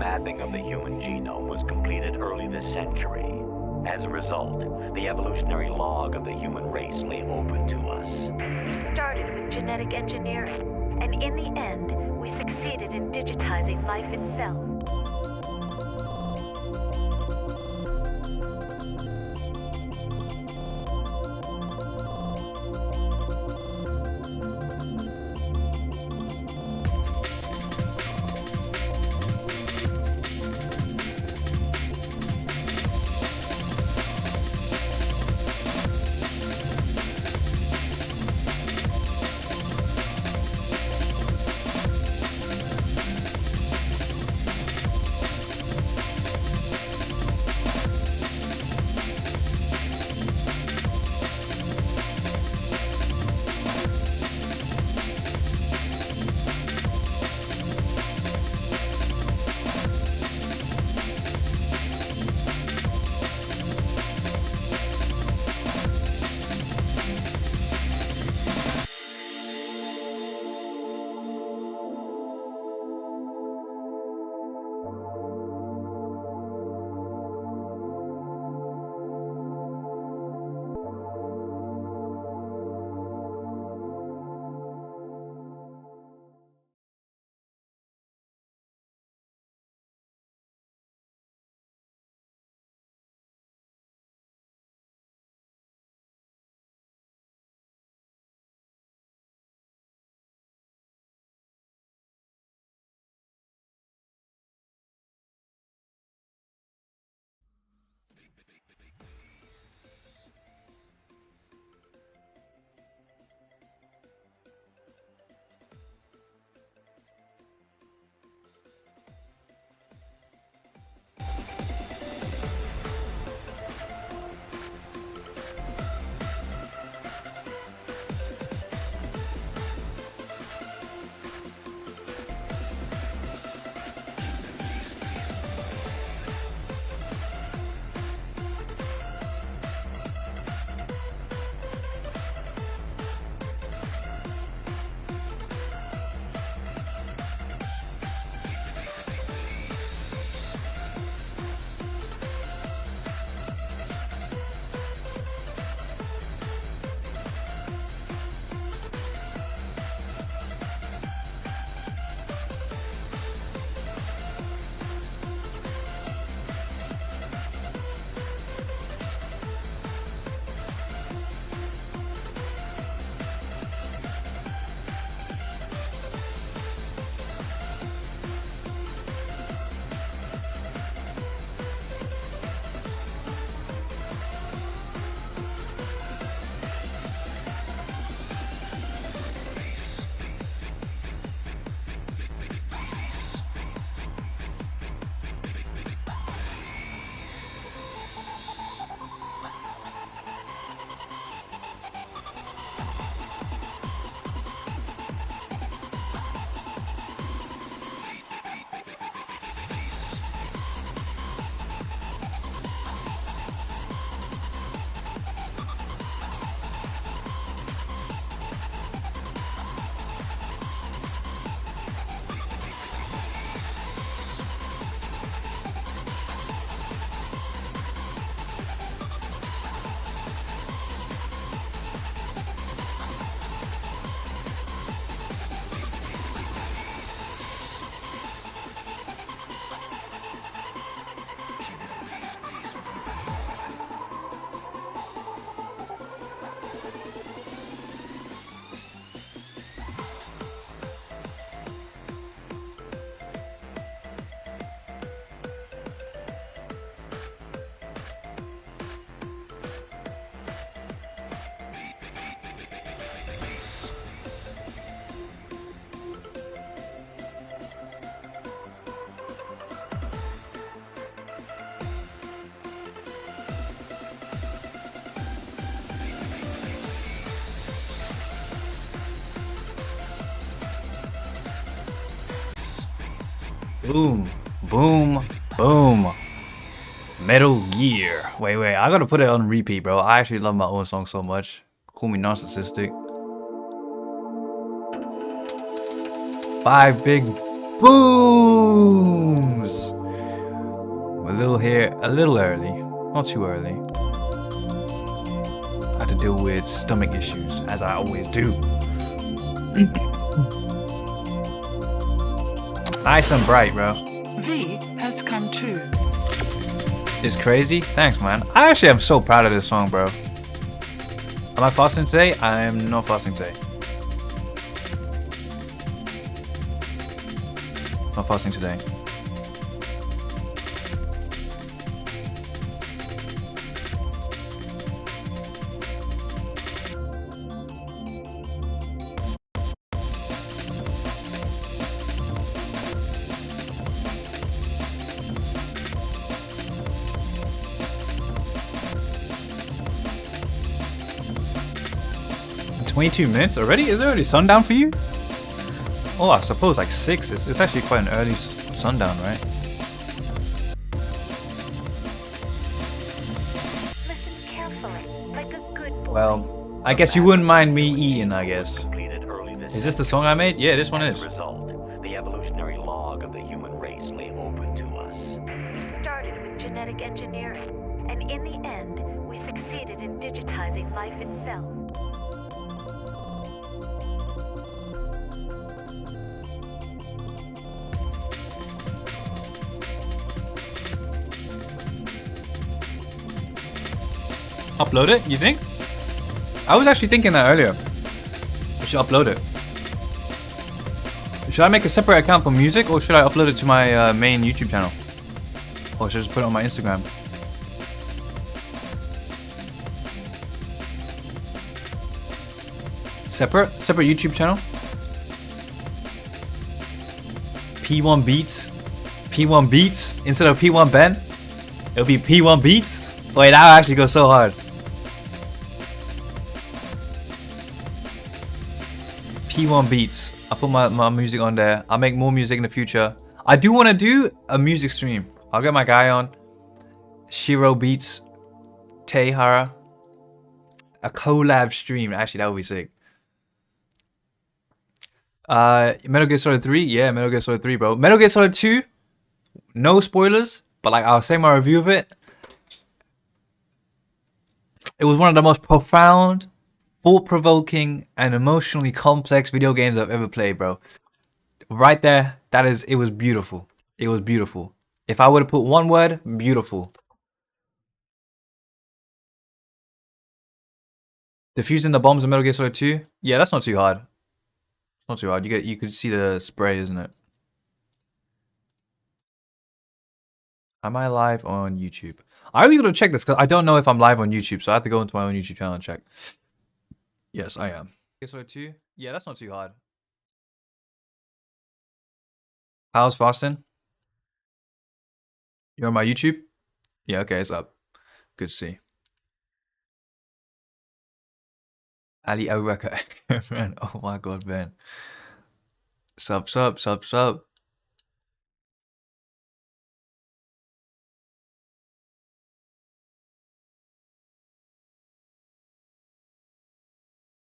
mapping of the human genome was completed early this century. As a result, the evolutionary log of the human race lay open to us. We started with genetic engineering, and in the end, we succeeded in digitizing life itself. Boom, boom, boom. Metal Gear. Wait, I gotta put it on repeat, bro. I actually love my own song so much. Call me narcissistic. 5 big Booms! A little here, a little early. Not too early. I had to deal with stomach issues, as I always do. Nice and bright, bro. V has come true. It's crazy. Thanks, man. I actually am so proud of this song, bro. Am I fasting today? I am not fasting today. Not fasting today. In 22 minutes already? Is it already sundown for you? Oh, I suppose like 6. It's actually quite an early sundown, right? Listen carefully, like a good boy. Well, I guess you wouldn't mind me eating, I guess. Completed early this Is this the song I made? Yeah, this one As is. a result, the evolutionary log of the human race lay open to us. We started with genetic engineering, and in the end, we succeeded in digitizing life itself. Upload it, you think? I was actually thinking that earlier. I should upload it. Should I make a separate account for music, or should I upload it to my main YouTube channel? Or should I just put it on my Instagram? Separate YouTube channel? P1 Beats? P1 Beats instead of P1 Ben? It'll be P1 Beats? Wait, that will actually go so hard. P1 Beats. I'll put my music on there. I'll make more music in the future. I do want to do a music stream. I'll get my guy on. Shiro Beats. Teihara. A collab stream. Actually, that would be sick. Metal Gear Solid 3? Yeah, Metal Gear Solid 3, bro. Metal Gear Solid 2? No spoilers. But like, I'll say my review of it. It was one of the most profound, thought-provoking, and emotionally complex video games I've ever played, bro. Right there, it was beautiful. It was beautiful. If I were to put one word, beautiful. Defusing the bombs in Metal Gear Solid 2? Yeah, that's not too hard. It's not too hard. You could see the spray, isn't it? Am I live on YouTube? I really gotta check this because I don't know if I'm live on YouTube, so I have to go into my own YouTube channel and check. Yes, I am. Gear Solid 2? Yeah, that's not too hard. How's fasting? You're on my YouTube? Yeah, okay, it's up. Good to see. Ali Awaka. Man, oh my god, man. Sub.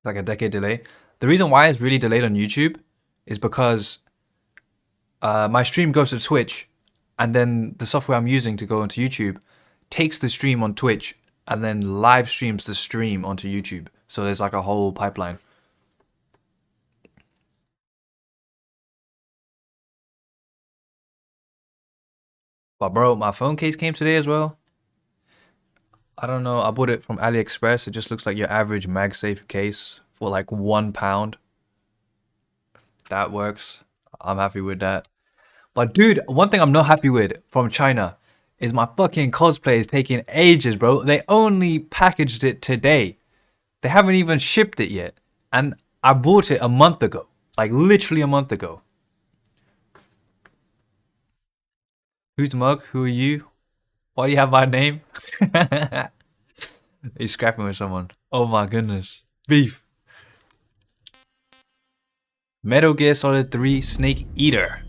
Like a decade delay. The reason why it's really delayed on YouTube is because my stream goes to Twitch, and then the software I'm using to go onto YouTube takes the stream on Twitch and then live streams the stream onto YouTube. So there's like a whole pipeline. But bro, my phone case came today as well. I don't know. I bought it from AliExpress. It just looks like your average MagSafe case for like £1. That works. I'm happy with that. But dude, one thing I'm not happy with from China is my fucking cosplay is taking ages, bro. They only packaged it today. They haven't even shipped it yet. And I bought it a month ago. Like literally a month ago. Who's Mug? Who are you? Why do you have my name? He's scrapping with someone. Oh my goodness. Beef. Metal Gear Solid 3 Snake Eater.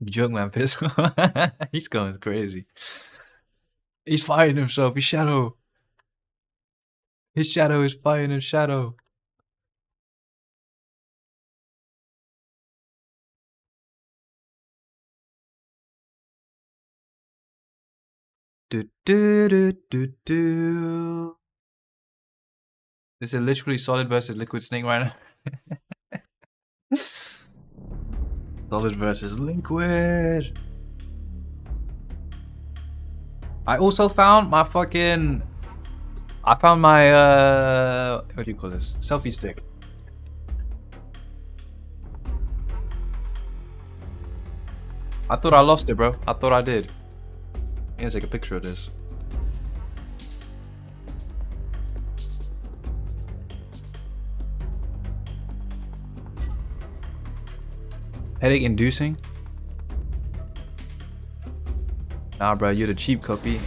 Joke man, piss. He's going crazy. He's fighting himself. He's Shadow. His shadow is fighting his shadow. Do, do, do, do, do. This is literally Solid versus Liquid Snake right now. Solid versus Liquid. I also found my fucking... I found my, what do you call this? Selfie stick. I thought I lost it, bro. I thought I did. I'm gonna take a picture of this. Headache inducing? Nah, bro, you're the cheap copy.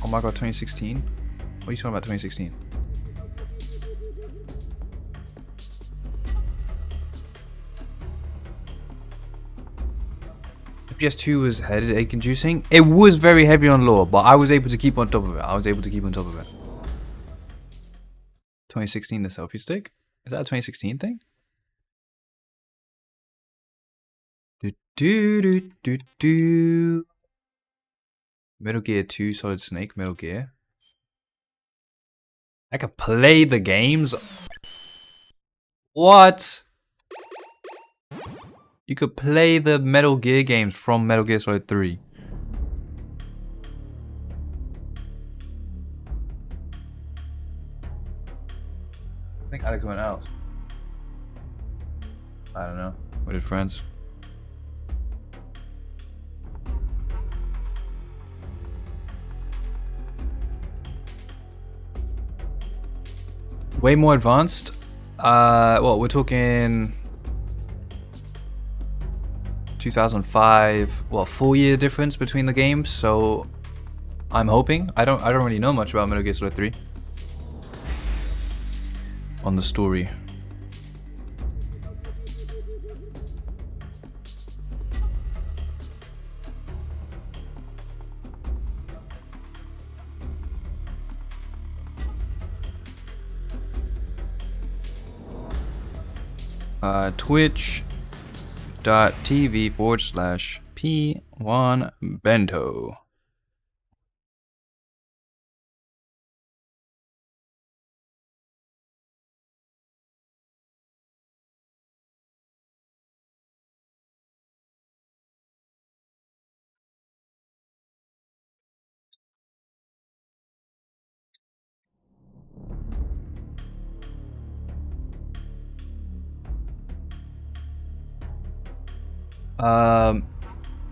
Oh my god, 2016? What are you talking about 2016? FPS2 was headache inducing. It was very heavy on lore, but I was able to keep on top of it. 2016, the selfie stick? Is that a 2016 thing? Do do do do do. Metal Gear 2, Solid Snake, Metal Gear. I can play the games. What? You could play the Metal Gear games from Metal Gear Solid 3. I think Alex went out. I don't know. What did friends? Way more advanced. Well, we're talking 2005. Well, 4-year difference between the games. So I'm hoping. I don't really know much about Metal Gear Solid 3. On the story. Twitch.tv/P1Bento.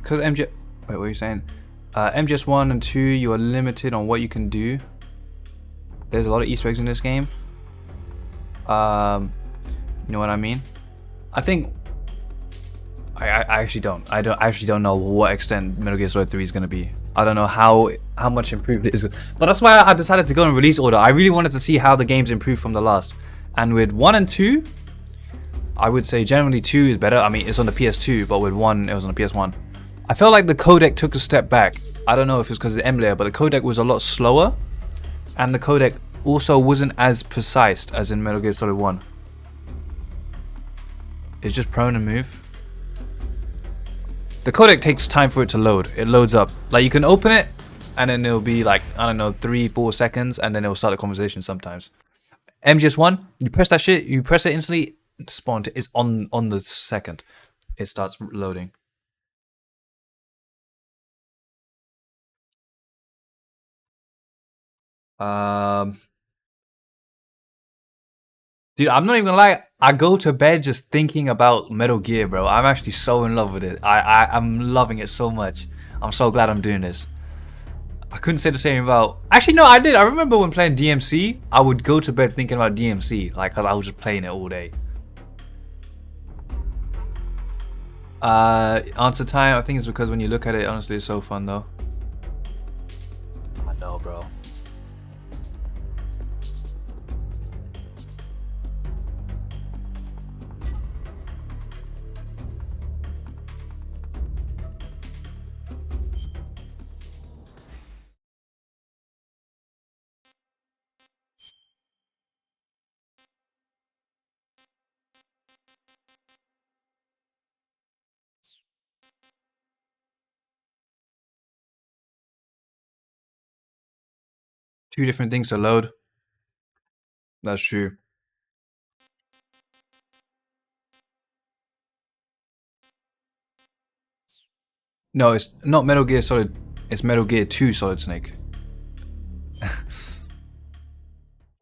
Because MG... Wait, what are you saying? MGS 1 and 2, you are limited on what you can do. There's a lot of Easter eggs in this game. You know what I mean? I think... I actually don't. I actually don't know what extent Metal Gear Solid 3 is going to be. I don't know how much improved it is. But that's why I decided to go in release order. I really wanted to see how the games improved from the last. And with 1 and 2... I would say generally 2 is better. I mean, it's on the PS2, but with 1, it was on the PS1. I felt like the codec took a step back. I don't know if it's because of the emulator, but the codec was a lot slower. And the codec also wasn't as precise as in Metal Gear Solid 1. It's just prone and move. The codec takes time for it to load. It loads up. Like, you can open it, and then it'll be like, I don't know, 3-4 seconds, and then it'll start a conversation sometimes. MGS1, you press that shit, you press it instantly, spawn is on the second it starts loading. Dude, I'm not even gonna lie, I go to bed just thinking about Metal Gear, bro. I'm actually so in love with it. I'm loving it so much. I'm so glad I'm doing this. I couldn't say the same about... Actually, no, I did. I remember when playing DMC, I would go to bed thinking about DMC, like, cause I was just playing it all day. Answer time, I think it's because when you look at it, honestly, it's so fun though. I know, bro. 2 different things to load. That's true. No, it's not Metal Gear Solid. It's Metal Gear 2 Solid Snake.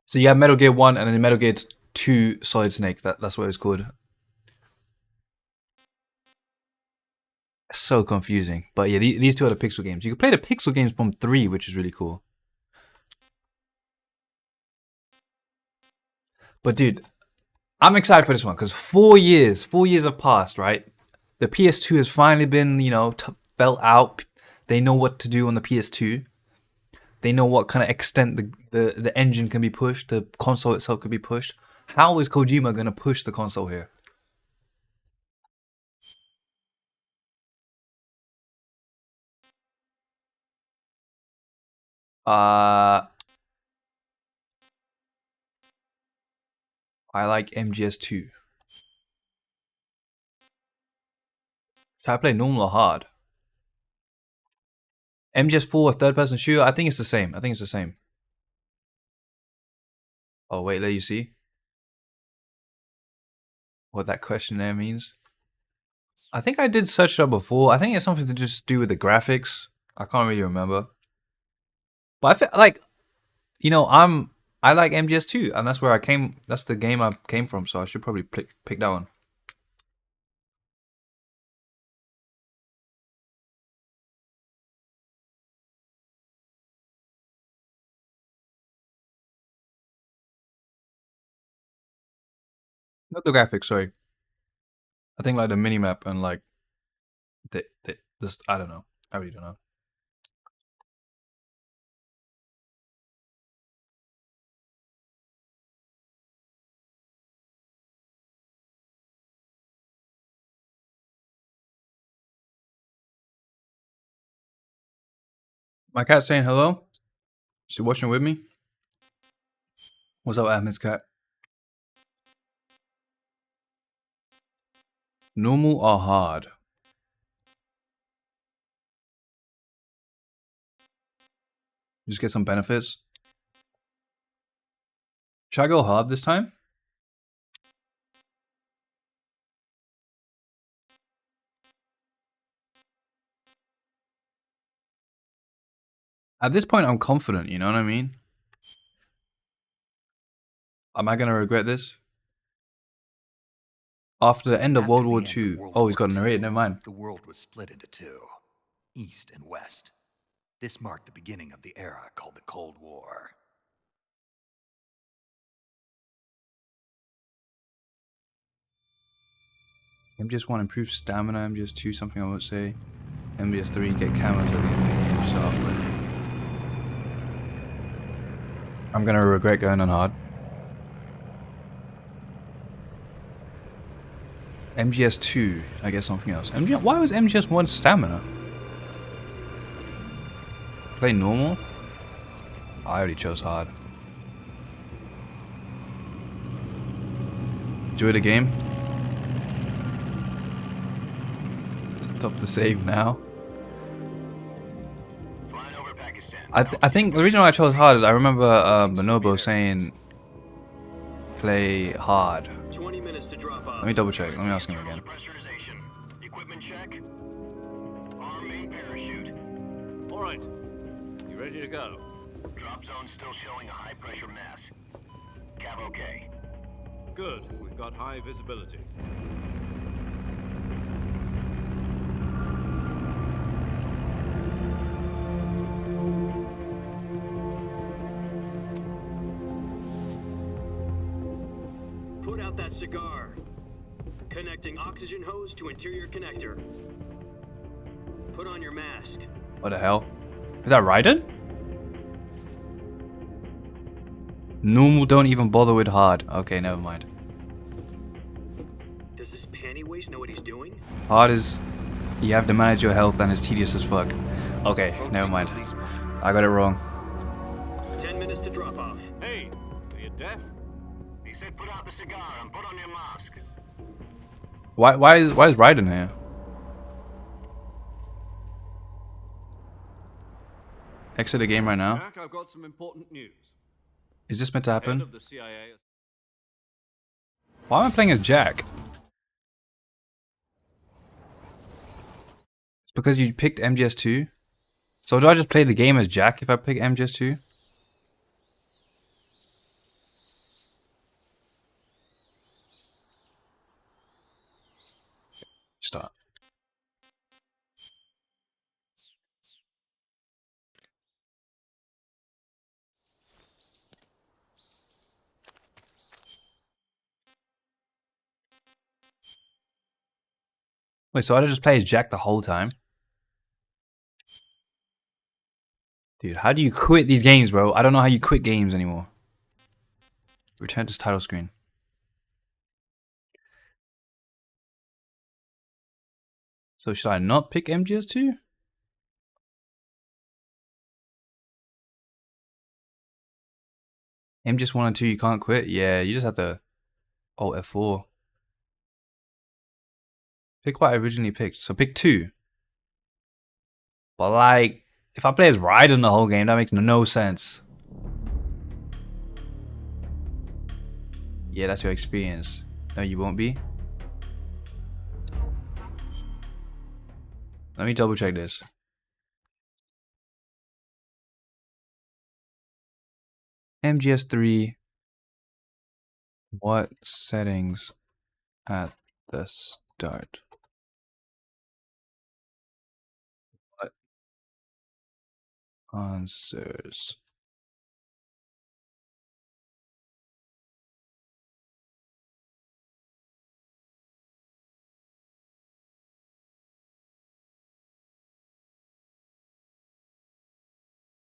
So you have Metal Gear 1 and then Metal Gear 2 Solid Snake. That's what it's called. So confusing. But yeah, these two are the Pixel games. You can play the Pixel games from 3, which is really cool. But dude, I'm excited for this one because 4 years have passed, right? The PS2 has finally been, you know, felt out. They know what to do on the PS2. They know what kind of extent the engine can be pushed, the console itself could be pushed. How is Kojima gonna push the console here? I like MGS2. Should I play normal or hard? MGS4, a third-person shooter? I think it's the same. Oh, wait, let you see what that question there means. I think I did search it up before. I think it's something to just do with the graphics. I can't really remember. But I feel like, you know, I like MGS2, and that's where I came. That's the game I came from, so I should probably pick that one. Not the graphics, sorry. I think like the minimap and like just I don't know. I really don't know. My cat's saying hello. Is she watching with me? What's up, Ahmed's cat? Normal or hard? Just get some benefits. Should I go hard this time? At this point, I'm confident, you know what I mean? Am I gonna regret this? After the end of World War II. Oh, he's got a narrator, never mind. The world was split into two, East and West. This marked the beginning of the era called the Cold War. MGS1 improves stamina, MGS2 something I won't say. MGS3 get cameras at the end of the game, so I'm gonna regret going on hard. MGS2, I guess something else. Why was MGS1 stamina? Play normal? I already chose hard. Enjoy the game. Stop the save now. I think the reason why I chose hard is I remember Bonobo saying play hard. 20 minutes to drop off. Let me double check. Let me ask him again. Equipment check. Arm main parachute. All right. You ready to go? Drop zone still showing a high pressure mass. Cav okay. Good. We've got high visibility. Put out that cigar. Connecting oxygen hose to interior connector. Put on your mask. What the hell? Is that Raiden? Normal, don't even bother with hard. Okay, never mind. Does this panty waste know what he's doing? Hard is you have to manage your health and it's tedious as fuck. Okay, never mind. I got it wrong. 10 minutes to drop off. Hey, are you deaf? He said put out the cigar and put on your mask. Why is Raiden here? exit the game right now. Jack, I've got some important news. Is this meant to Head happen? of the CIA. Why am I playing as Jack? It's because you picked MGS2. So do I just play the game as Jack if I pick MGS2? Start. Wait, so I just play as Jack the whole time? Dude, how do you quit these games, bro? I don't know how you quit games anymore. Return to title screen. So should I not pick MGS2? MGS1 and 2 you can't quit? Yeah, you just have to Alt F4. Pick what I originally picked. So pick 2. But like, if I play as Raiden the whole game, that makes no sense. Yeah, that's your experience. No, you won't be. Let me double check this. MGS3. What settings at the start? What answers?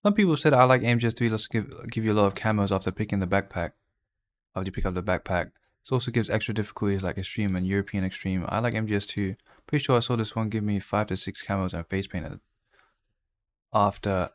Some people said I like MGS3. Let's give you a lot of camos after picking the backpack. After you pick up the backpack. It also gives extra difficulties like Extreme and European Extreme. I like MGS2. Pretty sure I saw this one give me 5 to 6 camos and face paint after.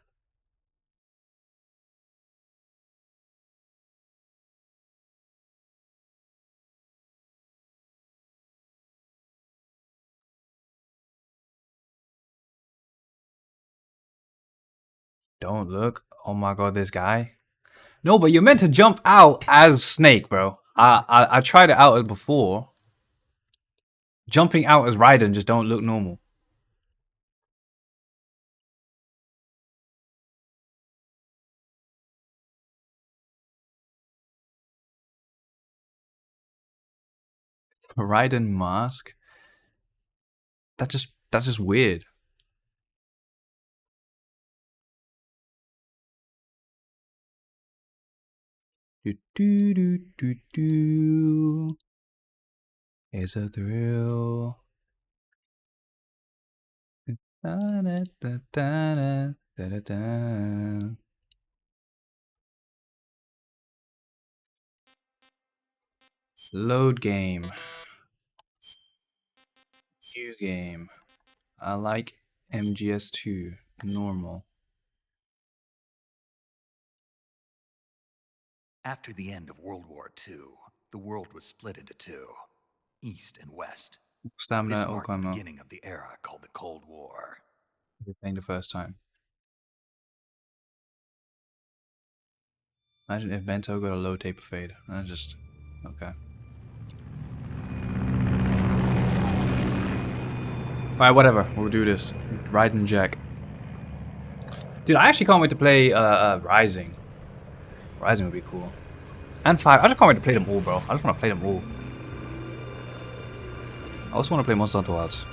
Don't look. Oh my god, this guy. No, but you're meant to jump out as Snake, bro. I tried it out before. Jumping out as Raiden just don't look normal. Raiden mask. That's just weird. Do do do do do. It's a thrill. Da, da, da, da, da, da, da. Load game. New game. I like MGS2 normal. After the end of World War II, the world was split into two, East and West. Stamina This or marked the climb up. beginning of the era called the Cold War. You're playing the first time. Imagine if Vento got a low taper fade. I just okay. Alright, whatever. We'll do this. Raiden Jack. Dude, I actually can't wait to play Rising. Rising would be cool. And 5. I just can't wait to play them all, bro. I just want to play them all. I also want to play Monster Hunter Wilds.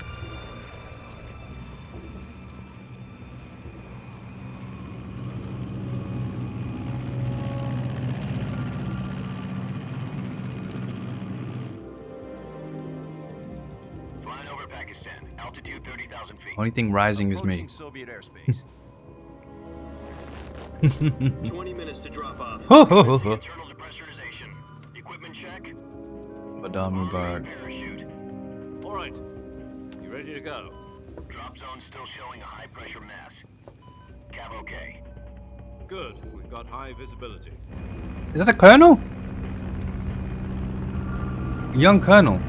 Flying over Pakistan, altitude 30,000 feet. Only thing rising is me. Approaching Soviet airspace. 20 minutes to drop off. Internal depressurization. Equipment check. Madame Mubarak. Parachute. All right. You ready to go? Drop zone still showing a high pressure mass. Cav okay. Good. We've got high visibility. Is that a colonel? Young colonel.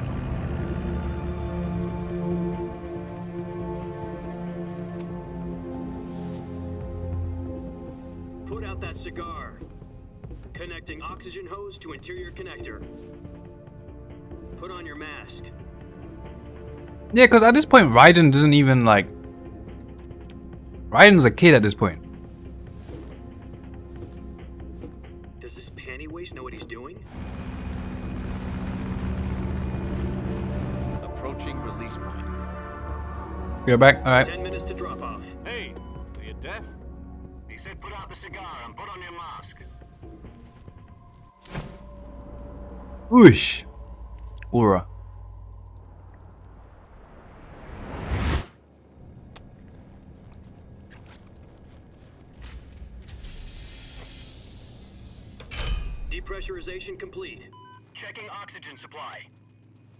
Put out that cigar. Connecting oxygen hose to interior connector. Put on your mask. Yeah, because at this point, Raiden doesn't even like. Raiden's a kid at this point. Does this panty waste know what he's doing? Approaching release point. We're back. All right. 10 minutes to drop off. Hey, are you deaf? He said put out the cigar and put on your mask. Whoosh. Aura. Depressurization complete. Checking oxygen supply.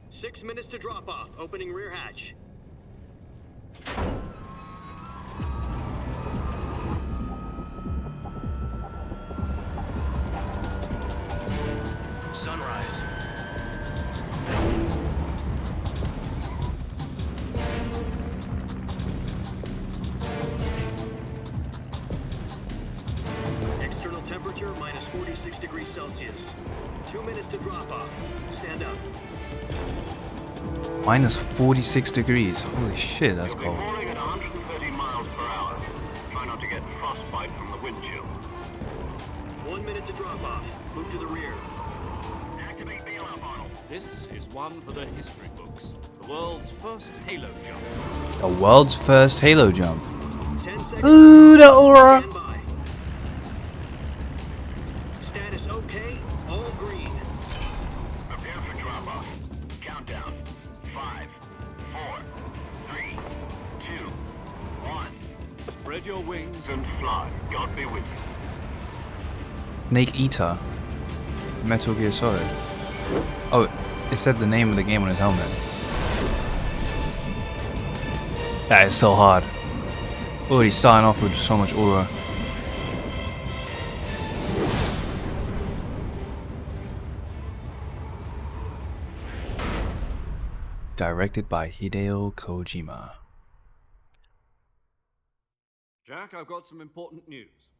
6 minutes to drop off. Opening rear hatch. Sunrise. External temperature minus 46 degrees Celsius. 2 minutes to drop off. Stand up. Minus 46 degrees. Holy shit, that's You'll be cold. falling at 130 miles per hour. Try not to get frostbite from the wind chill. 1 minute to drop off. Move to the rear. Activate bailout model. This is one for the history books. The world's first Halo jump. The world's first Halo jump. 10 seconds. Ooh, the aura. Stand by. Status okay. All green. Prepare for drop-off. Countdown. 5, 4, 3, 2, 1. Spread your wings And fly. God be with you. Snake Eater. Metal Gear Solid. Oh, it said the name of the game on his helmet. That is so hard. Already starting off with so much aura. Directed by Hideo Kojima. Jack, I've got some important news.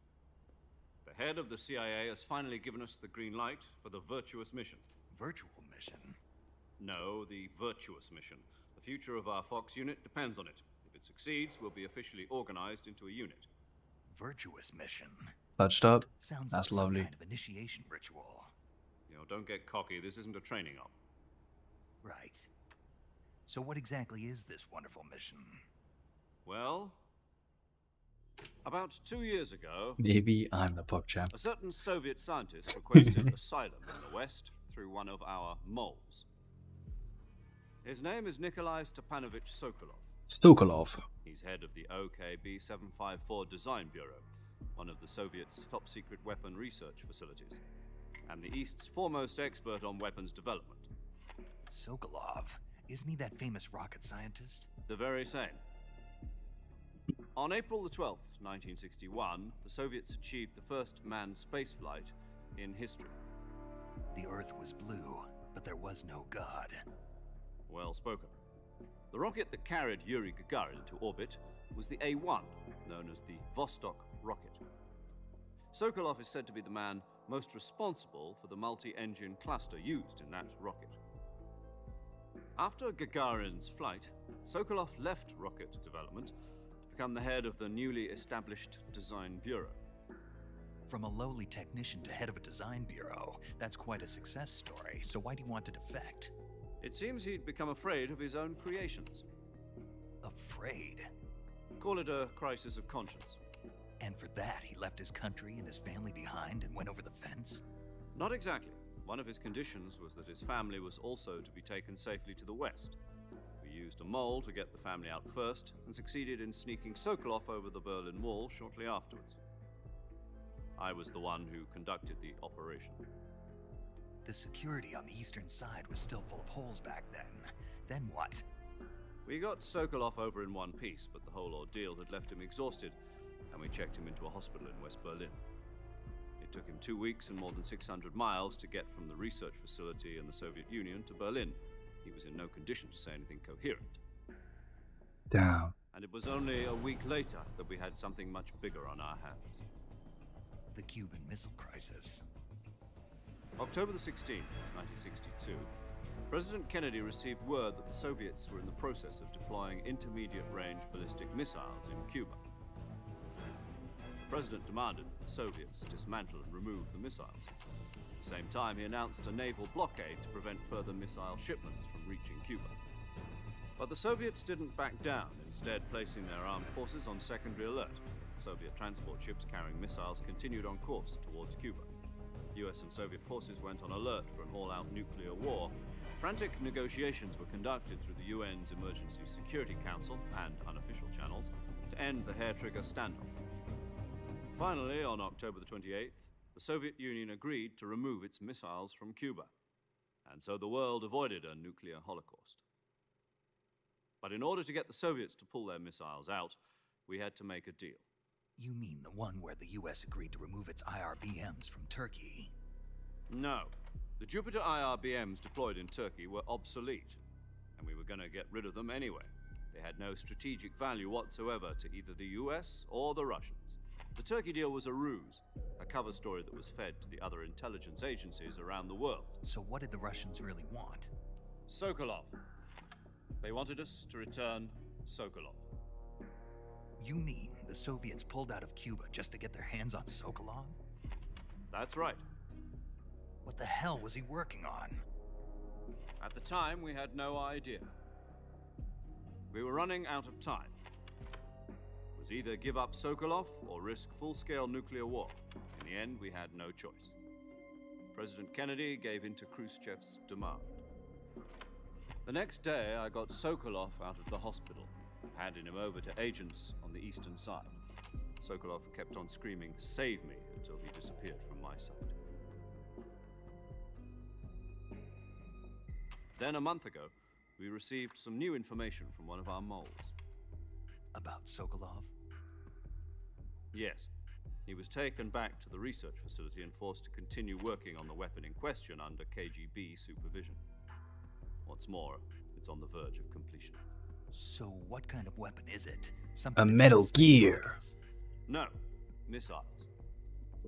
The head of the CIA has finally given us the green light for the Virtuous mission. Virtual mission. No, the Virtuous mission. The future of our Fox unit depends on it. If it succeeds, we'll be officially organized into a unit. Virtuous mission. Touched up. Sounds That's like some lovely. kind of initiation ritual. You know, don't get cocky. This isn't a training op. Right. So what exactly is this wonderful mission? Well, about 2 years ago, Maybe I'm the pop champ. a certain Soviet scientist requested asylum in the West through one of our moles. His name is Nikolai Stepanovich Sokolov. Sokolov. He's head of the OKB-754 Design Bureau, one of the Soviets' top-secret weapon research facilities, and the East's foremost expert on weapons development. Sokolov. Isn't he that famous rocket scientist? The very same. On April the 12th, 1961, the Soviets achieved the first manned spaceflight in history. The Earth was blue, but there was no God. Well spoken. The rocket that carried Yuri Gagarin to orbit was the A-1, known as the Vostok rocket. Sokolov is said to be the man most responsible for the multi-engine cluster used in that rocket. After Gagarin's flight, Sokolov left rocket development to become the head of the newly established Design Bureau. From a lowly technician to head of a design bureau, that's quite a success story. So why do you want to defect? It seems he'd become afraid of his own creations. Afraid. Call it a crisis of conscience. And for that, he left his country and his family behind and went over the fence? Not exactly. One of his conditions was that his family was also to be taken safely to the west. We used a mole to get the family out first, and succeeded in sneaking Sokolov over the Berlin Wall shortly afterwards. I was the one who conducted the operation. The security on the eastern side was still full of holes back then. Then what? We got Sokolov over in one piece, but the whole ordeal had left him exhausted, and we checked him into a hospital in West Berlin. It took him 2 weeks and more than 600 miles to get from the research facility in the Soviet Union to Berlin. He was in no condition to say anything coherent. Damn. And it was only a week later that we had something much bigger on our hands. The Cuban Missile Crisis. October the 16th, 1962, President Kennedy received word that the Soviets were in the process of deploying intermediate-range ballistic missiles in Cuba. The president demanded that the Soviets dismantle and remove the missiles. At the same time, he announced a naval blockade to prevent further missile shipments from reaching Cuba. But the Soviets didn't back down, instead placing their armed forces on secondary alert. Soviet transport ships carrying missiles continued on course towards Cuba. US and Soviet forces went on alert for an all-out nuclear war. Frantic negotiations were conducted through the UN's Emergency Security Council and unofficial channels to end the hair-trigger standoff. Finally, on October the 28th, the Soviet Union agreed to remove its missiles from Cuba, and so the world avoided a nuclear holocaust. But in order to get the Soviets to pull their missiles out, we had to make a deal. You mean the one where the US agreed to remove its IRBMs from Turkey? No. The Jupiter IRBMs deployed in Turkey were obsolete, and we were going to get rid of them anyway. They had no strategic value whatsoever to either the US or the Russians. The Turkey deal was a ruse, a cover story that was fed to the other intelligence agencies around the world. So what did the Russians really want? Sokolov. They wanted us to return Sokolov. You mean the Soviets pulled out of Cuba just to get their hands on Sokolov? That's right. What the hell was he working on? At the time, we had no idea. We were running out of time. It was either give up Sokolov or risk full-scale nuclear war. In the end, we had no choice. President Kennedy gave in to Khrushchev's demand. The next day, I got Sokolov out of the hospital, handing him over to agents on the eastern side. Sokolov kept on screaming, "Save me," until he disappeared from my sight. Then a month ago, we received some new information from one of our moles. About Sokolov? Yes. He was taken back to the research facility and forced to continue working on the weapon in question under KGB supervision. What's more, it's on the verge of completion. So what kind of weapon is it? A Something to do Metal with space Gear. rockets? No, missiles.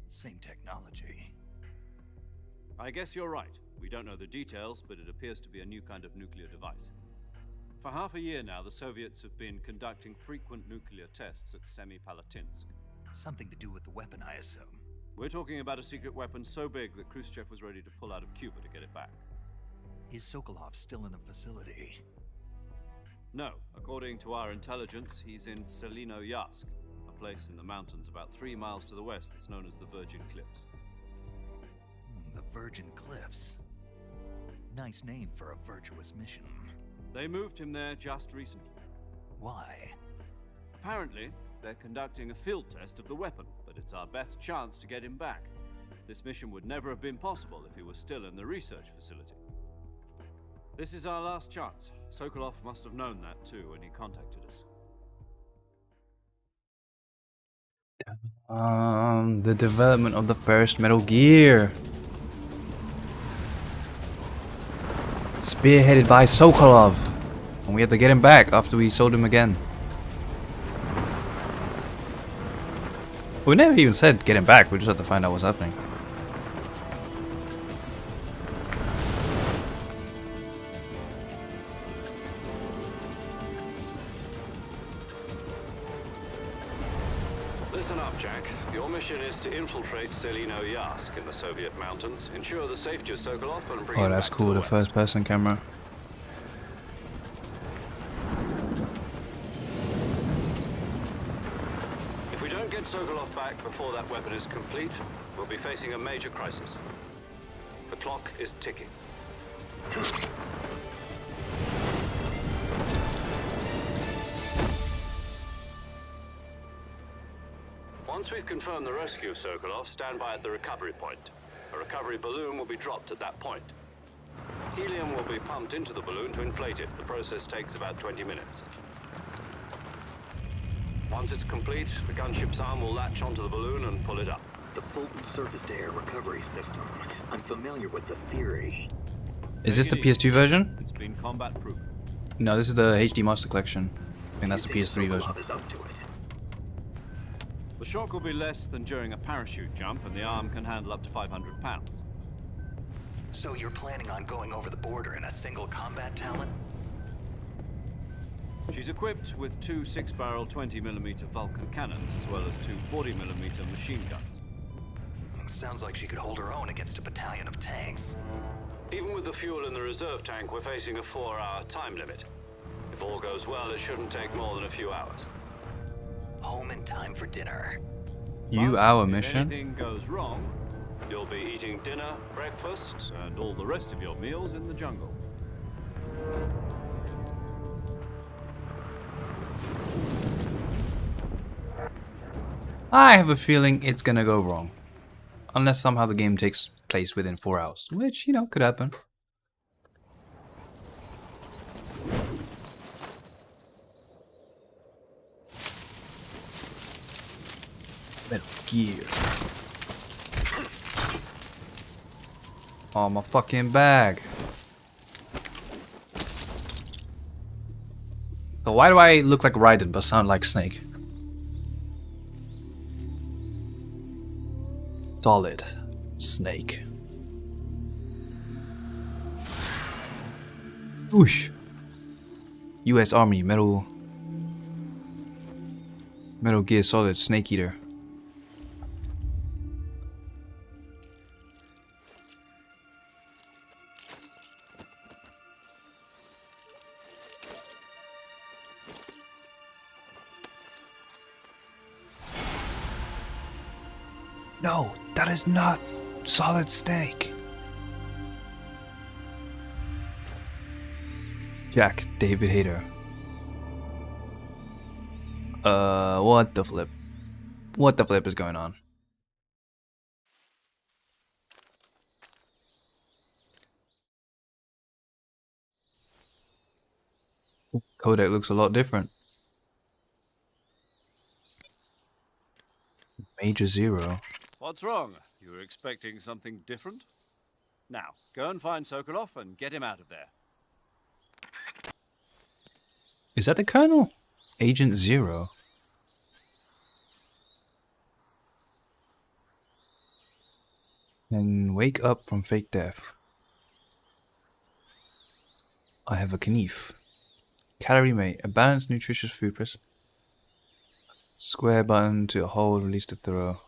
Same technology. I guess you're right. We don't know the details, but it appears to be a new kind of nuclear device. For half a year now, the Soviets have been conducting frequent nuclear tests at Semipalatinsk. Something to do with the weapon, I assume. We're talking about a secret weapon so big that Khrushchev was ready to pull out of Cuba to get it back. Is Sokolov still in the facility? No, according to our intelligence, he's in Selinoyarsk, a place in the mountains about 3 miles to the west that's known as the Virgin Cliffs. The Virgin Cliffs. Nice name for a virtuous mission. They moved him there just recently. Why? Apparently, they're conducting a field test of the weapon, but it's our best chance to get him back. This mission would never have been possible if he was still in the research facility. This is our last chance. Sokolov must have known that too when he contacted us. The development of the first Metal Gear. Spearheaded by Sokolov. And we had to get him back after we sold him again. We never even said get him back, we just had to find out what's happening. Listen up, Jack. Your mission is to infiltrate Selinoyarsk in the Soviet mountains, ensure the safety of Sokolov, and bring Oh, him that's back cool, to the West. first person camera. If we don't get Sokolov back before that weapon is complete, we'll be facing a major crisis. The clock is ticking. Once we've confirmed the rescue of Sokolov, stand by at the recovery point. A recovery balloon will be dropped at that point. Helium will be pumped into the balloon to inflate it. The process takes about 20 minutes. Once it's complete, the gunship's arm will latch onto the balloon and pull it up. The Fulton surface-to-air recovery system. I'm familiar with the theory. Is this the PS2 version? It's been combat proven. No, this is the HD Master Collection. I think that's the PS3 version. Sokolov is up to it. The shock will be less than during a parachute jump, and the arm can handle up to 500 pounds. So you're planning on going over the border in a single combat talon? She's equipped with two 6-barrel 20mm Vulcan cannons, as well as two 40mm machine guns. Sounds like she could hold her own against a battalion of tanks. Even with the fuel in the reserve tank, we're facing a 4-hour time limit. If all goes well, it shouldn't take more than a few hours. Home in time for dinner. Our If mission? anything goes wrong, You'll be eating dinner, breakfast. and all the rest of your meals in the jungle. I have a feeling it's gonna go wrong. Unless somehow the game takes place within 4 hours, which, you know, could happen. Metal Gear. Oh, my fucking bag. So why do I look like Raiden but sound like Snake? Solid Snake. Whoosh. U.S. Army Metal Gear Solid Snake Eater. No, that is not Solid Snake. Jack David Hayter. What the flip? What the flip is going on? Codec looks a lot different. Major Zero. What's wrong? You were expecting something different? Now, go and find Sokolov and get him out of there. Is that the Colonel? Agent Zero. And wake up from fake death. I have a Knife. Calorie mate. A balanced, nutritious food. Press square button to hold, release to throw.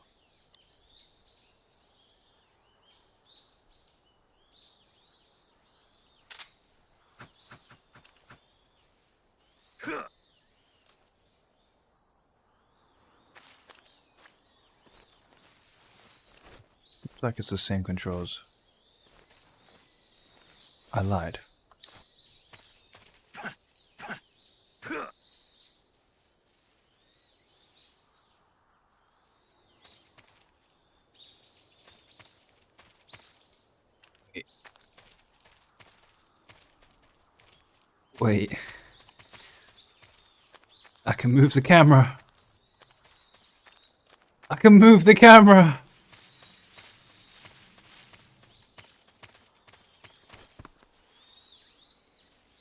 Looks like it's the same controls. I lied. Wait. I can move the camera. I can move the camera.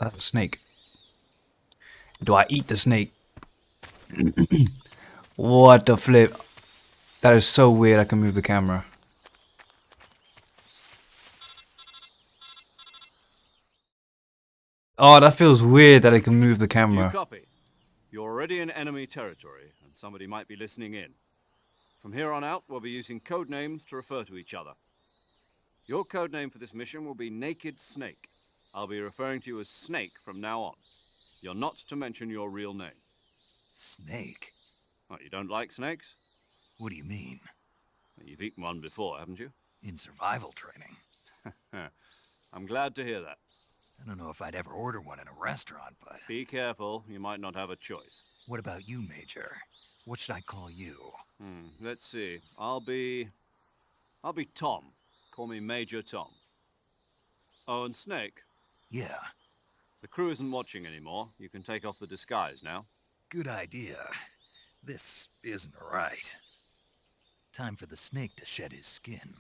That's a snake. Do I eat the snake? What the flip? That is so weird. I can move the camera. Oh, that feels weird that I can move the Do you camera. copy? You're already in enemy territory, and somebody might be listening in. From here on out, we'll be using code names to refer to each other. Your code name for this mission will be Naked Snake. I'll be referring to you as Snake from now on. You're not to mention your real name. Snake? What, you don't like snakes? What do you mean? You've eaten one before, haven't you? In survival training. I'm glad to hear that. I don't know if I'd ever order one in a restaurant, but... Be careful, you might not have a choice. What about you, Major? What should I call you? Let's see. I'll be Tom. Call me Major Tom. Oh, and Snake. Yeah, The crew isn't watching anymore. You can take off the disguise now. good idea. This isn't right. Time for the snake to shed his skin.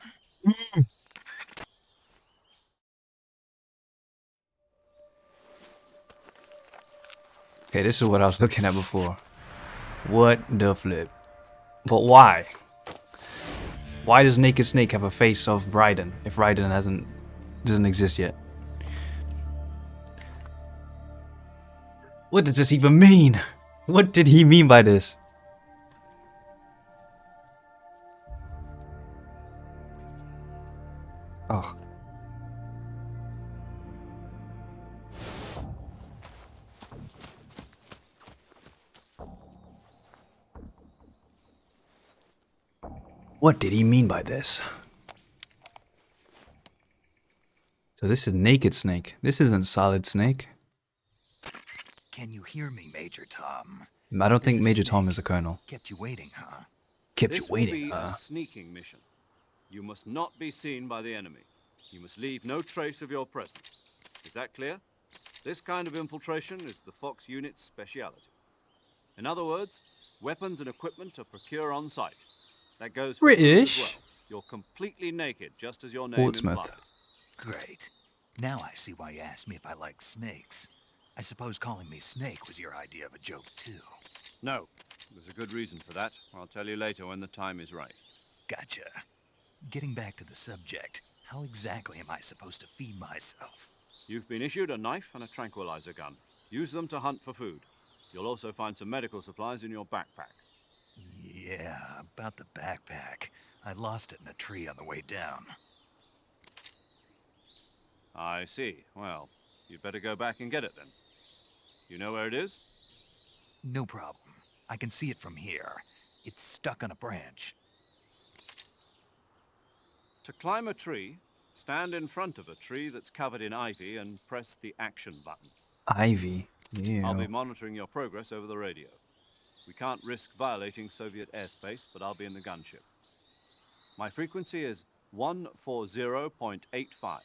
Okay, this is what I was looking at before. What the flip? But why? Why does Naked Snake have a face of Raiden if Raiden doesn't exist yet? What does this even mean? What did he mean by this? Oh. What did he mean by this? So this is Naked Snake. This isn't Solid Snake. Can you hear me, Major Tom? I don't think This is Major Tom Snake. is a colonel. Kept you waiting, huh? Kept you This will waiting, be a sneaking mission. You must not be seen by the enemy. You must leave no trace of your presence. Is that clear? This kind of infiltration is the Fox unit's speciality. In other words, weapons and equipment are procured on site. That goes for food British? as well. You're completely naked, just as your name Portsmouth. implies. Great. Now I see why you asked me if I like snakes. I suppose calling me Snake was your idea of a joke, too. No, there's a good reason for that. I'll tell you later when the time is right. Gotcha. Getting back to the subject, how exactly am I supposed to feed myself? You've been issued a knife and a tranquilizer gun. Use them to hunt for food. You'll also find some medical supplies in your backpack. Yeah, about the backpack. I lost it in a tree on the way down. I see. Well, you'd better go back and get it then. You know where it is? No problem. I can see it from here. It's stuck on a branch. To climb a tree, stand in front of a tree that's covered in ivy and press the action button. Ivy. Yeah. I'll be monitoring your progress over the radio. We can't risk violating Soviet airspace, but I'll be in the gunship. My frequency is 140.85.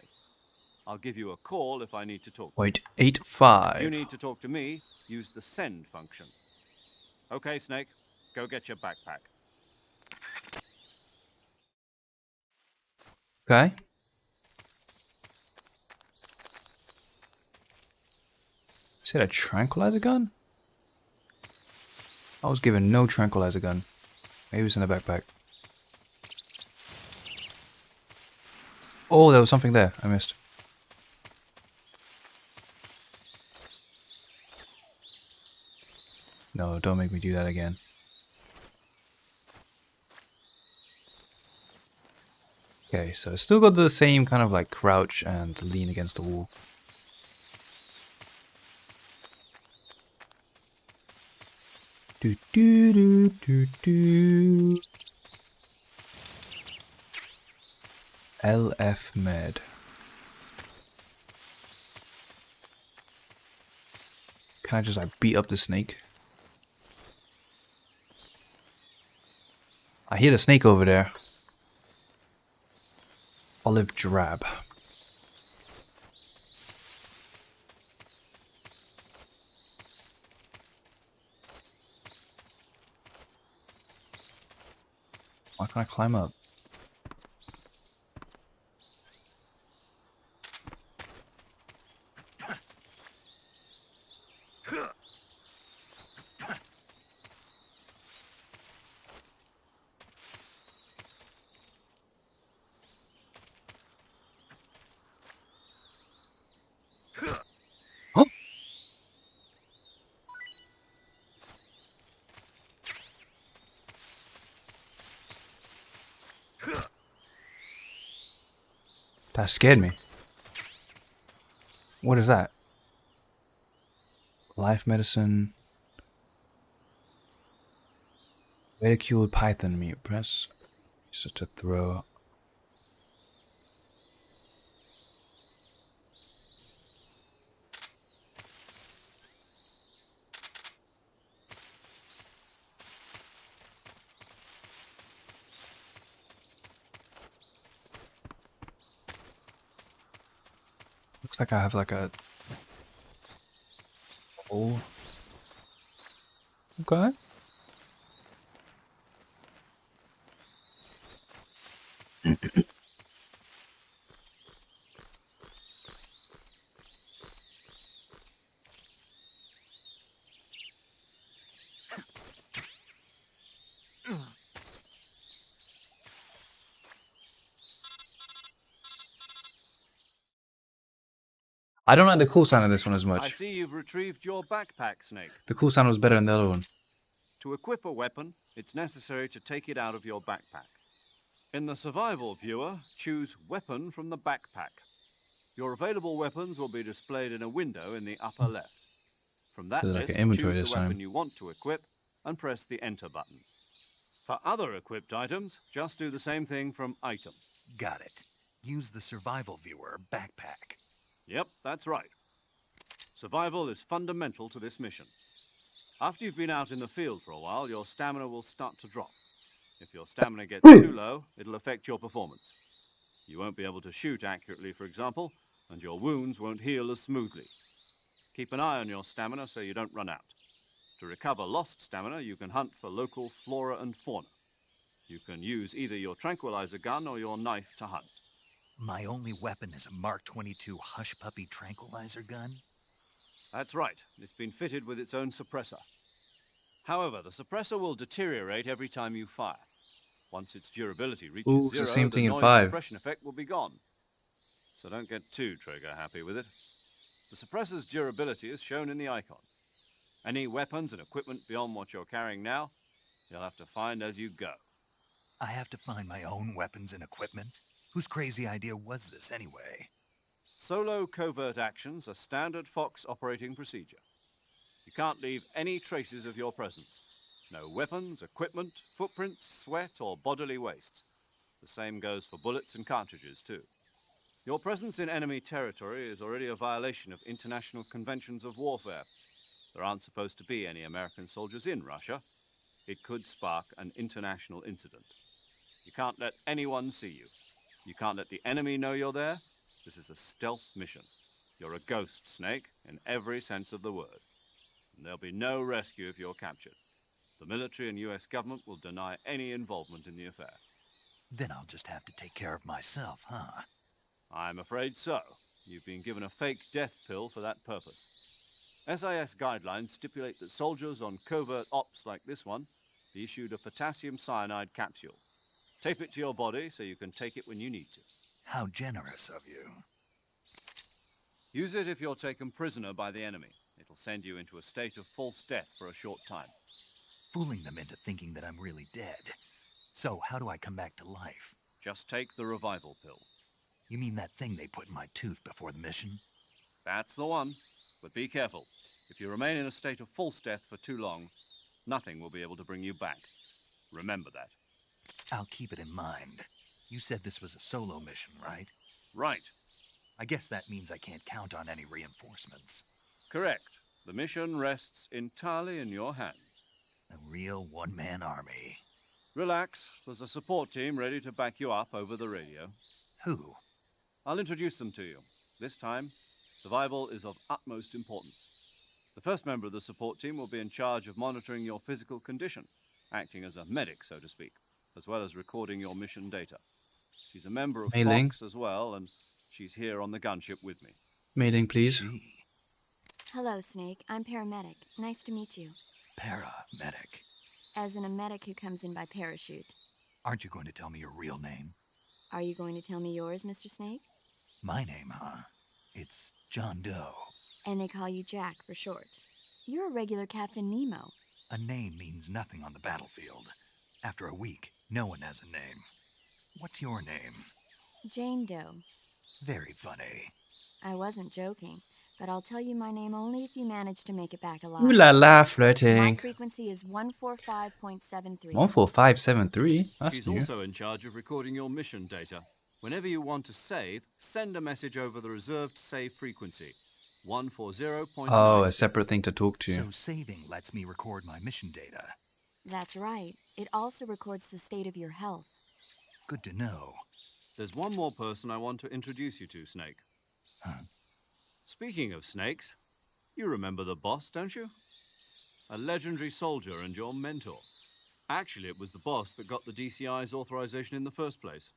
I'll give you a call if I need to talk to you. 0.85. If you need to talk to me, use the send function. Okay, Snake, go get your backpack. Okay. Is it a tranquilizer gun? I was given no tranquilizer gun. Maybe it's in the backpack. Oh, there was something there. I missed. No, don't make me do that again. Okay, so it's still got the same kind of like crouch and lean against the wall. Do do do do do. LF Med. Can I just like beat up the snake? I hear the snake over there. Olive drab. Why can't I climb up? Huh? That scared me. What is that? Life medicine. Ridiculed python meat. Press. Such a throw. Looks like I have like a hole. Okay. I don't like the cool sound of this one as I much. see you've retrieved your backpack, Snake. The cool sound was better than the other one. To equip a weapon, it's necessary to take it out of your backpack. In the survival viewer, choose Weapon from the backpack. Your available weapons will be displayed in a window in the upper left. From that There's like list, an inventory choose this the time. weapon you want to equip and press the Enter button. For other equipped items, just do the same thing from Item. Got it. Use the survival viewer backpack. Yep, that's right. Survival is fundamental to this mission. After you've been out in the field for a while, your stamina will start to drop. If your stamina gets too low, it'll affect your performance. You won't be able to shoot accurately, for example, and your wounds won't heal as smoothly. Keep an eye on your stamina so you don't run out. To recover lost stamina, you can hunt for local flora and fauna. You can use either your tranquilizer gun or your knife to hunt. My only weapon is a Mark 22 Hush Puppy tranquilizer gun? That's right. It's been fitted with its own suppressor. However, the suppressor will deteriorate every time you fire. Once its durability reaches Ooh, it's zero, the same thing in noise 5. suppression effect will be gone. So don't get too trigger happy with it. The suppressor's durability is shown in the icon. Any weapons and equipment beyond what you're carrying now, you'll have to find as you go. I have to find my own weapons and equipment? Whose crazy idea was this anyway? Solo covert actions are standard Fox operating procedure. You can't leave any traces of your presence. No weapons, equipment, footprints, sweat, or bodily waste. The same goes for bullets and cartridges, too. Your presence in enemy territory is already a violation of international conventions of warfare. There aren't supposed to be any American soldiers in Russia. It could spark an international incident. You can't let anyone see you. You can't let the enemy know you're there. This is a stealth mission. You're a ghost, Snake, in every sense of the word. And there'll be no rescue if you're captured. The military and US government will deny any involvement in the affair. Then I'll just have to take care of myself, huh? I'm afraid so. You've been given a fake death pill for that purpose. SIS guidelines stipulate that soldiers on covert ops like this one be issued a potassium cyanide capsule. Tape it to your body so you can take it when you need to. How generous of you. Use it if you're taken prisoner by the enemy. It'll send you into a state of false death for a short time. Fooling them into thinking that I'm really dead. So how do I come back to life? Just take the revival pill. You mean that thing they put in my tooth before the mission? That's the one. But be careful. If you remain in a state of false death for too long, nothing will be able to bring you back. Remember that. I'll keep it in mind. You said this was a solo mission, right? Right. I guess that means I can't count on any reinforcements. Correct. The mission rests entirely in your hands. A real one-man army. Relax. There's a support team ready to back you up over the radio. Who? I'll introduce them to you. This time, survival is of utmost importance. The first member of the support team will be in charge of monitoring your physical condition, acting as a medic, so to speak, as well as recording your mission data. She's a member of Fox as well, and she's here on the gunship with me. Mating, please. Hello, Snake. I'm paramedic. Nice to meet you. Paramedic. As in a medic who comes in by parachute. Aren't you going to tell me your real name? Are you going to tell me yours, Mr. Snake? My name, huh? It's John Doe. And they call you Jack for short. You're a regular Captain Nemo. A name means nothing on the battlefield. After a week, no one has a name. What's your name? Jane Doe. Very funny. I wasn't joking, but I'll tell you my name only if you manage to make it back alive. Ooh la la, My flirting. frequency is 145.73. 14573? That's She's new. also in charge of recording your mission data. Whenever you want to save, send a message over the reserved save frequency, 140.9. Oh, a separate thing to talk to. So saving lets me record my mission data. That's right. It also records the state of your health. Good to know. There's one more person I want to introduce you to, Snake. Huh? Speaking of snakes, you remember the boss, don't you? A legendary soldier and your mentor. Actually, it was the boss that got the DCI's authorization in the first place.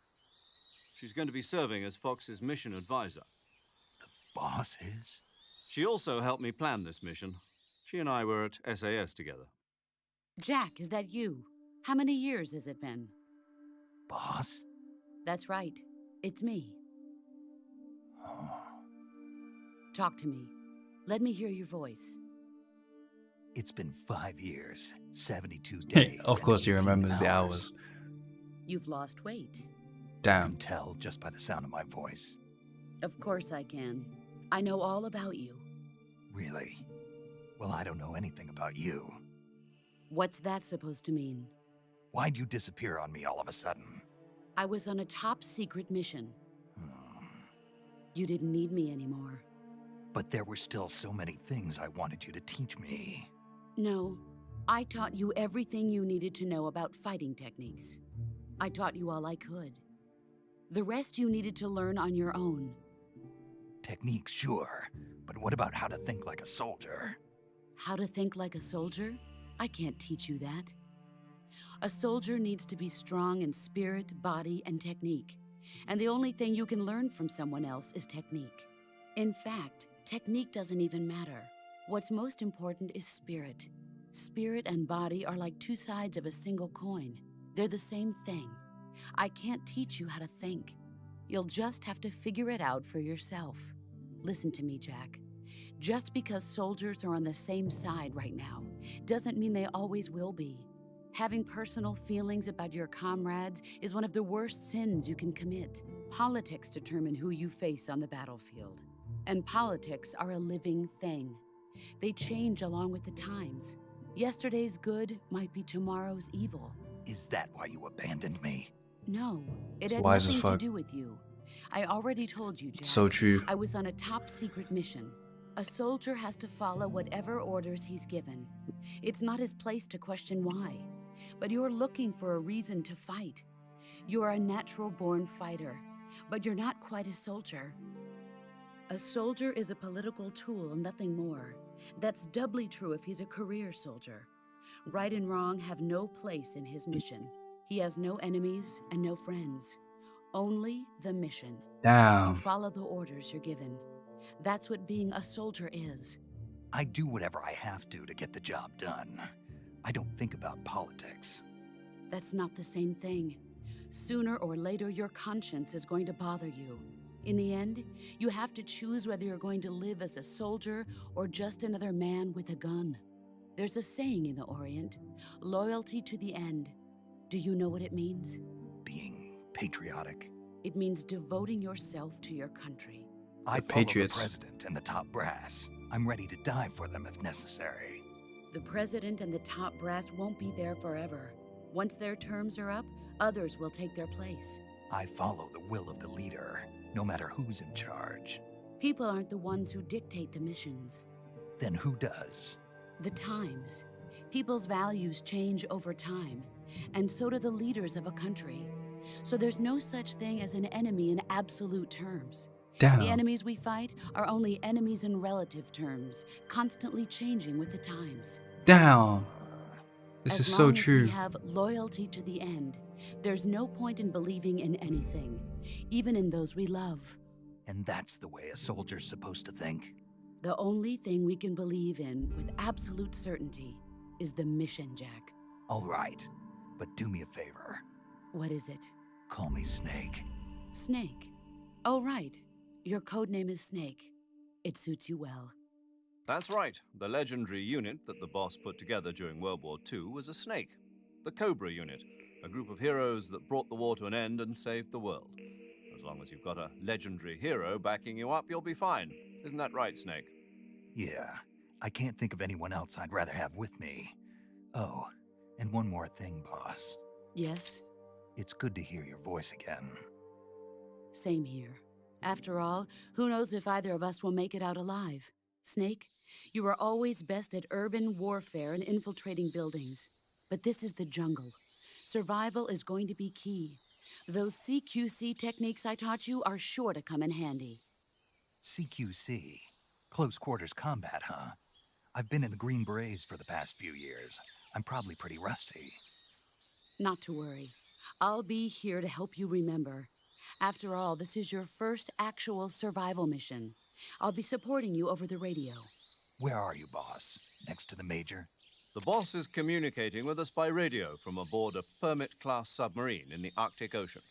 She's going to be serving as Fox's mission advisor. The boss is? She also helped me plan this mission. She and I were at SAS together. Jack, is that you? How many years has it been? Boss? That's right. It's me. Oh. Talk to me. Let me hear your voice. It's been 5 years, 72 days. Of and course he 18 remembers the hours. You've lost weight. You Damn. can tell just by the sound of my voice. Of course I can. I know all about you. Really? Well, I don't know anything about you. What's that supposed to mean? Why'd you disappear on me all of a sudden? I was on a top secret mission. You didn't need me anymore. But there were still so many things I wanted you to teach me. No, I taught you everything you needed to know about fighting techniques. I taught you all I could. The rest you needed to learn on your own. Techniques, sure. But what about how to think like a soldier? How to think like a soldier? I can't teach you that. A soldier needs to be strong in spirit, body, and technique. And the only thing you can learn from someone else is technique. In fact, technique doesn't even matter. What's most important is spirit. Spirit and body are like two sides of a single coin. They're the same thing. I can't teach you how to think. You'll just have to figure it out for yourself. Listen to me, Jack. Just because soldiers are on the same side right now doesn't mean they always will be. Having personal feelings about your comrades is one of the worst sins you can commit. Politics determine who you face on the battlefield. And politics are a living thing. They change along with the times. Yesterday's good might be tomorrow's evil. Is that why you abandoned me? No, it had Wise as nothing to fuck. do with you. I already told you, Jack. So true. I was on a top secret mission. A soldier has to follow whatever orders he's given. It's not his place to question why. But you're looking for a reason to fight. You're a natural-born fighter, but you're not quite a soldier. A soldier is a political tool, nothing more. That's doubly true if he's a career soldier. Right and wrong have no place in his mission. He has no enemies and no friends. Only the mission. Damn. You follow the orders you're given. That's what being a soldier is. I do whatever I have to get the job done. I don't think about politics. That's not the same thing. Sooner or later, your conscience is going to bother you. In the end, you have to choose whether you're going to live as a soldier or just another man with a gun. There's a saying in the Orient, loyalty to the end. Do you know what it means? Being patriotic. It means devoting yourself to your country. I The follow Patriots. the president and the top brass. I'm ready to die for them if necessary. The president and the top brass won't be there forever. Once their terms are up, others will take their place. I follow the will of the leader, no matter who's in charge. People aren't the ones who dictate the missions. Then who does? The times. People's values change over time, and so do the leaders of a country. So there's no such thing as an enemy in absolute terms. Damn. The enemies we fight are only enemies in relative terms, constantly changing with the times. Damn. This As is so long as true. we have loyalty to the end, there's no point in believing in anything, even in those we love. And that's the way a soldier's supposed to think? The only thing we can believe in with absolute certainty is the mission, Jack. All right, but do me a favor. What is it? Call me Snake. Snake. Oh, right. Your codename is Snake. It suits you well. That's right. The legendary unit that the boss put together during World War II was a snake. The Cobra unit, a group of heroes that brought the war to an end and saved the world. As long as you've got a legendary hero backing you up, you'll be fine. Isn't that right, Snake? Yeah, I can't think of anyone else I'd rather have with me. Oh, and one more thing, boss. Yes? It's good to hear your voice again. Same here. After all, who knows if either of us will make it out alive? Snake, you are always best at urban warfare and infiltrating buildings. But this is the jungle. Survival is going to be key. Those CQC techniques I taught you are sure to come in handy. CQC? Close quarters combat, huh? I've been in the Green Berets for the past few years. I'm probably pretty rusty. Not to worry. I'll be here to help you remember. After all, this is your first actual survival mission. I'll be supporting you over the radio. Where are you, boss? Next to the Major? The boss is communicating with us by radio from aboard a Permit-class submarine in the Arctic Ocean.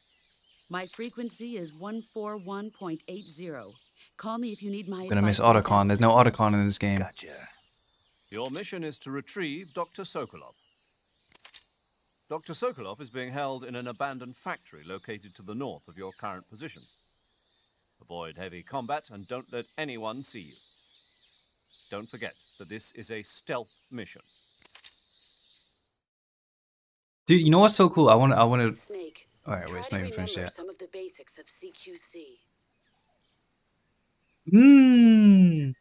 My frequency is 141.80. Call me if you need my I'm gonna miss advice on Otacon. that. There's no Otacon in this game. Gotcha. Your mission is to retrieve Dr. Sokolov. Dr. Sokolov is being held in an abandoned factory located to the north of your current position. Avoid heavy combat and don't let anyone see you. Don't forget that this is a stealth mission. Dude, you know what's so cool? I want to. Snake. All right, wait, it's not even finished yet. Some of the basics of CQC. Mmm.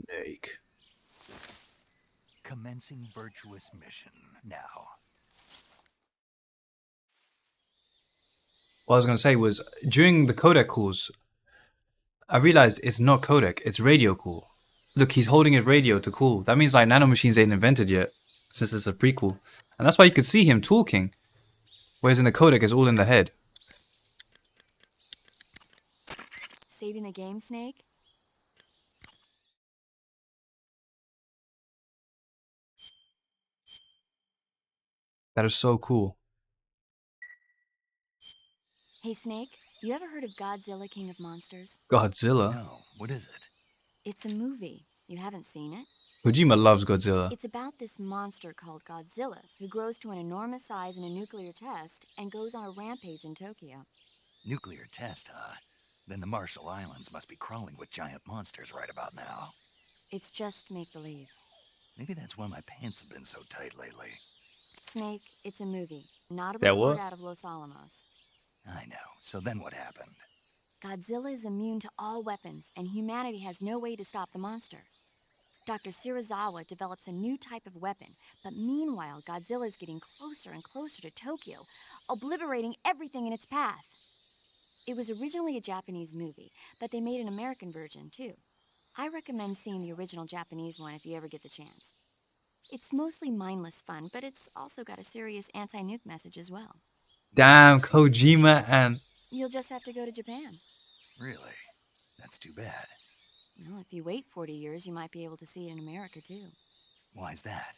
Snake. Commencing virtuous mission now. What I was gonna say was during the codec calls, I realized it's not codec, it's radio call. Look, he's holding his radio to call. That means like nanomachines ain't invented yet, since it's a prequel. And that's why you could see him talking. Whereas in the codec, it's all in the head. Saving the game, Snake? That is so cool. Hey, Snake, you ever heard of Godzilla King of Monsters? Godzilla? No, what is it? It's a movie. You haven't seen it? Kojima loves Godzilla. It's about this monster called Godzilla, who grows to an enormous size in a nuclear test and goes on a rampage in Tokyo. Nuclear test, huh? Then the Marshall Islands must be crawling with giant monsters right about now. It's just make-believe. Maybe that's why my pants have been so tight lately. Snake, it's a movie, not a That report what? out of Los Alamos. I know. So then what happened? Godzilla is immune to all weapons, and humanity has no way to stop the monster. Dr. Shirazawa develops a new type of weapon, but meanwhile, Godzilla is getting closer and closer to Tokyo, obliterating everything in its path. It was originally a Japanese movie, but they made an American version, too. I recommend seeing the original Japanese one if you ever get the chance. It's mostly mindless fun, but it's also got a serious anti-nuke message as well. Damn, Kojima and... You'll just have to go to Japan. Really? That's too bad. Well, if you wait 40 years, you might be able to see it in America, too. Why's that?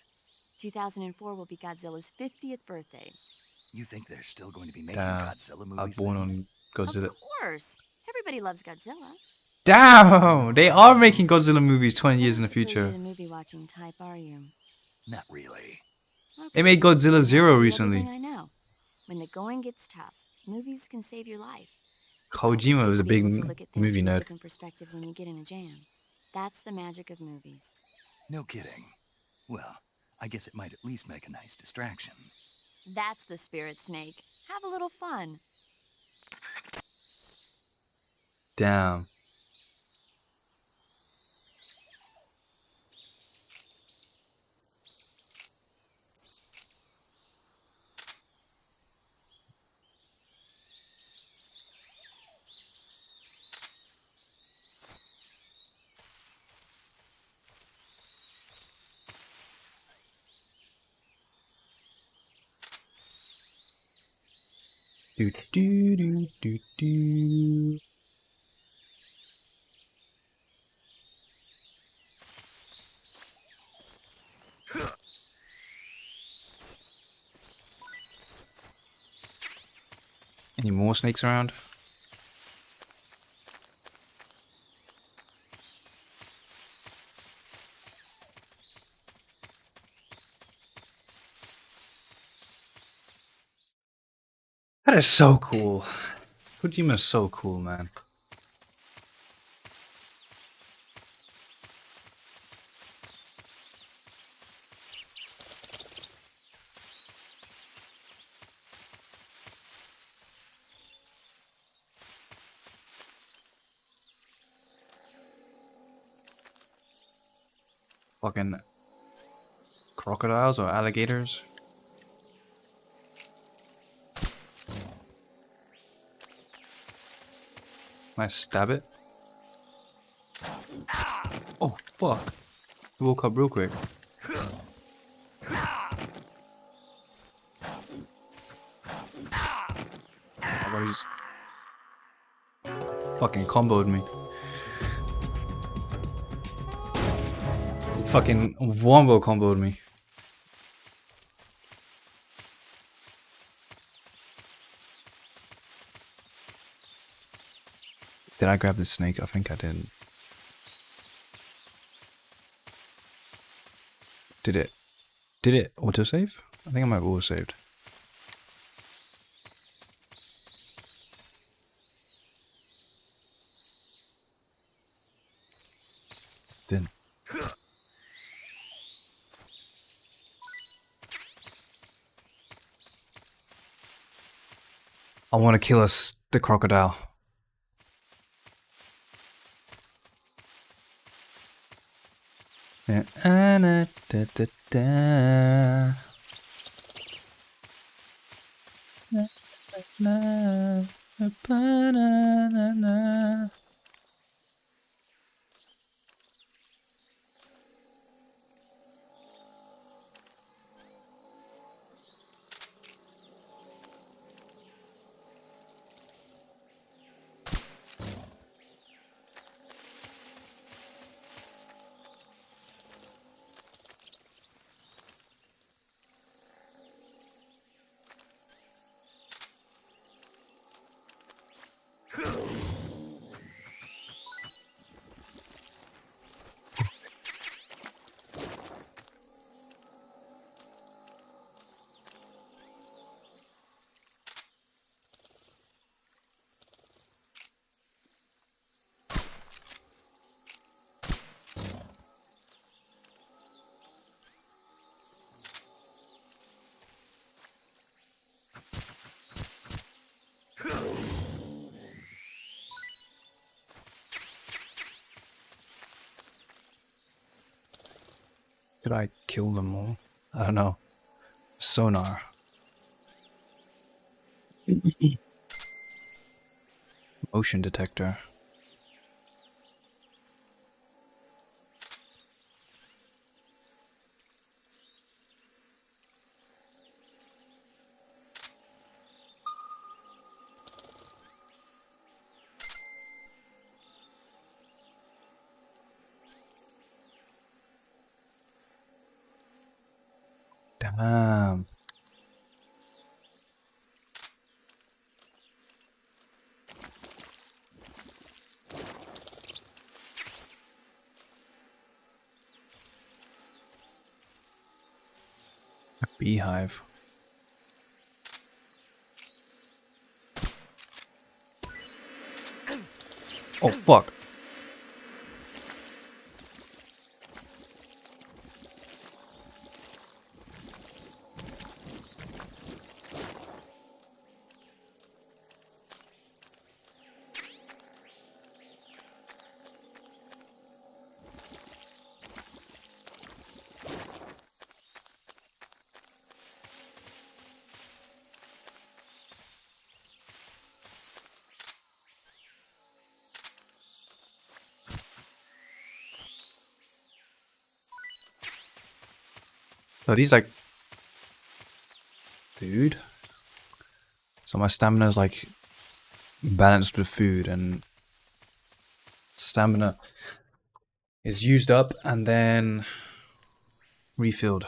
2004 will be Godzilla's 50th birthday. You think they're still going to be making Damn, Godzilla I movies? was born then? on Godzilla. Of course. Everybody loves Godzilla. Damn! They are making Godzilla movies 20 years in the I don't suppose you're future. the movie-watching type, are you? Not really. They made Godzilla Zero Tell you recently. everything I know. When the going gets tough, movies can save your life. It's Kojima always was a good to be big able to look at things movie from a nerd. different perspective when you get in a jam. That's the magic of movies. No kidding. Well, I guess it might at least make a nice distraction. That's the spirit, Snake. Have a little fun. Damn. Do do do do do. Any more snakes around? That is so cool. Kojima is so cool, man. Fucking crocodiles or alligators? Can I stab it? Oh, fuck. He woke up real quick. Oh, but he's fucking comboed me. Fucking wombo comboed me. Did I grab the snake? I think I did. Did it autosave? I think I might have autosaved. Didn't. I want to kill the crocodile. Yeah. Did I kill them all? I don't know. Sonar. Motion detector. Damn. A beehive. Oh, fuck. So these like food. So my stamina is like balanced with food, and stamina is used up and then refilled,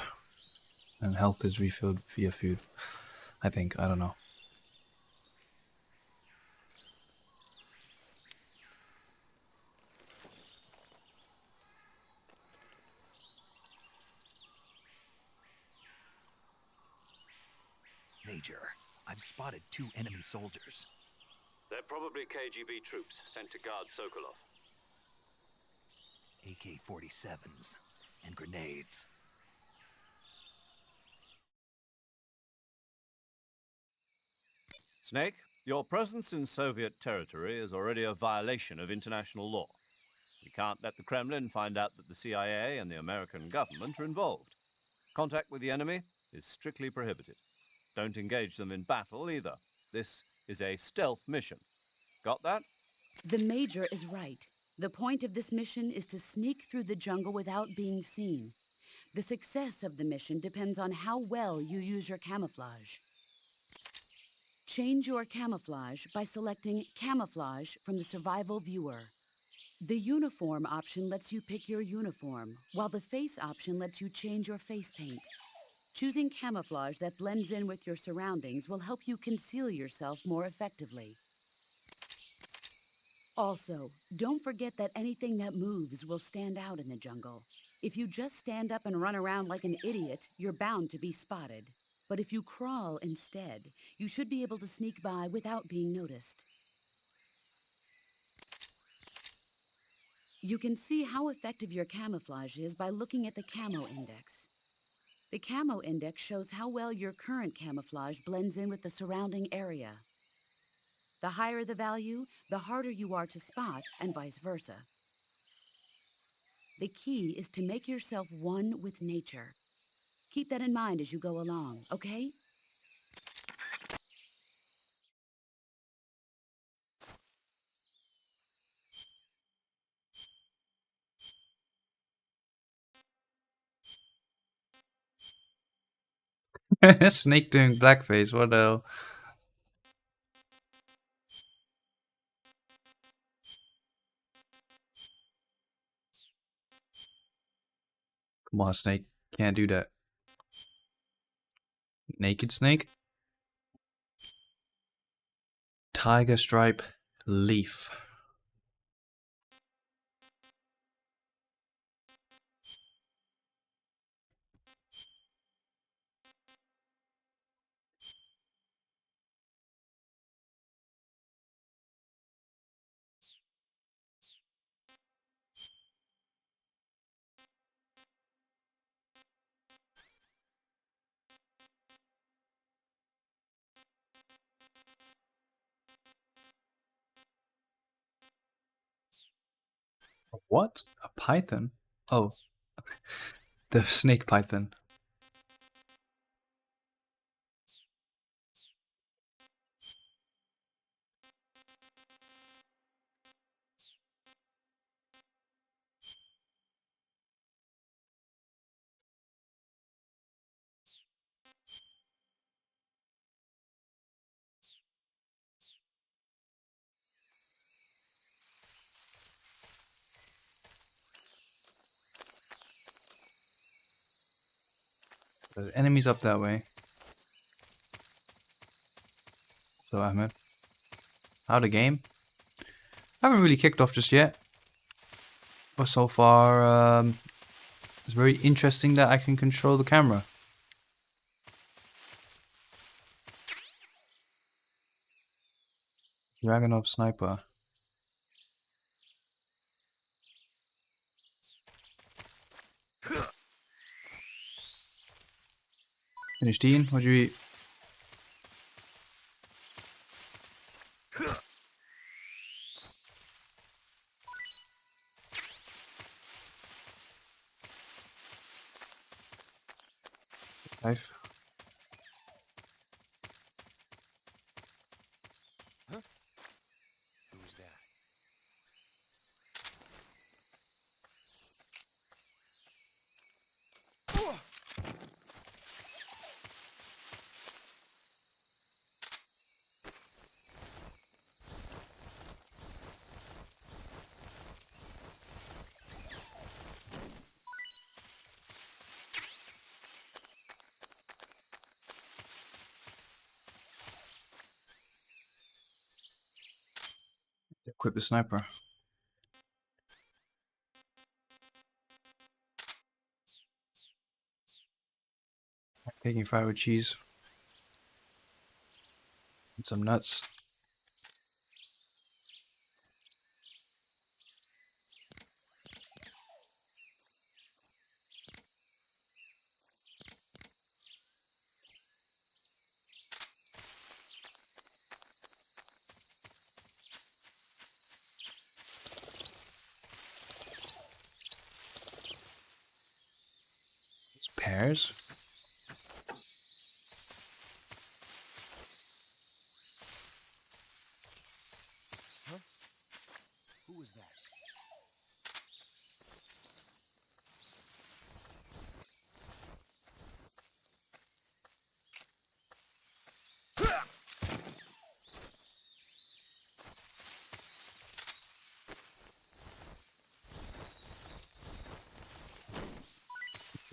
and health is refilled via food. I think, I don't know. Major, I've spotted 2 enemy soldiers. They're probably KGB troops sent to guard Sokolov. AK-47s and grenades. Snake, your presence in Soviet territory is already a violation of international law. We can't let the Kremlin find out that the CIA and the American government are involved. Contact with the enemy is strictly prohibited. Don't engage them in battle either. This is a stealth mission. Got that? The Major is right. The point of this mission is to sneak through the jungle without being seen. The success of the mission depends on how well you use your camouflage. Change your camouflage by selecting Camouflage from the Survival Viewer. The Uniform option lets you pick your uniform, while the Face option lets you change your face paint. Choosing camouflage that blends in with your surroundings will help you conceal yourself more effectively. Also, don't forget that anything that moves will stand out in the jungle. If you just stand up and run around like an idiot, you're bound to be spotted. But if you crawl instead, you should be able to sneak by without being noticed. You can see how effective your camouflage is by looking at the camo index. The camo index shows how well your current camouflage blends in with the surrounding area. The higher the value, the harder you are to spot, and vice versa. The key is to make yourself one with nature. Keep that in mind as you go along, okay? Snake doing blackface, what the hell? Come on, Snake. Can't do that. Naked Snake? Tiger Stripe Leaf. What? A python? Oh. The snake python. There's enemies up that way. So Ahmed. How the game? I haven't really kicked off just yet. But so far, it's very interesting that I can control the camera. Dragunov Sniper. Finished eating? What'd you eat? Knife. Huh? Who's that? Equip the sniper. Taking fire with cheese. And some nuts. Pears? Huh? Who was that?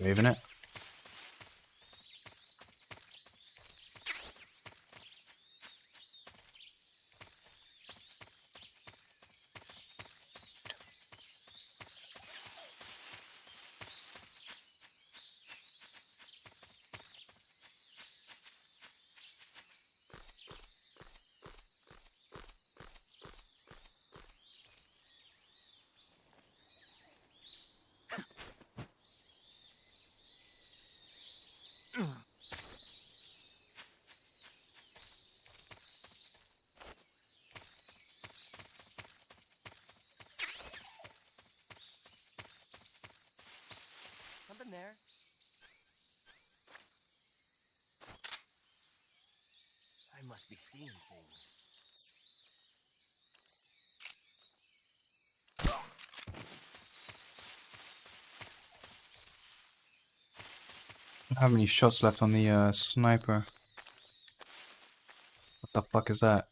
Waving it. there. I must be seeing things. I don't have any shots left on the sniper. What the fuck is that?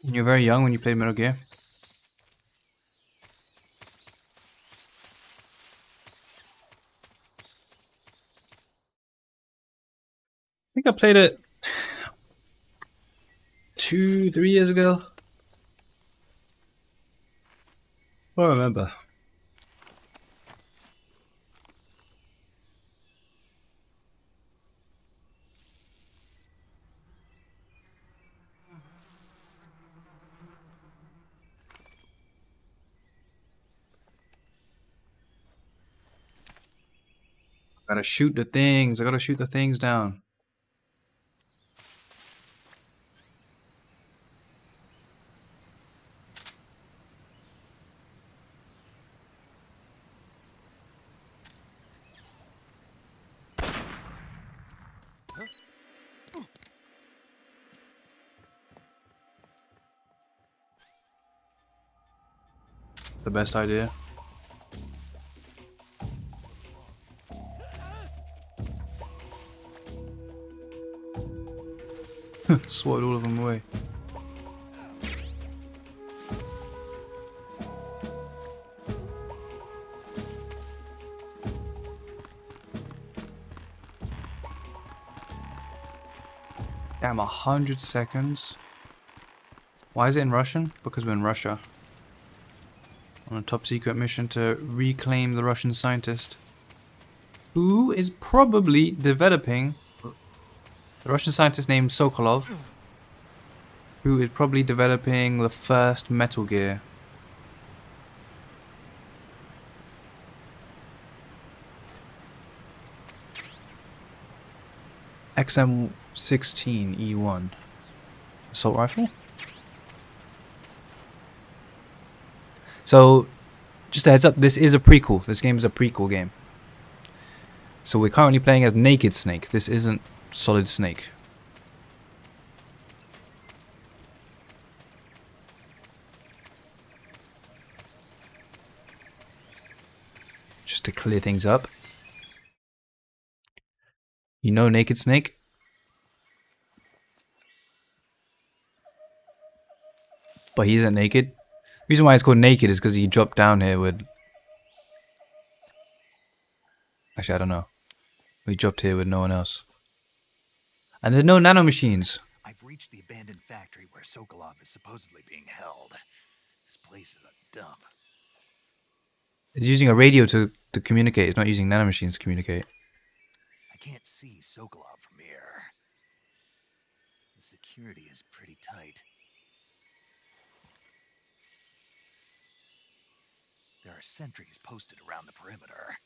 You're very young when you played Metal Gear. I think I played it 2-3 years ago. I don't remember. Gotta shoot the things. I gotta shoot the things down. The best idea. Swat all of them away. Damn, 100 seconds. Why is it in Russian? Because we're in Russia. On a top secret mission to reclaim the Russian scientist. Who is probably developing... The Russian scientist named Sokolov. Who is probably developing the first Metal Gear. XM16E1. Assault rifle? So, just a heads up, this is a prequel. This game is a prequel game. So we're currently playing as Naked Snake. This isn't Solid Snake. Just to clear things up. You know Naked Snake? But he isn't naked. The reason why it's called Naked is because he dropped down here with... Actually, I don't know. We dropped here with no one else. And there's no nanomachines. I've reached the abandoned factory where Sokolov is supposedly being held. This place is a dump. It's using a radio to communicate. It's not using nanomachines to communicate. I can't see Sokolov from here. The security is pretty tight. There are sentries posted around the perimeter.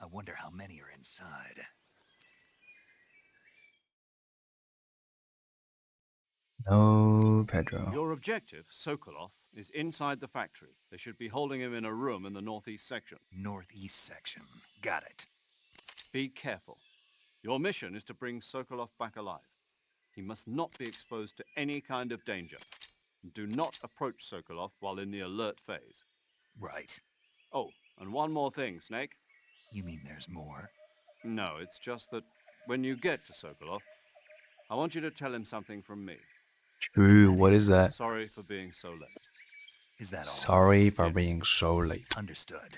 I wonder how many are inside. No, Pedro. Your objective, Sokolov, is inside the factory. They should be holding him in a room in the northeast section. Northeast section. Got it. Be careful. Your mission is to bring Sokolov back alive. He must not be exposed to any kind of danger. Do not approach Sokolov while in the alert phase. Right. Oh, and one more thing, Snake. You mean there's more? No, it's just that when you get to Sokolov, I want you to tell him something from me. True, what is that? Sorry for being so late. Is that all? Sorry for being so late. Understood.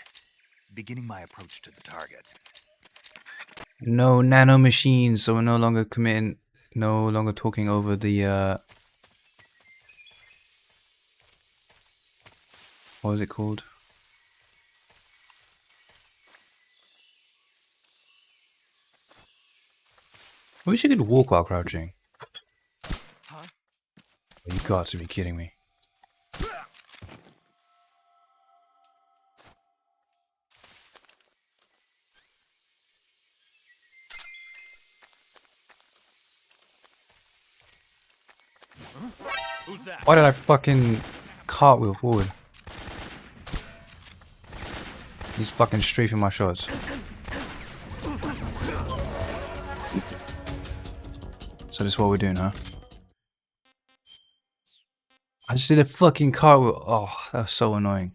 Beginning my approach to the target. No nanomachines, so we're no longer committing, no longer talking over the, what was it called? I wish you could walk while crouching. Oh, you got to be kidding me. Who's that? Why did I fucking cartwheel forward? He's fucking strafing my shots. So this is what we're doing, huh? I just did a fucking cartwheel. Oh, that was so annoying.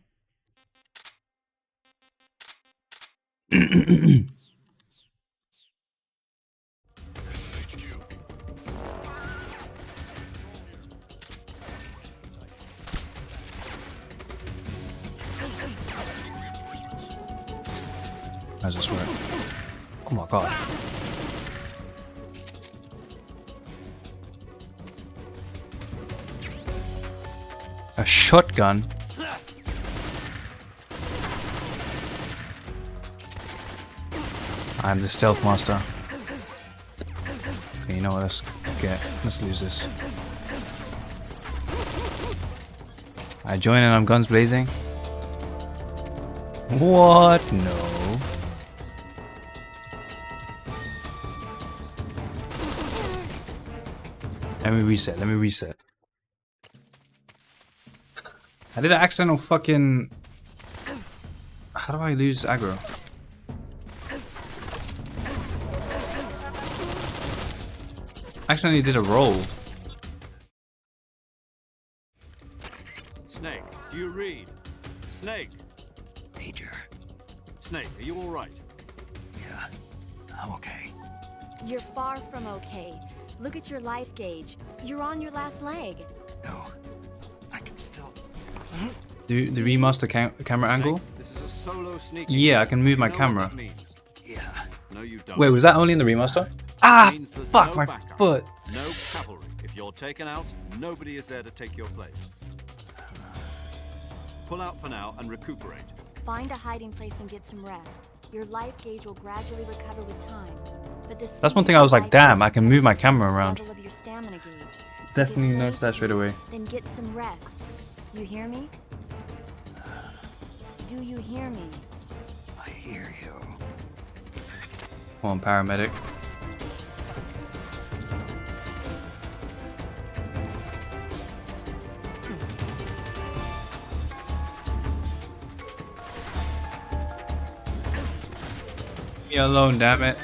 How's this work? Oh my god. A shotgun? I'm the stealth master. Okay, you know what? Let's lose this. I join and I'm guns blazing. What? No. Let me reset. I did an accidental fucking... How do I lose aggro? Accidentally did a roll. Snake, do you read? Snake! Major. Snake, are you alright? Yeah, I'm okay. You're far from okay. Look at your life gauge. You're on your last leg. No, I can still... Do the remaster camera angle? This is a solo sneak. Yeah, I can move my camera. Yeah. No, you don't. Wait, was that only in the remaster? Ah, Means there's fuck no my backup, foot. No cavalry. If you're taken out, nobody is there to take your place. Pull out for now and recuperate. Find a hiding place and get some rest. Your life gauge will gradually recover with time. But the That's one thing I was like, damn, I can move my camera around. level of your stamina gauge. Definitely noticed that straight away. Then get some rest. You hear me? Do you hear me? I hear you. Come on, paramedic. Leave me alone, damn it.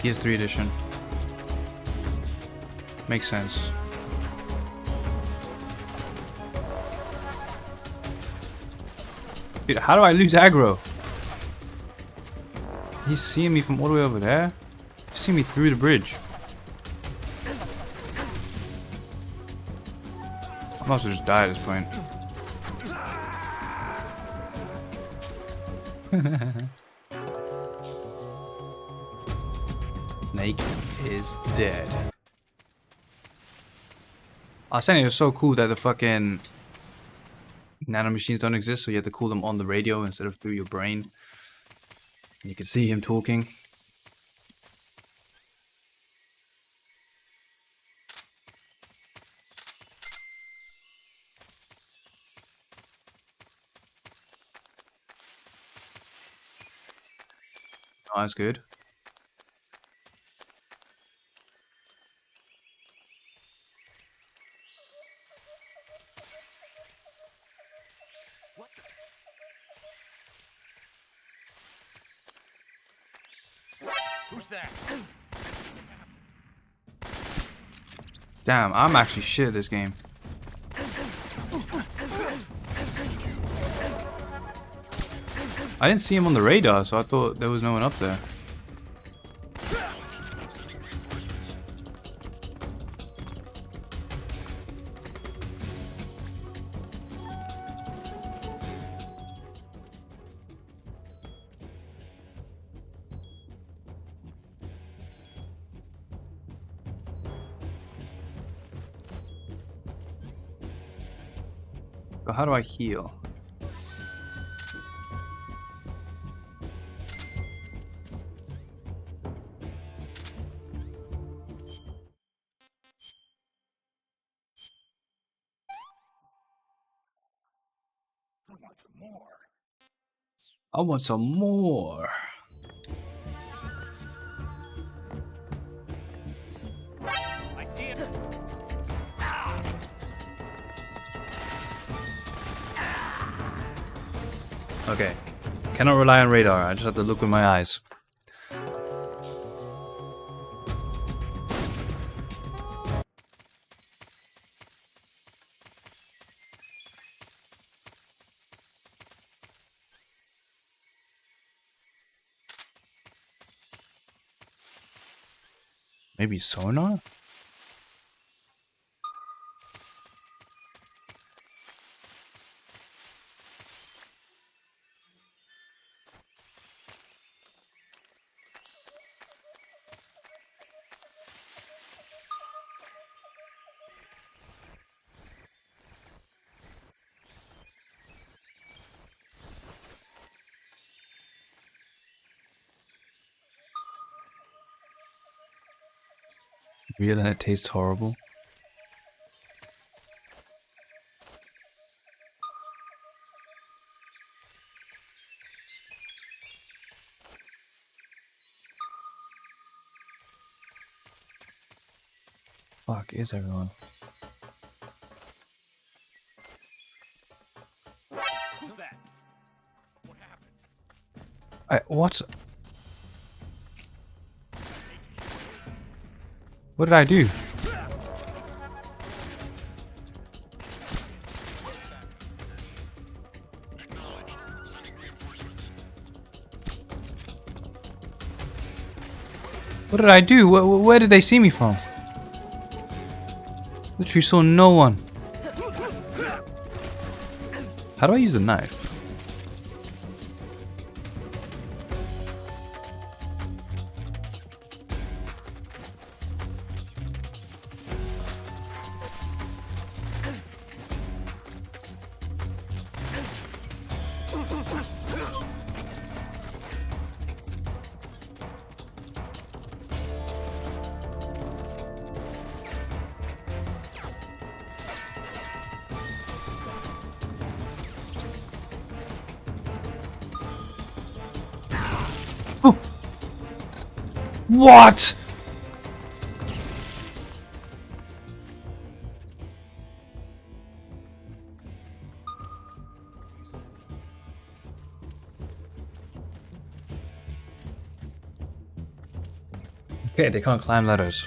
PS3 edition. Makes sense. Dude, how do I lose aggro? He's seeing me from all the way over there. He's seeing me through the bridge. I must have just died at this point. Snake is dead. I was saying it was so cool that the fucking nanomachines don't exist, so you have to call them on the radio instead of through your brain. And you can see him talking. Oh, that's good. Who's that? Damn, I'm actually shit at this game. I didn't see him on the radar, so I thought there was no one up there. But how do I heal? I want some more. I see it. Okay. Cannot rely on radar. I just have to look with my eyes. Maybe sonar? Real and it tastes horrible. Fuck is everyone? Who's that? What happened? What? What did I do? What did I do? Where did they see me from? Literally saw no one. How do I use a knife? What? Okay, they can't climb ladders.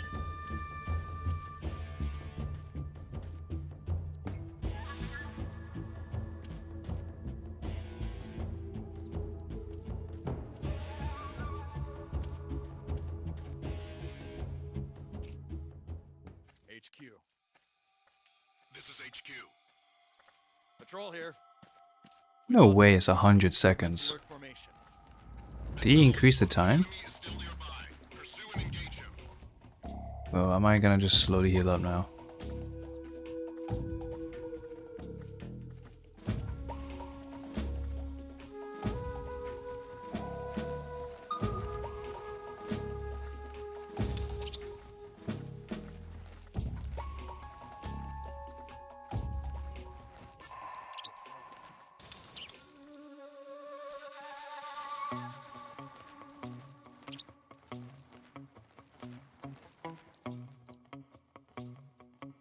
HQ. This is HQ. Patrol here. No way it's 100 seconds. Did he increase the time? Well, am I gonna just slowly heal up now?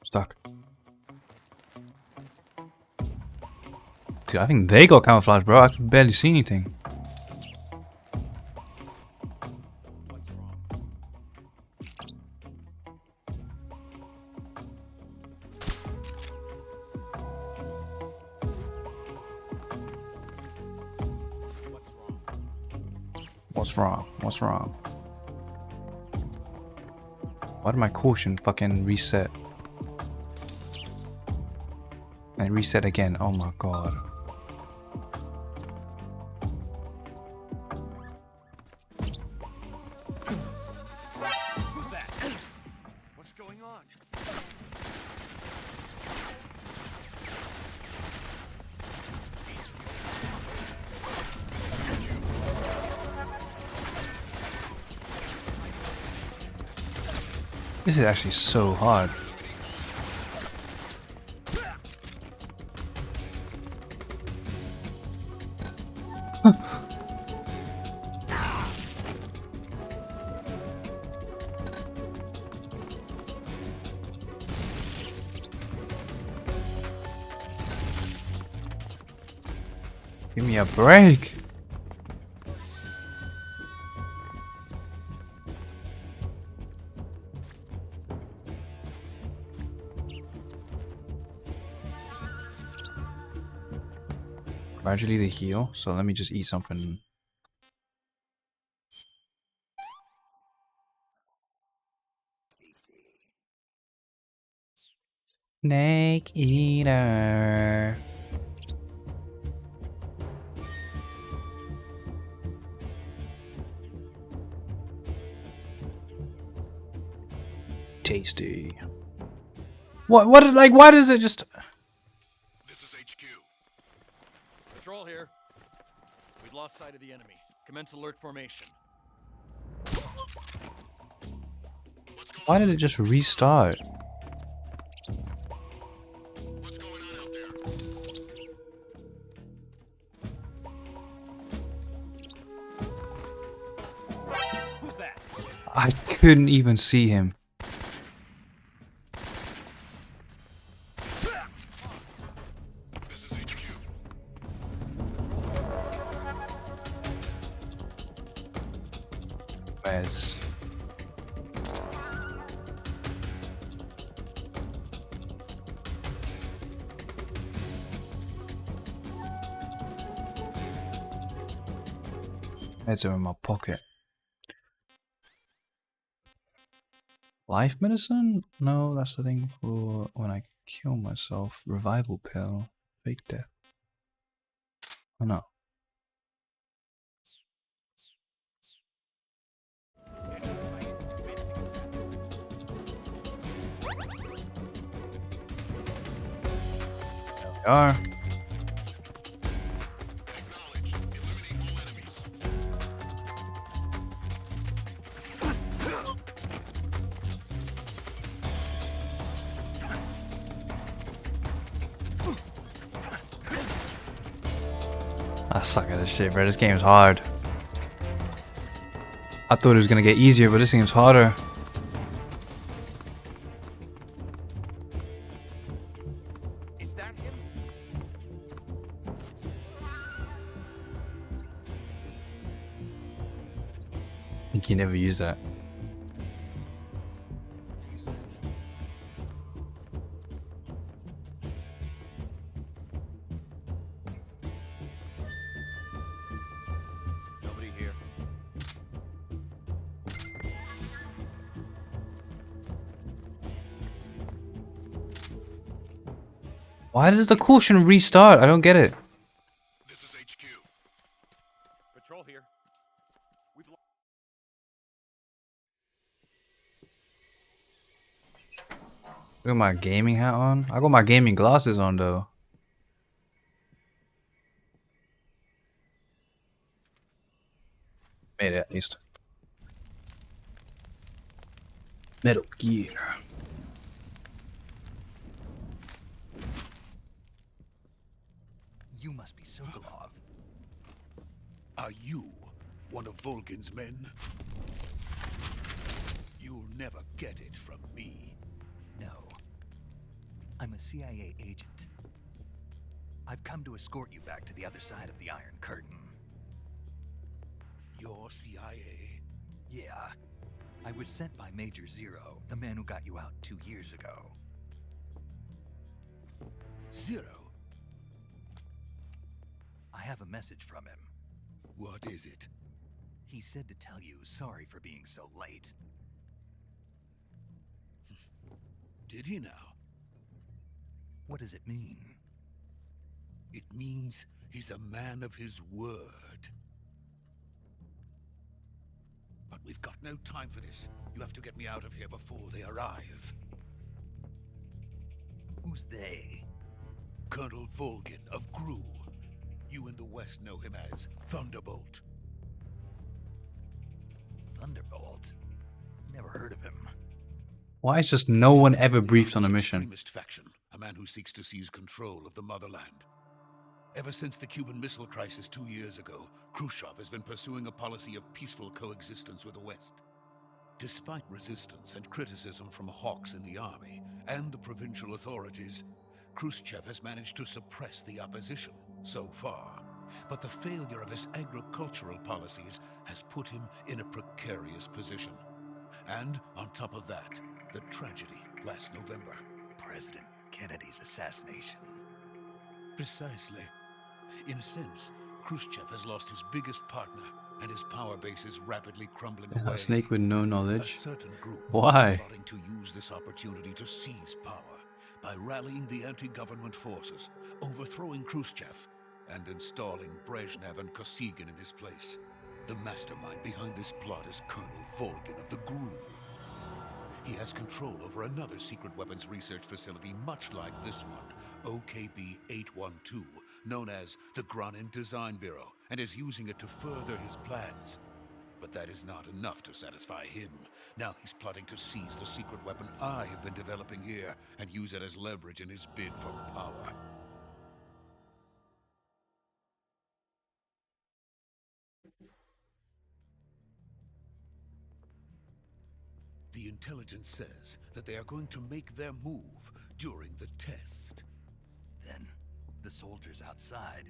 Stuck. Dude, I think they got camouflage, bro. I can barely see anything. What's wrong? What's wrong? Why did my caution fucking reset? And reset again. Oh my god. Who's that? What's going on? This is actually so hard. Give me a break. Gradually they heal, so let me just eat something. Snake eater. Tasty. What like why does it just This is HQ. Patrol here. We've lost sight of the enemy. Commence alert formation. why did it just restart? What's going on out there? Who's that? I couldn't even see him. This is HQ. Where's meds are in my pocket. Life medicine? No, that's the thing for when I kill myself. Revival pill. Fake death. Oh no. There we are. Acknowledged. Eliminate all enemies. I suck at this shit, bro. This game's hard. I thought it was gonna get easier, but this game's harder. Is that him? I think you never use that. Nobody here. Why does the caution restart? I don't get it. This is HQ. Patrol here. We've lost. Look at my gaming hat on. I got my gaming glasses on though. Made it at least. Metal Gear. You must be Sokolov. Are you one of Volgin's men? You'll never get it from me. No. I'm a CIA agent. I've come to escort you back to the other side of the Iron Curtain. You're CIA? Yeah. I was sent by Major Zero, the man who got you out 2 years ago. Zero? I have a message from him. What is it? He said to tell you sorry for being so late. Did he now? What does it mean? It means he's a man of his word. But we've got no time for this. You have to get me out of here before they arrive. Who's they? Colonel Volgin of Gru. You in the West know him as Thunderbolt. Thunderbolt? Never heard of him. Why is just no one ever briefed on a mission? Extremist faction, a man who seeks to seize control of the motherland. Ever since the Cuban Missile Crisis 2 years ago, Khrushchev has been pursuing a policy of peaceful coexistence with the West. Despite resistance and criticism from hawks in the army and the provincial authorities, Khrushchev has managed to suppress the opposition so far. But the failure of his agricultural policies has put him in a precarious position. And on top of that, the tragedy last November. President Kennedy's assassination. Precisely. In a sense, Khrushchev has lost his biggest partner, and his power base is rapidly crumbling away. A snake with no A knowledge. certain group Why? is plotting to use this opportunity to seize power by rallying the anti-government forces, overthrowing Khrushchev, and installing Brezhnev and Kosygin in his place. The mastermind behind this plot is Colonel Volgin of the GRU. He has control over another secret weapons research facility much like this one, OKB-812, known as the Granin Design Bureau, and is using it to further his plans. But that is not enough to satisfy him. Now he's plotting to seize the secret weapon I have been developing here and use it as leverage in his bid for power. The intelligence says that they are going to make their move during the test. Then, the soldiers outside.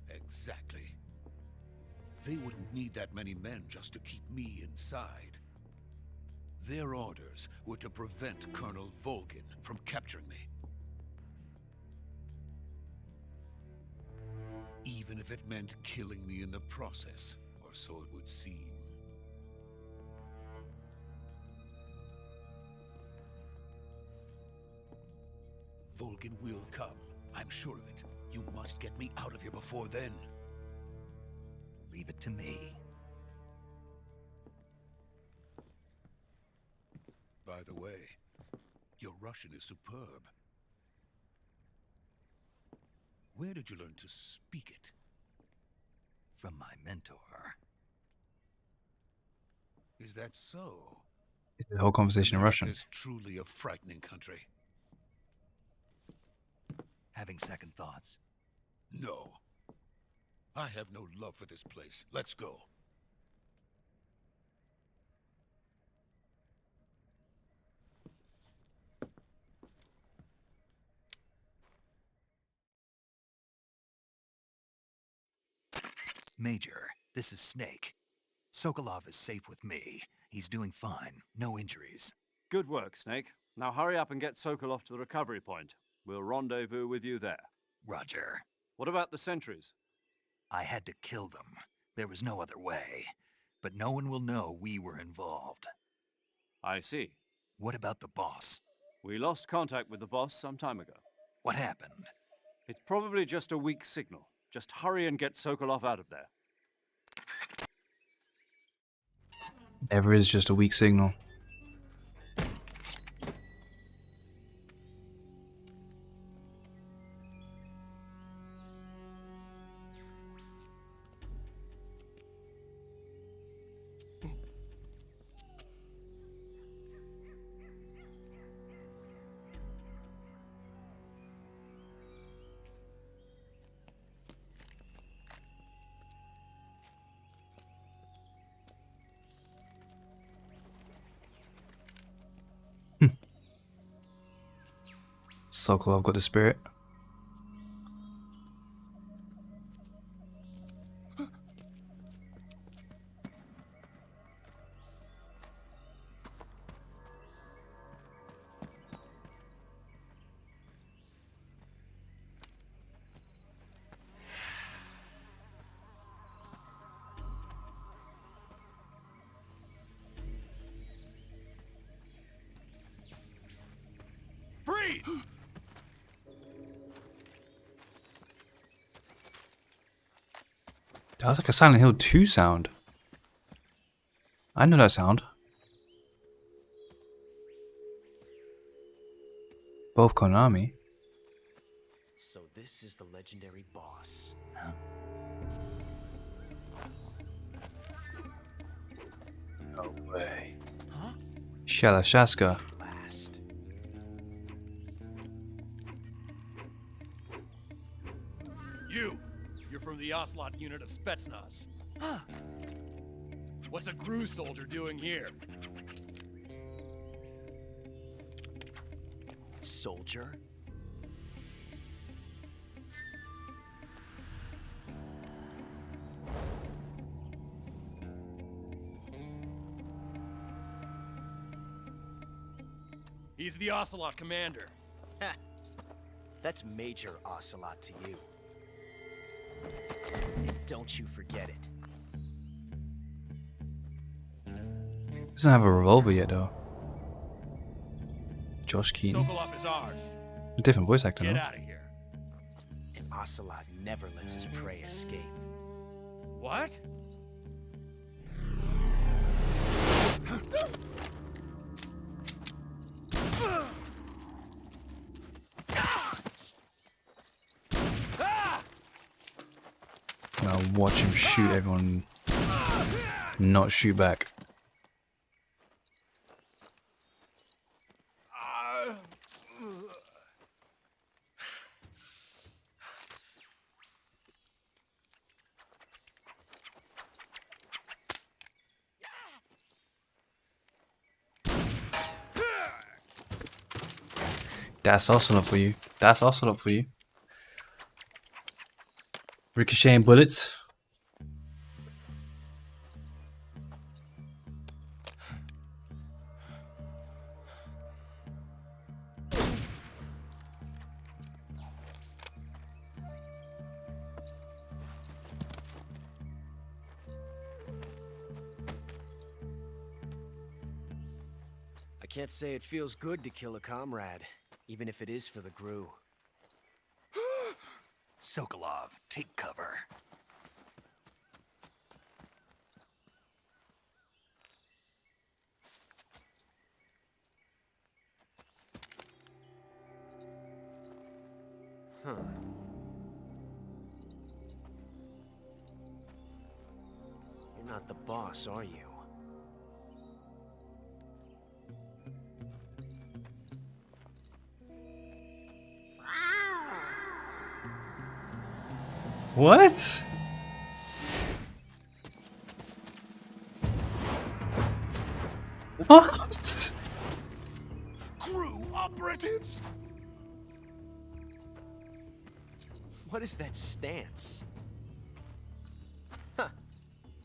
Exactly. They wouldn't need that many men just to keep me inside. Their orders were to prevent Colonel Volgin from capturing me. Even if it meant killing me in the process, or so it would seem. Volgin will come, I'm sure of it. You must get me out of here before then. Leave it to me. By the way, your Russian is superb. Where did you learn to speak it? From my mentor. Is that so? The whole conversation in America Russian. is truly a frightening country. Having second thoughts. No. I have no love for this place. Let's go. Major, this is Snake. Sokolov is safe with me. He's doing fine. No injuries. Good work, Snake. Now hurry up and get Sokolov to the recovery point. We'll rendezvous with you there. Roger. What about the sentries? I had to kill them. There was no other way. But no one will know we were involved. I see. What about the boss? We lost contact with the boss some time ago. What happened? It's probably just a weak signal. Just hurry and get Sokolov out of there. Never is just a weak signal. Sokolov got the spirit. Freeze! That was like a Silent Hill 2 sound. I know that sound. Both Konami. So this is the legendary boss. No way. Shalashaska. You're from the Ocelot unit of Spetsnaz. Huh. What's a GRU soldier doing here? Soldier? He's the Ocelot commander. Ha! That's Major Ocelot to you. And don't you forget it. Doesn't have a revolver yet though. Josh Keaton. Sokolov is ours. A different voice actor, Get no? out of here. And Ocelot never lets his prey escape. What? Now watch him shoot everyone, not shoot back. That's also not for you. That's also not for you. Ricocheting bullets. I can't say it feels good to kill a comrade, even if it is for the GRU. Sokolov, take cover. Huh. You're not the boss, are you? What? What? GRU operatives? What is that stance? Huh.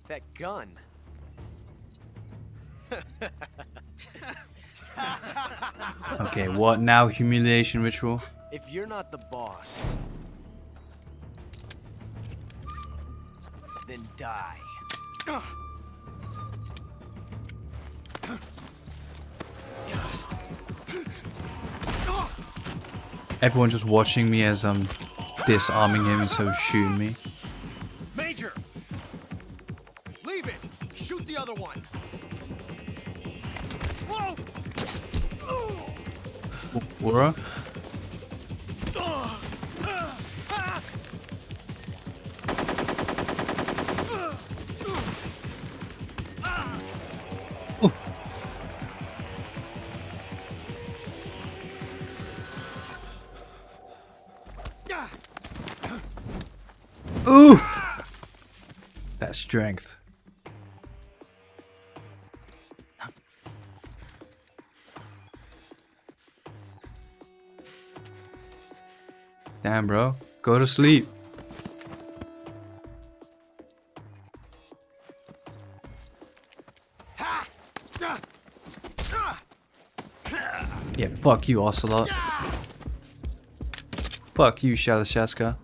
That gun. Okay, what now? Humiliation ritual? If you're not the boss, then die. Everyone just watching me as I'm disarming him instead of shooting me. Major! Leave it! Shoot the other one! Whoa! Wura? Ooh! That strength. Damn, bro. Go to sleep. Yeah, fuck you, Ocelot. Fuck you, Shalashaska.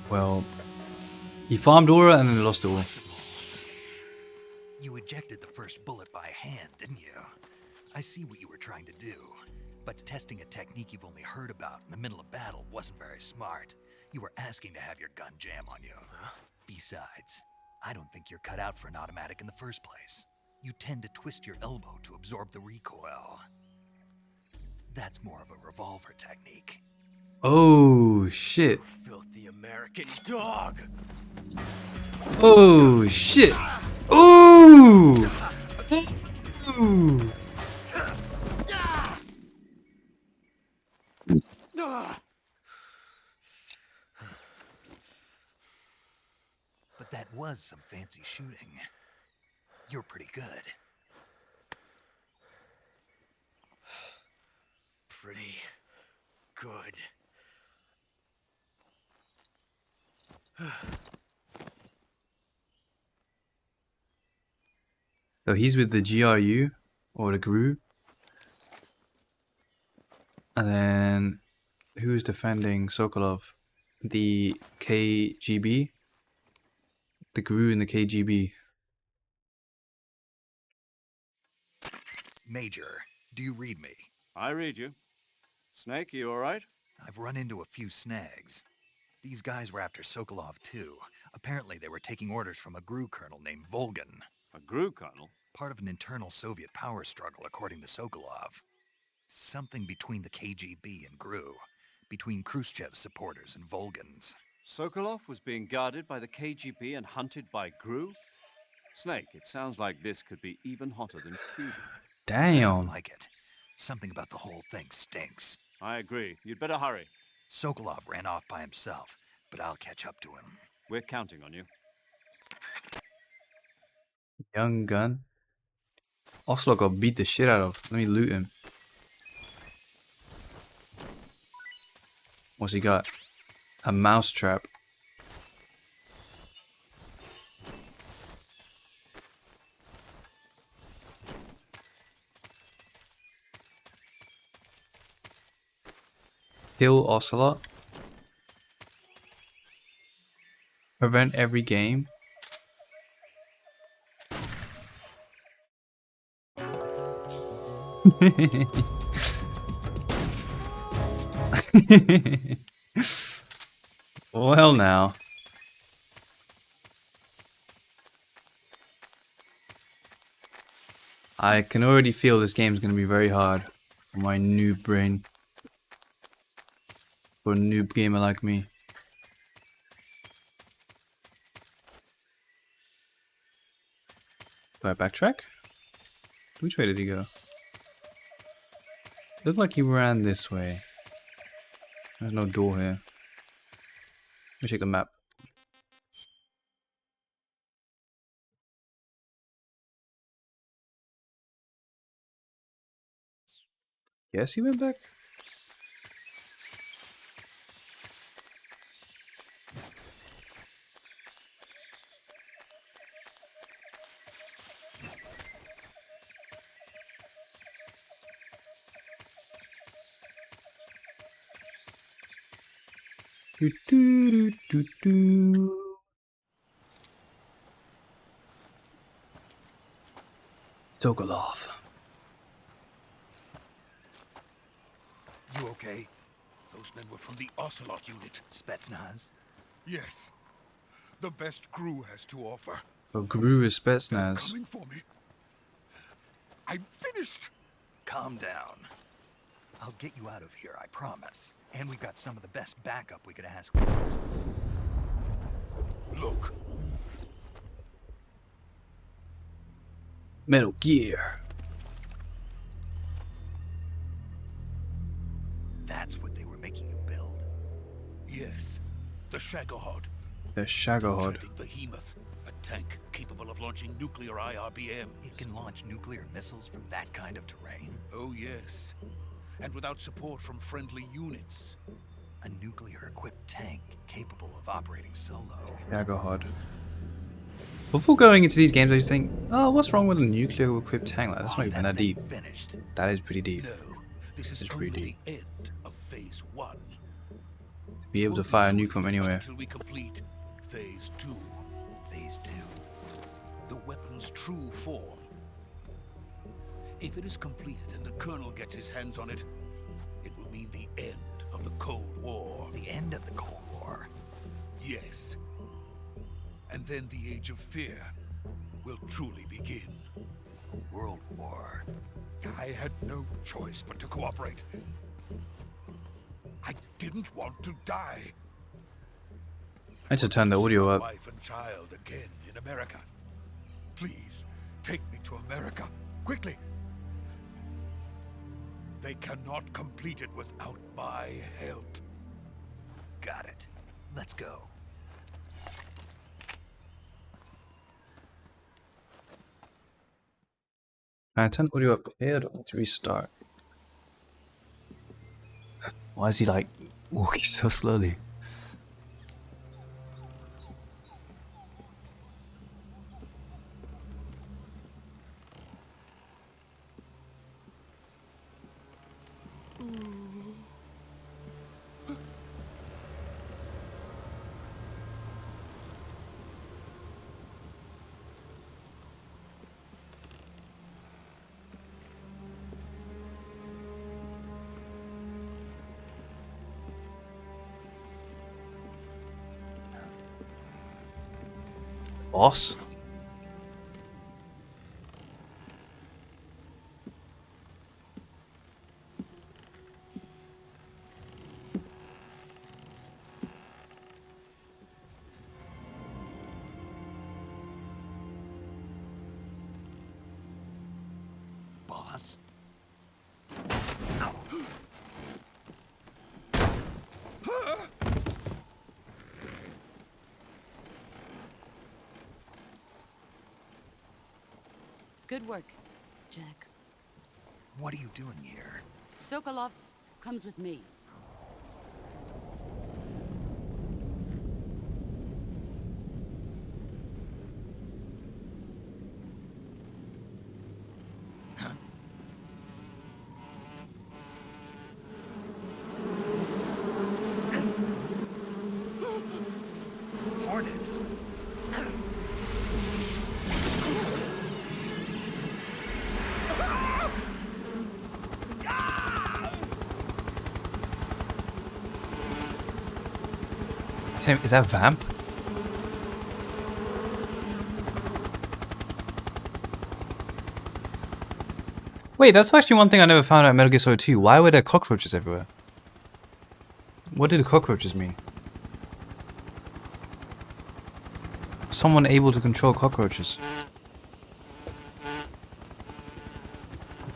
Well, he farmed Aura and then lost Aura. You ejected the first bullet by hand, didn't you? I see what you were trying to do. But testing a technique you've only heard about in the middle of battle wasn't very smart. You were asking to have your gun jam on you. Besides, I don't think you're cut out for an automatic in the first place. You tend to twist your elbow to absorb the recoil. That's more of a revolver technique. Oh shit. Filthy American dog! Oh shit. Ooh. Ooh. But that was some fancy shooting. You're pretty good. Pretty good. So he's with the GRU or the GRU. And then who's defending Sokolov? The KGB? The GRU and the KGB. Major, do you read me? I read you. Snake, you alright? I've run into a few snags. These guys were after Sokolov too. Apparently they were taking orders from a GRU colonel named Volgan. A GRU colonel? Part of an internal Soviet power struggle, according to Sokolov. Something between the KGB and GRU. Between Khrushchev's supporters and Volgan's. Sokolov was being guarded by the KGB and hunted by GRU? Snake, it sounds like this could be even hotter than Cuba. I don't Damn. like it. Something about the whole thing stinks. I agree. You'd better hurry. Sokolov ran off by himself, but I'll catch up to him. We're counting on you. Young gun. Oslo got beat the shit out of. Let me loot him. What's he got? A mouse trap. Kill Ocelot. Prevent every game. Well now. I can already feel this game's gonna be very hard for my noob brain. For a noob gamer like me. Do I backtrack? Which way did he go? Looked like he ran this way. There's no door here. Let me check the map. Yes, he went back. Do, do, do, do. Sokolov. You okay? Those men were from the Ocelot unit. Spetsnaz? Yes. The best GRU has to offer. Oh, GRU is Spetsnaz. Coming for me. I'm finished. Calm down. I'll get you out of here, I promise. And we've got some of the best backup we could ask for. Look. Metal Gear. That's what they were making you build? Yes. The Shagohod. The Shagohod. Treading Behemoth. A tank capable of launching nuclear IRBMs. It can launch nuclear missiles from that kind of terrain? Oh, yes. And without support from friendly units. A nuclear-equipped tank capable of operating solo. Shagohod. Before going into these games, I just think, oh, what's wrong with a nuclear-equipped tank? Like, that's not even that deep. Finished. That is pretty deep. No, this is pretty only deep. the end of Phase 1. Be able to fire a nuke from anywhere. Until we complete Phase 2. Phase 2. The weapon's true form. If it is completed and the Colonel gets his hands on it, it will mean the end of the Cold War. The end of the Cold War? Yes. And then the Age of Fear will truly begin. A world war. I had no choice but to cooperate. didn't want to die. I need to turn the audio up. Wife and child again in America. Please, take me to America, quickly. They cannot complete it without my help. Got it. Let's go. Can I turn audio up here to restart? Why is he like walking so slowly? Boss? Boss? Good work, Jack. What are you doing here? Sokolov comes with me. Hornets. Is that Vamp? Wait, that's actually one thing I never found out in Metal Gear Solid 2. Why were there cockroaches everywhere? What did the cockroaches mean? Someone able to control cockroaches?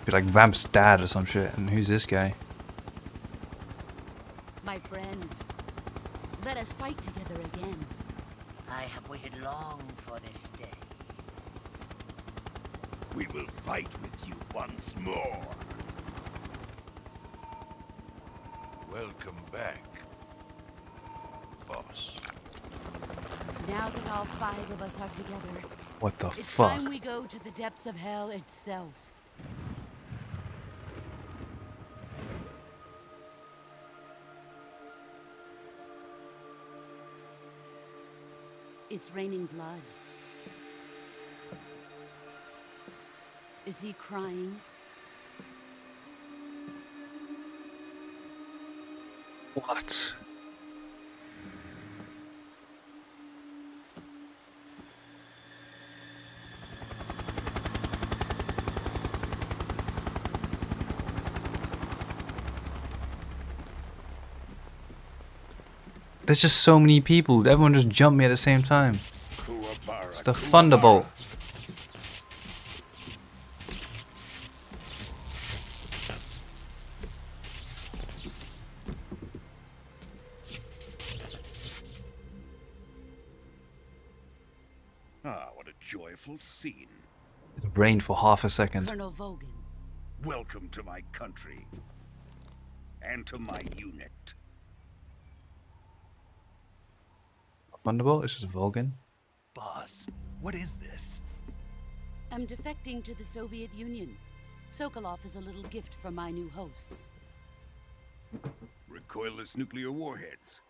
Be like Vamp's dad or some shit. And who's this guy? My friends, let us fight together again. I have waited long for this day. We will fight with you once more. Welcome back, boss. Now that all 5 of us are together, What the it's fuck? time we go to the depths of hell itself. It's raining blood. Is he crying? What? There's just so many people. Everyone just jumped me at the same time. It's the Thunderbolt. Ah, what a joyful scene. It rained for half a second. Colonel Vogan. Welcome to my country. And to my unit. Thunderbolt? It's just Volgan. Boss, what is this? I'm defecting to the Soviet Union. Sokolov is a little gift from my new hosts. Recoilless nuclear warheads.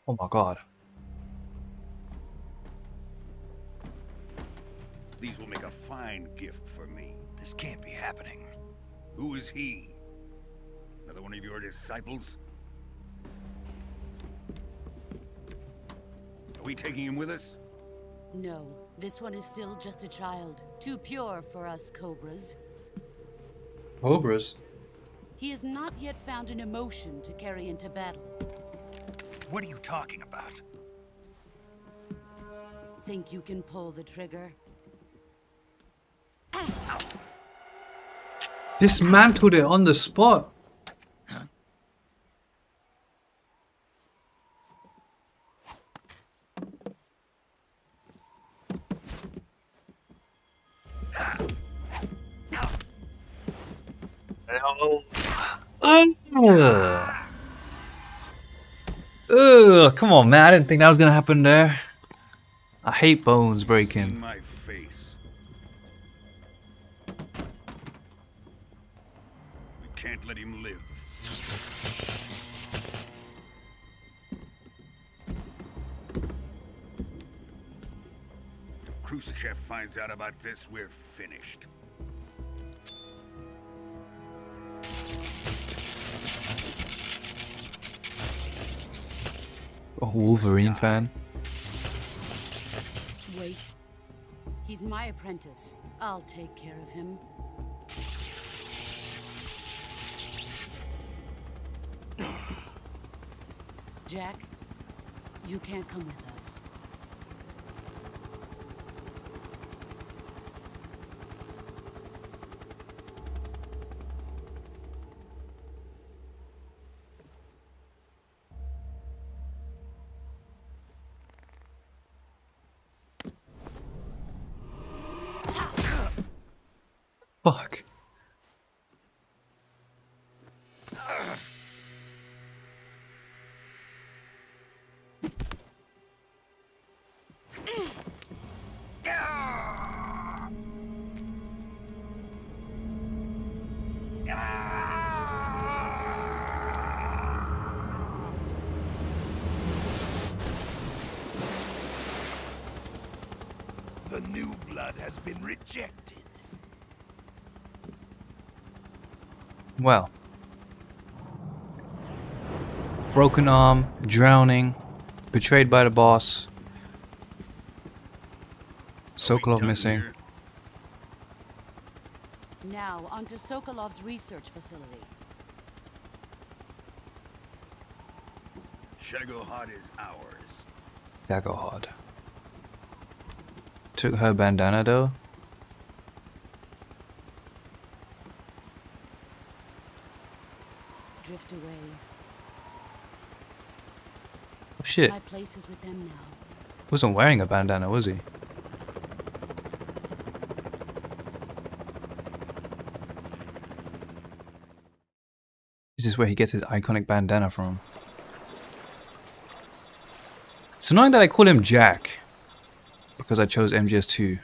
Oh my god. These will make a fine gift for me. This can't be happening. Who is he? Another one of your disciples? Are we taking him with us? No, this one is still just a child. Too pure for us Cobras. Cobras? He has not yet found an emotion to carry into battle. What are you talking about? Think you can pull the trigger? Dismantled it on the spot. Ugh, come on, man. I didn't think that was gonna happen there. I hate bones breaking. My face. We can't let him live. If Khrushchev finds out about this, we're finished. A Wolverine fan. Wait. He's my apprentice. I'll take care of him. Jack, you can't come with us. Fuck. The new blood has been rejected. Well. Broken arm, drowning, betrayed by the boss. Sokolov missing. Now, onto Sokolov's research facility. Shagohod is ours. Shagohod. Took her bandana though. Drift away. Oh shit. My place is with them now. Wasn't wearing a bandana, was he? This is where he gets his iconic bandana from. It's annoying that I call him Jack because I chose MGS2.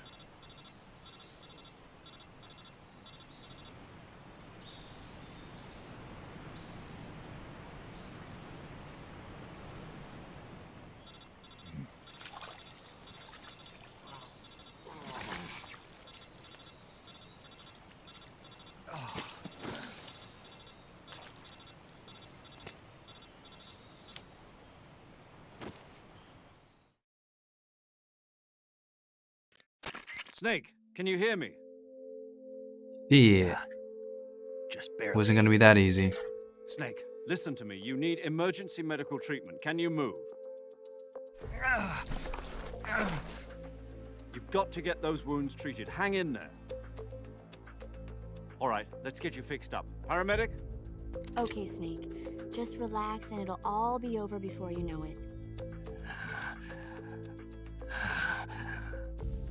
Snake, can you hear me? Yeah. Just barely. Wasn't gonna be that easy. Snake, listen to me. You need emergency medical treatment. Can you move? You've got to get those wounds treated. Hang in there. All right, let's get you fixed up. Paramedic? Okay, Snake. Just relax and it'll all be over before you know it.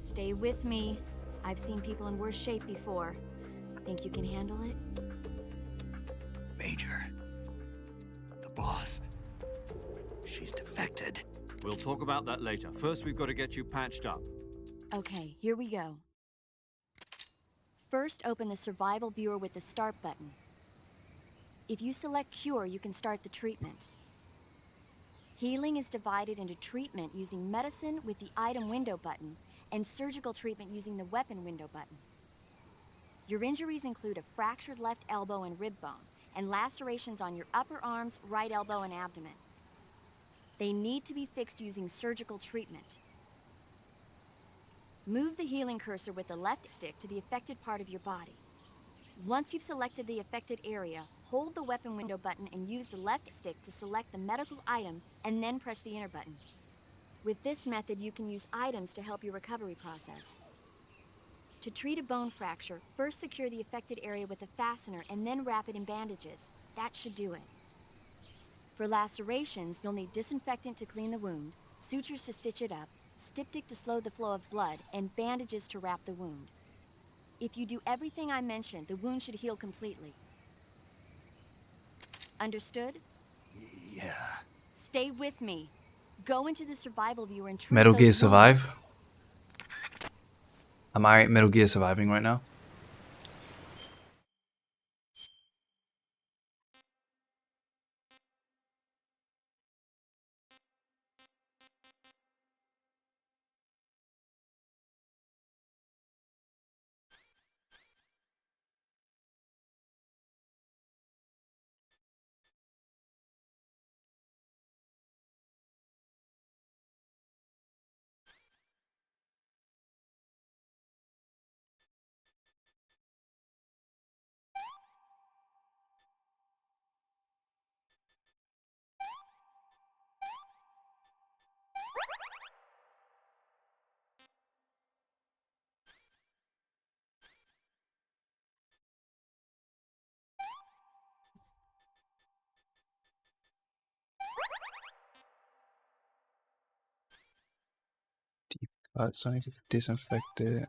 Stay with me. I've seen people in worse shape before. Think you can handle it? Major. The boss. She's defected. We'll talk about that later. First, we've got to get you patched up. Okay, here we go. First, open the survival viewer with the start button. If you select cure, you can start the treatment. Healing is divided into treatment using medicine with the item window button and surgical treatment using the weapon window button. Your injuries include a fractured left elbow and rib bone, and lacerations on your upper arms, right elbow, and abdomen. They need to be fixed using surgical treatment. Move the healing cursor with the left stick to the affected part of your body. Once you've selected the affected area, Hold the weapon window button and use the left stick to select the medical item and then press the enter button. With this method, you can use items to help your recovery process. To treat a bone fracture, first secure the affected area with a fastener and then wrap it in bandages. That should do it. For lacerations, you'll need disinfectant to clean the wound, sutures to stitch it up, styptic to slow the flow of blood, and bandages to wrap the wound. If you do everything I mentioned, the wound should heal completely. Understood? Yeah. Stay with me. Go into the survival viewer and treat Metal those Gear wounds. Survive? Am I Metal Gear surviving right now? So I need to disinfect it,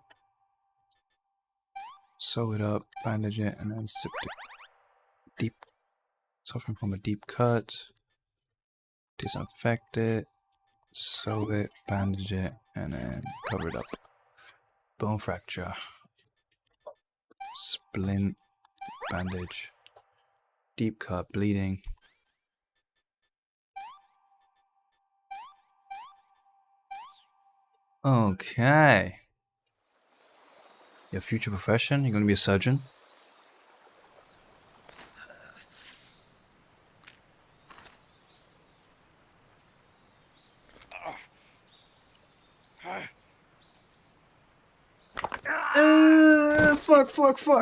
sew it up, bandage it, and then sip it. Deep, suffering from a deep cut. Disinfect it, sew it, bandage it, and then cover it up. Bone fracture. Splint, bandage. Deep cut, bleeding. Okay. Your future profession? You're gonna be a surgeon?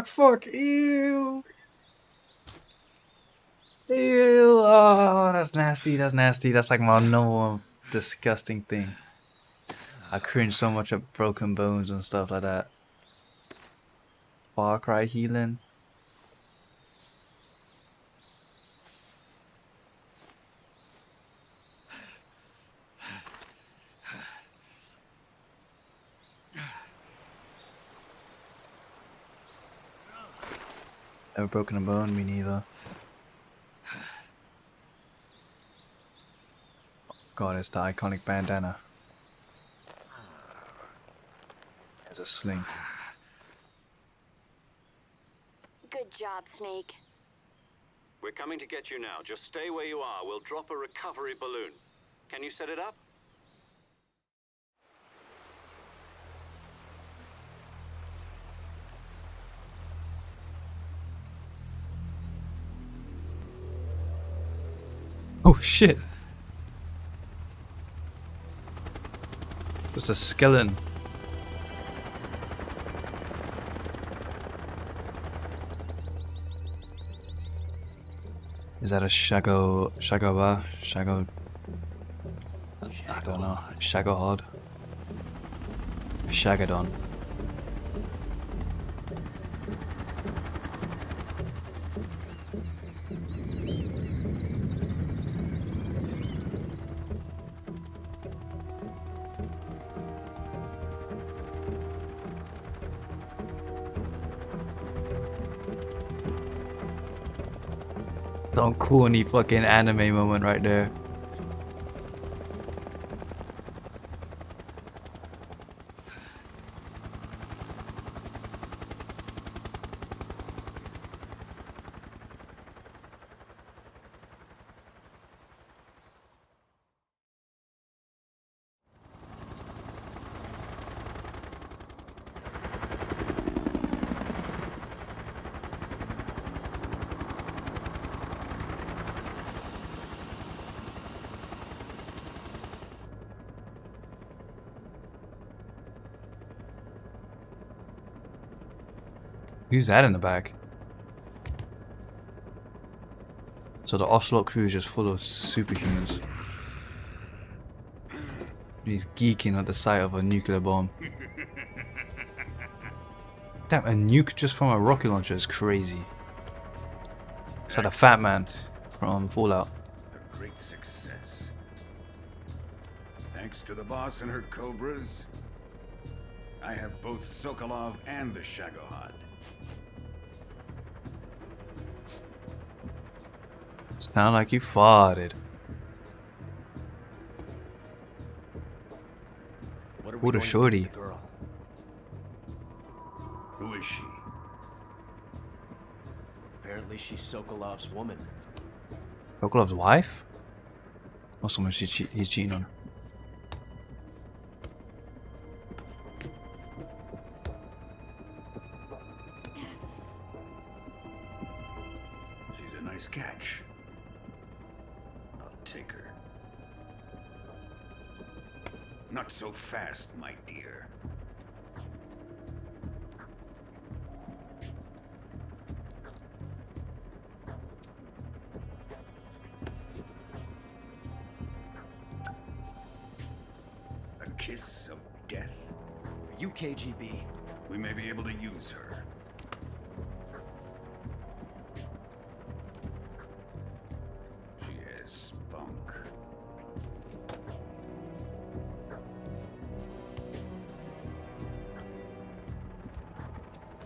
Fuck. Ew. Ew. Oh, that's nasty. That's like my normal disgusting thing. I cringe so much at broken bones and stuff like that. Far Cry healing. Never broken a bone, me neither. God, it's the iconic bandana. There's a sling. Good job, Snake. We're coming to get you now. Just stay where you are. We'll drop a recovery balloon. Can you set it up? Oh shit! Just a skeleton. Is that a Shagova? I don't know. Shagohod? Shagadon. Some corny fucking anime moment right there. Who's that in the back? So the Ocelot crew is just full of superhumans. He's geeking at the sight of a nuclear bomb. Damn, a nuke just from a rocket launcher is crazy. It's like a Fat Man from Fallout. A great success. Thanks to the boss and her cobras, I have both Sokolov and the Shagohod. Sound like you farted. What a shorty. Who is she? Apparently she's Sokolov's woman. Sokolov's wife? Or someone he's cheating on. She's a nice catch. I'll take her. Not so fast, my dear. A kiss of death? Are you KGB? We may be able to use her. She has spunk.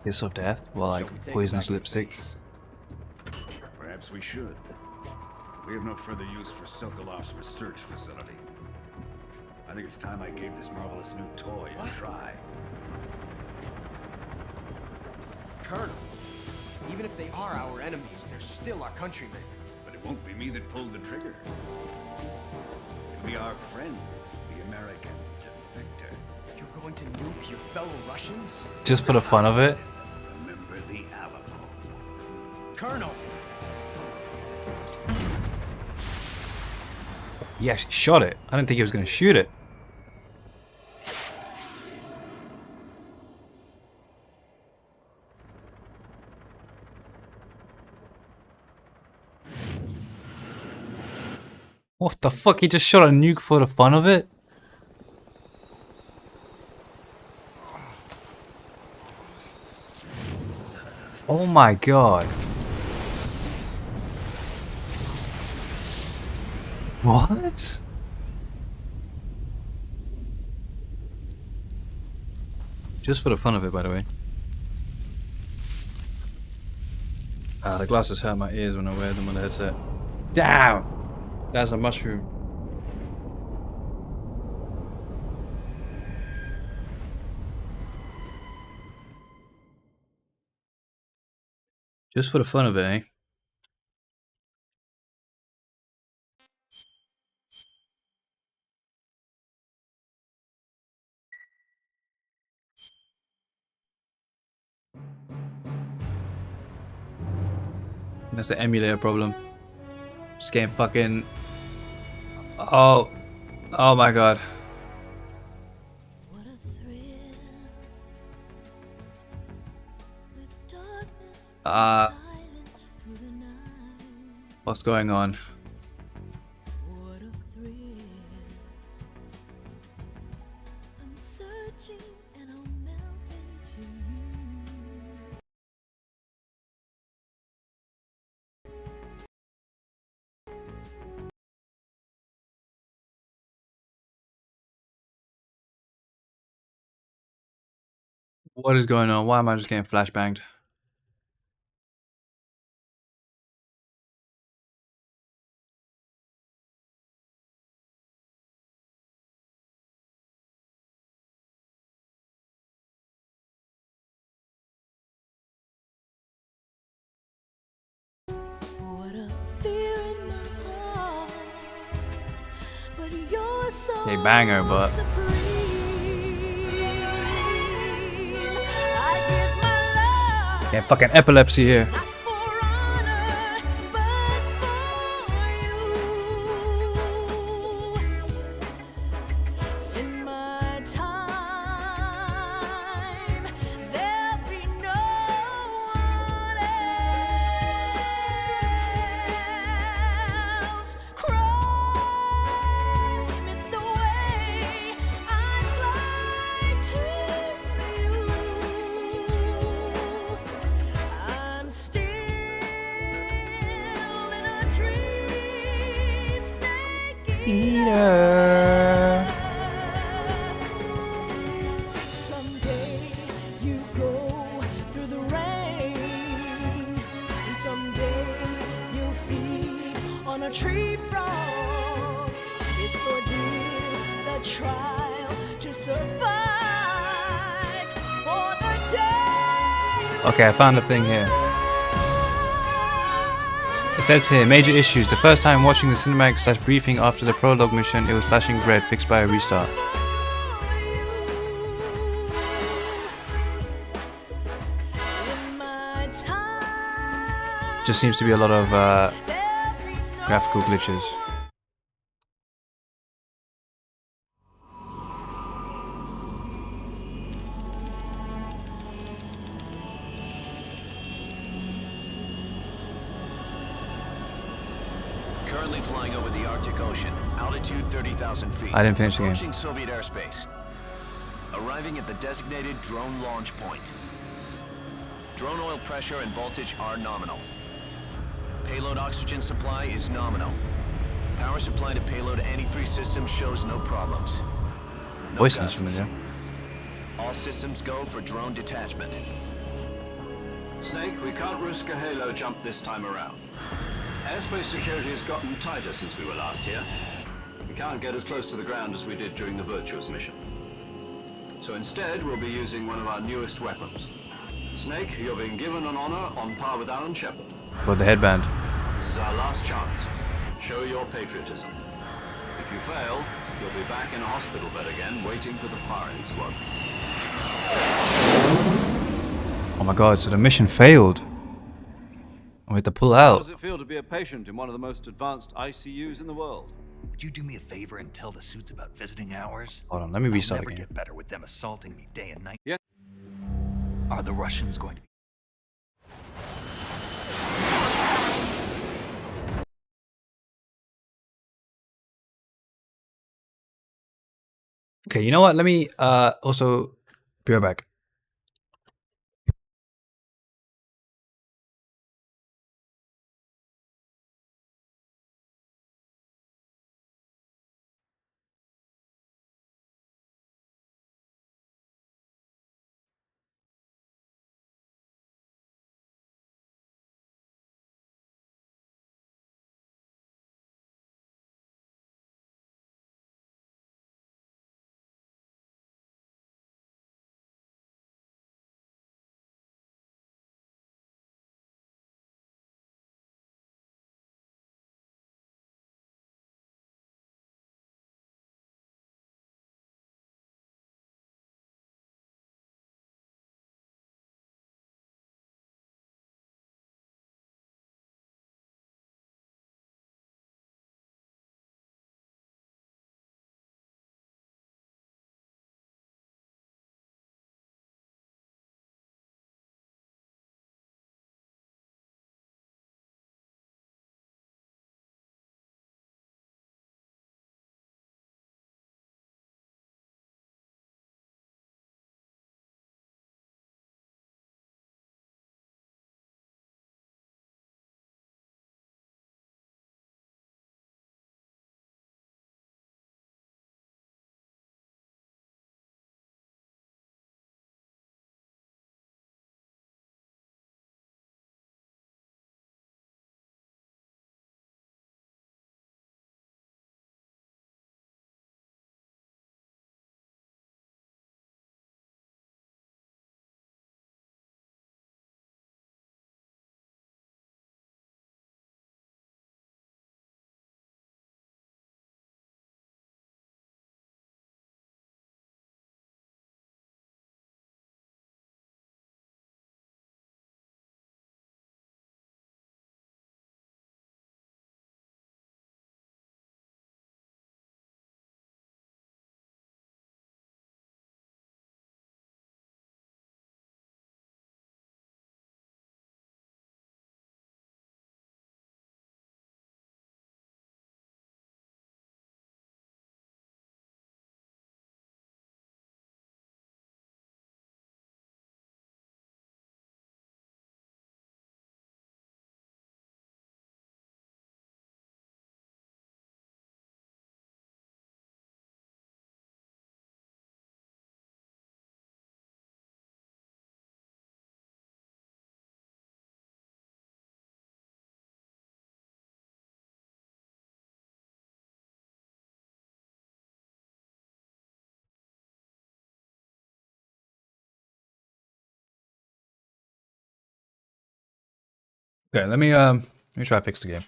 Kiss of death? Well, like poisonous lipstick. Perhaps we should. We have no further use for Sokolov's research facility. I think it's time I gave this marvelous new toy a try. Colonel, even if they are our enemies, they're still our countrymen. But it won't be me that pulled the trigger. It'll be our friend, the American defector. You're going to nuke your fellow Russians? Just for the fun of it? Remember the Alamo. Colonel! He actually shot it. I didn't think he was going to shoot it. What the fuck? He just shot a nuke for the fun of it? Oh my god. What? Just for the fun of it, by the way. Ah, the glasses hurt my ears when I wear them on the headset. Damn! That's a mushroom. Just for the fun of it, eh? That's the emulator problem. Just getting fucking... Oh. Oh my god. What's going on? What is going on? Why am I just getting flashbanged? Okay, banger, but yeah, fucking epilepsy here. Peter. Someday you go through the rain, and someday you'll feed on a tree frog. It's ordeal, the trial to survive for the day. Okay, I found a thing here. It says here, major issues. The first time watching the cinematic / briefing after the prologue mission, it was flashing red, fixed by a restart. Just seems to be a lot of graphical glitches. Currently flying over the Arctic Ocean, altitude 30,000 feet. I didn't finish the game. Approaching Soviet airspace. Arriving at the designated drone launch point. Drone oil pressure and voltage are nominal. Payload oxygen supply is nominal. Power supply to payload antifreeze system shows no problems. No Voice sounds gusts. familiar. All systems go for drone detachment. Snake, we can't risk a halo jump this time around. Airspace security has gotten tighter since we were last here. We can't get as close to the ground as we did during the Virtuous mission. So instead, we'll be using one of our newest weapons. Snake, you're being given an honor on par with Alan Shepard. With the headband. This is our last chance. Show your patriotism. If you fail, you'll be back in a hospital bed again, waiting for the firing squad. Oh my god, so the mission failed. We had to pull How out. does it feel to be a patient in one of the most advanced ICUs in the world? Would you do me a favor and tell the suits about visiting hours? Hold on, let me restart I'll never again. get better with them assaulting me day and night. Yeah. Are the Russians going to be... Okay, you know what? Let me also be right back. Okay, let me try to fix the game.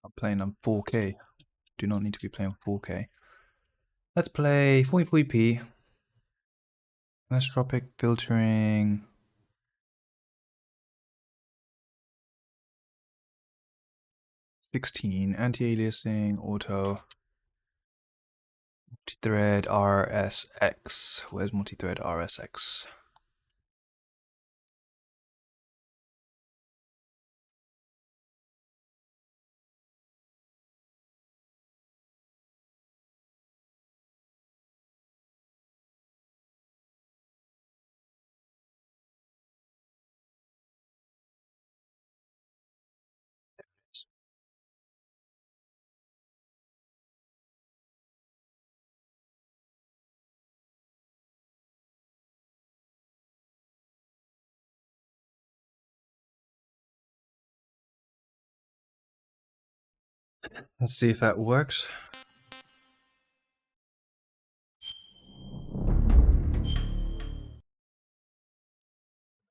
I'm playing on 4K. Do not need to be playing 4K. Let's play 40p. Anisotropic filtering. Anti-aliasing, auto. Multi-thread RSX. Where's multi-thread RSX? Let's see if that works.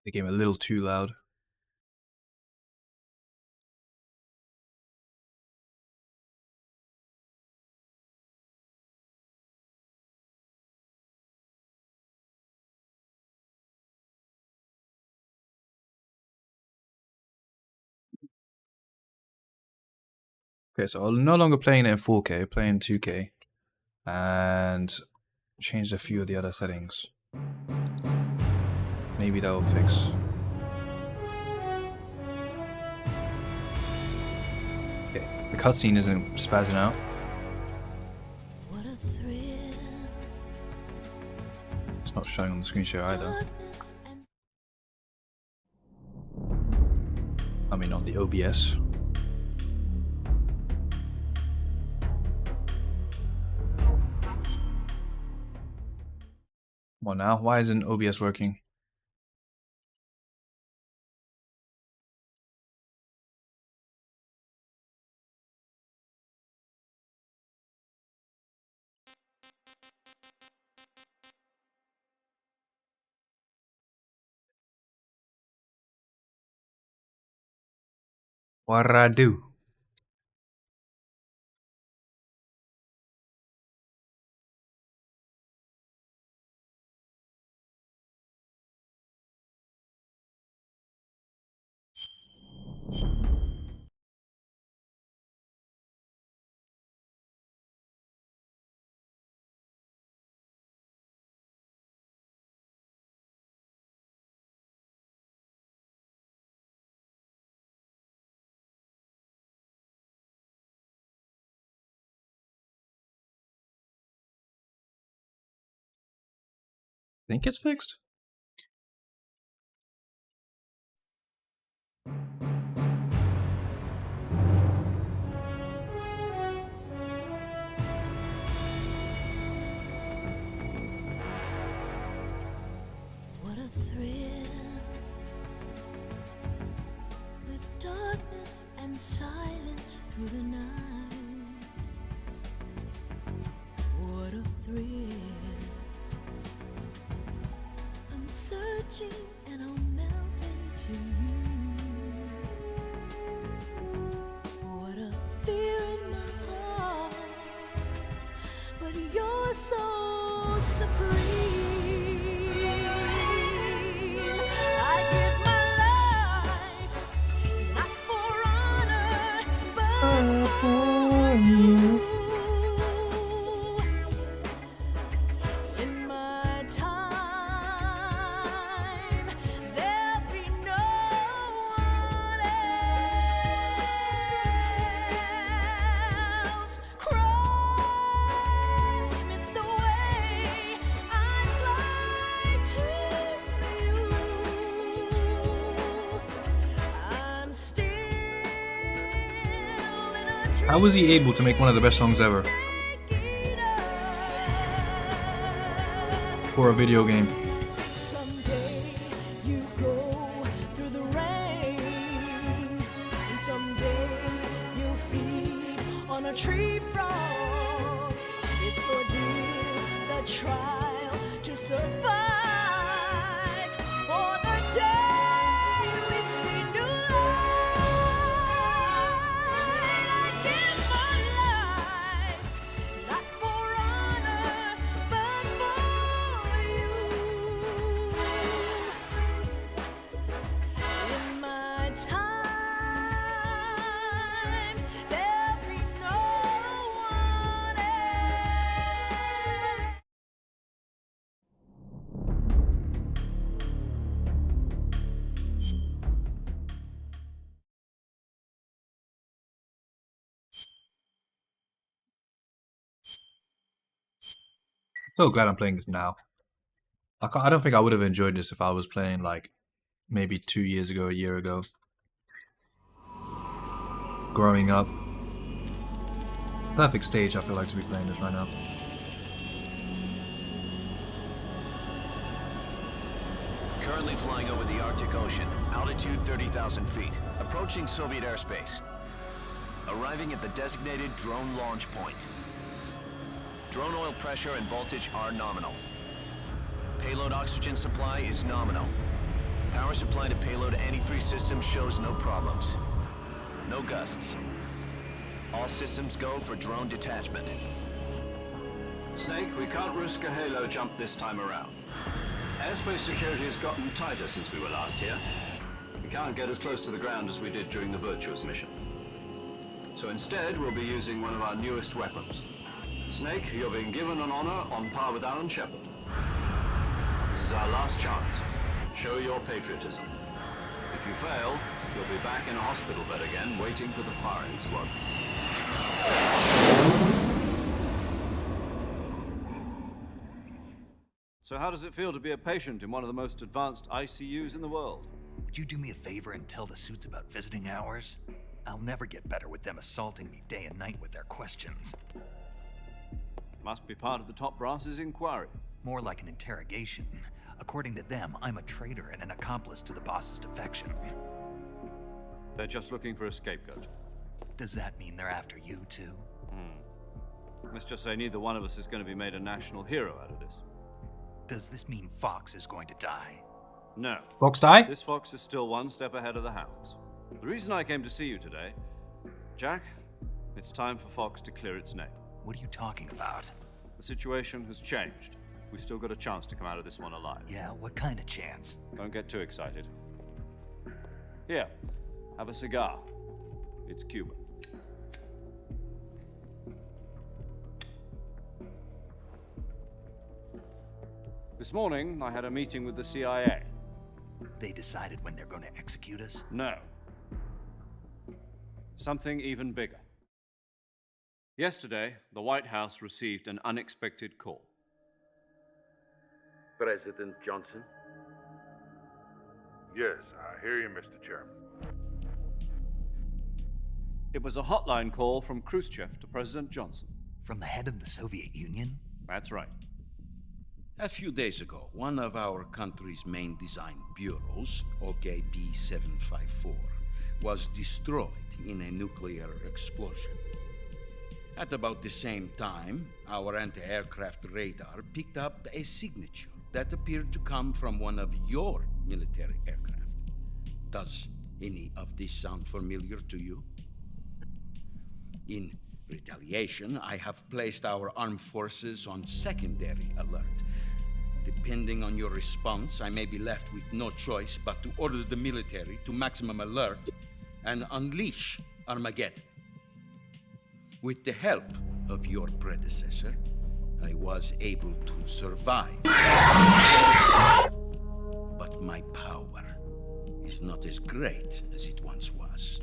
The game a little too loud. Okay, so I'm no longer playing it in 4K, playing 2K, and changed a few of the other settings. Maybe that will fix. Okay, the cutscene isn't spazzing out. It's not showing on the screen share either. I mean on the OBS. Come on now, why isn't OBS working? What do I do? Think it's fixed? What a thrill with darkness and silence through the night. What a thrill. I'm searching and I'll melt into you. What a fear in my heart, but you're so supreme. I give my life not for honor, but for you. In my time, there'll be no one else. Crime, it's the way I fly. How was he able to make one of the best songs ever for a video game? Someday you go through the rain, and someday you'll feed on a tree frog. It's ordeal, the trial to survive. For the day we see new light, I give my life, not for honor, but for you. In my time, there'll be no one else. So glad I'm playing this now. I don't think I would have enjoyed this if I was playing like maybe 2 years ago, a year ago. Growing up. Perfect stage I feel like to be playing this right now. Currently flying over the Arctic Ocean, altitude 30,000 feet, approaching Soviet airspace. Arriving at the designated drone launch point. Drone oil pressure and voltage are nominal. Payload oxygen supply is nominal. Power supply to payload antifreeze system shows no problems. No gusts. All systems go for drone detachment. Snake, we can't risk a halo jump this time around. Airspace security has gotten tighter since we were last here. We can't get as close to the ground as we did during the Virtuous mission. So instead, we'll be using one of our newest weapons. Snake, you're being given an honor on par with Alan Shepard. This is our last chance. Show your patriotism. If you fail, you'll be back in a hospital bed again, waiting for the firing squad. So how does it feel to be a patient in one of the most advanced ICUs in the world? Would you do me a favor and tell the suits about visiting hours? I'll never get better with them assaulting me day and night with their questions. Must be part of the top brass's inquiry. More like an interrogation. According to them, I'm a traitor and an accomplice to the boss's defection. They're just looking for a scapegoat. Does that mean they're after you too? Let's just say neither one of us is going to be made a national hero out of this. Does this mean Fox is going to die? No. Fox die? This Fox is still one step ahead of the Hounds. The reason I came to see you today, Jack, it's time for Fox to clear its name. What are you talking about? The situation has changed. We still got a chance to come out of this one alive. Yeah, what kind of chance? Don't get too excited. Here, have a cigar. It's Cuban. This morning, I had a meeting with the CIA. They decided when they're going to execute us? No. Something even bigger. Yesterday, the White House received an unexpected call. President Johnson? Yes, I hear you, Mr. Chairman. It was a hotline call from Khrushchev to President Johnson. From the head of the Soviet Union? That's right. A few days ago, one of our country's main design bureaus, OKB-754, was destroyed in a nuclear explosion. At about the same time, our anti-aircraft radar picked up a signature that appeared to come from one of your military aircraft. Does any of this sound familiar to you? In retaliation, I have placed our armed forces on secondary alert. Depending on your response, I may be left with no choice but to order the military to maximum alert and unleash Armageddon. With the help of your predecessor, I was able to survive. But my power is not as great as it once was.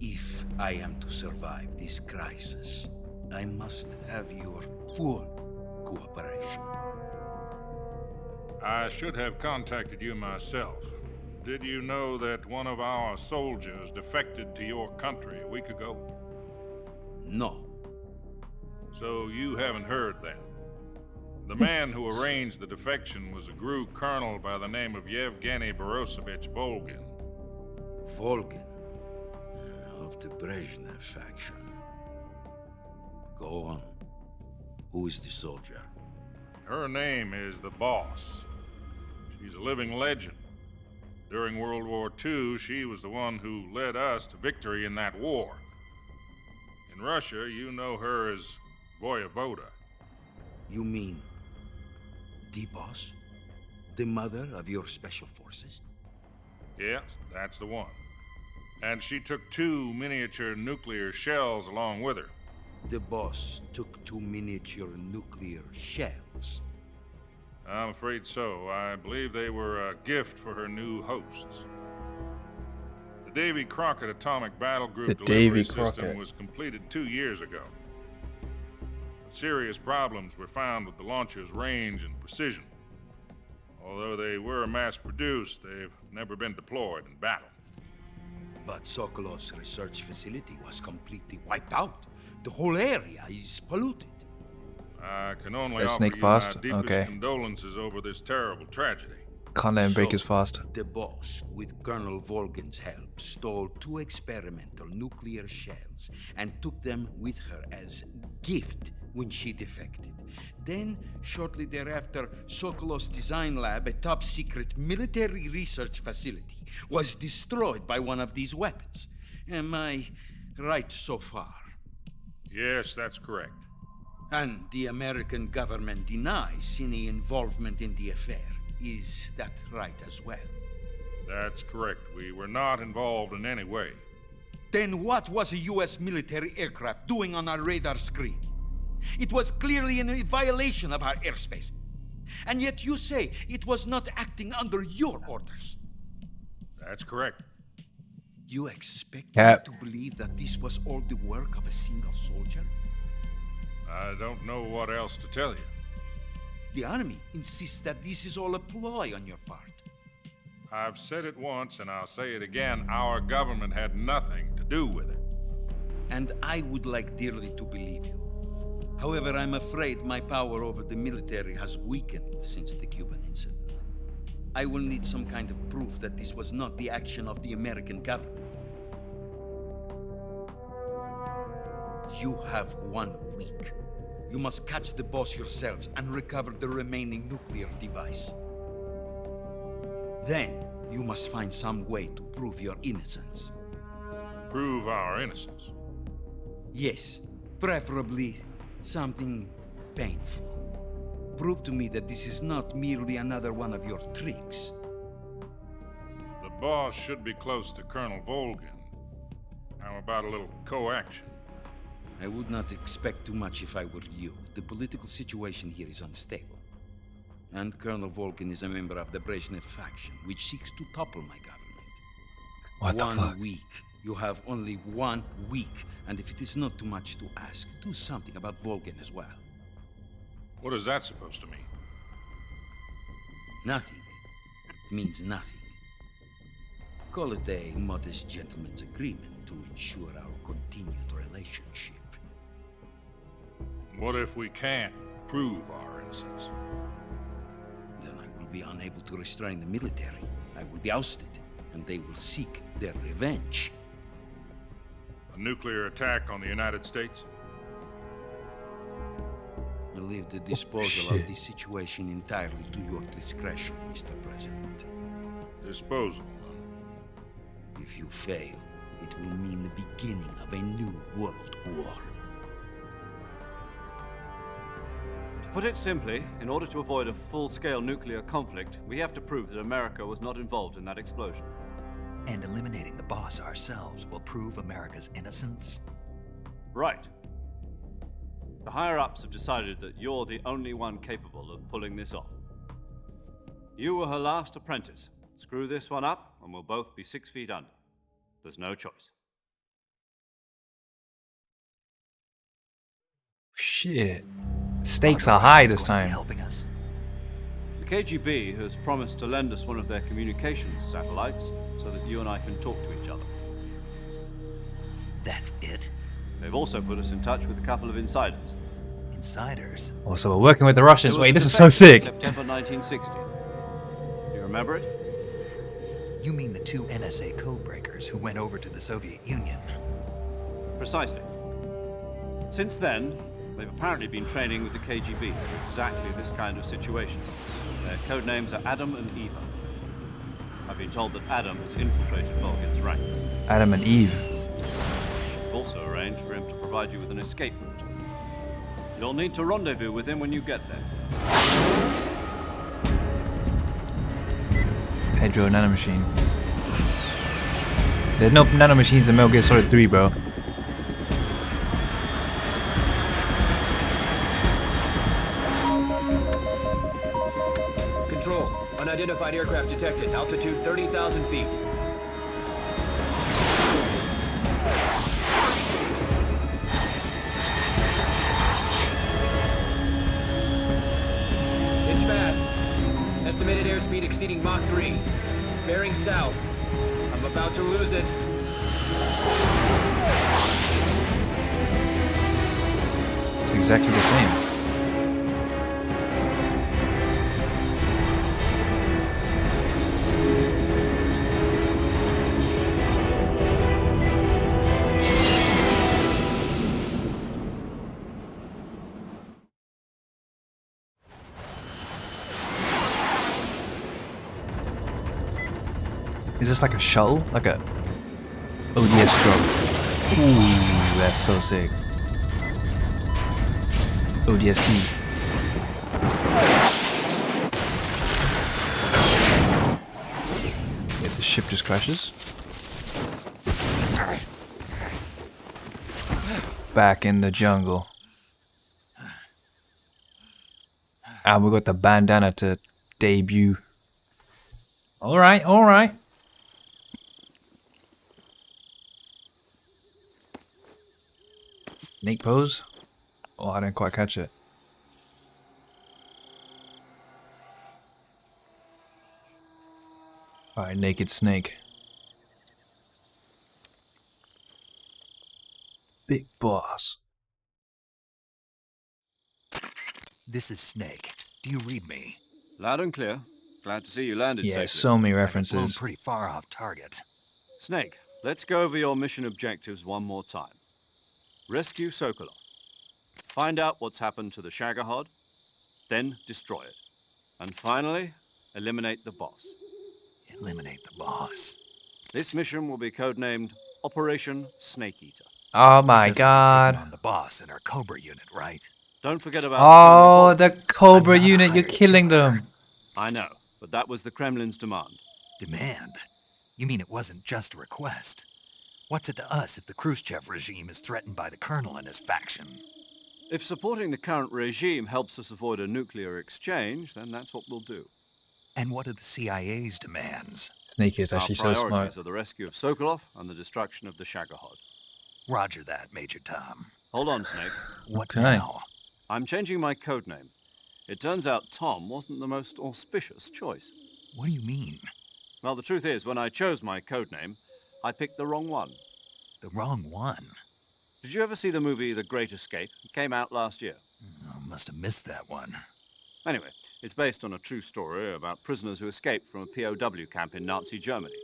If I am to survive this crisis, I must have your full cooperation. I should have contacted you myself. Did you know that one of our soldiers defected to your country a week ago? No. So you haven't heard then? The man who arranged the defection was a GRU colonel by the name of Yevgeny Borosovich Volgin. Volgin? Of the Brezhnev faction. Go on. Who is the soldier? Her name is the Boss. She's a living legend. During World War II, she was the one who led us to victory in that war. In Russia, you know her as Voyevoda. You mean the Boss? The mother of your special forces? Yes, that's the one. And she took 2 miniature nuclear shells along with her. The Boss took 2 miniature nuclear shells? I'm afraid so. I believe they were a gift for her new hosts. The Davy Crockett Atomic Battle Group delivery system was completed 2 years ago. But serious problems were found with the launcher's range and precision. Although they were mass-produced, they've never been deployed in battle. But Sokolov's research facility was completely wiped out. The whole area is polluted. I can only Let's offer sneak you past. my deepest Okay. condolences over this terrible tragedy. Can't let him break So, his fast. The Boss, with Colonel Volgin's help, stole 2 experimental nuclear shells and took them with her as gift when she defected. Then, shortly thereafter, Sokolov's design lab, a top-secret military research facility, was destroyed by one of these weapons. Am I right so far? Yes, that's correct. And the American government denies any involvement in the affair. Is that right as well? That's correct. We were not involved in any way. Then what was a U.S. military aircraft doing on our radar screen? It was clearly in violation of our airspace. And yet you say it was not acting under your orders. That's correct. You expect me to believe that this was all the work of a single soldier? I don't know what else to tell you. The army insists that this is all a ploy on your part. I've said it once and I'll say it again. Our government had nothing to do with it. And I would like dearly to believe you. However, I'm afraid my power over the military has weakened since the Cuban incident. I will need some kind of proof that this was not the action of the American government. You have 1 week. You must catch the Boss yourselves and recover the remaining nuclear device. Then, you must find some way to prove your innocence. Prove our innocence? Yes, preferably something painful. Prove to me that this is not merely another one of your tricks. The Boss should be close to Colonel Volgin. How about a little co-action? I would not expect too much if I were you. The political situation here is unstable. And Colonel Volgin is a member of the Brezhnev faction, which seeks to topple my government. What the fuck? 1 week. You have only 1 week. And if it is not too much to ask, do something about Volgin as well. What is that supposed to mean? Nothing. It means nothing. Call it a modest gentleman's agreement to ensure our continued relationship. What if we can't prove our innocence? Then I will be unable to restrain the military. I will be ousted, and they will seek their revenge. A nuclear attack on the United States? I leave the disposal of this situation entirely to your discretion, Mr. President. Disposal? If you fail, it will mean the beginning of a new world war. To put it simply, in order to avoid a full-scale nuclear conflict, we have to prove that America was not involved in that explosion. And eliminating the Boss ourselves will prove America's innocence? Right. The higher-ups have decided that you're the only one capable of pulling this off. You were her last apprentice. Screw this one up, and we'll both be 6 feet under. There's no choice. Shit. Stakes are high this time. Helping us? The KGB has promised to lend us one of their communications satellites so that you and I can talk to each other. That's it? They've also put us in touch with a couple of insiders. Insiders? Oh, so we're working with the Russians. There was Wait, a this is so defection in sick. September 1960. Do you remember it? You mean the two NSA codebreakers who went over to the Soviet Union? Precisely. Since then, they've apparently been training with the KGB in exactly this kind of situation. Their code names are Adam and Eva. I've been told that Adam has infiltrated Volgin's ranks. Adam and Eve. I've also arranged for him to provide you with an escape route. You'll need to rendezvous with him when you get there. Pedro nanomachine. There's no nanomachines in Metal Gear Solid 3, bro. Control. Unidentified aircraft detected. Altitude 30,000 feet. It's fast. Estimated airspeed exceeding Mach 3. Bearing south. I'm about to lose it. It's exactly the same. Is this like a shuttle? Like a ODS drone? Ooh, that's so sick. ODST. Yeah, the ship just crashes. Back in the jungle. And we got the bandana to debut. Alright, alright. Snake pose? Oh, I didn't quite catch it. Alright, naked snake. Big boss. This is Snake. Do you read me? Loud and clear. Glad to see you landed Yeah, safely. so many Flown references. pretty far off target. Snake, let's go over your mission objectives one more time. Rescue Sokolov. Find out what's happened to the Shagohod, then destroy it. And finally, eliminate the boss. Eliminate the boss. This mission will be codenamed Operation Snake Eater. Oh my Because we'll be taking god. on the boss in our Cobra unit, right? Don't forget about Oh, the Cobra unit, you're killing them. I know, but that was the Kremlin's demand. Demand? You mean it wasn't just a request? What's it to us if the Khrushchev regime is threatened by the Colonel and his faction? If supporting the current regime helps us avoid a nuclear exchange, then that's what we'll do. And what are the CIA's demands? Snake is actually so Our smart. priorities are the rescue of Sokolov and the destruction of the Shagohod. Roger that, Major Tom. Hold on, Snake. What Okay. now? I'm changing my codename. It turns out Tom wasn't the most auspicious choice. What do you mean? Well, the truth is, when I chose my codename, I picked the wrong one. The wrong one? Did you ever see the movie The Great Escape? It came out last year. I must have missed that one. Anyway, it's based on a true story about prisoners who escaped from a POW camp in Nazi Germany.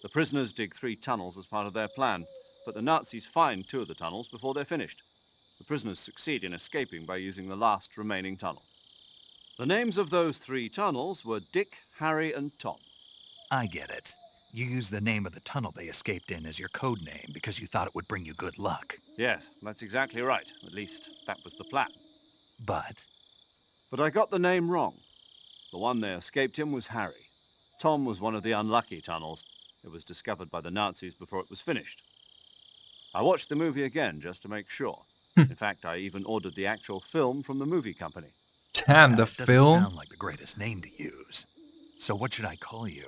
The prisoners dig 3 tunnels as part of their plan, but the Nazis find 2 of the tunnels before they're finished. The prisoners succeed in escaping by using the last remaining tunnel. The names of those 3 tunnels were Dick, Harry, and Tom. I get it. You used the name of the tunnel they escaped in as your code name because you thought it would bring you good luck. Yes, that's exactly right. At least, that was the plan. But I got the name wrong. The one they escaped in was Harry. Tom was one of the unlucky tunnels. It was discovered by the Nazis before it was finished. I watched the movie again just to make sure. In fact, I even ordered the actual film from the movie company. Damn, the it doesn't film? sound like the greatest name to use. So what should I call you?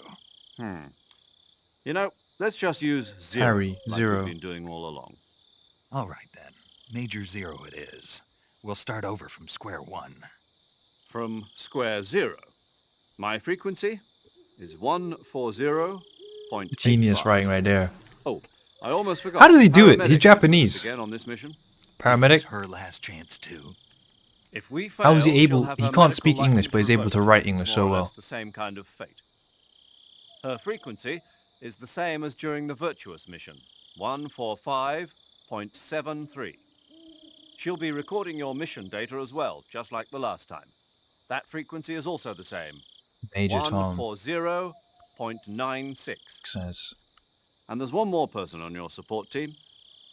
You know, let's just use Zero. Harry, like Zero. we've been doing all along. All right then. Major Zero it is. We'll start over from square one. From square 0. My frequency is 140.85. Genius writing right there. Oh, I almost forgot. How does he do it? He's Paramedic Japanese. again on this mission. Paramedic? Is this her last chance too? If we fail, How is he she'll able? have He her can't medical speak English, license but he's able to revoked. write English so More or less well. the same kind of fate. Her frequency is the same as during the Virtuous mission, 145.73. She'll be recording your mission data as well, just like the last time. That frequency is also the same, Major Tom 140.96. says. And there's one more person on your support team.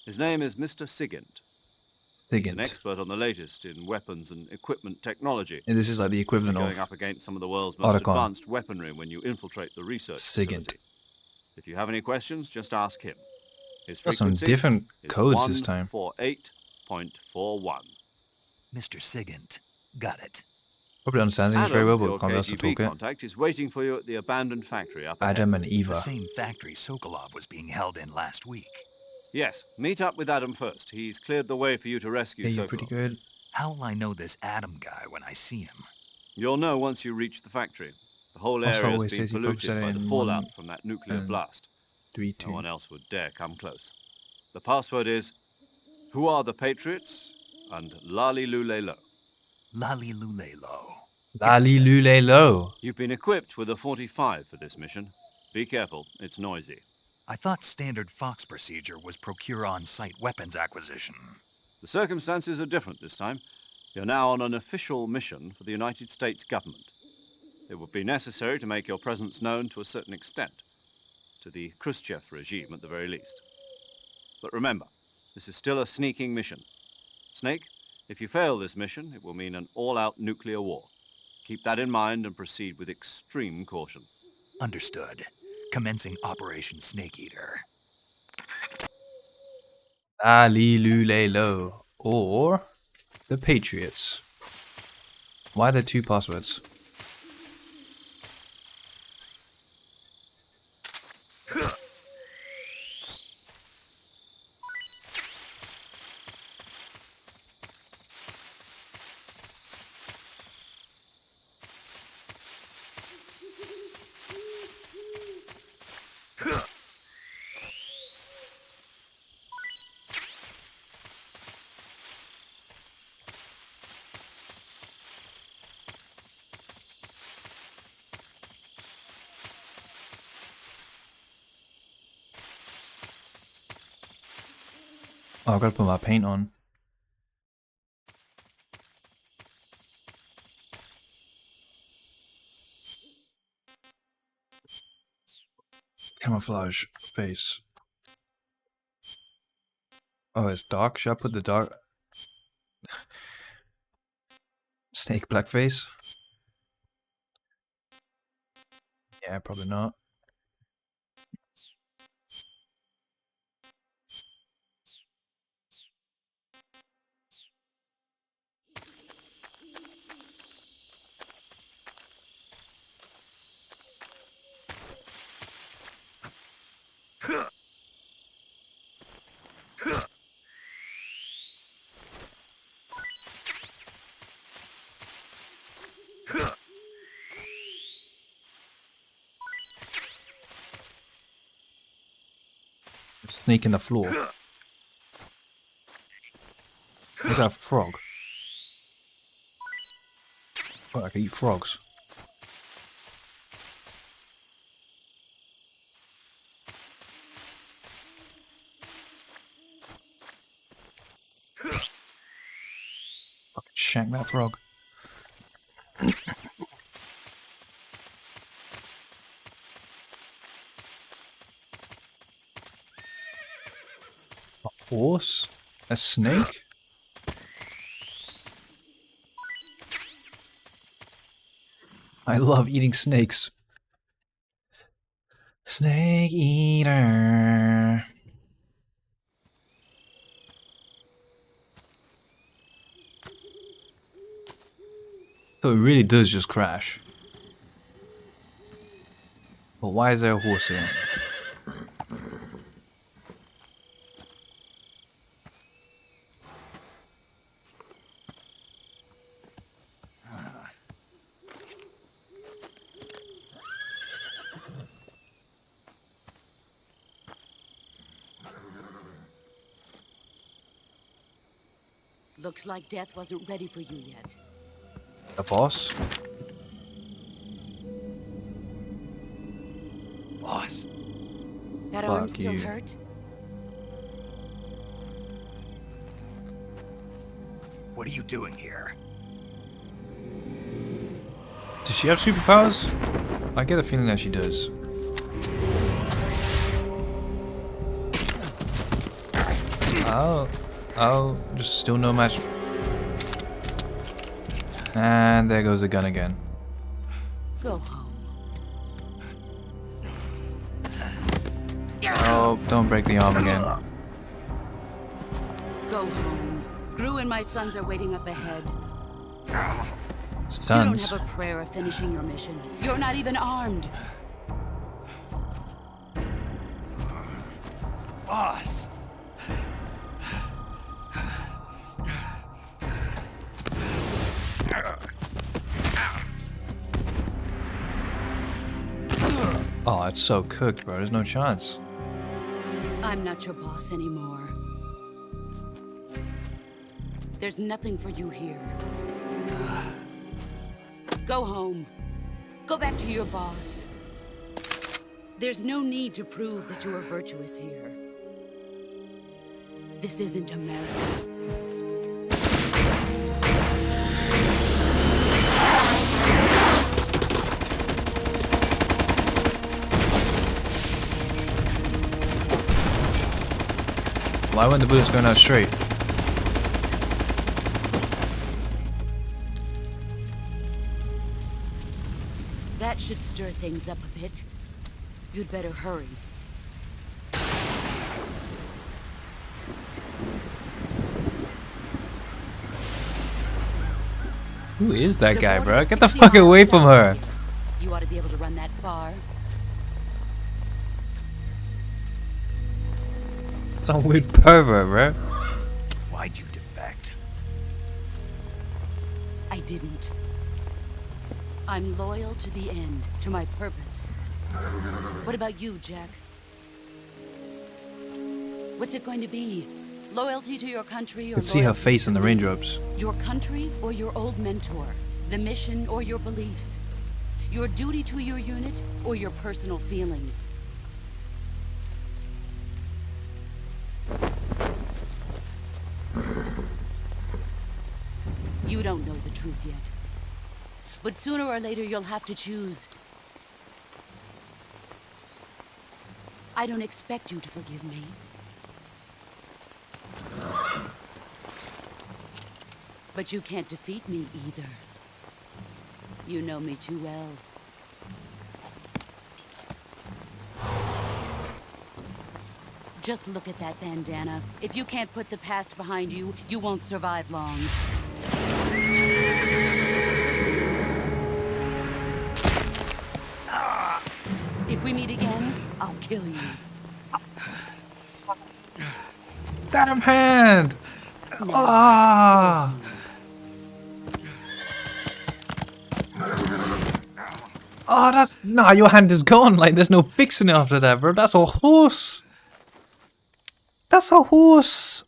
His name is Mr. Sigint. He's an Sigint. expert on the latest in weapons and equipment technology. And this is like the equivalent Going of up against some of the world's most Otacon. advanced weaponry when you infiltrate the research Sigint. facility. If you have any questions, just ask him. His Got some frequency different is codes this time. 148.41. Mr. Sigint. Got it. Probably understands English very well, Adam, but your can't be asked to KGB talk it. contact, is waiting for you at the abandoned factory up ahead. Adam and The Eva. same factory Sokolov was being held in last week. Yes, meet up with Adam first. He's cleared the way for you to rescue Yeah, you're Sokolov. pretty good. How'll I know this Adam guy when I see him? You'll know once you reach the factory. The whole Also area always has been says he polluted focuses by in the one fallout from that nuclear and blast. 3, No 2. one else would dare come close. The password is, "Who are the Patriots?" and "Lali Lule Lo." Lali Lulelo. Lali Lule Lo. You've been equipped with a 45 for this mission. Be careful, it's noisy. I thought standard Fox procedure was procure on-site weapons acquisition. The circumstances are different this time. You're now on an official mission for the United States government. It would be necessary to make your presence known to a certain extent, to the Khrushchev regime at the very least. But remember, this is still a sneaking mission. Snake, if you fail this mission, it will mean an all-out nuclear war. Keep that in mind and proceed with extreme caution. Understood. Commencing Operation Snake Eater. Lali Lule Lo. Or the Patriots. Why are there 2 passwords? Oh, I've got to put my paint on. Camouflage face. Oh, it's dark. Should I put the dark Snake blackface? Yeah, probably not. Snake in the floor. What's that frog? Oh, I can eat frogs. Fucking shank that frog. A horse? A snake? I love eating snakes. Snake eater. So it really does just crash. But why is there a horse here? Looks like death wasn't ready for you yet. The boss? Boss. That arm Fuck still you. hurt? What are you doing here? Does she have superpowers? I get a feeling that she does. Oh, just still no match. And there goes the gun again. Go home. Oh, don't break the arm again. Go home. Gru and my sons are waiting up ahead. Sons. You don't have a prayer of finishing your mission. You're not even armed. Boss. Oh, it's so cooked, bro. There's no chance. I'm not your boss anymore. There's nothing for you here. Go home. Go back to your boss. There's no need to prove that you are virtuous here. This isn't America. Why weren't the bullets going out straight? That should stir things up a bit. You'd better hurry. Who is that guy, bro? Get the fuck away from her. You ought to be able to run that far. Some weird pervert, bro. Why'd you defect? I didn't. I'm loyal to the end, to my purpose. What about you, Jack? What's it going to be? Loyalty to your country or You could see her loyalty face to in the me? raindrops. Your country or your old mentor? The mission or your beliefs? Your duty to your unit or your personal feelings? You don't know the truth yet. But sooner or later you'll have to choose. I don't expect you to forgive me. But you can't defeat me either. You know me too well. Just look at that bandana. If you can't put the past behind you, you won't survive long. If we meet again, I'll kill you. Damn hand! Ah! Oh, that's... Nah, your hand is gone. Like, there's no fixing it after that, bro. That's a horse. That's a horse.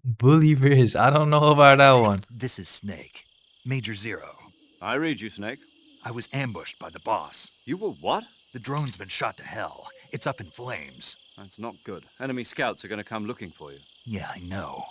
Bully Riz. I don't know about that one. This is Snake. Major Zero. I read you, Snake. I was ambushed by the boss. You were what? The drone's been shot to hell. It's up in flames. That's not good. Enemy scouts are going to come looking for you. Yeah, I know.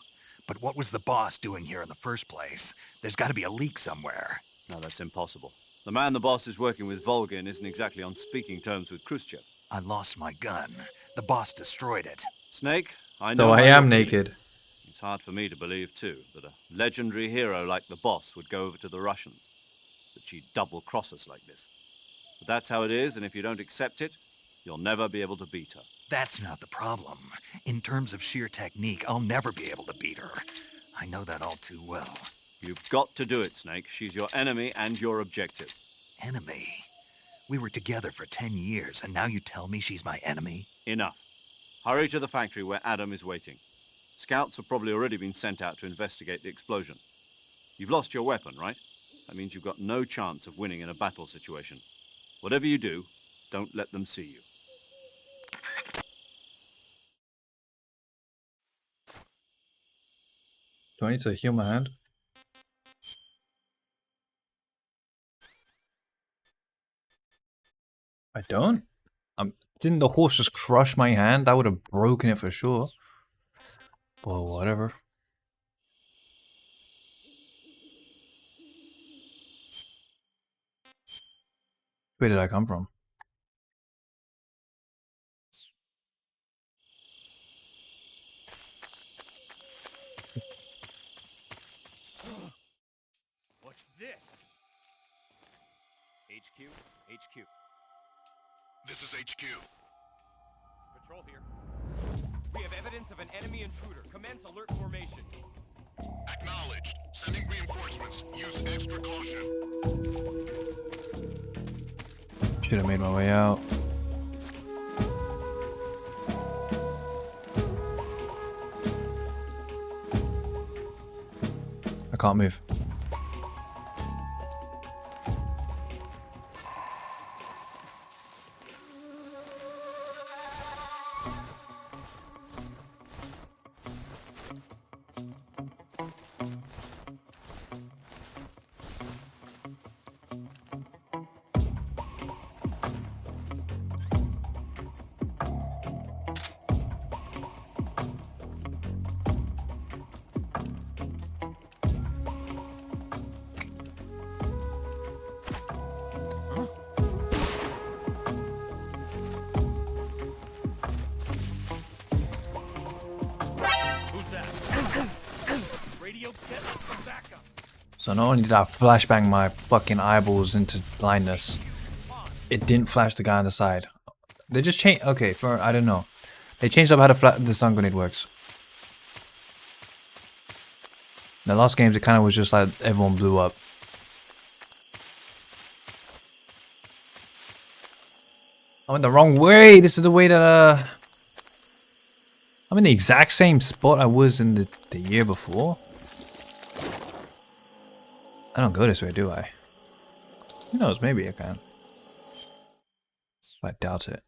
But what was the boss doing here in the first place? There's got to be a leak somewhere. No, that's impossible. The man the boss is working with, Volgin, isn't exactly on speaking terms with Khrushchev. I lost my gun. The boss destroyed it. Snake, I know So I how am you're naked. feeling. It's hard for me to believe, too, that a legendary hero like the boss would go over to the Russians. That she'd double-cross us like this. But that's how it is, and if you don't accept it, you'll never be able to beat her. That's not the problem. In terms of sheer technique, I'll never be able to beat her. I know that all too well. You've got to do it, Snake. She's your enemy and your objective. Enemy? We were together for 10 years, and now you tell me she's my enemy? Enough. Hurry to the factory where Adam is waiting. Scouts have probably already been sent out to investigate the explosion. You've lost your weapon, right? That means you've got no chance of winning in a battle situation. Whatever you do, don't let them see you. Do I need to heal my hand? I don't? Didn't the horse just crush my hand? That would have broken it for sure. Well, whatever. Where did I come from? What's this? HQ? HQ. This is HQ. Patrol here. We have evidence of an enemy intruder. Commence alert formation. Acknowledged. Sending reinforcements. Use extra caution. Should have made my way out. I can't move. So not only did I flashbang my fucking eyeballs into blindness, it didn't flash the guy on the side. They just changed. Okay, I don't know. They changed up how the stun grenade works. In the last games, it kind of was just like everyone blew up. I went the wrong way. This is the way that I'm in the exact same spot I was in the year before. I don't go this way, do I? Who knows? Maybe I can. I doubt it.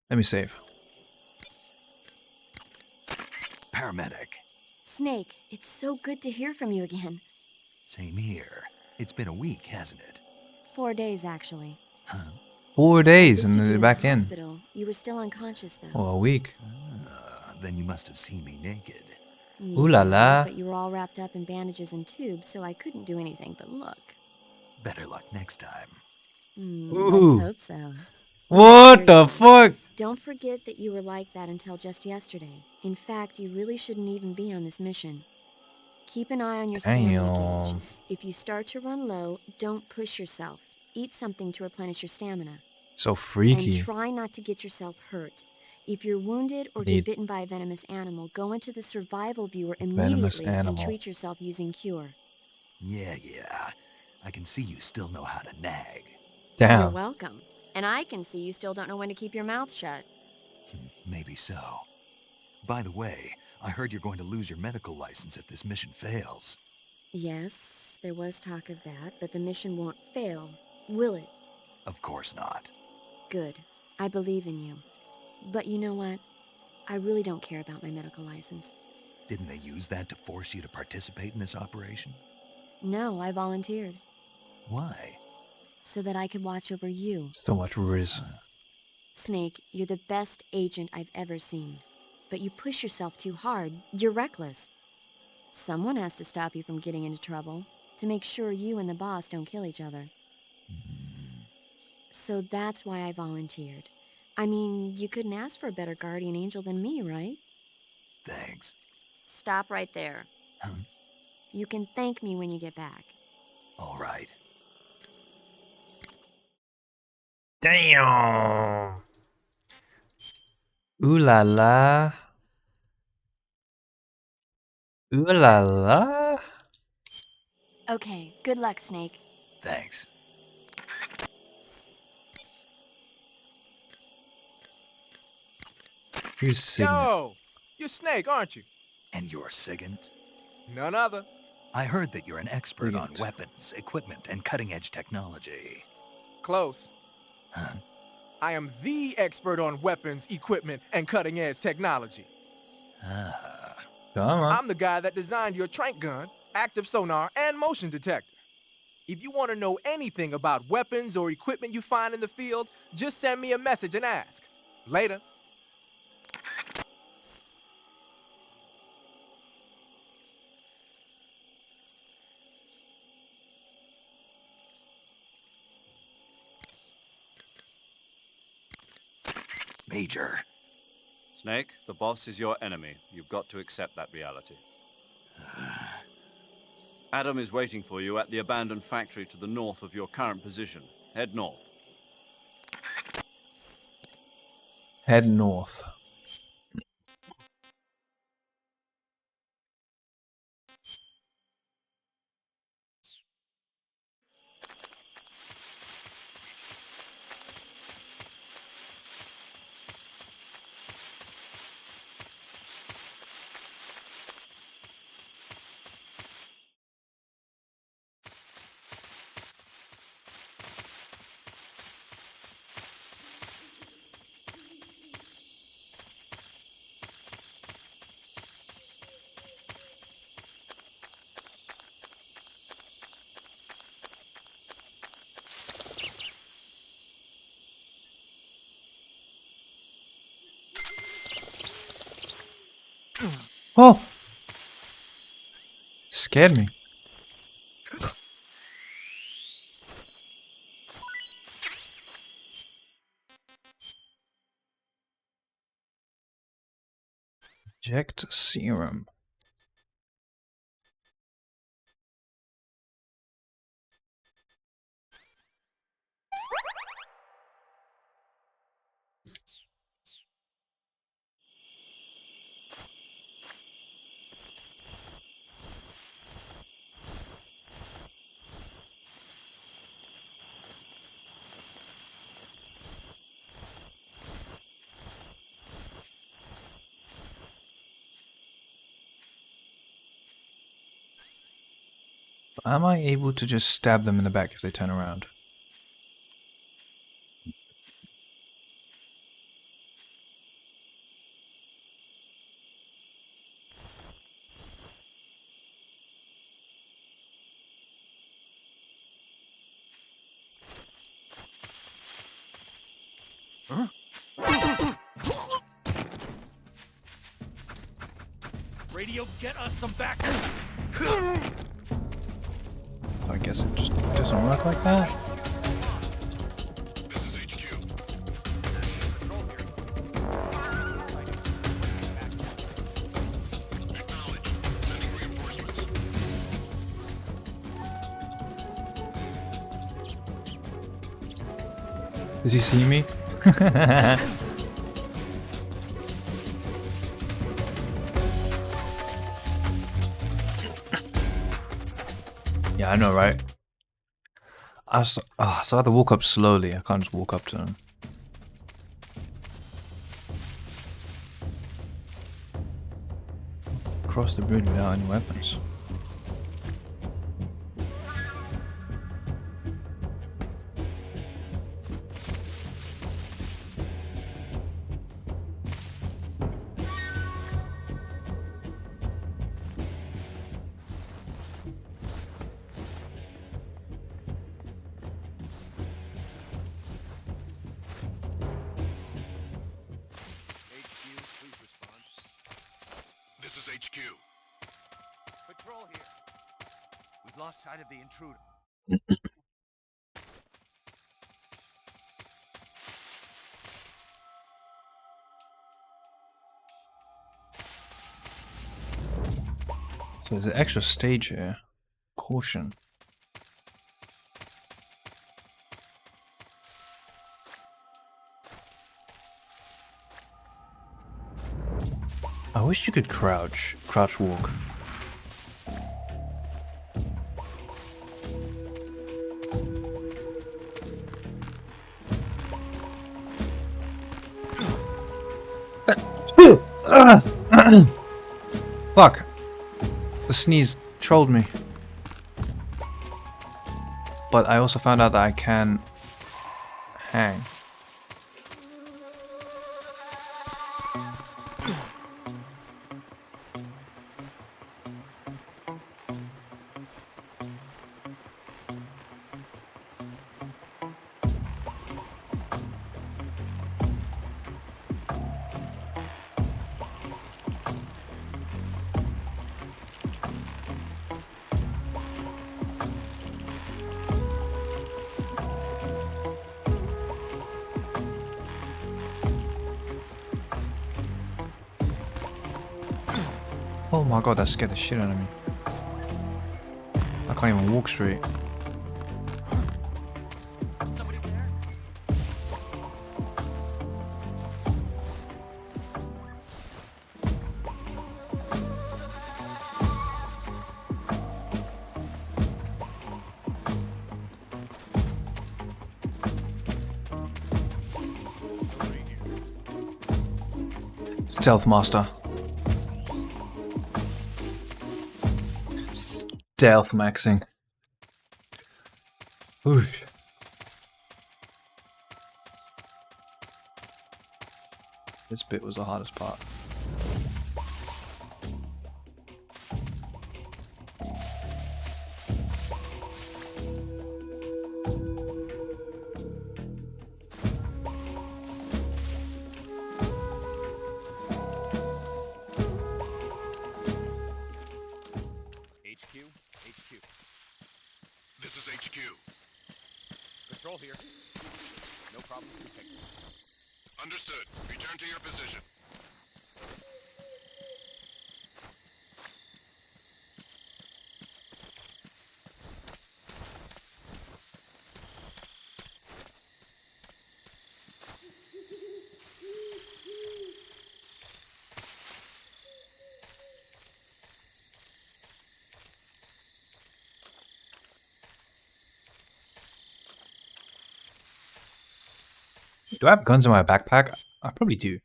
Let me save. Paramedic. Snake, it's so good to hear from you again. Same here. It's been a week, hasn't it? 4 days, actually. Huh? 4 days and Visited they're you back in. in. Hospital. You were still unconscious, though. Oh, a week. Then you must have seen me naked. Ooh la la. But you were all wrapped up in bandages and tubes, so I couldn't do anything but look. Better luck next time. Ooh. Let's hope so. What the fuck? Don't forget that you were like that until just yesterday. In fact, you really shouldn't even be on this mission. Keep an eye on your stamina gauge. If you start to run low, don't push yourself. Eat something to replenish your stamina. So freaky. And try not to get yourself hurt. If you're wounded or get bitten by a venomous animal, go into the survival viewer immediately and treat yourself using cure. Yeah. I can see you still know how to nag. Damn. You're welcome. And I can see you still don't know when to keep your mouth shut. Maybe so. By the way, I heard you're going to lose your medical license if this mission fails. Yes, there was talk of that, but the mission won't fail, will it? Of course not. Good. I believe in you. But you know what? I really don't care about my medical license. Didn't they use that to force you to participate in this operation? No, I volunteered. Why? So that I could watch over you. So much riz. Snake, you're the best agent I've ever seen. But you push yourself too hard. You're reckless. Someone has to stop you from getting into trouble, to make sure you and the boss don't kill each other. So that's why I volunteered. I mean, you couldn't ask for a better guardian angel than me, right? Thanks. Stop right there. Huh? You can thank me when you get back. All right. Damn. Ooh la la. Ooh la la. Okay, good luck, Snake. Thanks. Who's Signet? Yo, you're Snake, aren't you? And you're Sigint? None other. I heard that you're an expert on weapons, equipment, and cutting-edge technology. Close. Huh? I am the expert on weapons, equipment, and cutting-edge technology. Come on. I'm the guy that designed your trank gun, active sonar, and motion detector. If you want to know anything about weapons or equipment you find in the field, just send me a message and ask. Later. Major. Snake, the boss is your enemy. You've got to accept that reality. Adam is waiting for you at the abandoned factory to the north of your current position. Head north. Head north. Oh! Scared me. Inject serum. Am I able to just stab them in the back if they turn around? Huh? Radio, get us some backup! I guess it just doesn't work like that. This is HQ. Acknowledged. Sending reinforcements. Does he see me? Yeah, I know, right? So I have to walk up slowly. I can't just walk up to him. Cross the bridge without any weapons. This is HQ. Patrol here. We've lost sight of the intruder. So there's an extra stage here. Caution. I wish you could crouch walk. Fuck. The sneeze trolled me. But I also found out that I can hang. Oh my god, that scared the shit out of me. I can't even walk straight. Stealth master. Stealth maxing. Ooh. This bit was the hardest part. HQ. This is HQ. Control here. No problems detected. Understood. Return to your position. Do I have guns in my backpack? I probably do.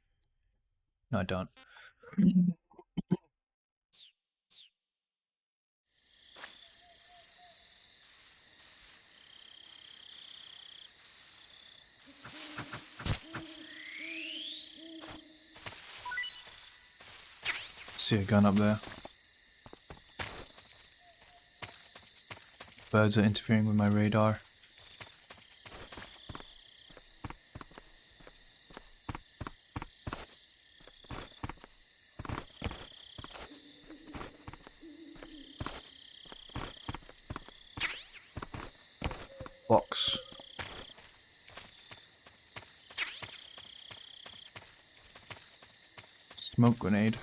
No, I don't. See a gun up there. Birds are interfering with my radar. Box. Smoke grenade.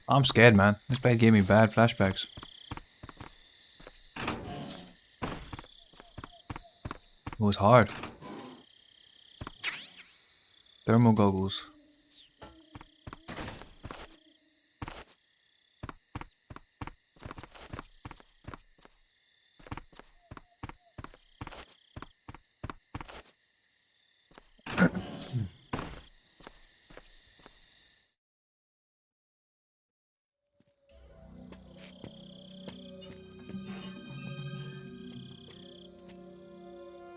I'm scared, man. This bed gave me bad flashbacks. It was hard. Thermal goggles.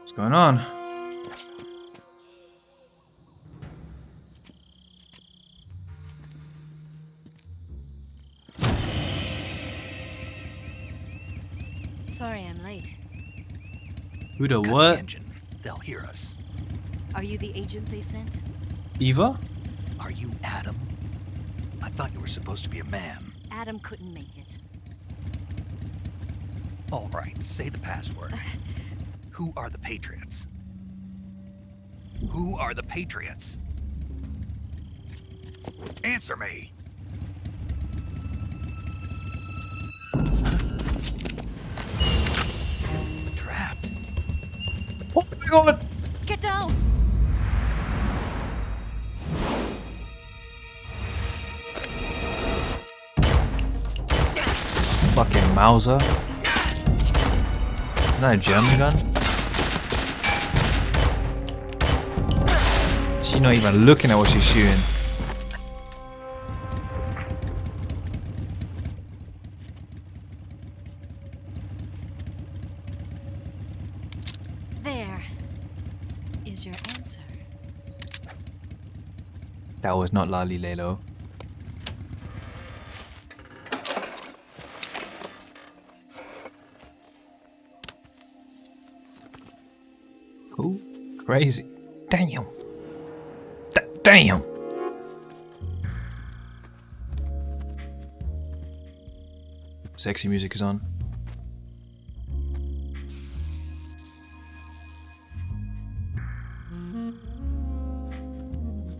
What's going on? Sorry I'm late. Who the Cut what? the engine. They'll hear us. Are you the agent they sent? Eva? Are you Adam? I thought you were supposed to be a man. Adam couldn't make it. All right, say the password. Who are the Patriots? Who are the Patriots? Answer me. Trapped. Oh my god! Get down! Fucking Mauser. Isn't that a German gun? She's not even looking at what she's shooting. There is your answer. That was not Lali Lelo. Who? Crazy. Damn. Damn. Sexy music is on.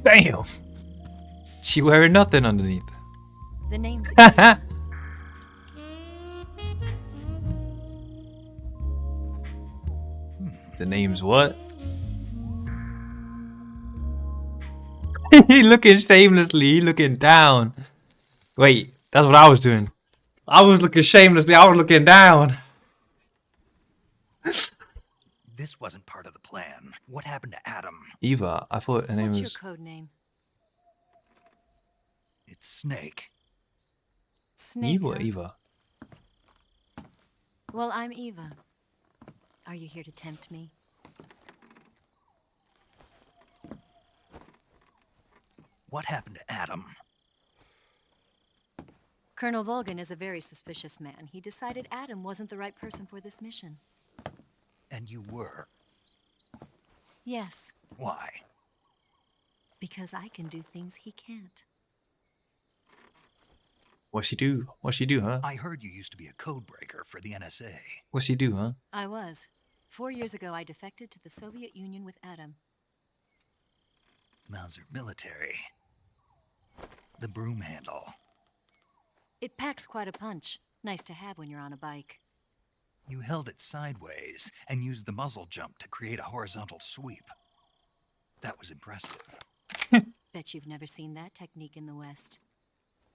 Damn! She wearing nothing underneath. The name's The name's what? He looking shamelessly, he looking down. Wait, that's what I was doing. I was looking shamelessly, I was looking down. This wasn't part of the plan. What happened to Adam? Eva, I thought her name What's was... your code name? It's Snake. Snake. Eva or huh? Eva? Well, I'm Eva. Are you here to tempt me? What happened to Adam? Colonel Volgin is a very suspicious man. He decided Adam wasn't the right person for this mission. And you were. Yes, Why? because I can do things he can't. What's she do? What's she do, huh? I heard you used to be a code breaker for the NSA. What's she do, huh? I was. 4 years ago, I defected to the Soviet Union with Adam. Mauser military. The broom handle. It packs quite a punch. Nice to have when you're on a bike. You held it sideways and used the muzzle jump to create a horizontal sweep. That was impressive. Bet you've never seen that technique in the West.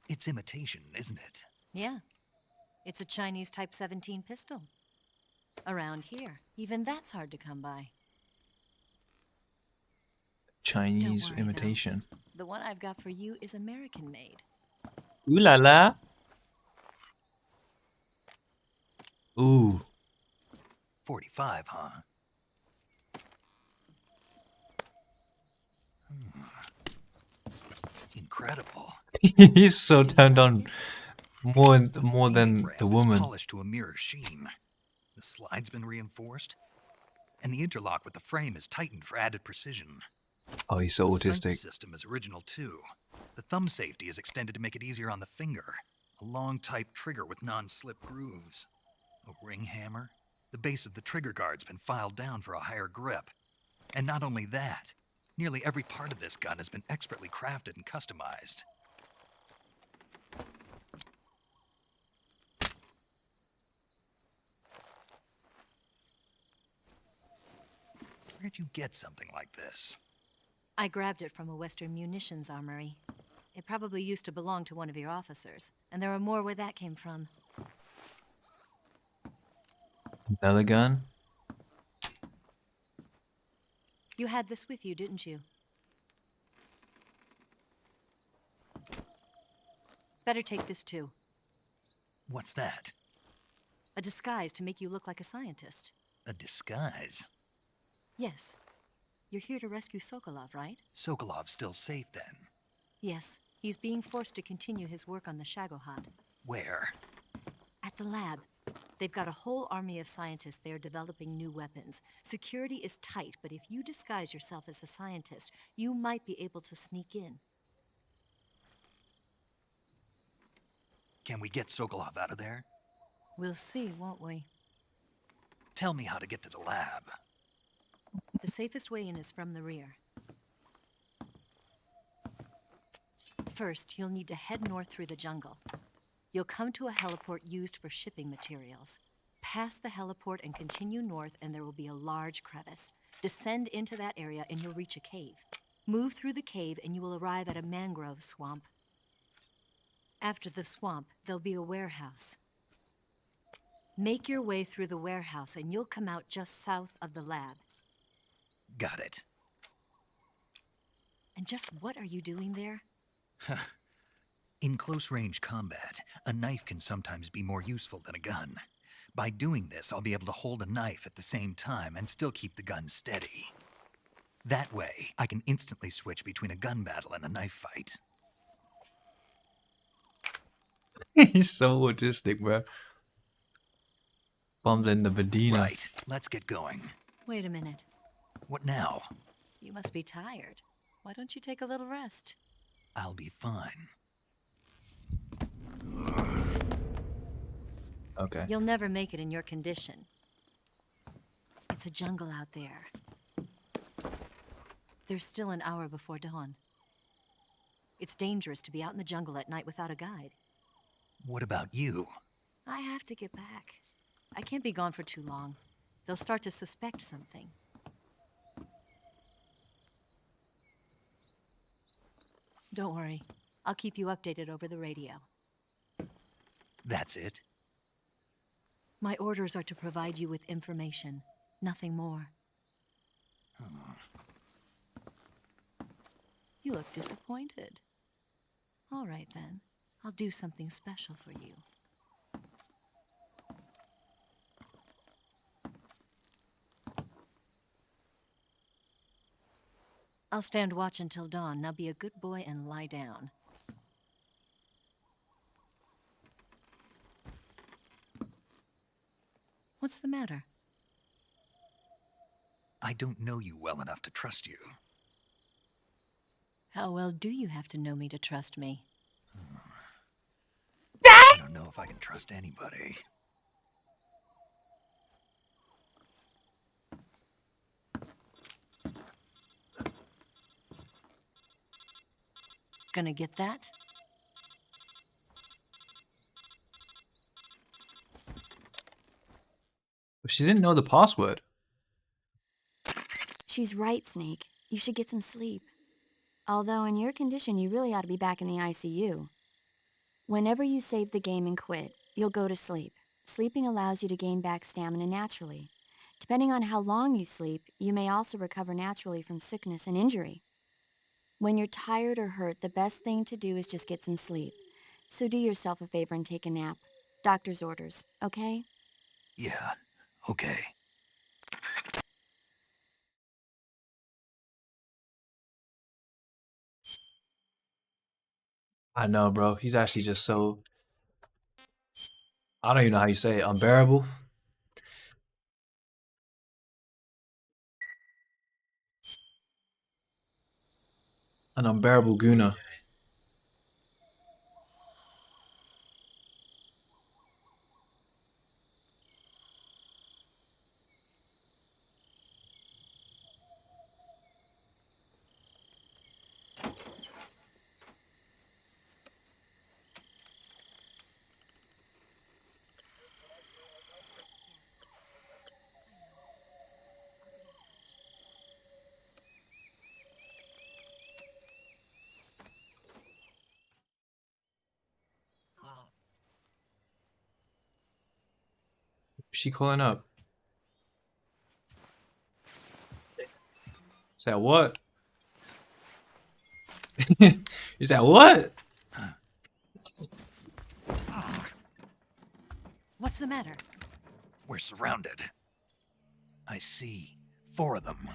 It's imitation, isn't it? Yeah. It's a Chinese Type 17 pistol. Around here, even that's hard to come by. Chinese worry, imitation. The one I've got for you is American-made. Ooh la la. Ooh. 45, huh? Incredible. He's so turned on more than the Is woman. polished to a mirror sheen. The slide's been reinforced, and the interlock with the frame is tightened for added precision. Oh, he's so The sight autistic. system is original too. The thumb safety is extended to make it easier on the finger. A long type trigger with non-slip grooves. A ring hammer. The base of the trigger guard's been filed down for a higher grip. And not only that, nearly every part of this gun has been expertly crafted and customized. Where'd you get something like this? I grabbed it from a Western munitions armory. It probably used to belong to one of your officers, and there are more where that came from. Another gun? You had this with you, didn't you? Better take this too. What's that? A disguise to make you look like a scientist. A disguise? Yes. You're here to rescue Sokolov, right? Sokolov's still safe then. Yes. He's being forced to continue his work on the Shagohod. Where? At the lab. They've got a whole army of scientists there developing new weapons. Security is tight, but if you disguise yourself as a scientist, you might be able to sneak in. Can we get Sokolov out of there? We'll see, won't we? Tell me how to get to the lab. The safest way in is from the rear. First, you'll need to head north through the jungle. You'll come to a heliport used for shipping materials. Pass the heliport and continue north, and there will be a large crevice. Descend into that area, and you'll reach a cave. Move through the cave, and you will arrive at a mangrove swamp. After the swamp, there'll be a warehouse. Make your way through the warehouse, and you'll come out just south of the lab. Got it. And just what are you doing there? In close-range combat, a knife can sometimes be more useful than a gun. By doing this, I'll be able to hold a knife at the same time and still keep the gun steady. That way, I can instantly switch between a gun battle and a knife fight. He's so autistic, bro. Bumbling the Medina. Right, let's get going. Wait a minute. What now? You must be tired. Why don't you take a little rest? I'll be fine. Okay. You'll never make it in your condition. It's a jungle out there. There's still an hour before dawn. It's dangerous to be out in the jungle at night without a guide. What about you? I have to get back. I can't be gone for too long. They'll start to suspect something. Don't worry. I'll keep you updated over the radio. That's it? My orders are to provide you with information, nothing more. You look disappointed. All right then. I'll do something special for you. I'll stand watch until dawn. Now be a good boy and lie down. What's the matter? I don't know you well enough to trust you. How well do you have to know me to trust me? I don't know if I can trust anybody. Gonna get that? She didn't know the password. She's right, Snake. You should get some sleep. Although in your condition, you really ought to be back in the ICU. Whenever you save the game and quit, you'll go to sleep. Sleeping allows you to gain back stamina naturally. Depending on how long you sleep, you may also recover naturally from sickness and injury. When you're tired or hurt, the best thing to do is just get some sleep. So do yourself a favor and take a nap. Doctor's orders, okay? Yeah, okay. I know, bro. He's actually just so... I don't even know how you say it. Unbearable? An unbearable gooner. She calling up? Say what? You said what? What's the matter? We're surrounded. I see 4 of them.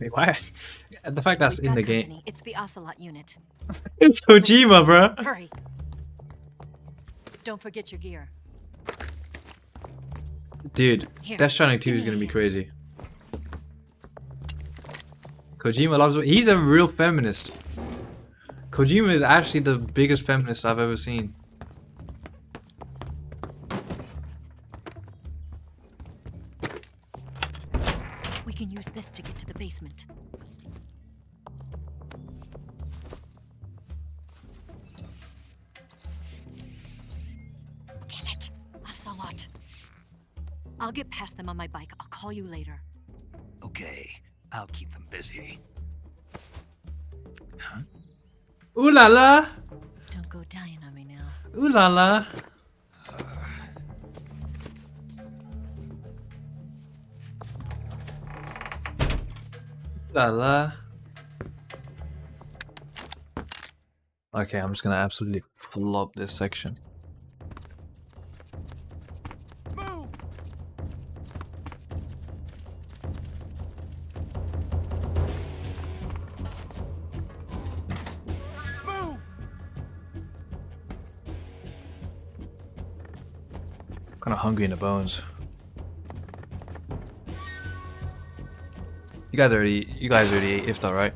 Wait, why? The fact that's in the game. Company. It's the Ocelot unit. Kojima, bro. Hurry. Don't forget your gear. Dude, Here, Death Stranding 2 is gonna be crazy. Kojima loves. He's a real feminist. Kojima is actually the biggest feminist I've ever seen. We can use this to get to the basement. Damn it, Ocelot. I'll get past them on my bike. I'll call you later. Okay, I'll keep them busy. Huh? Ooh la la! Don't go dying on me now. Ooh la la! La la. Okay, I'm just gonna absolutely flop this section. Kind of hungry in the bones. You guys already ate iftar, right?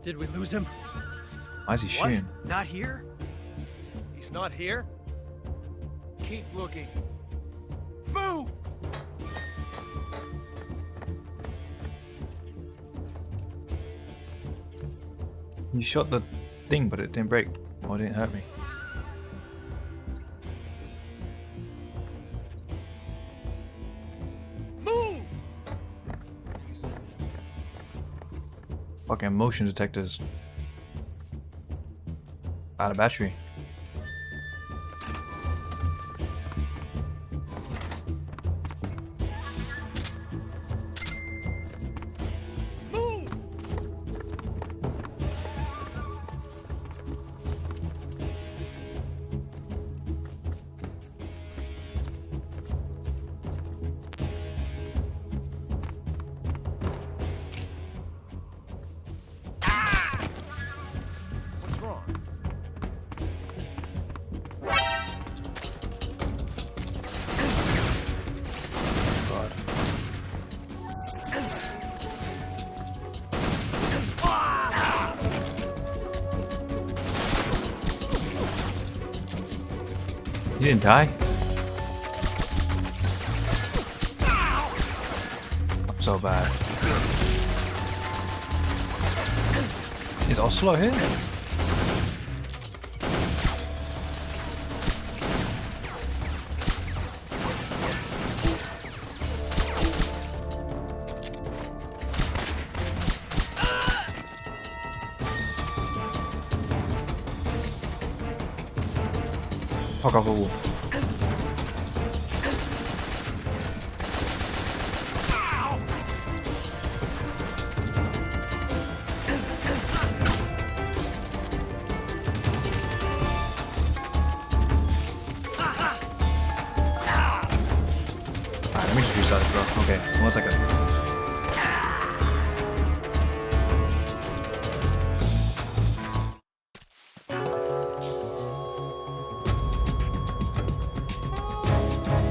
Did we lose him? Why is he shooting? Not here? He's not here? Keep looking. Move! You shot the thing, but it didn't break. Or it didn't hurt me. Move! Fucking motion detectors. Out of battery. What's wrong? God. You didn't die? I'm so bad. Is Oslo here? Fuck off the wall. Alright, let me just restart it, bro. Okay, 1 second.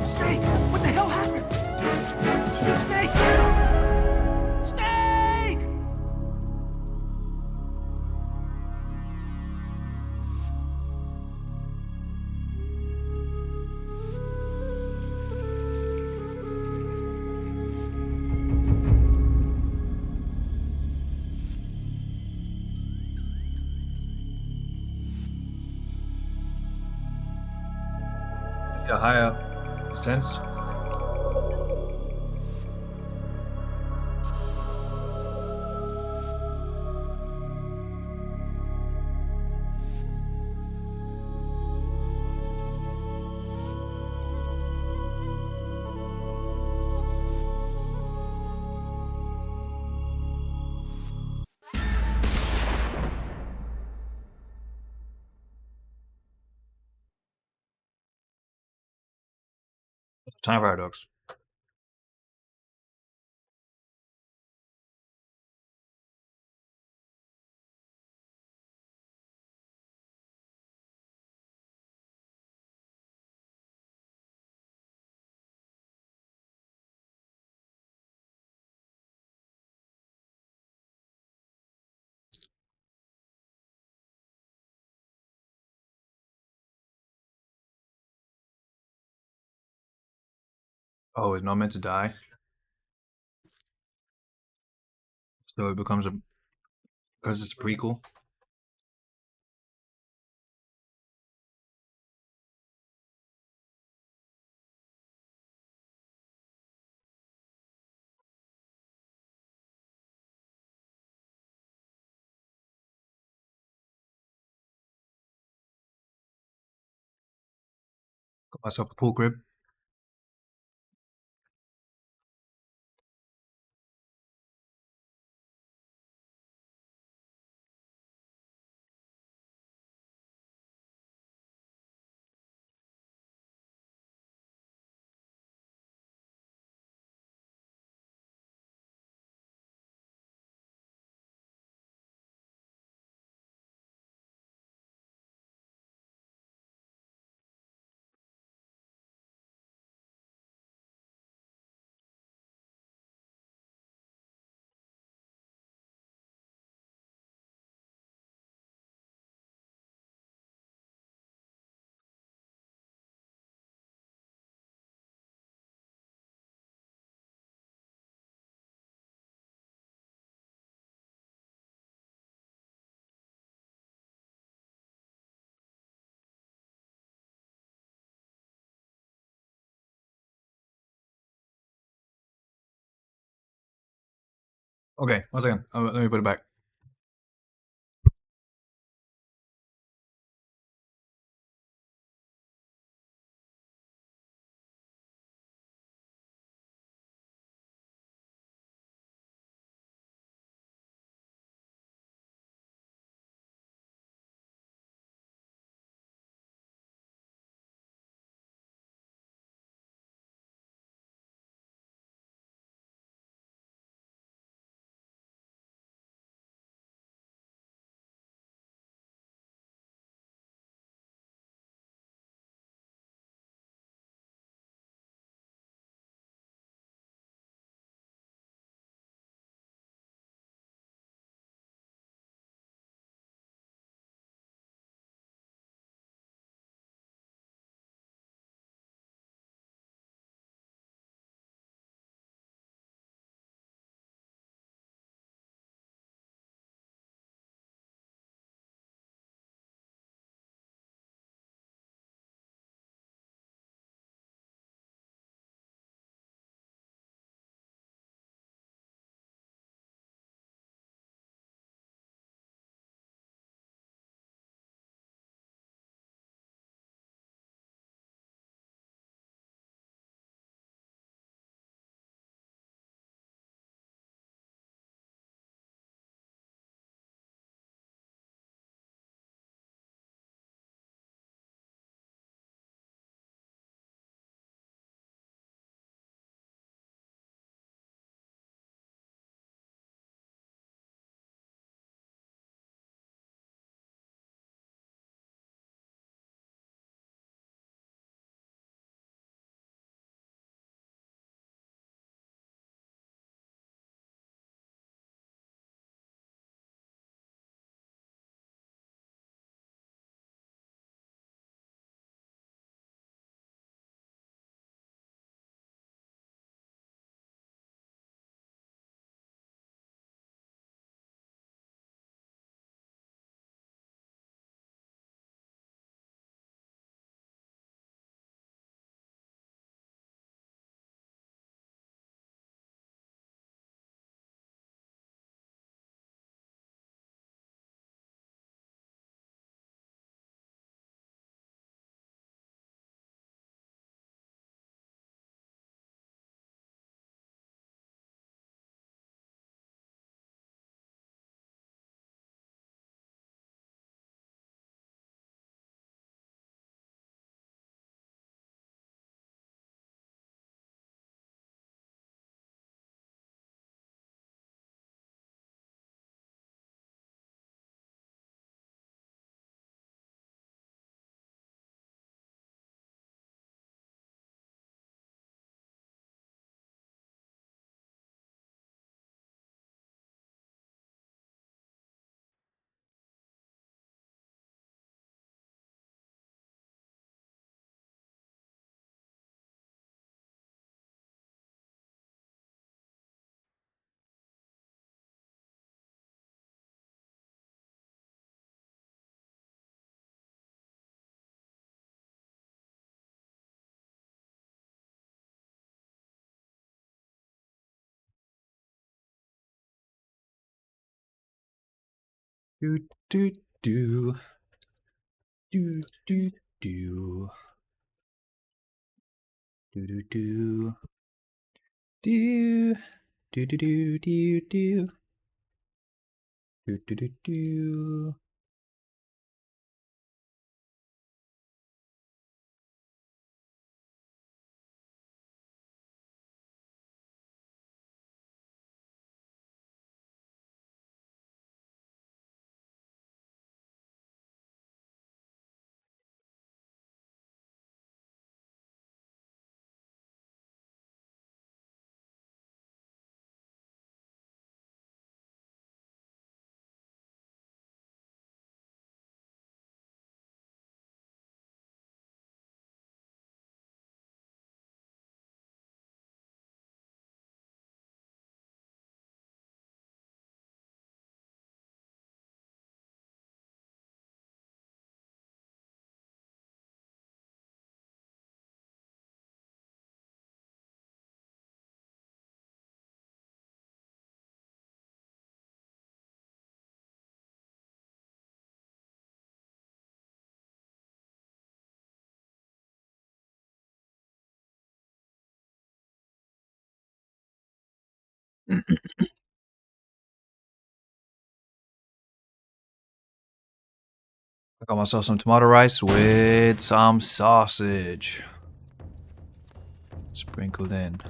Snake! What the hell happened? Snake! Snake! Yeah, higher sense. Time paradox. Oh, it's not meant to die. So it becomes a, because it's a prequel. Got myself a pull grip. Okay, 1 second. Let me put it back. Do do do do do do do do do do do do do do do do do do. I got myself some tomato rice with some sausage sprinkled in.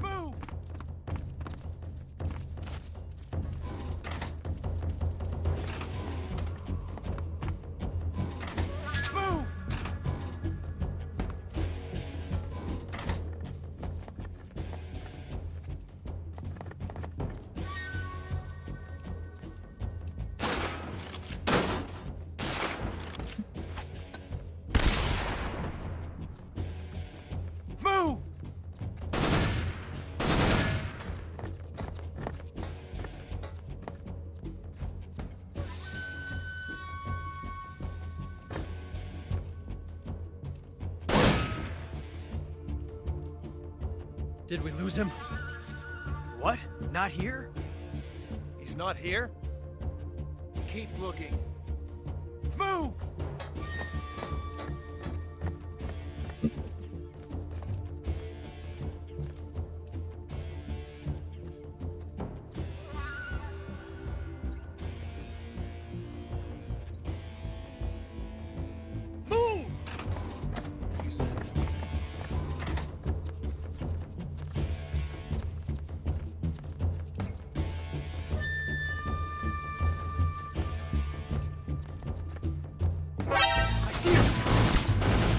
Did we lose him? What? Not here? He's not here? Keep looking. Move!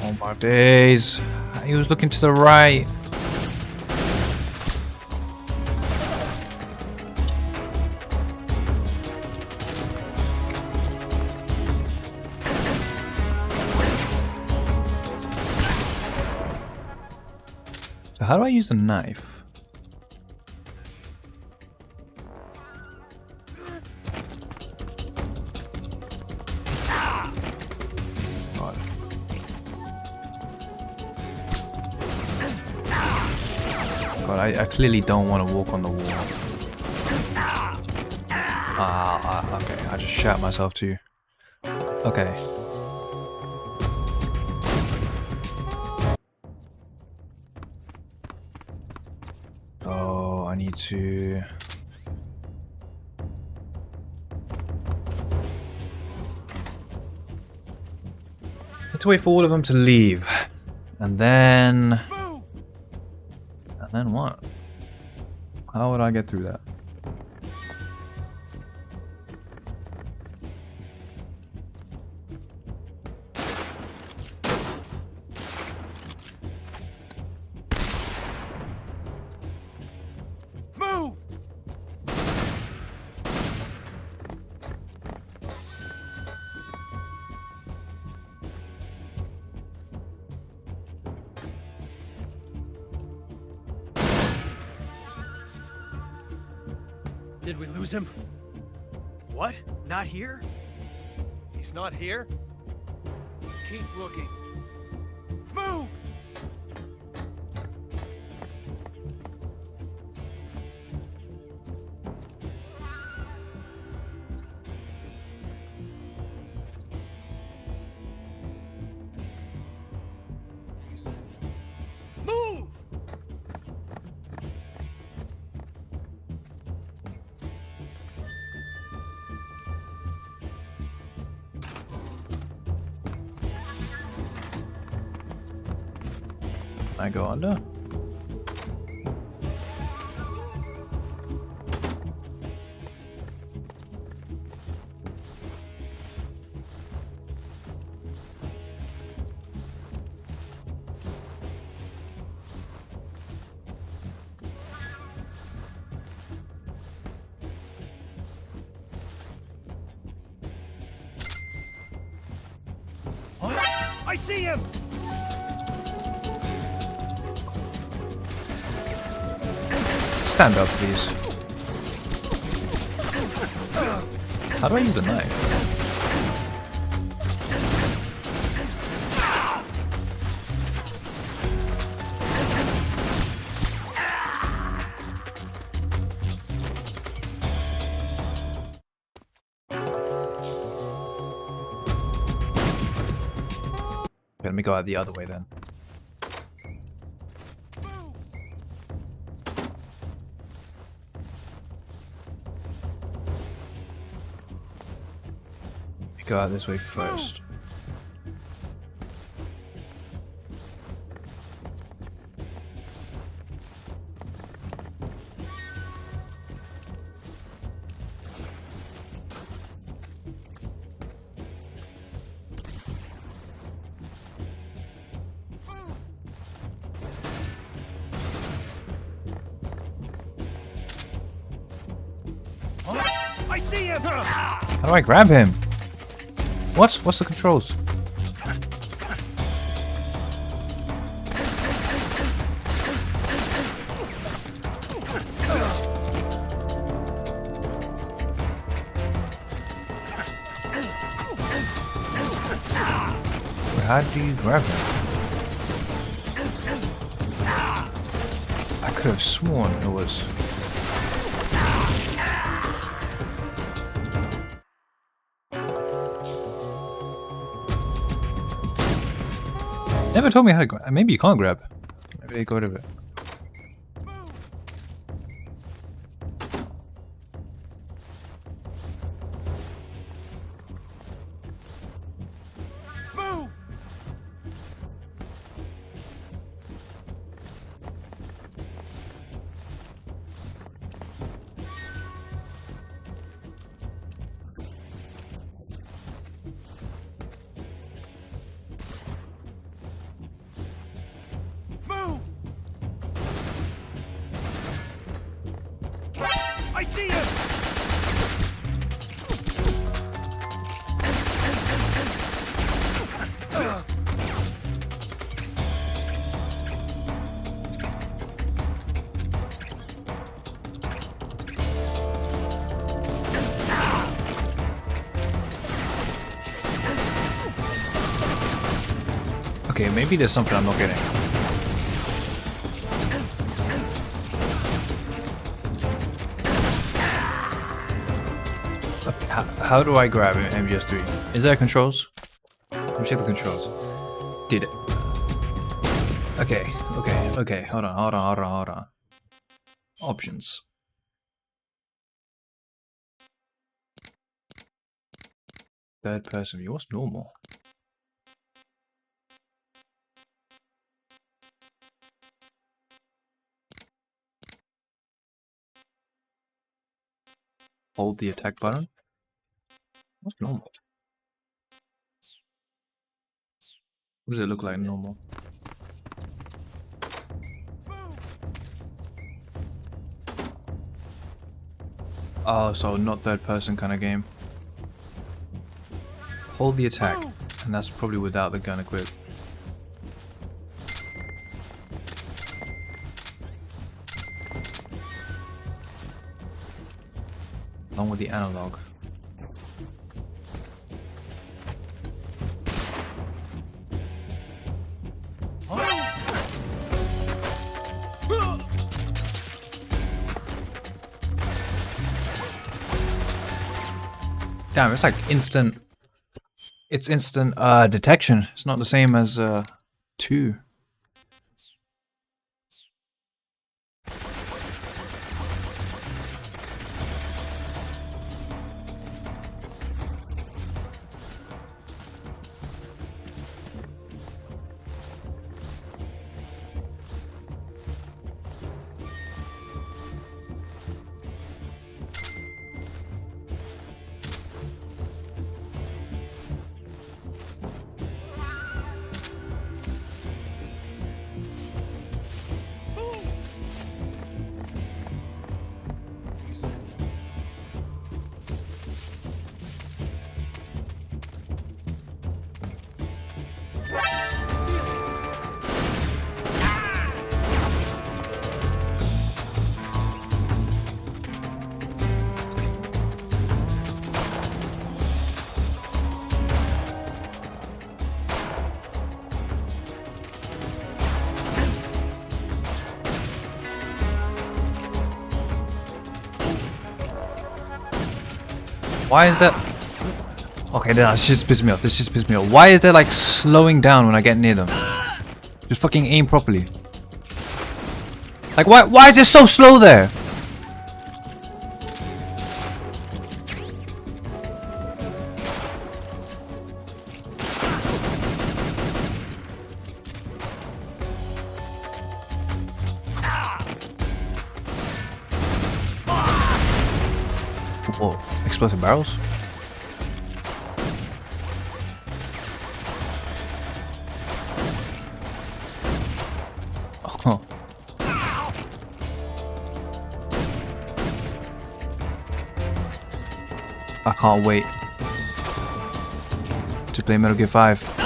Oh my days. He was looking to the right. So how do I use the knife? God, I clearly don't want to walk on the wall. Okay, I just shot myself too. Okay. Oh, I need to... Let's wait for all of them to leave. And then... And then what? How would I get through that? Move! Did we lose him? What? Not here? He's not here? Keep looking. Move! Move! I go under? I see him! Stand up, please. How do I use the knife? Okay, let me go out the other way then. Go out this way first. I see him! How do I grab him? What? What's the controls? How do you grab him? I could have sworn it was. Never told me how to grab. Maybe you can't grab. Maybe they got rid of it. Move! Move! I see him! Okay, maybe there's something I'm not getting. Okay, how do I grab MGS3? Is there controls? Let me check the controls. Did it? Okay. Hold on. Options. Third person view. What's normal? Hold the attack button. What's normal? What does it look like normal? Oh, so not third person kind of game. Hold the attack, and that's probably without the gun equipped. Along with the analog. Damn, it's like instant. It's instant detection. It's not the same as 2. Why is that? Okay, this just pissed me off. Why is that like slowing down when I get near them? Just fucking aim properly. Like why is it so slow there? What? Explosive barrels? Oh. I can't wait to play Metal Gear 5.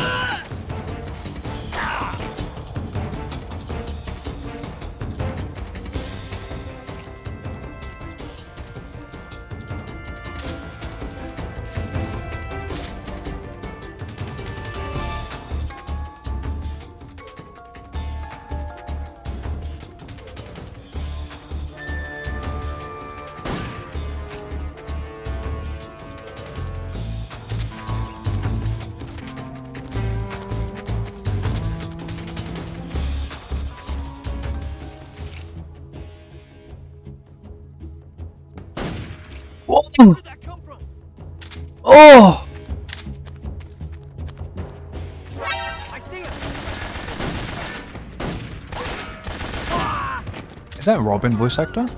Where did that come from? Oh! I see him. Is that Robin voice actor?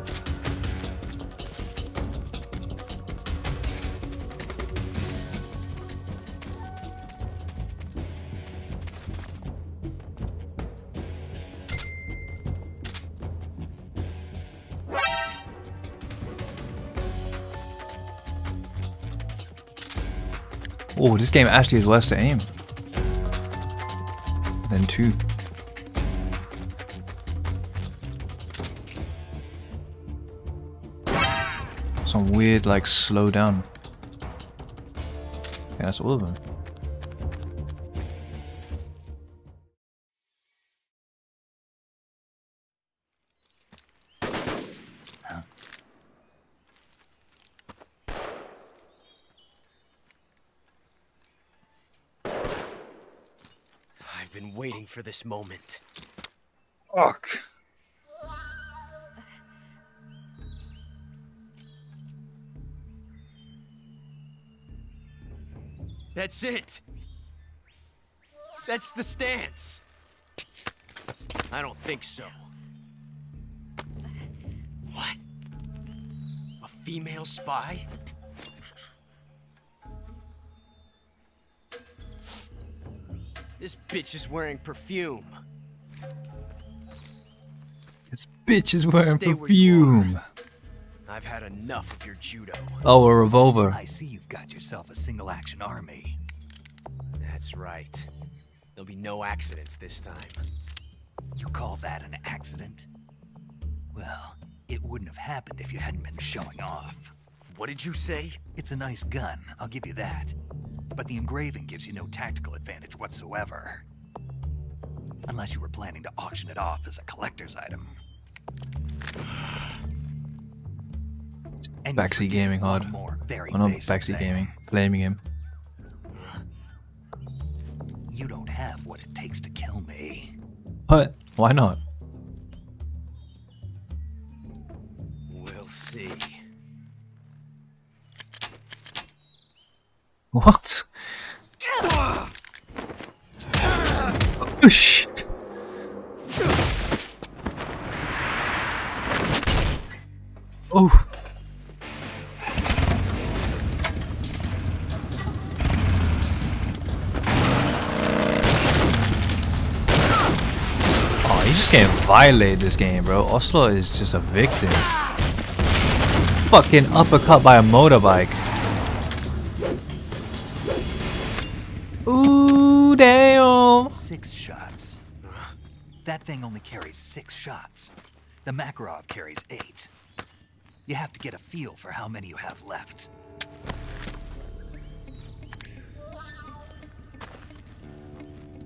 Oh, this game actually is worse to aim than 2. Some weird, like, slow down. Yeah, that's all of them. I've been waiting for this moment. Fuck. That's it. That's the stance. I don't think so. What? A female spy? This bitch is wearing perfume. This bitch is wearing Stay where you perfume. I've had enough of your judo. Oh, a revolver. I see you've got yourself a single-action army. That's right. There'll be no accidents this time. You call that an accident? Well, it wouldn't have happened if you hadn't been showing off. What did you say? It's a nice gun, I'll give you that. But the engraving gives you no tactical advantage whatsoever. Unless you were planning to auction it off as a collector's item. And Backseat gaming hard. very Oh no, basic backseat thing. gaming. Flaming him. You don't have what it takes to kill me. What? Why not? We'll see. What? Oh shit. Oh. Oh, you just getting violated this game, bro. Oslo is just a victim. Fucking uppercut by a motorbike. Ooh, damn. 6 shots. That thing only carries 6 shots. The Makarov carries 8. You have to get a feel for how many you have left.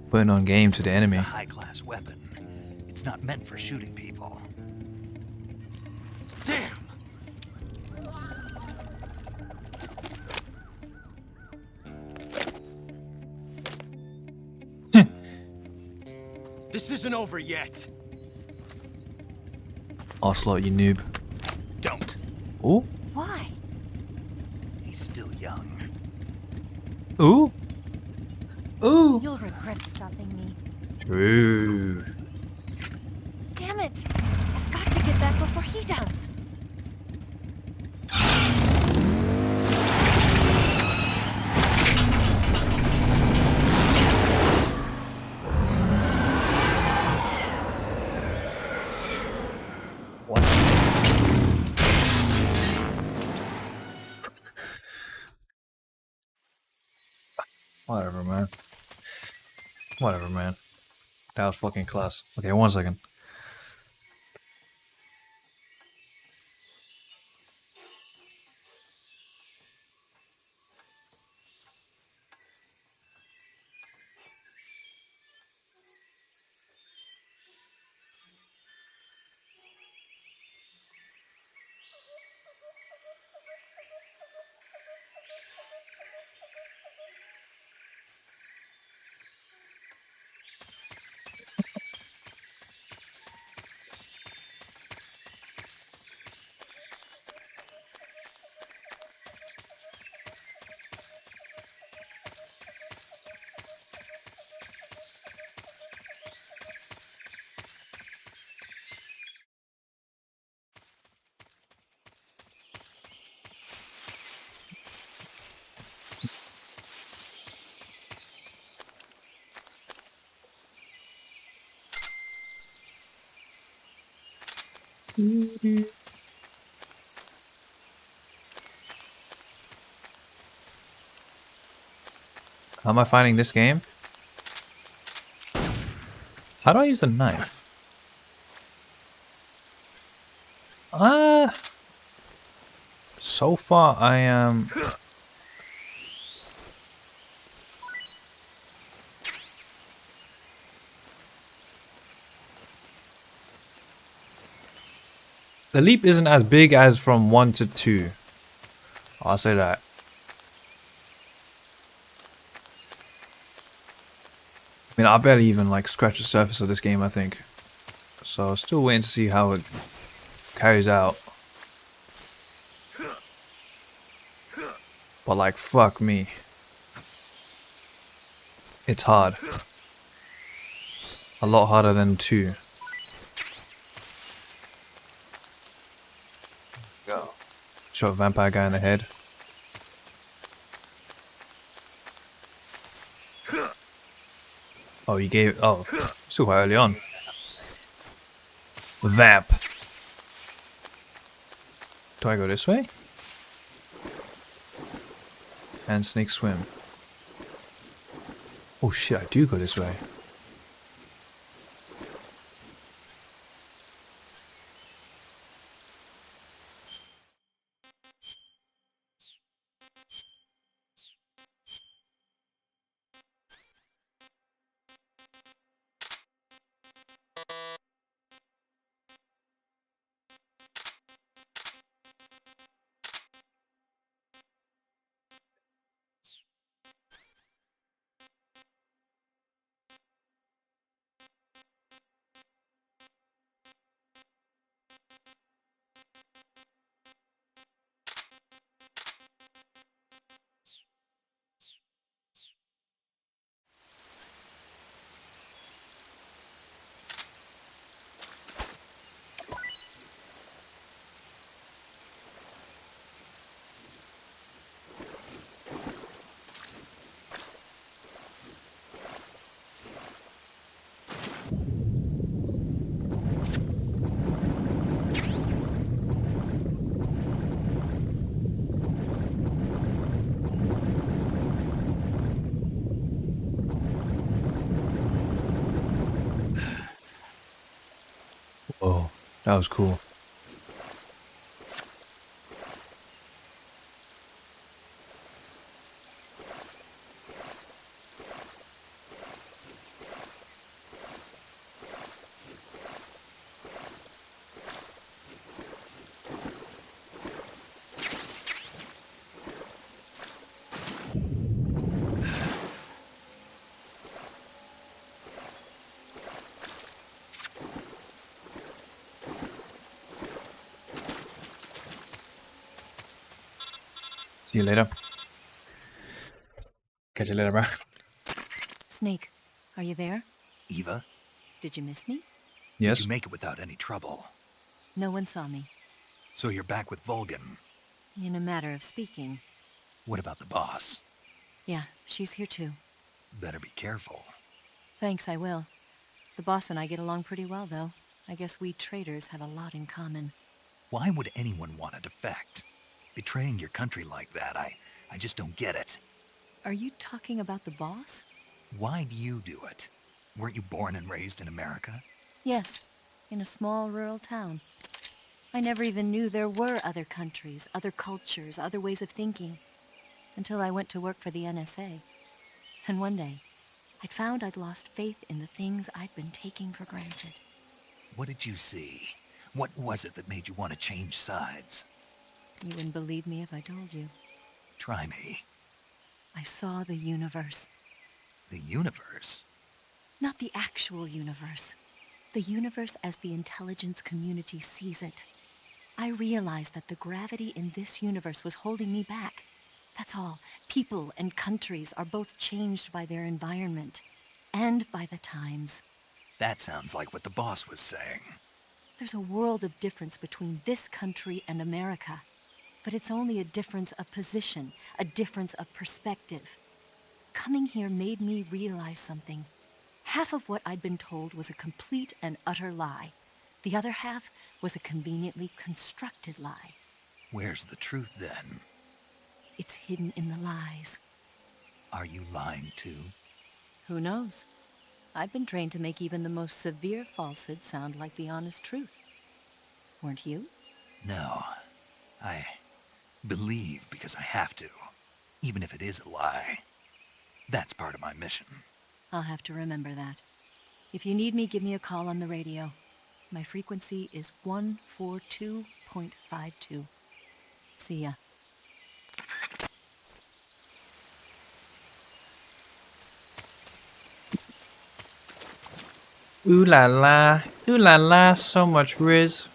Putting on game to the enemy. It's a high-class weapon. It's not meant for shooting people. Damn! This isn't over yet. Oslo, you noob. Don't. Ooh. Why? He's still young. Ooh. Ooh. You'll regret stopping me. True. Damn it! I've got to get back before he does. Whatever, man. Whatever, man. That was fucking class. Okay, 1 second. How am I finding this game? How do I use a knife? So far I am... The leap isn't as big as from 1 to 2. I'll say that. I mean, I barely even like scratch the surface of this game, I think. So still waiting to see how it carries out. But like, fuck me. It's hard. A lot harder than 2. Go. Shot a vampire guy in the head. Oh, you gave... Oh, still quite early on. Vamp. Do I go this way? And snake swim. Oh shit, I do go this way. Whoa, that was cool. See you later. Catch you later, bro. Snake, are you there? Eva? Did you miss me? Yes. Did you make it without any trouble? No one saw me. So you're back with Vulcan? In a matter of speaking. What about the boss? Yeah, she's here too. Better be careful. Thanks, I will. The boss and I get along pretty well, though. I guess we traitors have a lot in common. Why would anyone want to defect? Betraying your country like that, I just don't get it. Are you talking about the boss? Why'd you do it? Weren't you born and raised in America? Yes, in a small rural town. I never even knew there were other countries, other cultures, other ways of thinking, until I went to work for the NSA. And one day, I found I'd lost faith in the things I'd been taking for granted. What did you see? What was it that made you want to change sides? You wouldn't believe me if I told you. Try me. I saw the universe. The universe? Not the actual universe. The universe as the intelligence community sees it. I realized that the gravity in this universe was holding me back. That's all. People and countries are both changed by their environment and by the times. That sounds like what the boss was saying. There's a world of difference between this country and America, but it's only a difference of position, a difference of perspective. Coming here made me realize something. Half of what I'd been told was a complete and utter lie. The other half was a conveniently constructed lie. Where's the truth, then? It's hidden in the lies. Are you lying, too? Who knows? I've been trained to make even the most severe falsehood sound like the honest truth. Weren't you? No. I believe because I have to, even if it is a lie. That's part of my mission. I'll have to remember that. If you need me, give me a call on the radio. My frequency is 142.52. See ya. Ooh la la, so much Riz.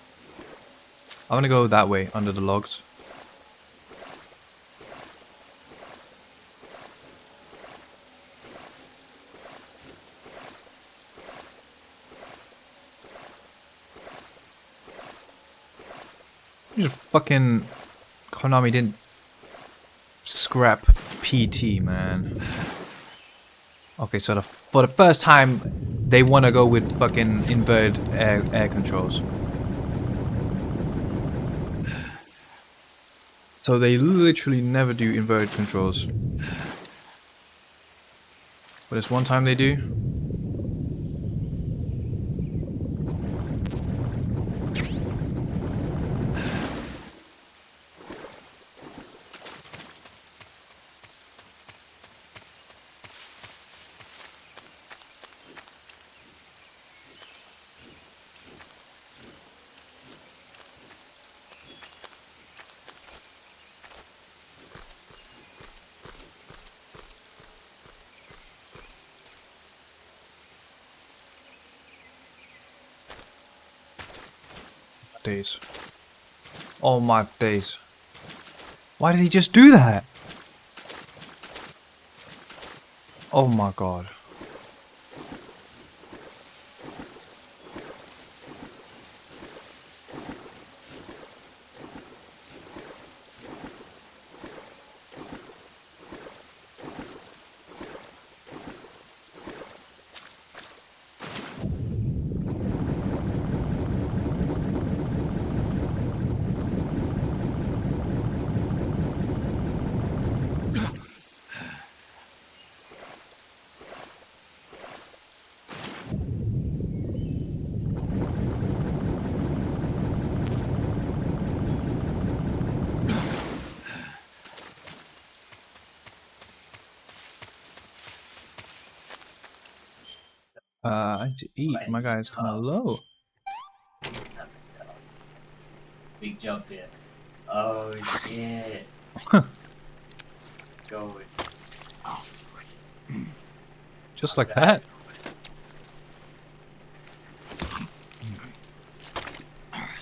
I'm gonna go that way, under the logs. Just fucking Konami didn't scrap PT, man. Okay, so for the first time, they want to go with fucking inverted air controls. So they literally never do inverted controls. But this one time they do. Days. Oh my days. Why did he just do that? Oh my god. I need to eat. My guy's kind of low. Big jump here. Oh shit. Go with. Just like that.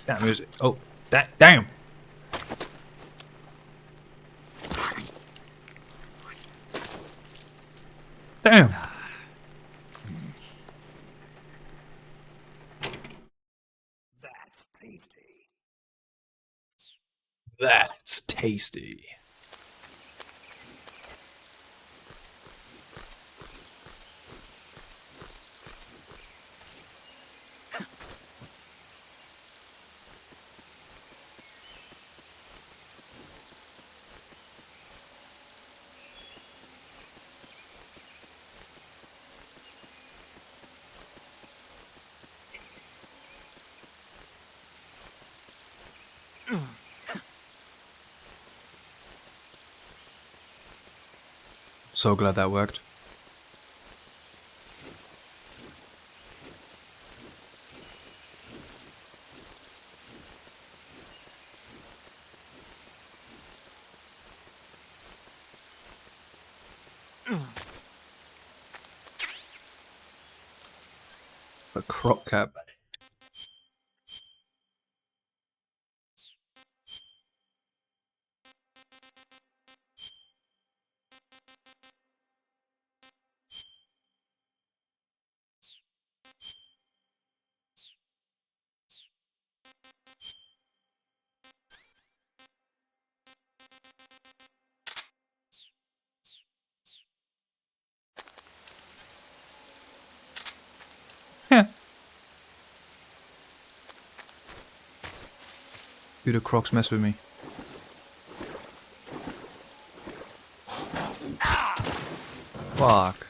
Damn music. Oh, that damn. Damn. That's tasty. so glad that worked. A crop cap. Do the crocs mess with me? Fuck.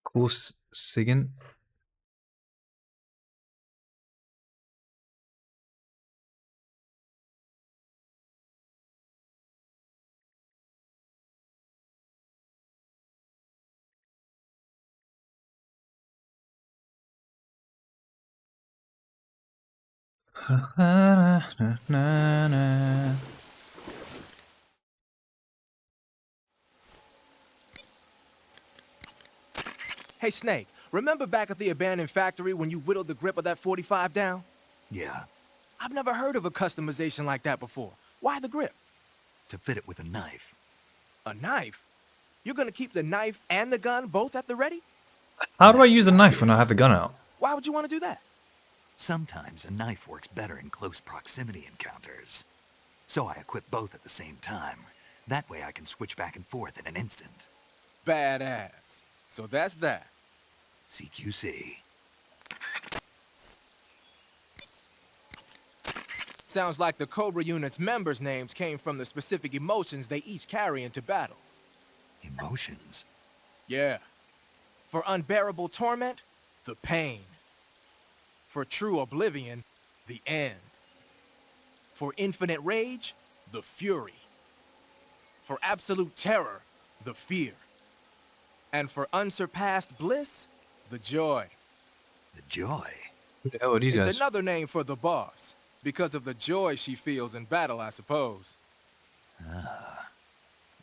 Cool Sigan. Hey, Snake, remember back at the abandoned factory when you whittled the grip of that 45 down? Yeah, I've never heard of a customization like that before. Why the grip? to fit it with a knife. A knife? You're gonna keep the knife and the gun both at the ready? How do I use a knife when I have the gun out? Why would you want to do that? Sometimes a knife works better in close proximity encounters. So I equip both at the same time. That way I can switch back and forth in an instant. Badass. So that's that. CQC. Sounds like the Cobra unit's members' names came from the specific emotions they each carry into battle. Emotions? Yeah. For unbearable torment, the pain. For true oblivion, the end. For infinite rage, the fury. For absolute terror, the fear. And for unsurpassed bliss, the joy. The joy? Who the hell are these It's guys? another name for the boss, because of the joy she feels in battle, I suppose. Ah.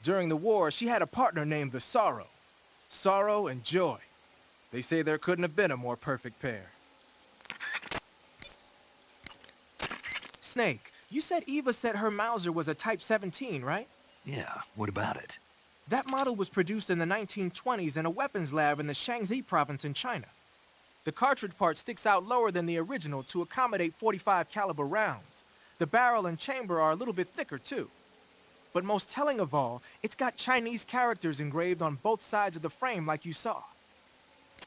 During the war, she had a partner named the Sorrow. Sorrow and joy. They say there couldn't have been a more perfect pair. Snake, you said Eva said her Mauser was a Type 17, right? Yeah, what about it? That model was produced in the 1920s in a weapons lab in the Shaanxi province in China. The cartridge part sticks out lower than the original to accommodate 45 caliber rounds. The barrel and chamber are a little bit thicker too. But most telling of all, it's got Chinese characters engraved on both sides of the frame like you saw.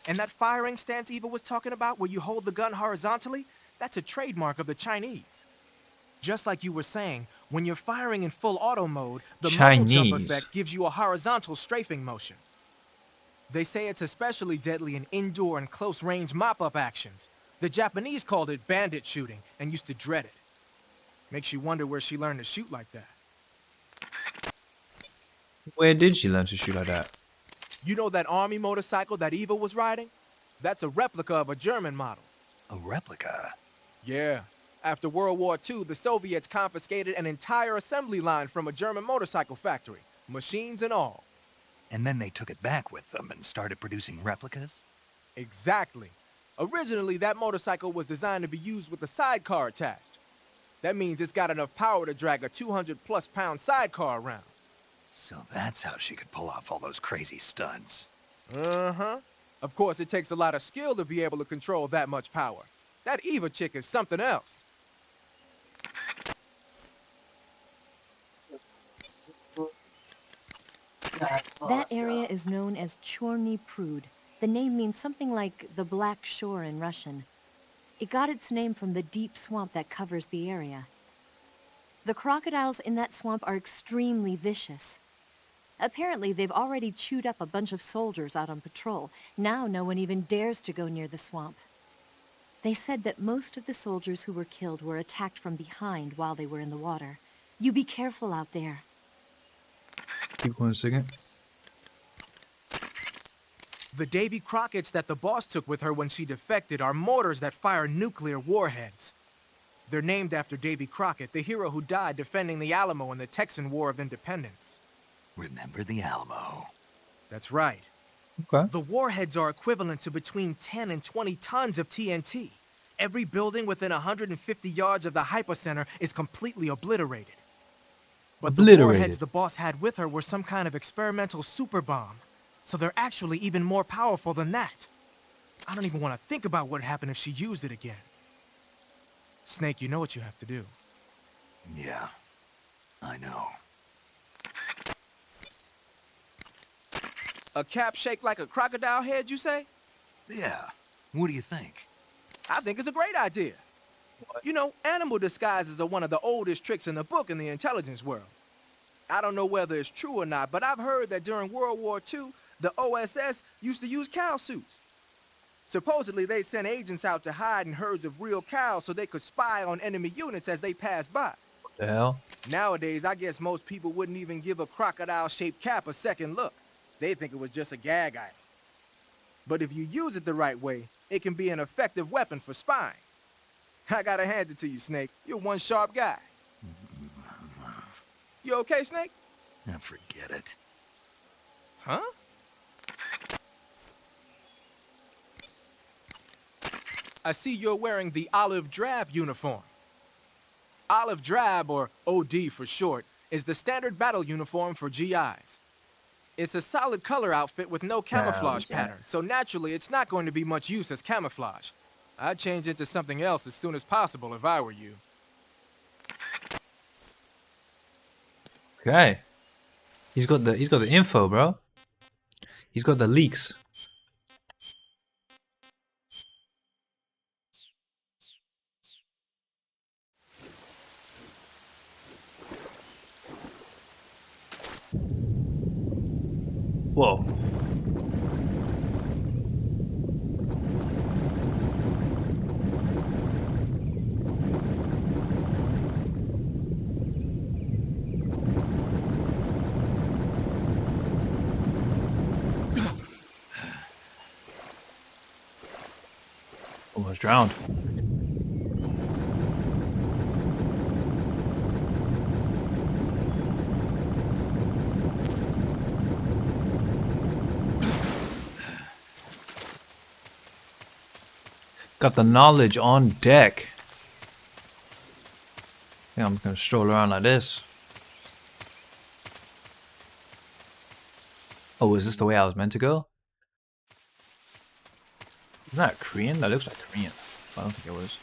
And that firing stance Eva was talking about where you hold the gun horizontally, that's a trademark of the Chinese. Just like you were saying, when you're firing in full auto mode, the muzzle jump effect gives you a horizontal strafing motion. They say it's especially deadly in indoor and close-range mop-up actions. The Japanese called it bandit shooting and used to dread it. Makes you wonder where she learned to shoot like that. Where did she learn to shoot like that? You know that army motorcycle that Eva was riding? That's a replica of a German model. A replica? Yeah. After World War II, the Soviets confiscated an entire assembly line from a German motorcycle factory, machines and all. And then they took it back with them and started producing replicas? Exactly. Originally, that motorcycle was designed to be used with a sidecar attached. That means it's got enough power to drag a 200-plus pound sidecar around. So that's how she could pull off all those crazy stunts. Uh-huh. Of course, it takes a lot of skill to be able to control that much power. That Eva chick is something else. That area is known as Chorny Prud. The name means something like the Black Shore in Russian. It got its name from the deep swamp that covers the area. The crocodiles in that swamp are extremely vicious. Apparently, they've already chewed up a bunch of soldiers out on patrol. Now no one even dares to go near the swamp. They said that most of the soldiers who were killed were attacked from behind while they were in the water. You be careful out there. keep going a second. The Davy Crockett's that the boss took with her when she defected are mortars that fire nuclear warheads. They're named after Davy Crockett, the hero who died defending the Alamo in the Texan War of Independence. Remember the Alamo. That's right. Okay. The warheads are equivalent to between 10 and 20 tons of TNT. Every building within 150 yards of the hypocenter is completely obliterated. But the warheads the boss had with her were some kind of experimental super bomb. So they're actually even more powerful than that. I don't even want to think about what would happen if she used it again. Snake, you know what you have to do. Yeah, I know. A cap shaped like a crocodile head, you say? Yeah. What do you think? I think it's a great idea. You know, animal disguises are one of the oldest tricks in the book in the intelligence world. I don't know whether it's true or not, but I've heard that during World War II, the OSS used to use cow suits. Supposedly, they sent agents out to hide in herds of real cows so they could spy on enemy units as they passed by. What the hell? Nowadays, I guess most people wouldn't even give a crocodile-shaped cap a second look. They think it was just a gag item. But if you use it the right way, it can be an effective weapon for spying. I gotta hand it to you, Snake. You're one sharp guy. You okay, Snake? Now forget it. Huh? I see you're wearing the olive drab uniform. Olive drab, or OD for short, is the standard battle uniform for GIs. It's a solid color outfit with no camouflage pattern, so naturally it's not going to be much use as camouflage. I'd change it to something else as soon as possible if I were you. Okay. He's got the info, bro. He's got the leaks. Whoa. Almost drowned. Got the knowledge on deck. I think I'm gonna stroll around like this. Oh, is this the way I was meant to go? Isn't that Korean? That looks like Korean. I don't think it was.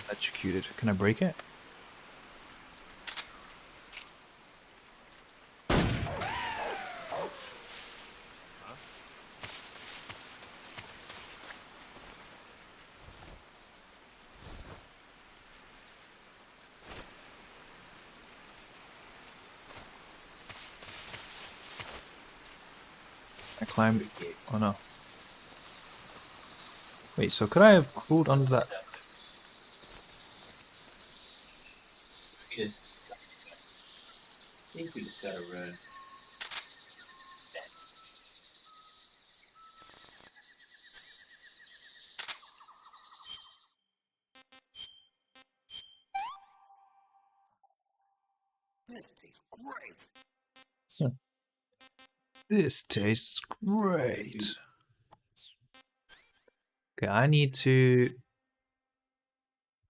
Electrocuted. Can I break it? I climbed. Oh no. Wait, so could I have crawled under that? I think we just gotta run. This tastes great. This tastes great. Okay, I need to...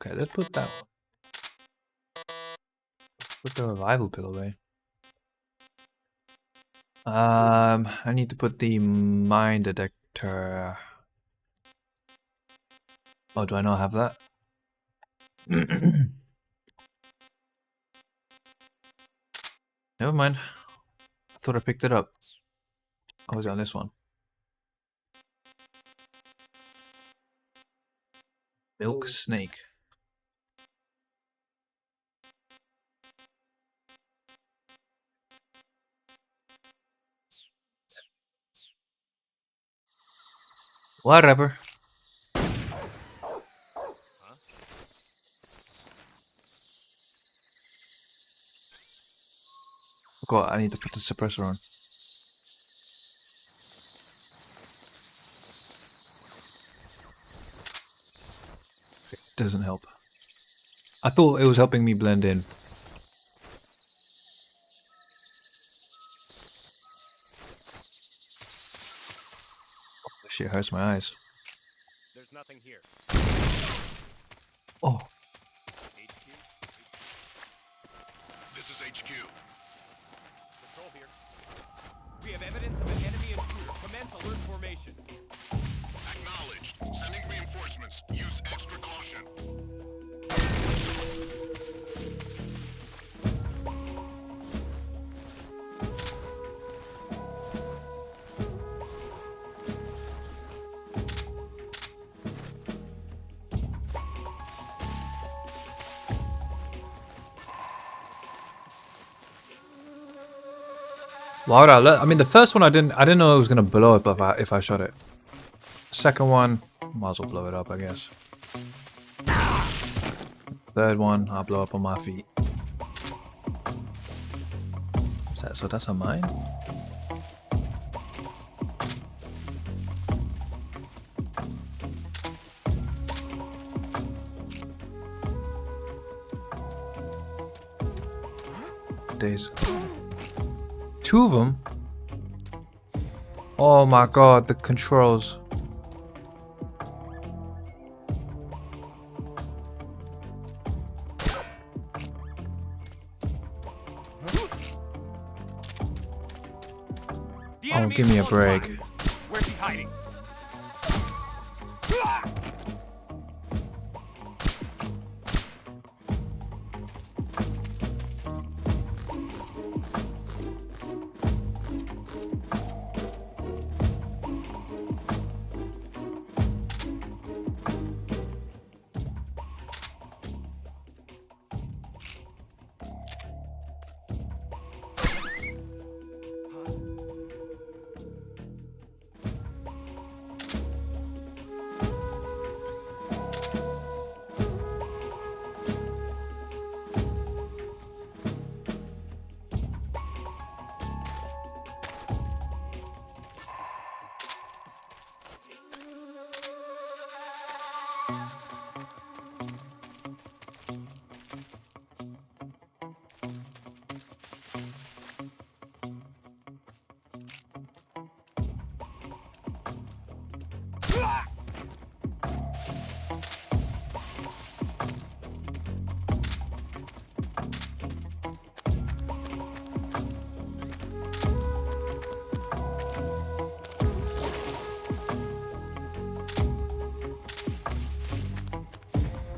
Okay, let's put that one. Put the revival pill away. I need to put the mine detector. Oh, do I not have that? Never mind. I thought I picked it up. Oh, was it on this one? Milk snake. Whatever. Forgot I need to put the suppressor on. It doesn't help. I thought it was helping me blend in. Oh, shit hurts my eyes. There's nothing here. Oh. This is HQ. Patrol here. We have evidence of an enemy intruder. Commence alert formation. Acknowledged. Sending reinforcements. Use extra caution. Why would I mean, the first one I didn't know it was gonna blow up if I shot it. Second one, might as well blow it up, I guess. Third one, I'll blow up on my feet. So that's a mine? Days. Two of them? Oh my god, the controls. Oh, give me a break. Where's he hiding?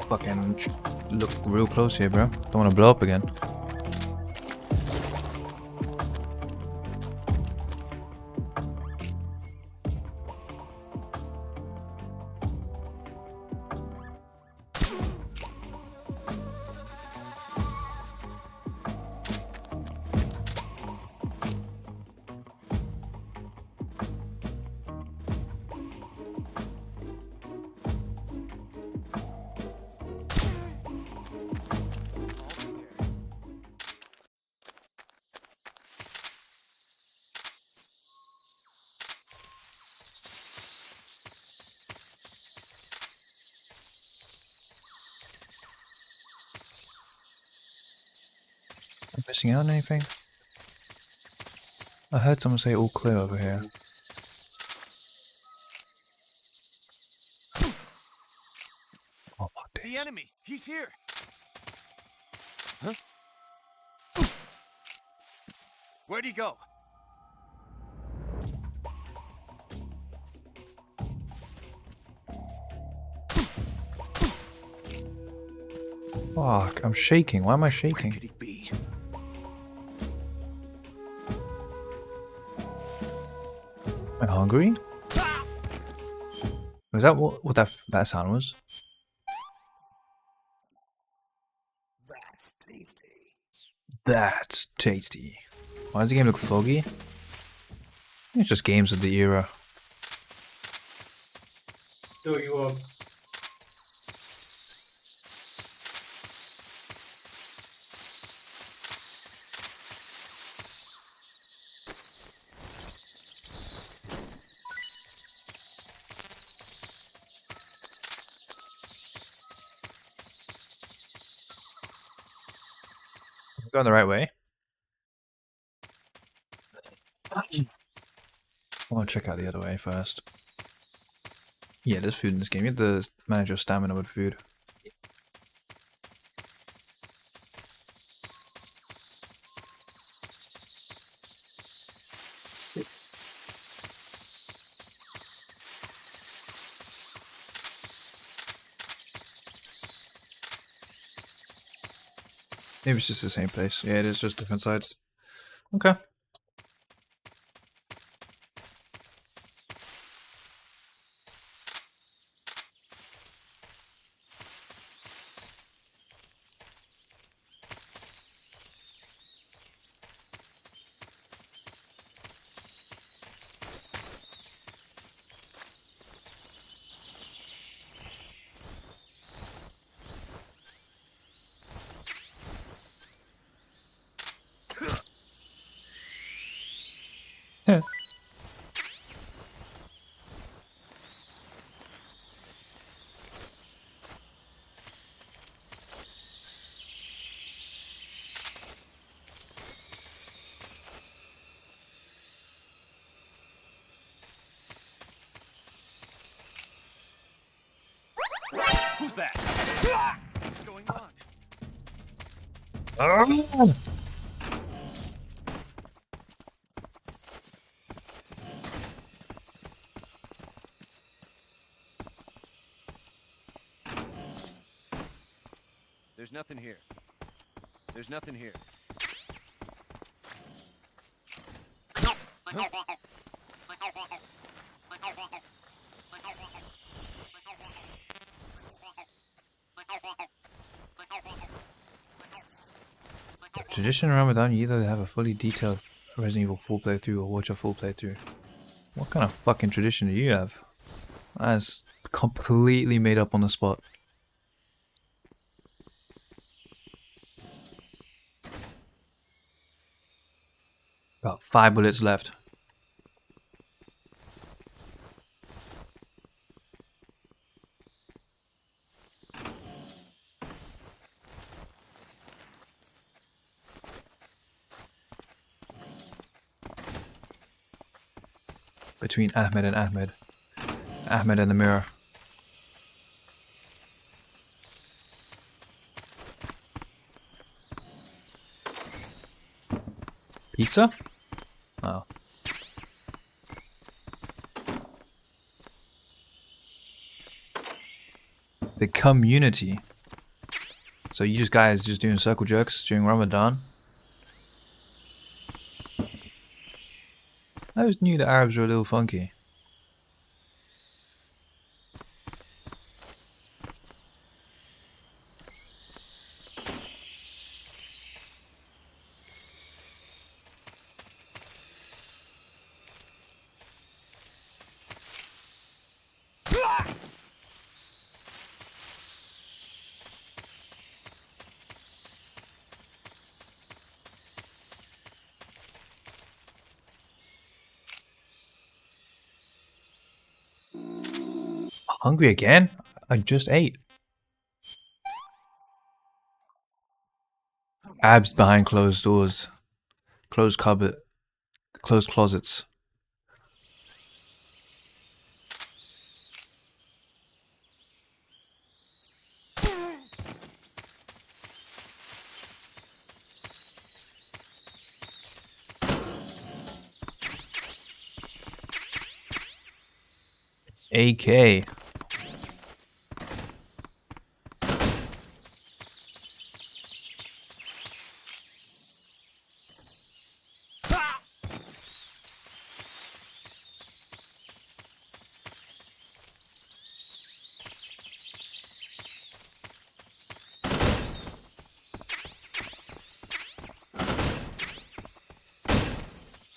Fucking look real close here, bro. Don't want to blow up again. Missing out on anything? I heard someone say all clear over here. Oh my days. The enemy! He's here! Huh? Where'd he go? Fuck, I'm shaking. Why am I shaking? Where could it be? Am I hungry? Was that what that sound was? That's tasty. Why does the game look foggy? It's just games of the era. So you are. We're going the right way. I want to check out the other way first. Yeah, there's food in this game. You have to manage your stamina with food. Maybe it's just the same place. Yeah, it is just different sides. Okay. Yeah. Who's that? What's going on? There's nothing here. There's nothing here. Tradition in Ramadan, you either have a fully detailed Resident Evil full playthrough or watch a full playthrough. What kind of fucking tradition do you have? That's completely made up on the spot. About 5 bullets left. Between Ahmed and Ahmed. Ahmed and the mirror. Pizza? Oh. The community. So you guys just doing circle jerks during Ramadan? I always knew the Arabs were a little funky. Hungry again? I just ate. Abs behind closed doors. Closed cupboard. Closed closets. AK.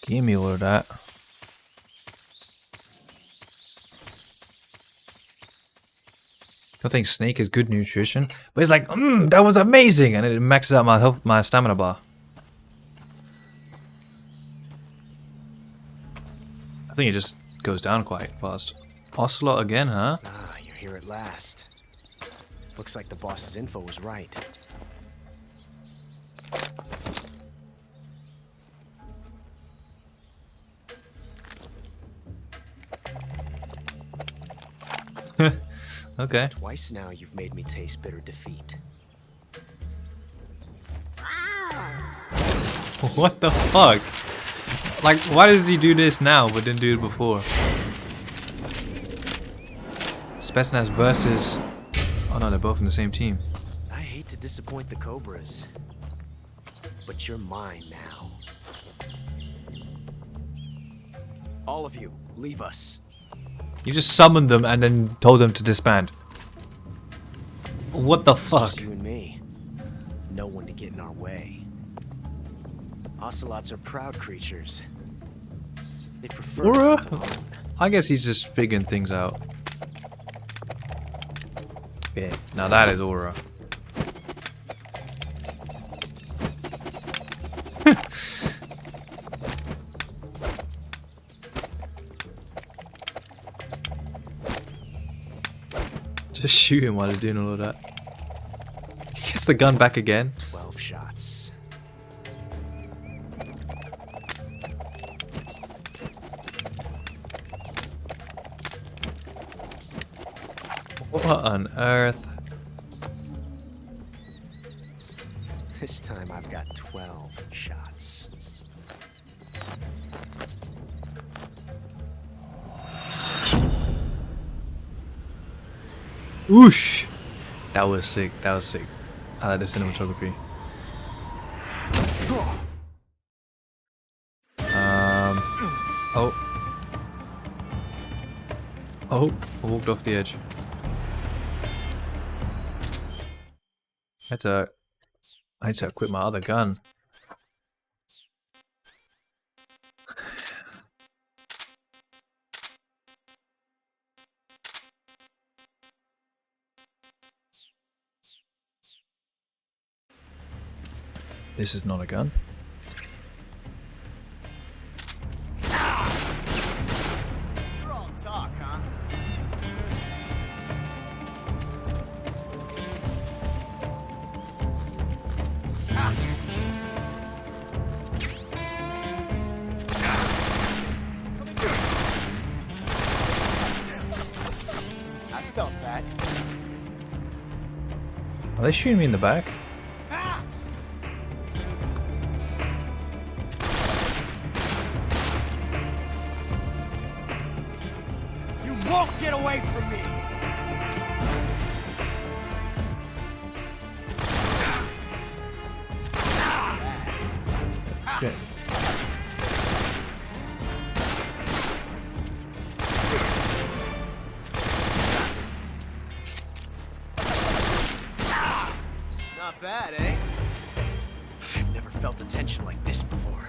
Give me all of that. I don't think Snake is good nutrition, but it's like, that was amazing, and it maxes out my health, my stamina bar. I think it just goes down quite fast. Ocelot again, huh? Ah, you're here at last. Looks like the boss's info was right. Okay. Twice now you've made me taste bitter defeat. What the fuck? Like, why does he do this now but didn't do it before? Spetsnaz versus... Oh no, they're both in the same team. I hate to disappoint the Cobras, but you're mine now. All of you, leave us. You just summoned them and then told them to disband. What the fuck? Just you and me. No one to get in our way. Ocelots are proud creatures. They prefer to Aura? hunt alone. I guess he's just figuring things out. Okay, now that is Aura. Just shoot him while he's doing all of that. He gets the gun back again. 12 shots. What on earth? This time I've got 12 shots. Whoosh! That was sick. That was sick. I like the cinematography. Draw. Oh. Oh, I walked off the edge. I had to equip my other gun. This is not a gun. You're all talk, huh? I felt that. Are they shooting me in the back? You won't get away from me! Shit. Not bad, eh? I've never felt a tension like this before.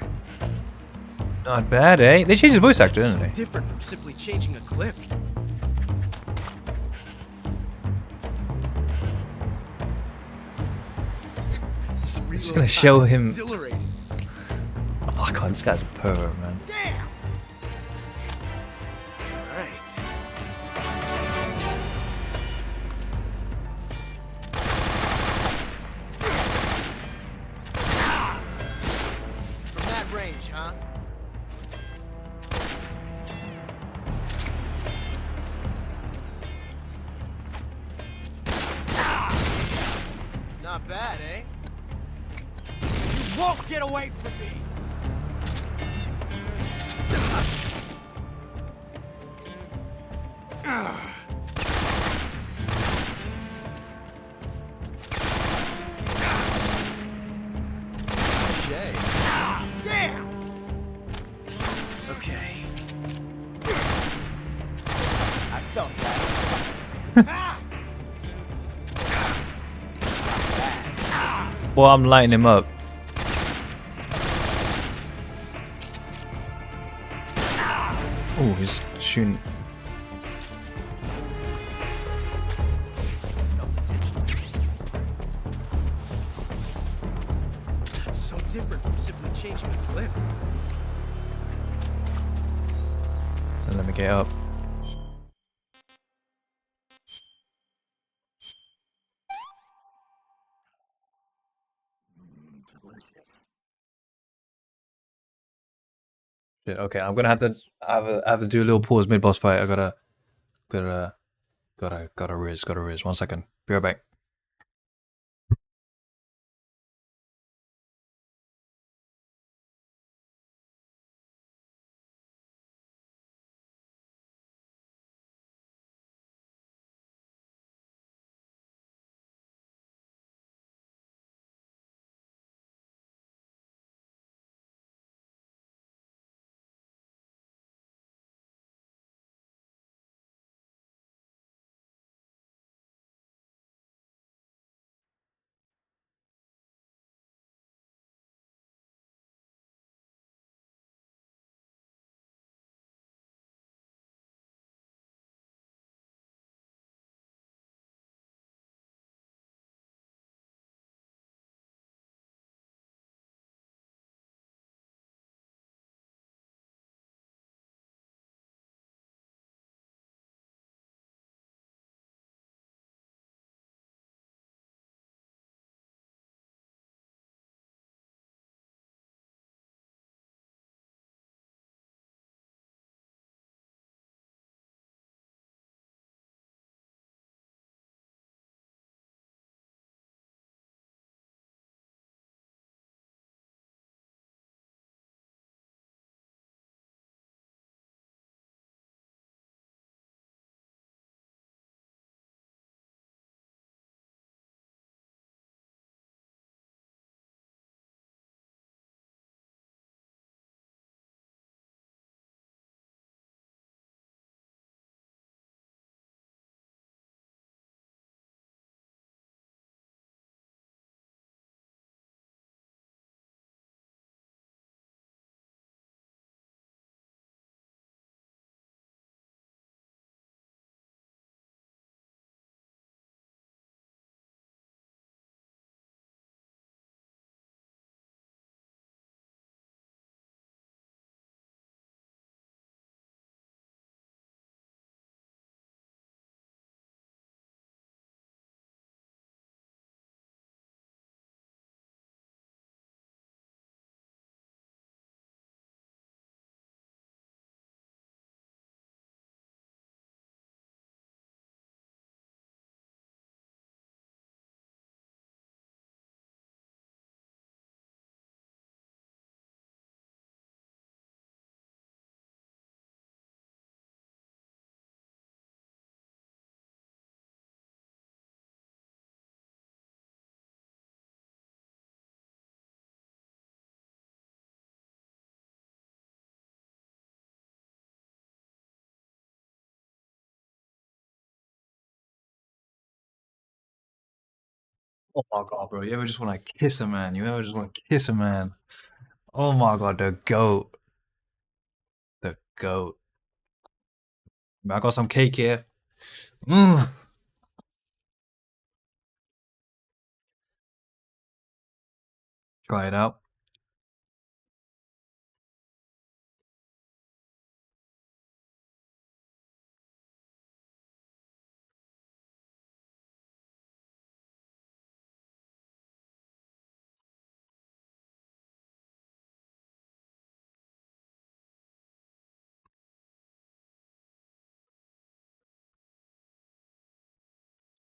Not bad, eh? They changed the voice actor, didn't they? Different from simply changing a clip. Just gonna show him. Exhilarating. Oh god, this guy's a pervert, man. Damn! Right. From that range, huh? Not bad, eh? You won't get away from me! Touché. Damn! Okay. I felt that. Well, I'm lighting him up. Oh, he's shooting. That's so different from simply changing a clip. So let me get up. Shit, okay, I'm gonna have to do a little pause mid boss fight. I gotta Gotta riz. 1 second. Be right back. Oh my god, bro. You ever just want to kiss a man? You ever just want to kiss a man? Oh my god, the goat. The goat. I got some cake here. Mm. Try it out.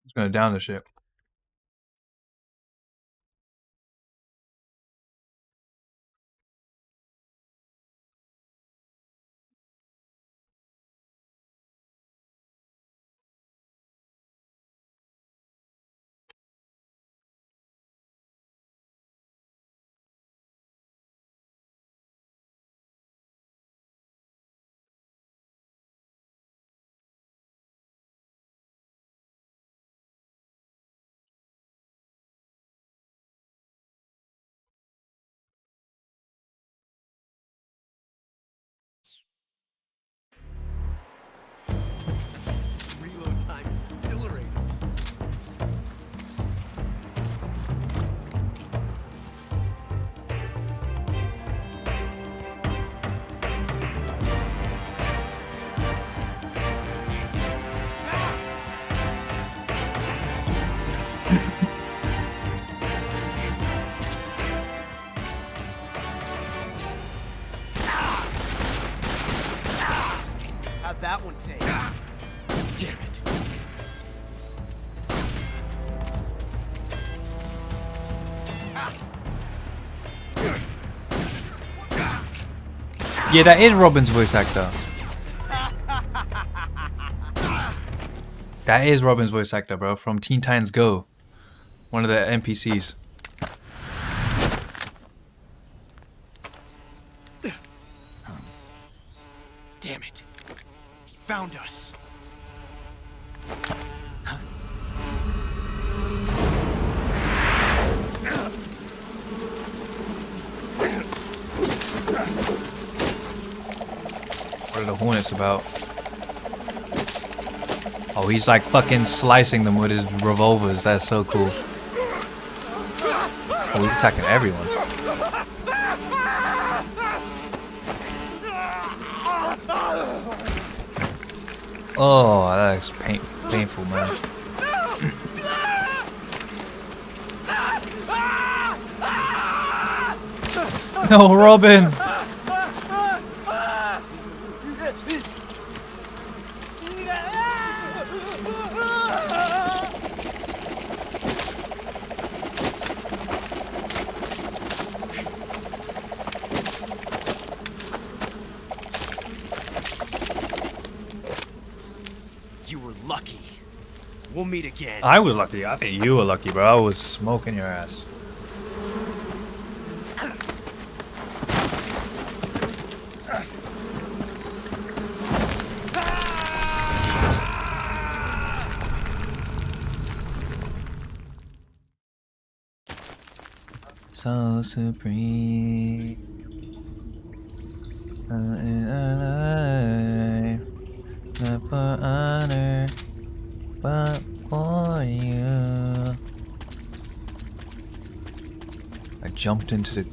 It's gonna down the shit. Yeah, that is Robin's voice actor. That is Robin's voice actor, bro, from Teen Titans Go. One of the NPCs. Damn it. He found us. What are the Hornets about? Oh, he's like fucking slicing them with his revolvers. That's so cool. Oh, he's attacking everyone. Oh, that's painful, man. No, Robin! You were lucky. We'll meet again. I was lucky. I think you were lucky, bro. I was smoking your ass. So supreme. Alive. Not for honor, but for you. I jumped into the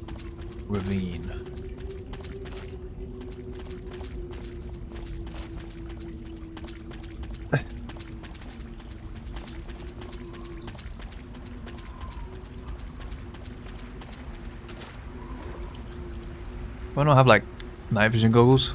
ravine. Why don't I have like night vision goggles?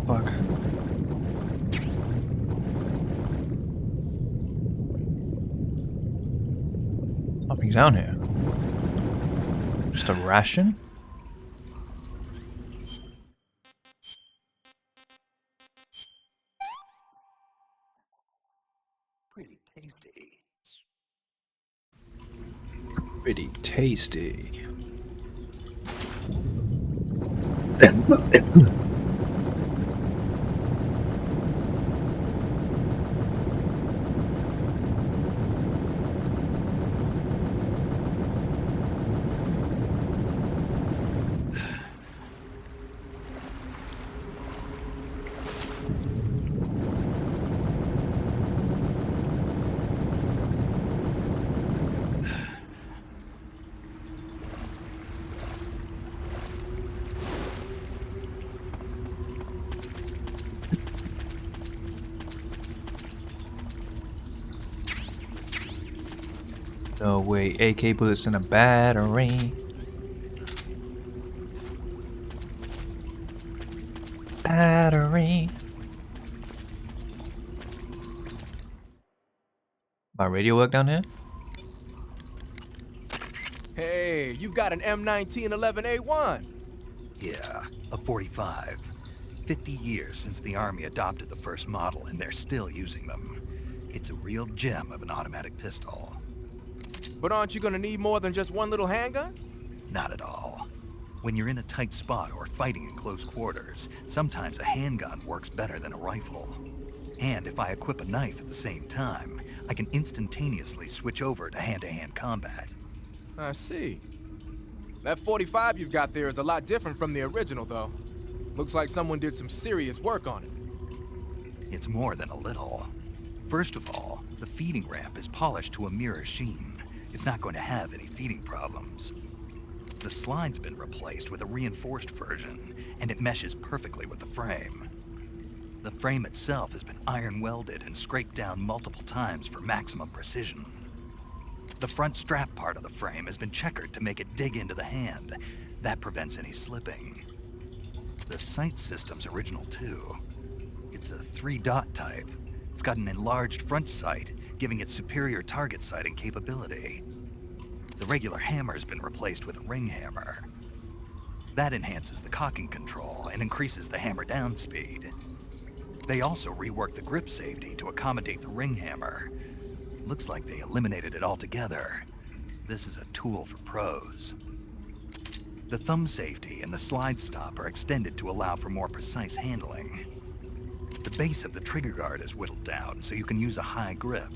Fuck. Nothing's down here. Just a ration? Pretty tasty. Pretty tasty. No way, AK bullets in a battery. Battery. My radio work down here? Hey, you've got an M1911A1. Yeah, a 45. 50 years since the Army adopted the first model, and they're still using them. It's a real gem of an automatic pistol. But aren't you gonna need more than just one little handgun? Not at all. When you're in a tight spot or fighting in close quarters, sometimes a handgun works better than a rifle. And if I equip a knife at the same time, I can instantaneously switch over to hand-to-hand combat. I see. That 45 you've got there is a lot different from the original, though. Looks like someone did some serious work on it. It's more than a little. First of all, the feeding ramp is polished to a mirror sheen. It's not going to have any feeding problems. The slide's been replaced with a reinforced version, and it meshes perfectly with the frame. The frame itself has been iron welded and scraped down multiple times for maximum precision. The front strap part of the frame has been checkered to make it dig into the hand. That prevents any slipping. The sight system's original too. It's a 3-dot type. It's got an enlarged front sight, giving it superior target sighting capability. The regular hammer's been replaced with a ring hammer. That enhances the cocking control and increases the hammer down speed. They also reworked the grip safety to accommodate the ring hammer. Looks like they eliminated it altogether. This is a tool for pros. The thumb safety and the slide stop are extended to allow for more precise handling. The base of the trigger guard is whittled down so you can use a high grip.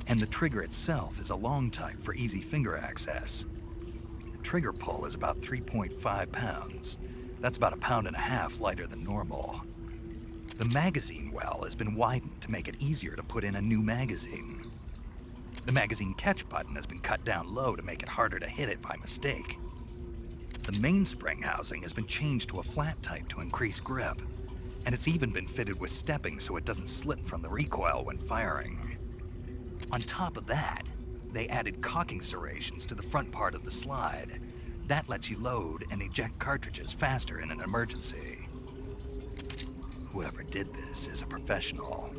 And the trigger itself is a long type for easy finger access. The trigger pull is about 3.5 pounds. That's about 1.5 pounds lighter than normal. The magazine well has been widened to make it easier to put in a new magazine. The magazine catch button has been cut down low to make it harder to hit it by mistake. The mainspring housing has been changed to a flat type to increase grip, and it's even been fitted with stepping so it doesn't slip from the recoil when firing. On top of that, they added cocking serrations to the front part of the slide. That lets you load and eject cartridges faster in an emergency. Whoever did this is a professional.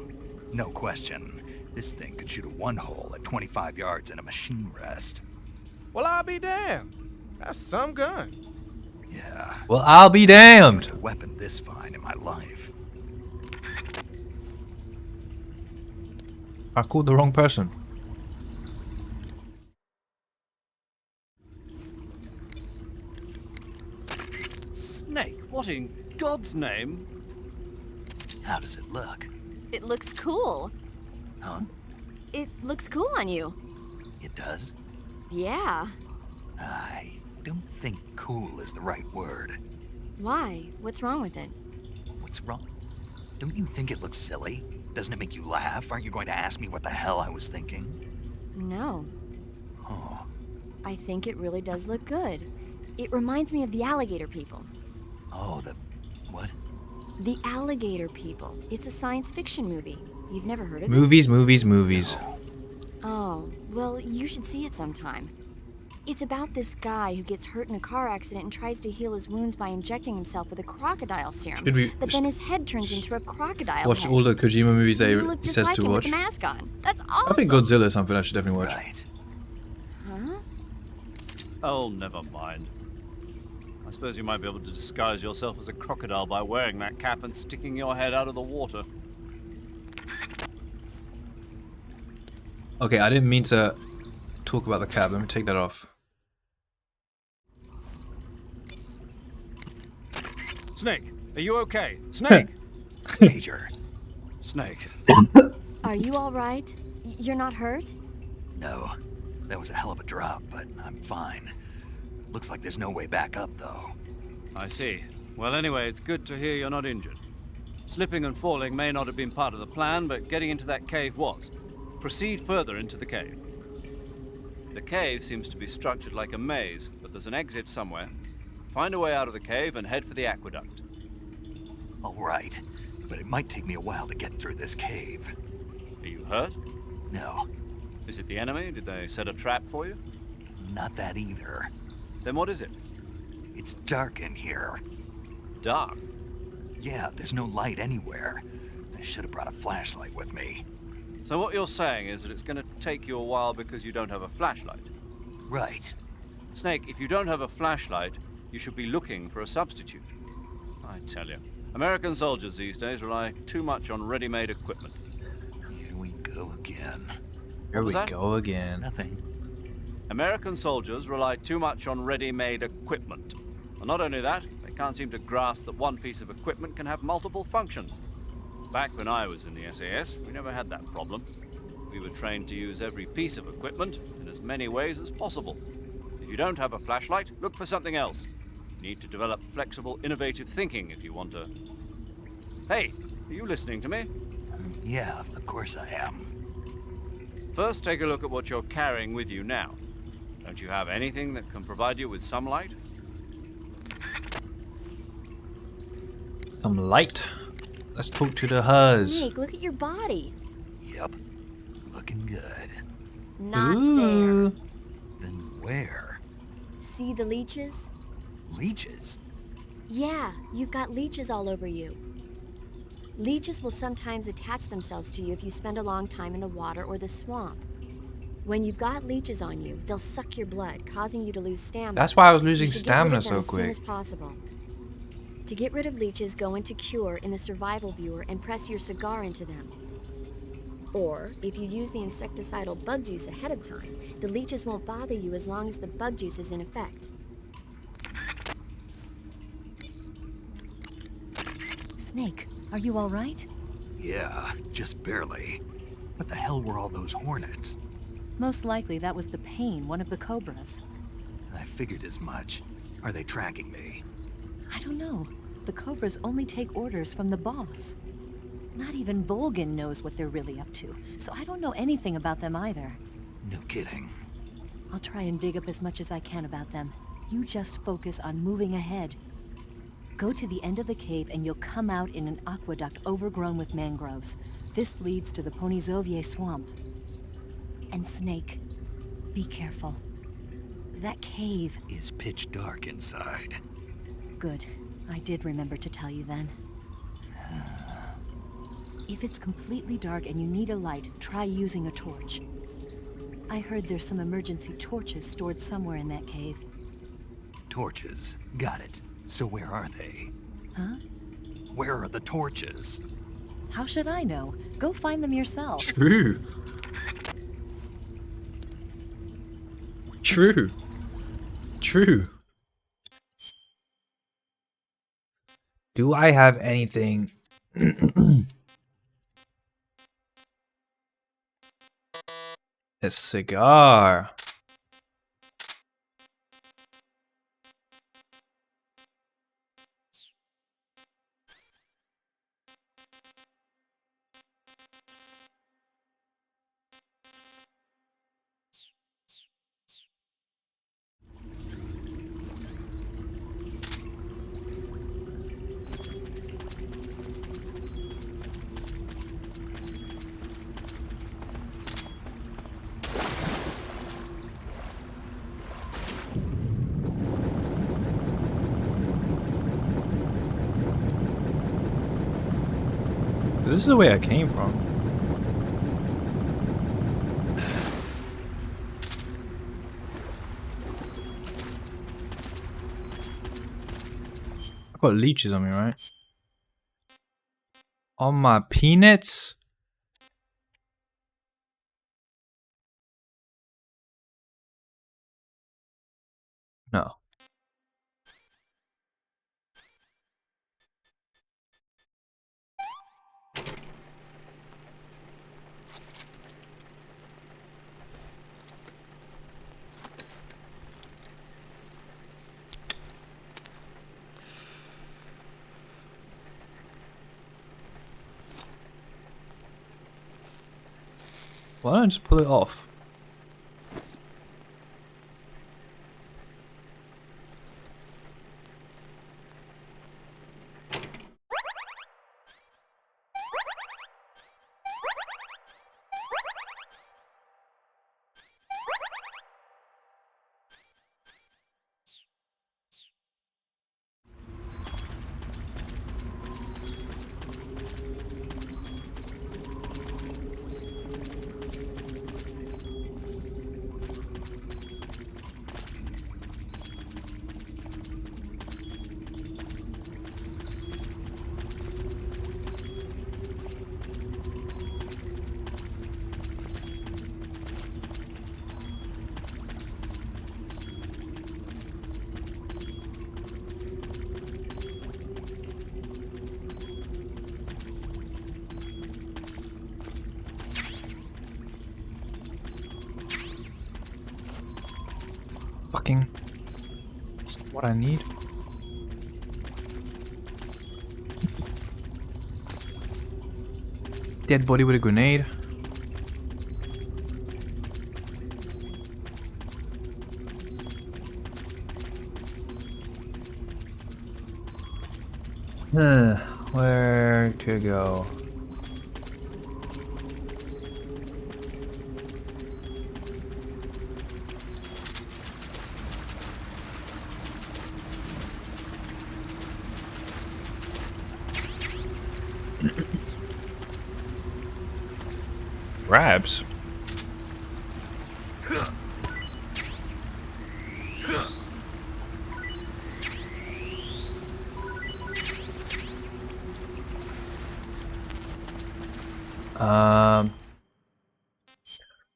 No question, this thing could shoot a one-hole at 25 yards in a machine rest. Well, I'll be damned. That's some gun. Yeah. Well, I'll be damned. A weapon this fine in my life. I called the wrong person. Snake, what in God's name? How does it look? It looks cool. Huh? It looks cool on you. It does? Yeah. I don't think cool is the right word. Why? What's wrong with it? What's wrong? Don't you think it looks silly? Doesn't it make you laugh? Aren't you going to ask me what the hell I was thinking? No. Oh. I think it really does look good. It reminds me of the alligator people. Oh, the what? The Alligator People. It's a science fiction movie. You've never heard of Movies. it? Oh, well, you should see it sometime. It's about this guy who gets hurt in a car accident and tries to heal his wounds by injecting himself with a crocodile serum. But then his head turns into a crocodile Watch head. all the Kojima movies that You he look just says like to him watch. with the mask on. That's awesome. I think Godzilla is something I should definitely watch. Right. Huh? Oh, never mind. I suppose you might be able to disguise yourself as a crocodile by wearing that cap and sticking your head out of the water. Okay, I didn't mean to talk about the cap. Let me take that off. Snake, are you okay? Snake! Major. Snake. Are you all right? You're not hurt? No. That was a hell of a drop, but I'm fine. Looks like there's no way back up, though. I see. Well, anyway, it's good to hear you're not injured. Slipping and falling may not have been part of the plan, but getting into that cave was. Proceed further into the cave. The cave seems to be structured like a maze, but there's an exit somewhere. Find a way out of the cave and head for the aqueduct. All right, but it might take me a while to get through this cave. Are you hurt? No. Is it the enemy? Did they set a trap for you? Not that either. Then what is it? It's dark in here. Dark? Yeah, there's no light anywhere. I should have brought a flashlight with me. So what you're saying is that it's going to take you a while because you don't have a flashlight? Right. Snake, if you don't have a flashlight, you should be looking for a substitute. I tell you, American soldiers these days rely too much on ready-made equipment. Here we go again. Here we go again. Nothing. American soldiers rely too much on ready-made equipment. And not only that, they can't seem to grasp that one piece of equipment can have multiple functions. Back when I was in the SAS, we never had that problem. We were trained to use every piece of equipment in as many ways as possible. If you don't have a flashlight, look for something else. You need to develop flexible, innovative thinking if you want to... Hey, Are you listening to me? Yeah, of course I am. First, take a look at what you're carrying with you now. Don't you have anything that can provide you with some light? Some light. Let's talk to the Huz. Snake, look at your body. Yep. Looking good. Not Ooh. there. Then where? See the leeches? Leeches? Yeah, you've got leeches all over you. Leeches will sometimes attach themselves to you if you spend a long time in the water or the swamp. When you've got leeches on you, they'll suck your blood, causing you to lose stamina. That's why I was losing You should get rid stamina of them so as soon quick. as possible. To get rid of leeches, go into Cure in the survival viewer and press your cigar into them. Or, if you use the insecticidal bug juice ahead of time, the leeches won't bother you as long as the bug juice is in effect. Snake, are you all right? Yeah, just barely. What the hell were all those hornets? Most likely that was the pain, one of the cobras. I figured as much. Are they tracking me? I don't know. The cobras only take orders from the boss. Not even Volgin knows what they're really up to, so I don't know anything about them either. No kidding. I'll try and dig up as much as I can about them. You just focus on moving ahead. Go to the end of the cave and you'll come out in an aqueduct overgrown with mangroves. This leads to the Ponizovye swamp. And Snake, be careful. That cave is pitch dark inside. Good. I did remember to tell you then. If it's completely dark and you need a light, try using a torch. I heard there's some emergency torches stored somewhere in that cave. Torches. Got it. So where are they? Huh? Where are the torches? How should I know? Go find them yourself. True. True. True. Do I have anything? A cigar. This is the way I came from. I've got leeches on me, right? On my peanuts? No. Why don't I just pull it off? Fucking. That's not what I need. dead body with a grenade. Where to go? Grabs.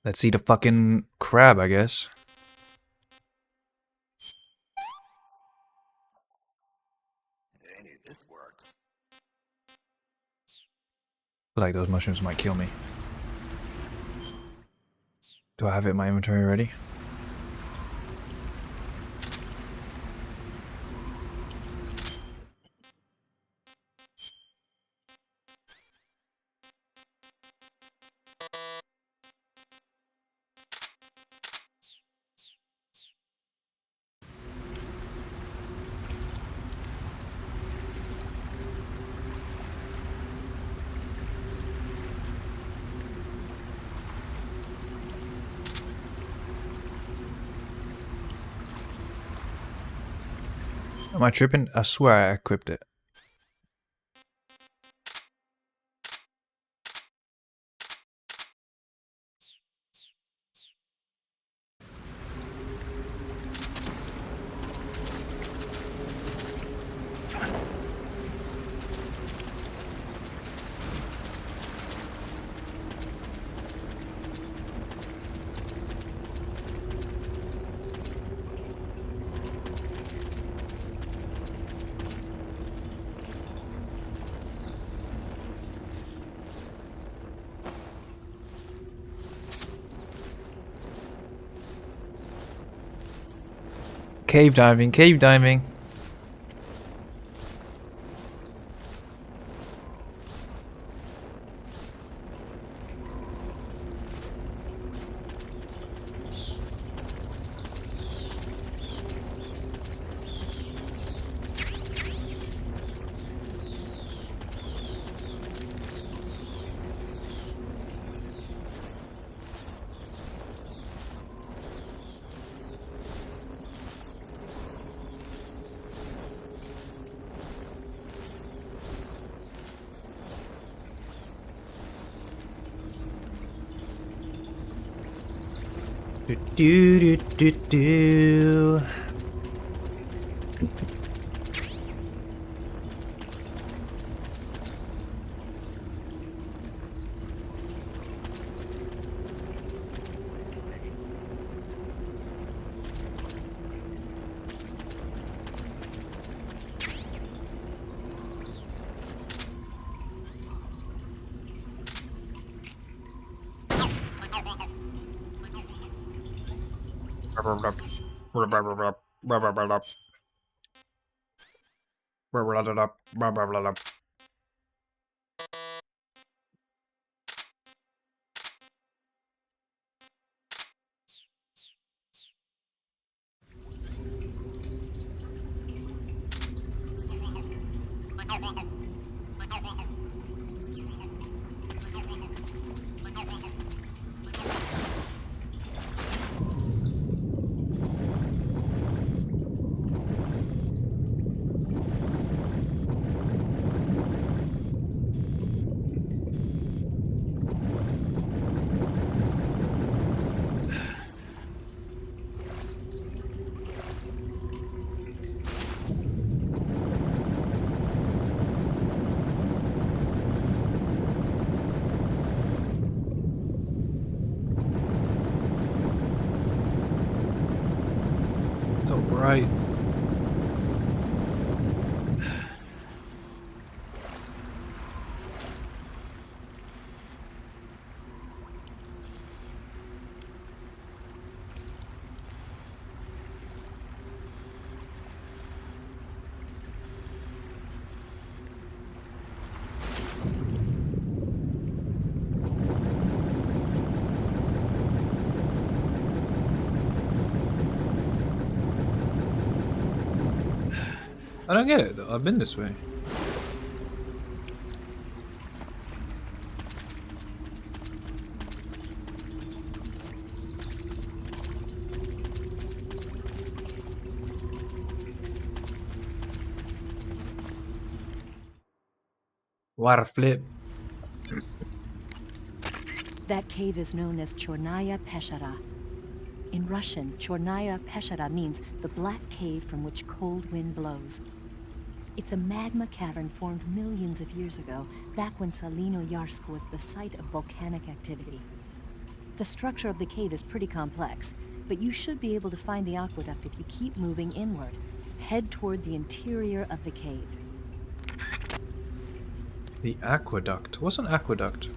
Let's see the fucking crab, I guess. I feel like those mushrooms might kill me. Do I have it in my inventory already? Am I tripping? I swear I equipped it. Cave diving, cave diving. Do do do do. Right. I don't get it though. I've been this way. Water flip. That cave is known as Chornaya Peshara. In Russian, Chornaya Peshara means the black cave from which cold wind blows. It's a magma cavern formed millions of years ago, back when Salinoyarsk was the site of volcanic activity. The structure of the cave is pretty complex, but you should be able to find the aqueduct if you keep moving inward. Head toward the interior of the cave. The aqueduct. What's an aqueduct?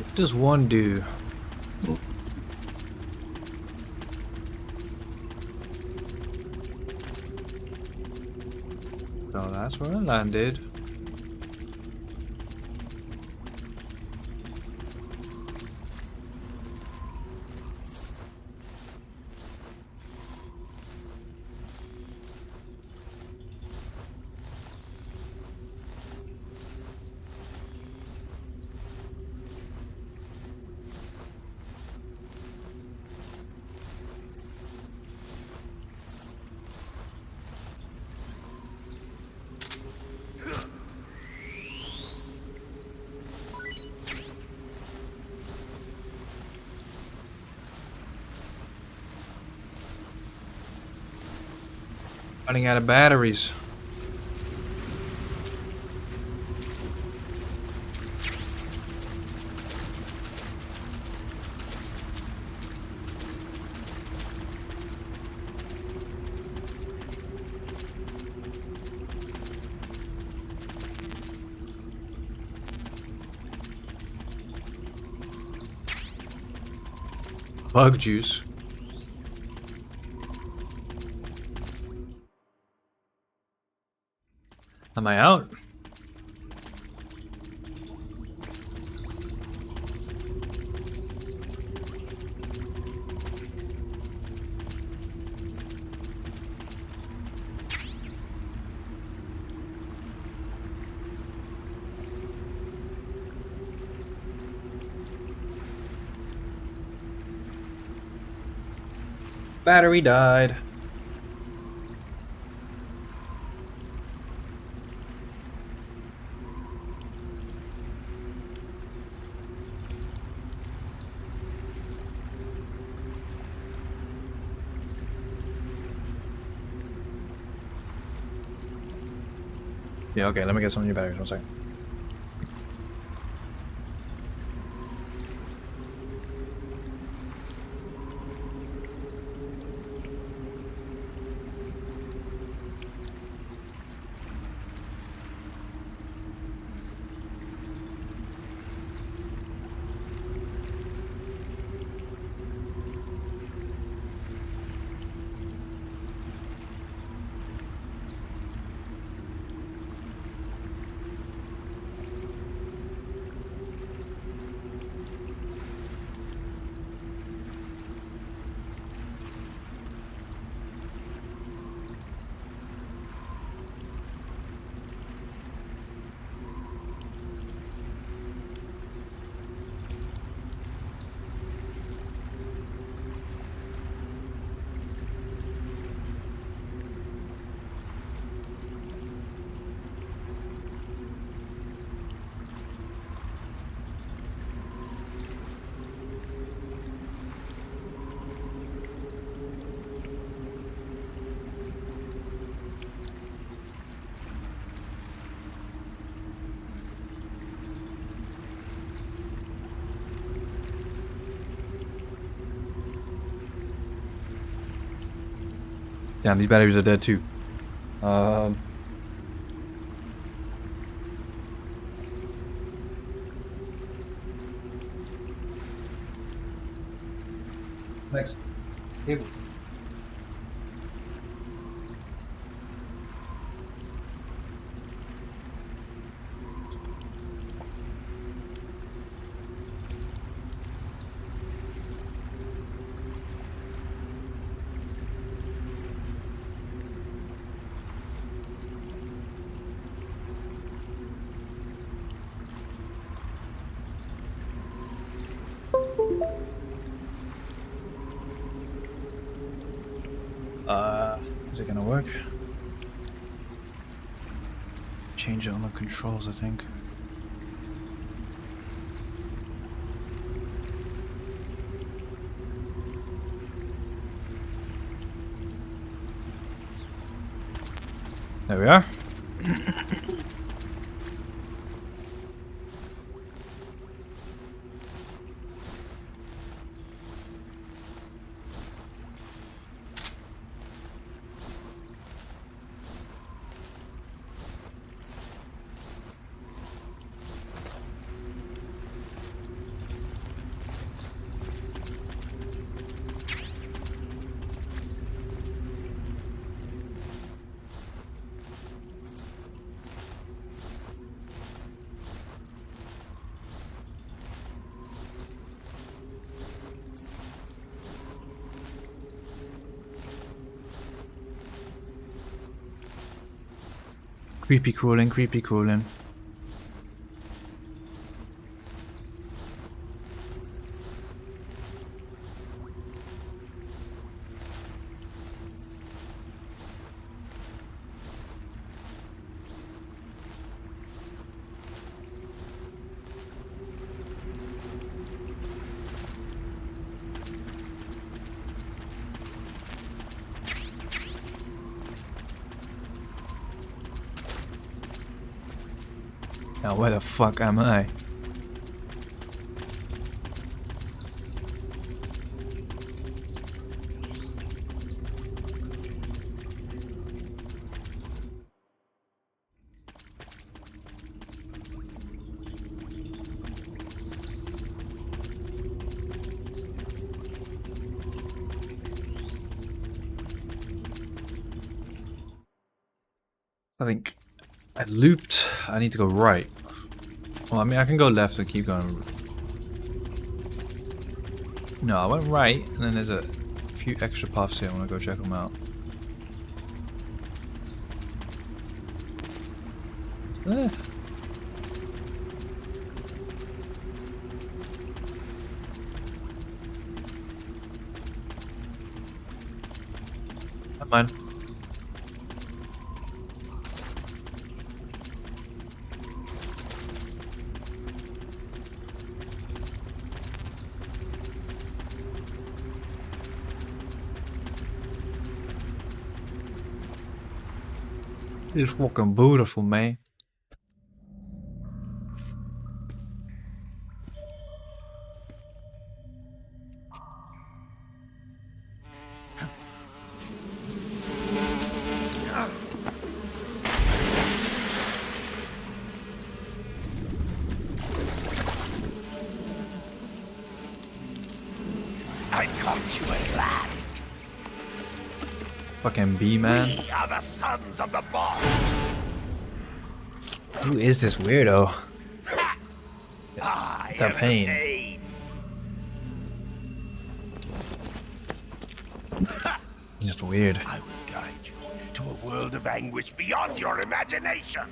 What does one do? Oh, that's where I landed. Running out of batteries. Bug juice. Am I out? Battery died. Yeah, okay, let me get some new batteries, 1 second. Damn, these batteries are dead too. Thanks. Cable. Is it gonna work? Change it on the controls, I think. There we are. Creepy crawling, creepy crawling. Now where the fuck am I? I think I looped. I need to go right. Well, I mean, I can go left and keep going. No, I went right, and then there's a few extra paths here. I want to go check them out. There. Never mind. It's fucking beautiful, man. I've caught you at last. Fucking B-man. We are the sons of the boss. Who is this weirdo? I The am pain. pain. Just weird. I will guide you to a world of anguish beyond your imagination.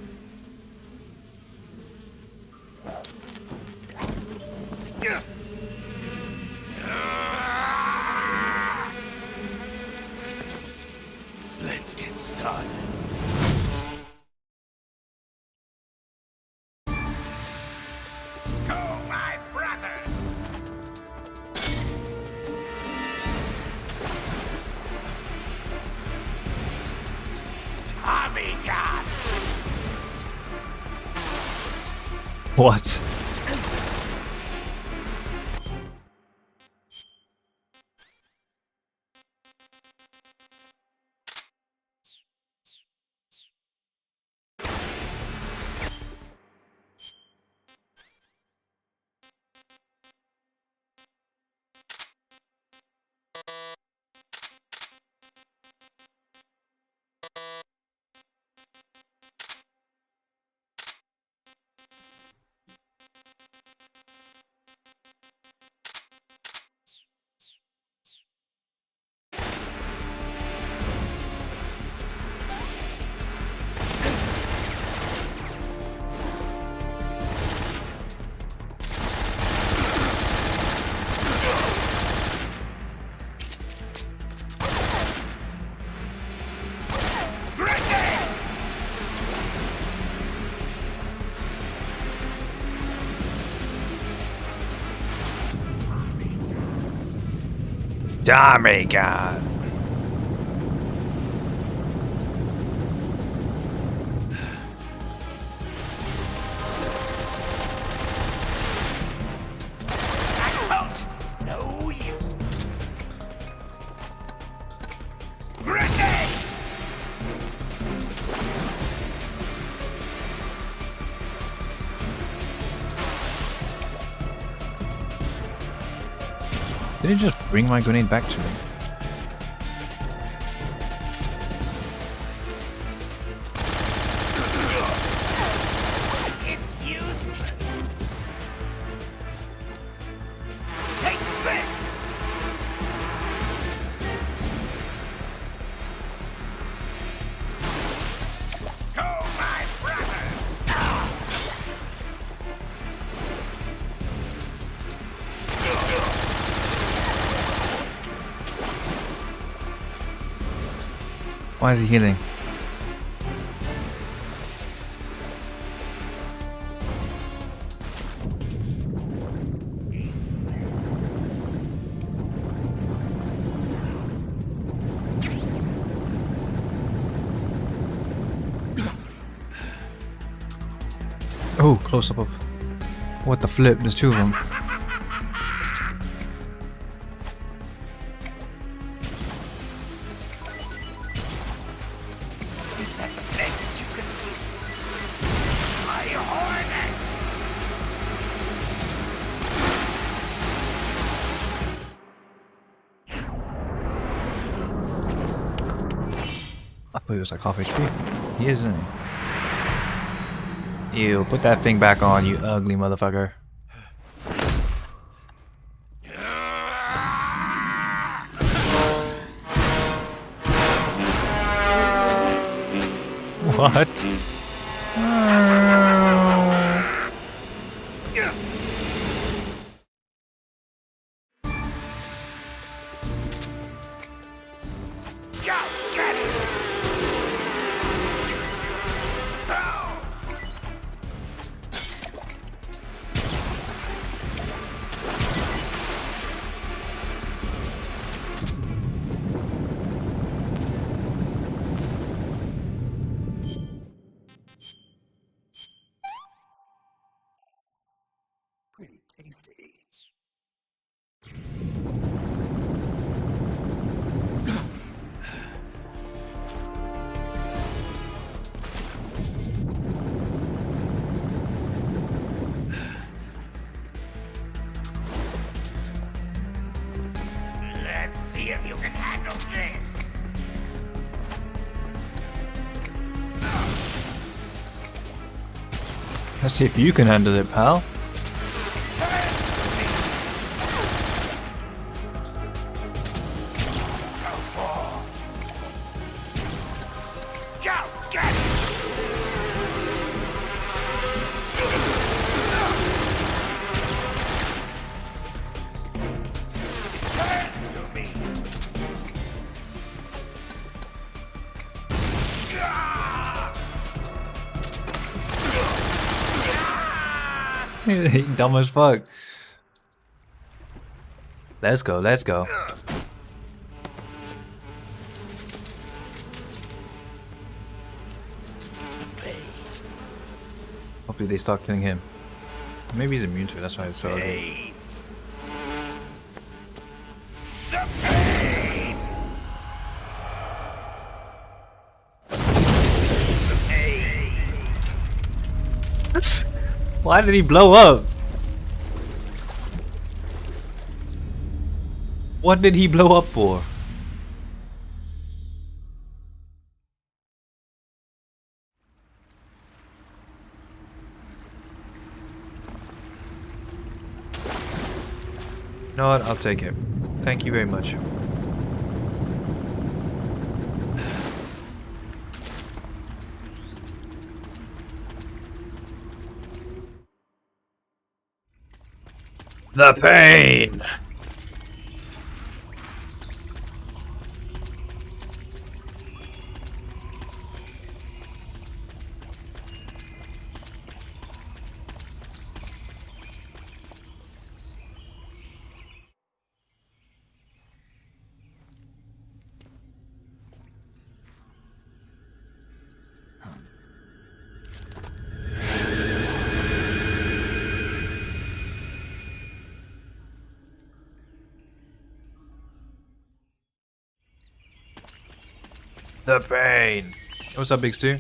Let's get started. Go, my brother! Tommy gun! What? Tommy gun. No use. Grenade! Did it just bring my grenade back to me? It's useless. Take this. Go, my brother. Why is he healing? Oh, close up of what the flip? There's two of them. Is that the best you can do? My hornet! I thought he was like half HP. He is, isn't he? Ew, put that thing back on, you ugly motherfucker. What? Go, get it! Pretty tasty. Let's see if you can handle this. Let's see if you can handle it, pal. Go, get it! Turn to me. Dumb as fuck. Let's go, let's go. Hopefully they start killing him. Maybe he's immune to it, that's why it's so ugly. The pain! Why did he blow up? What did he blow up for? You know what? I'll take it. Thank you very much. The pain! The pain. What's up, Big Stu?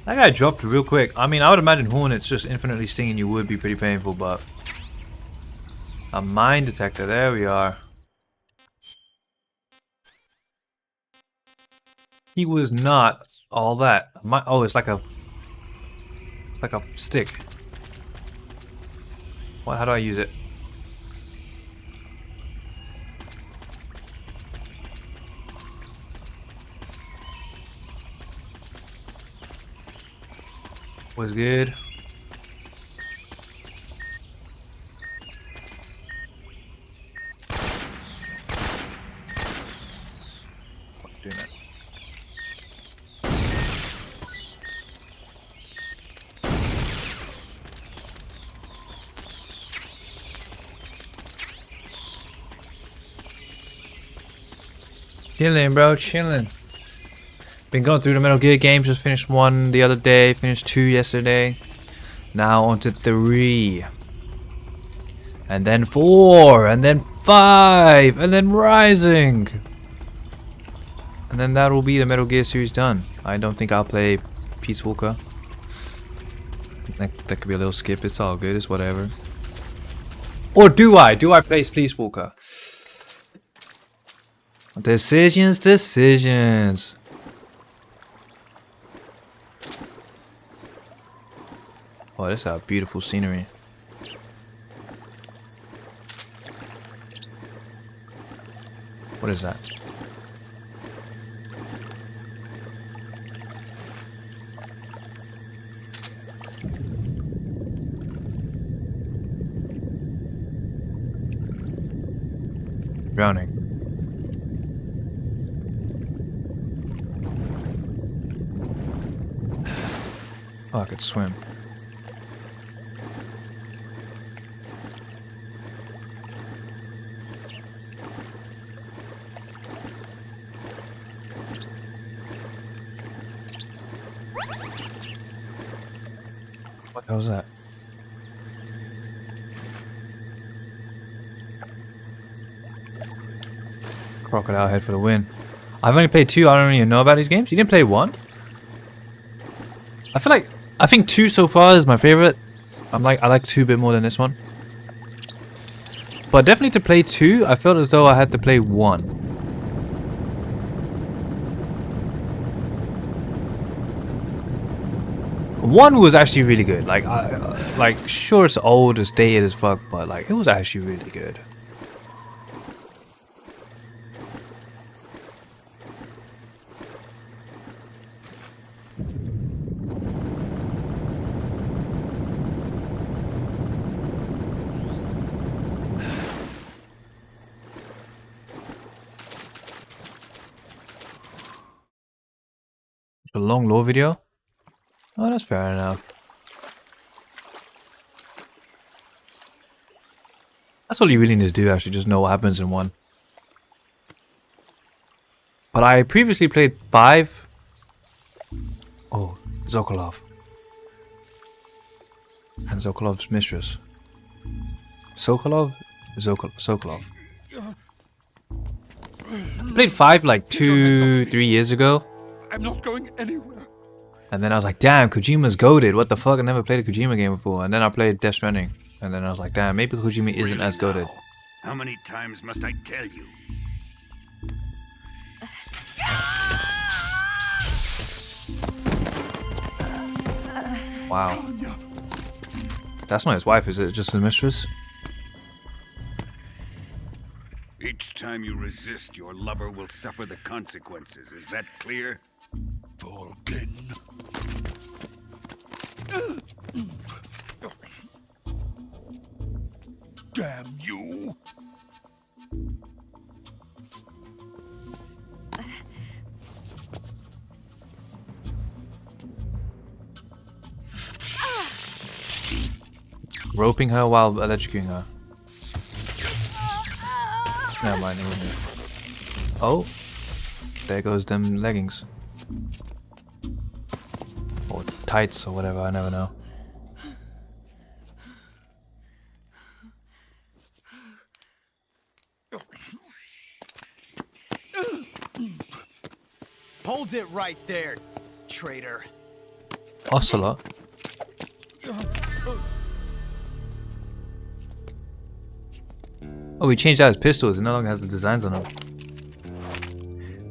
That guy dropped real quick. I mean, I would imagine Hornets just infinitely stinging you would be pretty painful, but... A mine detector, there we are. He was not all that. Oh, it's like a stick. What? How do I use it? Was good. Doing that. Chilling, bro, chilling. Been going through the Metal Gear games. Just finished 1 the other day. Finished 2 yesterday. Now on to 3. And then 4. And then 5. And then Rising. And then that will be the Metal Gear series done. I don't think I'll play Peace Walker. That could be a little skip. It's all good. It's whatever. Or do I? Do I play Peace Walker? Decisions, decisions. Oh, this is a beautiful scenery. What is that? Drowning. Oh, I could swim. What the hell was that? Crocodile head for the win. I've only played 2. I don't even know about these games. You didn't play 1? I think 2 so far is my favorite. I like 2 a bit more than this one. But definitely to play 2, I felt as though I had to play 1. One was actually really good. Like sure it's old, it's dated as fuck, but like it was actually really good. A long lore video? Oh, that's fair enough. That's all you really need to do, actually, just know what happens in 1. But I previously played 5. Oh, Sokolov. And Sokolov's mistress. Sokolov? Sokolov. I played 5 like 2-3 years ago. I'm not going anywhere. And then I was like, damn, Kojima's goated. What the fuck? I never played a Kojima game before. And then I played Death Stranding. And then I was like, damn, maybe Kojima isn't as goated. How many times must I tell you? Wow. That's not his wife, is it? Just his mistress? Each time you resist, your lover will suffer the consequences. Is that clear? Vulcan. Damn you! Roping her while electrocuting her. Never mind, it wasn't. Oh, there goes them leggings. Or tights or whatever, I never know. Hold it right there, traitor. Ocelot. Oh, we changed out his pistols. It no longer has the designs on them.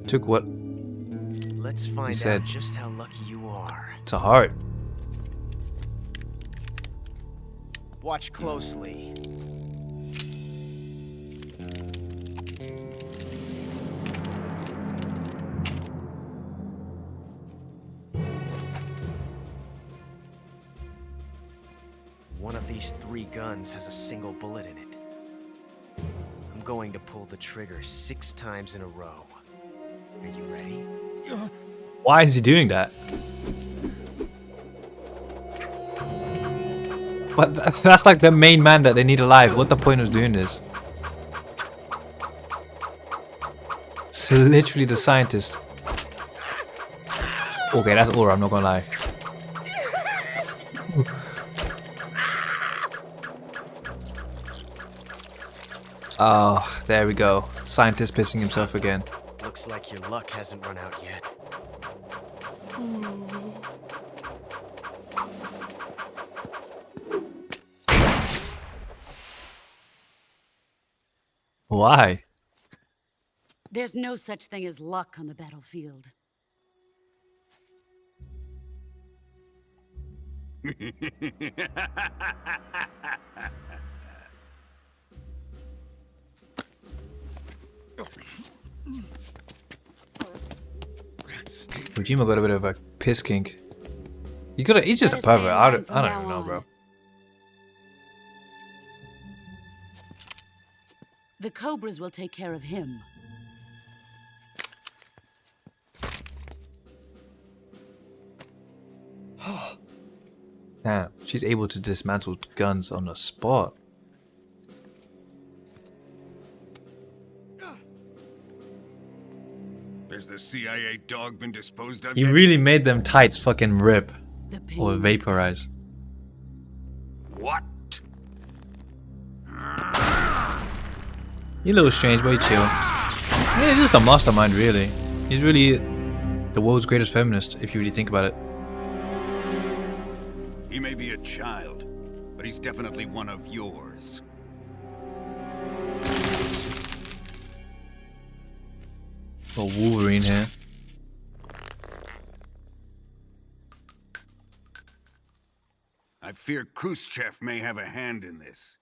Took what Let's find said. out just how lucky you are. to heart. Watch closely. One of these 3 guns has a single bullet in it. I'm going to pull the trigger 6 times in a row. Are you ready? Why is he doing that? But that's like the main man that they need alive. What the point of doing this? It's literally the scientist. Okay, that's Aura, I'm not gonna lie. Oh, there we go. Scientist pissing himself again. Looks like your luck hasn't run out yet. Why? There's no such thing as luck on the battlefield. Kojima got a bit of a piss kink. He's just a pervert. I don't even know, bro. The Cobras will take care of him. Damn, she's able to dismantle guns on the spot. Has the CIA dog been disposed of You yet? really made them tights fucking rip or vaporize. What? You little strange boy, chill. Yeah, he's just a mastermind, really. He's really the world's greatest feminist, if you really think about it. He may be a child, but he's definitely one of yours. Got Wolverine here. I fear Khrushchev may have a hand in this.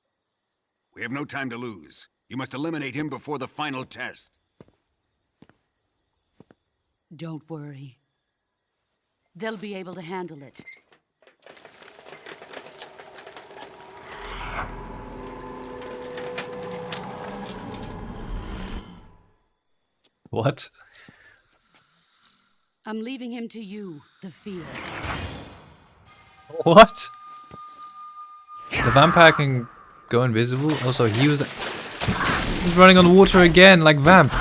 We have no time to lose. You must eliminate him before the final test. Don't worry. They'll be able to handle it. What? I'm leaving him to you, the field. What? The vampire can go invisible? Also, he's running on the water again, like Vamp.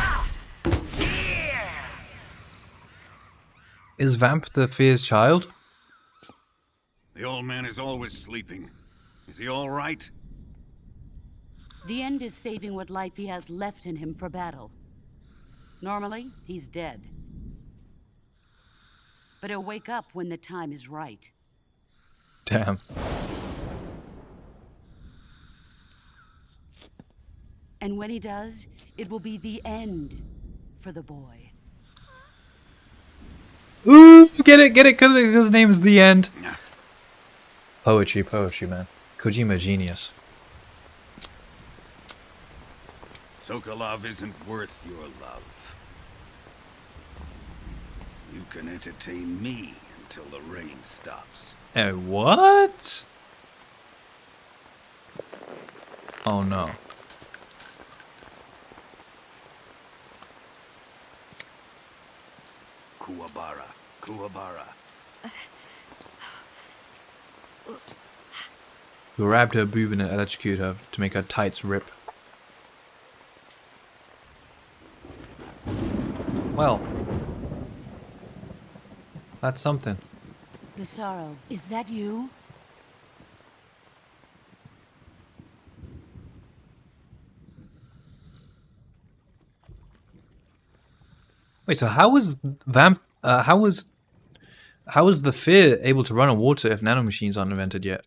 Is Vamp the Fear's child? The old man is always sleeping. Is he all right? The end is saving what life he has left in him for battle. Normally, he's dead. But he'll wake up when the time is right. Damn. And when he does, it will be the end for the boy. Ooh, get it, because his name is The End. Poetry, man. Kojima genius. Sokolov isn't worth your love. You can entertain me until the rain stops. What? Oh no. Kuwabara. Grabbed her boob and electrocuted her to make her tights rip. Well, that's something. The Sorrow, is that you? Wait, so how was how was the Fear able to run on water if nanomachines aren't invented yet?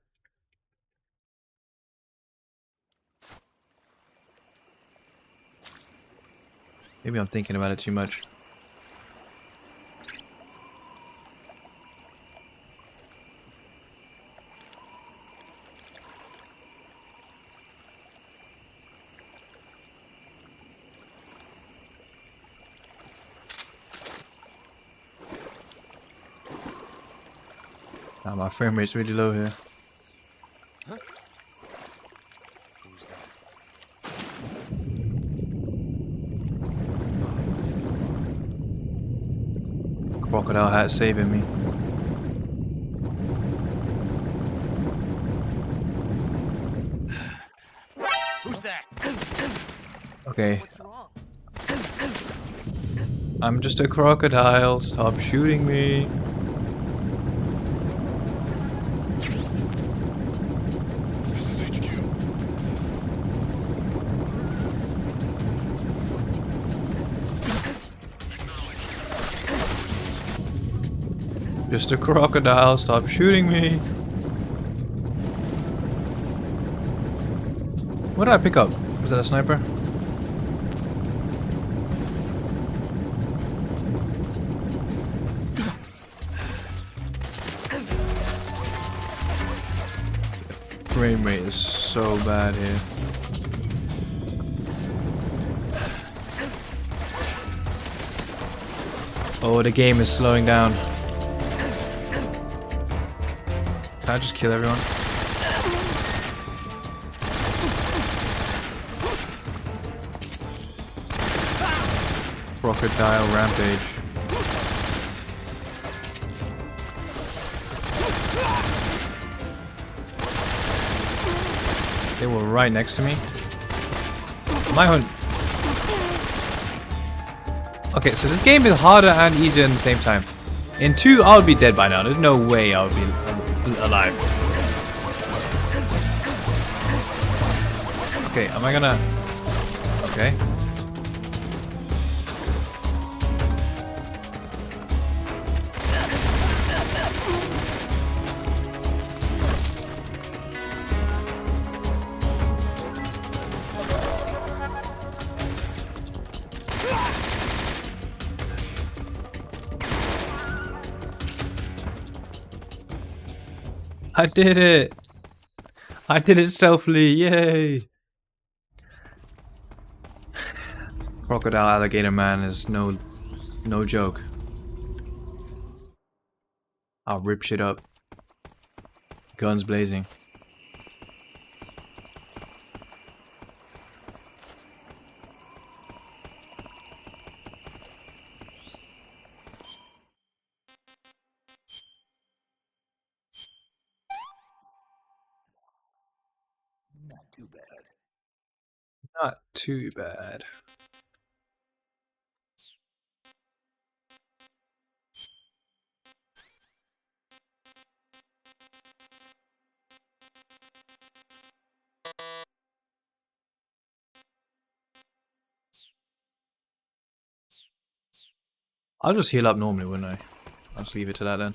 Maybe I'm thinking about it too much. Ah, my frame rate's really low here. Huh? Who's that? Crocodile hat saving me. Who's that? Okay. I'm just a crocodile. Stop shooting me. This is HQ. Just a crocodile. Stop shooting me. What did I pick up? Was that a sniper? Frame rate is so bad here. Oh, the game is slowing down. Can I just kill everyone? Crocodile rampage. They were right next to me. My hunt. Okay, so this game is harder and easier at the same time. In 2, I would be dead by now. There's no way I would be alive. Okay, am I gonna... Okay. I did it! I did it stealthily, yay! Crocodile alligator man is no joke. I'll rip shit up. Guns blazing. Not too bad. Not too bad. I'll just heal up normally, wouldn't I? I'll just leave it to that then.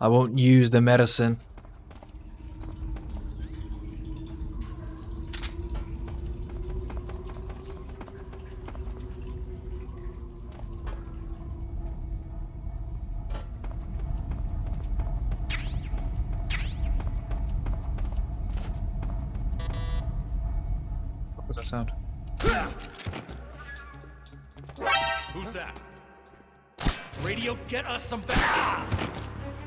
I won't use the medicine. What was that sound? Who's that? Radio, get us some back.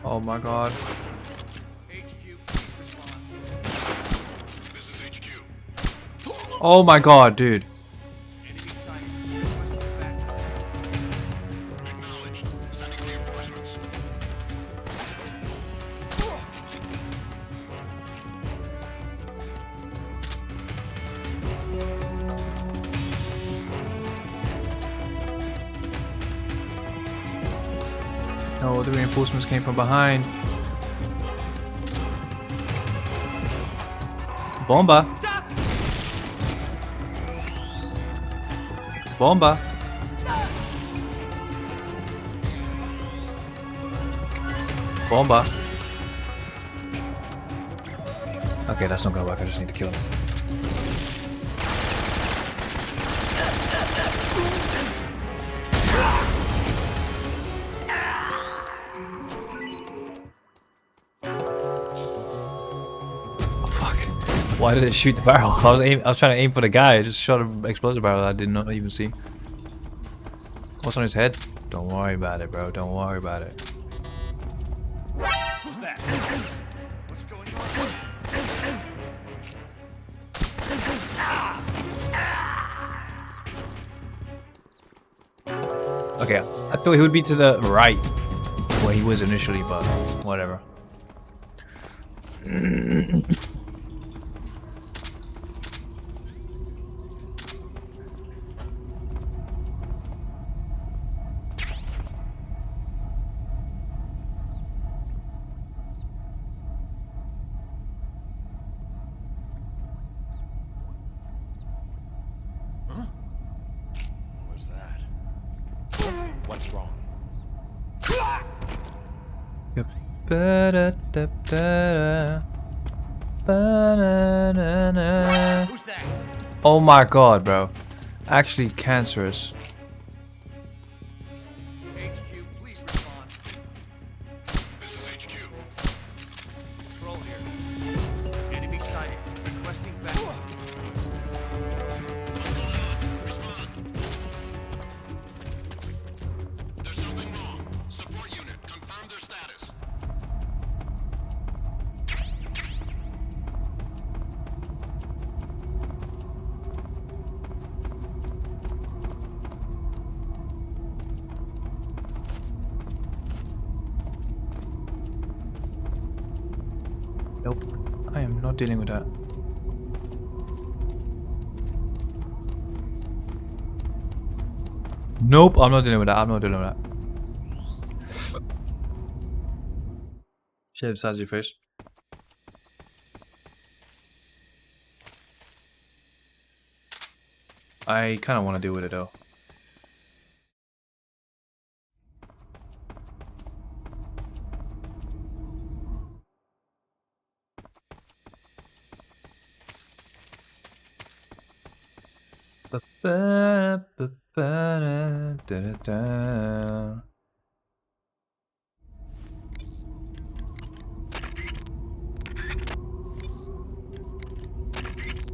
Oh my god. This is HQ. Oh my god, dude. Acknowledged. Sending reinforcements. No, the reinforcements came from behind. Bomba. Bomba. Bomba. Okay, that's not gonna work. I just need to kill him. Why did it shoot the barrel? I was trying to aim for the guy. I just shot an explosive barrel I did not even see. What's on his head? Don't worry about it, bro. Don't worry about it. Who's that? What's going on? Okay, I thought he would be to the right where he was initially, but whatever. What's that? What's wrong? Oh my god, bro. Actually cancerous. HQ, please respond. This is HQ. Patrol here. Enemy sighted. Requesting backup. Respond. There's something wrong. Support unit, confirm their status. Nope. I am not dealing with that. Nope, I'm not dealing with that. I'm not dealing with that. Shave the sides of your face. I kind of want to deal with it though.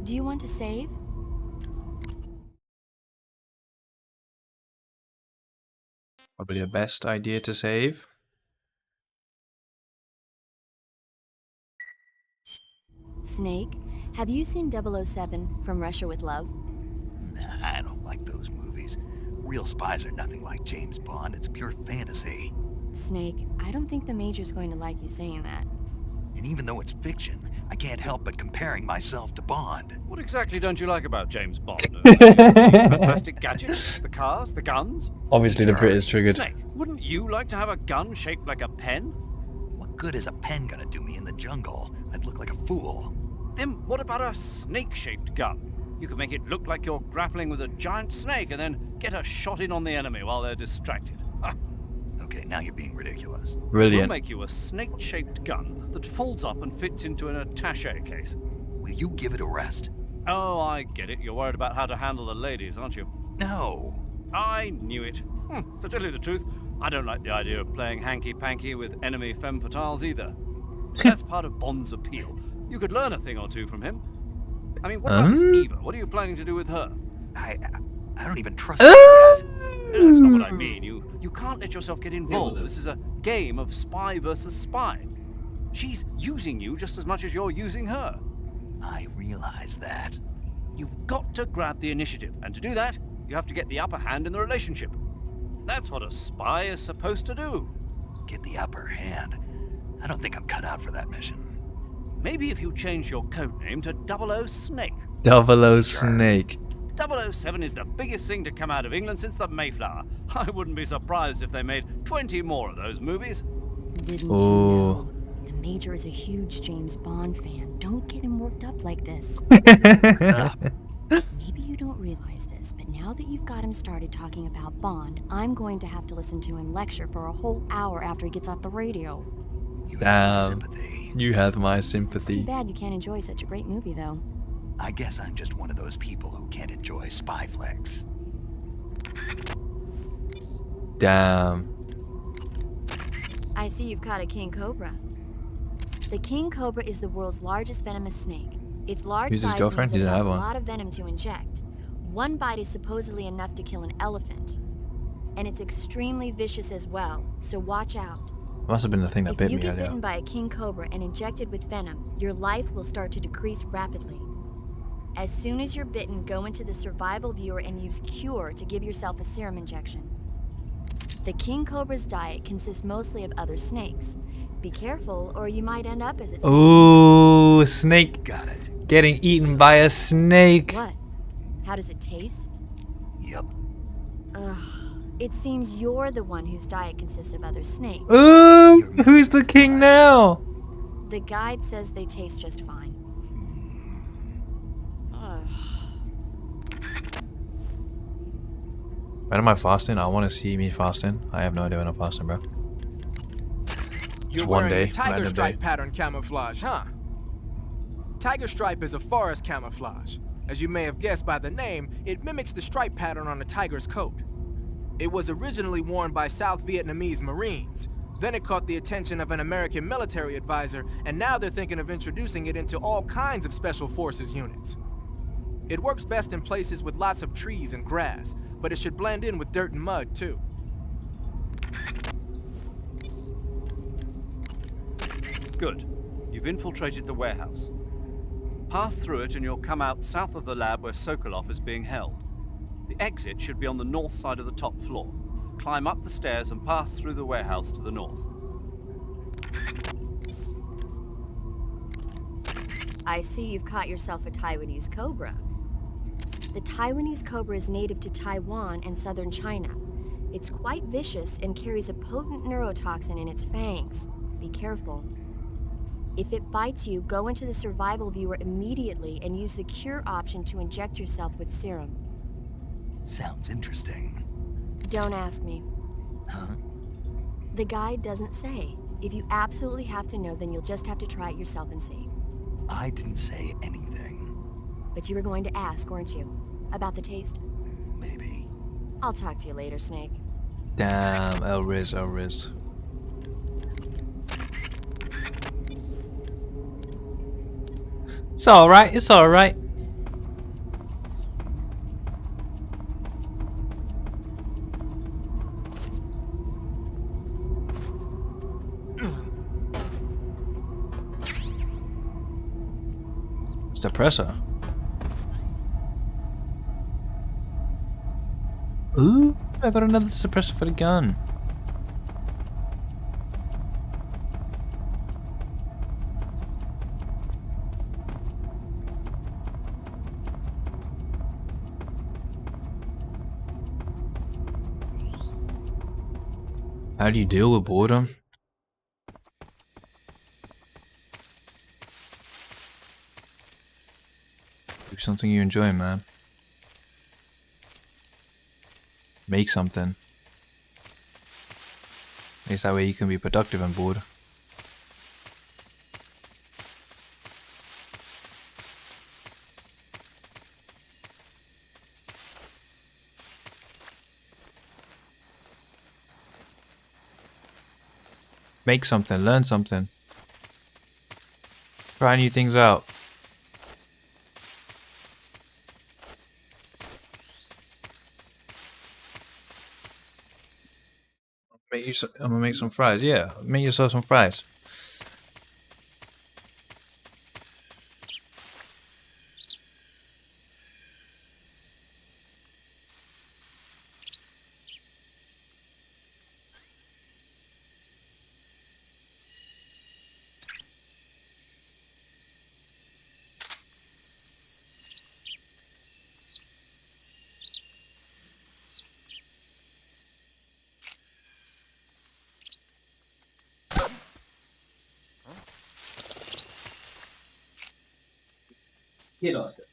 Do you want to save? Probably the best idea to save. Snake, have you seen 007 From Russia with Love? Nah, I don't like those movies. Real spies are nothing like James Bond. It's pure fantasy. Snake, I don't think the Major's going to like you saying that. And even though it's fiction, I can't help but comparing myself to Bond. What exactly don't you like about James Bond? Fantastic gadgets, the cars, the guns? Obviously the Brit is triggered. Snake, wouldn't you like to have a gun shaped like a pen? What good is a pen gonna do me in the jungle? I'd look like a fool. Then what about a snake-shaped gun? You could make it look like you're grappling with a giant snake and then get a shot in on the enemy while they're distracted. Okay, now you're being ridiculous. Brilliant. We'll make you a snake-shaped gun that folds up and fits into an attaché case. Will you give it a rest? Oh, I get it. You're worried about how to handle the ladies, aren't you? No. I knew it. To tell you the truth, I don't like the idea of playing hanky-panky with enemy femme fatales either. That's part of Bond's appeal. You could learn a thing or two from him. I mean, what about this Eva? What are you planning to do with her? I don't even trust her yet. That's not what I mean. You can't let yourself get involved. This is a game of spy versus spy. She's using you just as much as you're using her. I realize that. You've got to grab the initiative, and to do that, you have to get the upper hand in the relationship. That's what a spy is supposed to do. Get the upper hand? I don't think I'm cut out for that mission. Maybe if you change your code name to 00 Snake. 00 Snake. 007 is the biggest thing to come out of England since the Mayflower. I wouldn't be surprised if they made 20 more of those movies. Didn't you know? The Major is a huge James Bond fan. Don't get him worked up like this. Maybe you don't realize this, but now that you've got him started talking about Bond, I'm going to have to listen to him lecture for a whole hour after he gets off the radio. Damn. You have my It's too sympathy. bad you can't enjoy such a great movie, though. I guess I'm just one of those people who can't enjoy spy flicks. Damn. I see you've caught a king cobra. The king cobra is the world's largest venomous snake. Its large Who's his size girlfriend? means He that it didn't has have a one. lot of venom to inject. One bite is supposedly enough to kill an elephant. And it's extremely vicious as well, so watch out. Must have been the thing that If bit you me get earlier. bitten by a king cobra and injected with venom, your life will start to decrease rapidly. As soon as you're bitten, go into the survival viewer and use Cure to give yourself a serum injection. The king cobra's diet consists mostly of other snakes. Be careful, or you might end up as its Ooh, snake. Got it. Getting eaten by a snake. What? How does it taste? Yep. Ugh. It seems you're the one whose diet consists of other snakes. Ooh, who's the king now? The guide says they taste just fine. Ugh. When am I fasting? I want to see me fasting. I have no idea when I'm fasting, bro. You're one wearing day, a tiger random stripe day. pattern camouflage, huh? Tiger stripe is a forest camouflage. As you may have guessed by the name, it mimics the stripe pattern on a tiger's coat. It was originally worn by South Vietnamese Marines. Then it caught the attention of an American military advisor, and now they're thinking of introducing it into all kinds of special forces units. It works best in places with lots of trees and grass, but it should blend in with dirt and mud too. Good. You've infiltrated the warehouse. Pass through it and you'll come out south of the lab where Sokolov is being held. The exit should be on the north side of the top floor. Climb up the stairs and pass through the warehouse to the north. I see you've caught yourself a Taiwanese cobra. The Taiwanese cobra is native to Taiwan and southern China. It's quite vicious and carries a potent neurotoxin in its fangs. Be careful. If it bites you, go into the survival viewer immediately and use the cure option to inject yourself with serum. Sounds interesting. Don't ask me. Huh? The guide doesn't say. If you absolutely have to know, then you'll just have to try it yourself and see. I didn't say anything. But you were going to ask, weren't you? About the taste? Maybe. I'll talk to you later, Snake. Damn, Elriz, Elriz. It's alright, it's alright. It's the presser. Ooh, I got another suppressor for the gun. How do you deal with boredom? Do something you enjoy, man. Make something. At least that way you can be productive and bored. Make something, learn something. Try new things out. I'm gonna make some fries. Yeah, make yourself some fries. Get off it.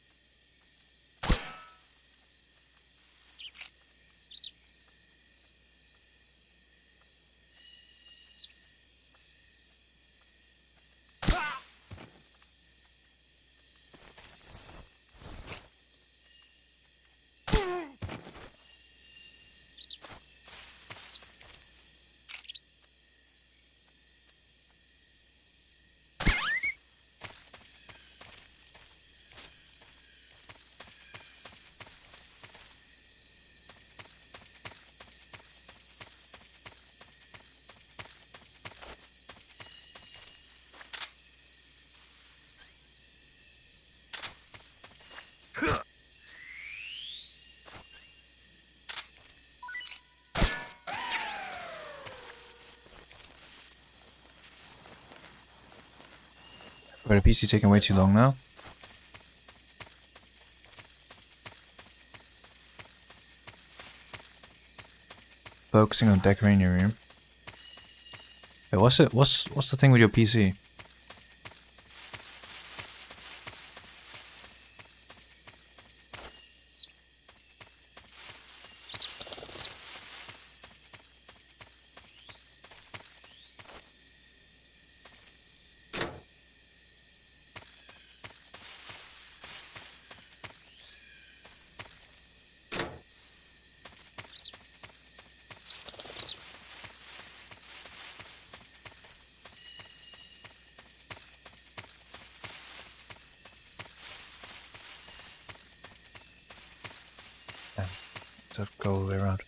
But the PC taking way too long now. Focusing on decorating your room. Hey, what's the thing with your PC? Let's go all the way around.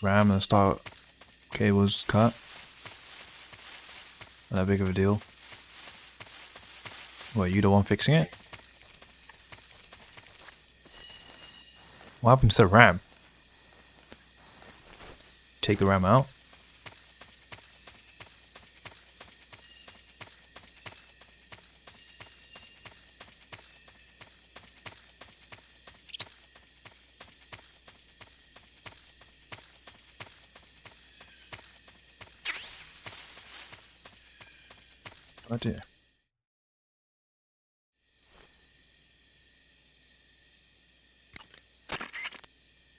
RAM and the start cable's cut. Not that big of a deal. What, you the one fixing it? What happens to the RAM? Take the RAM out. Oh dear.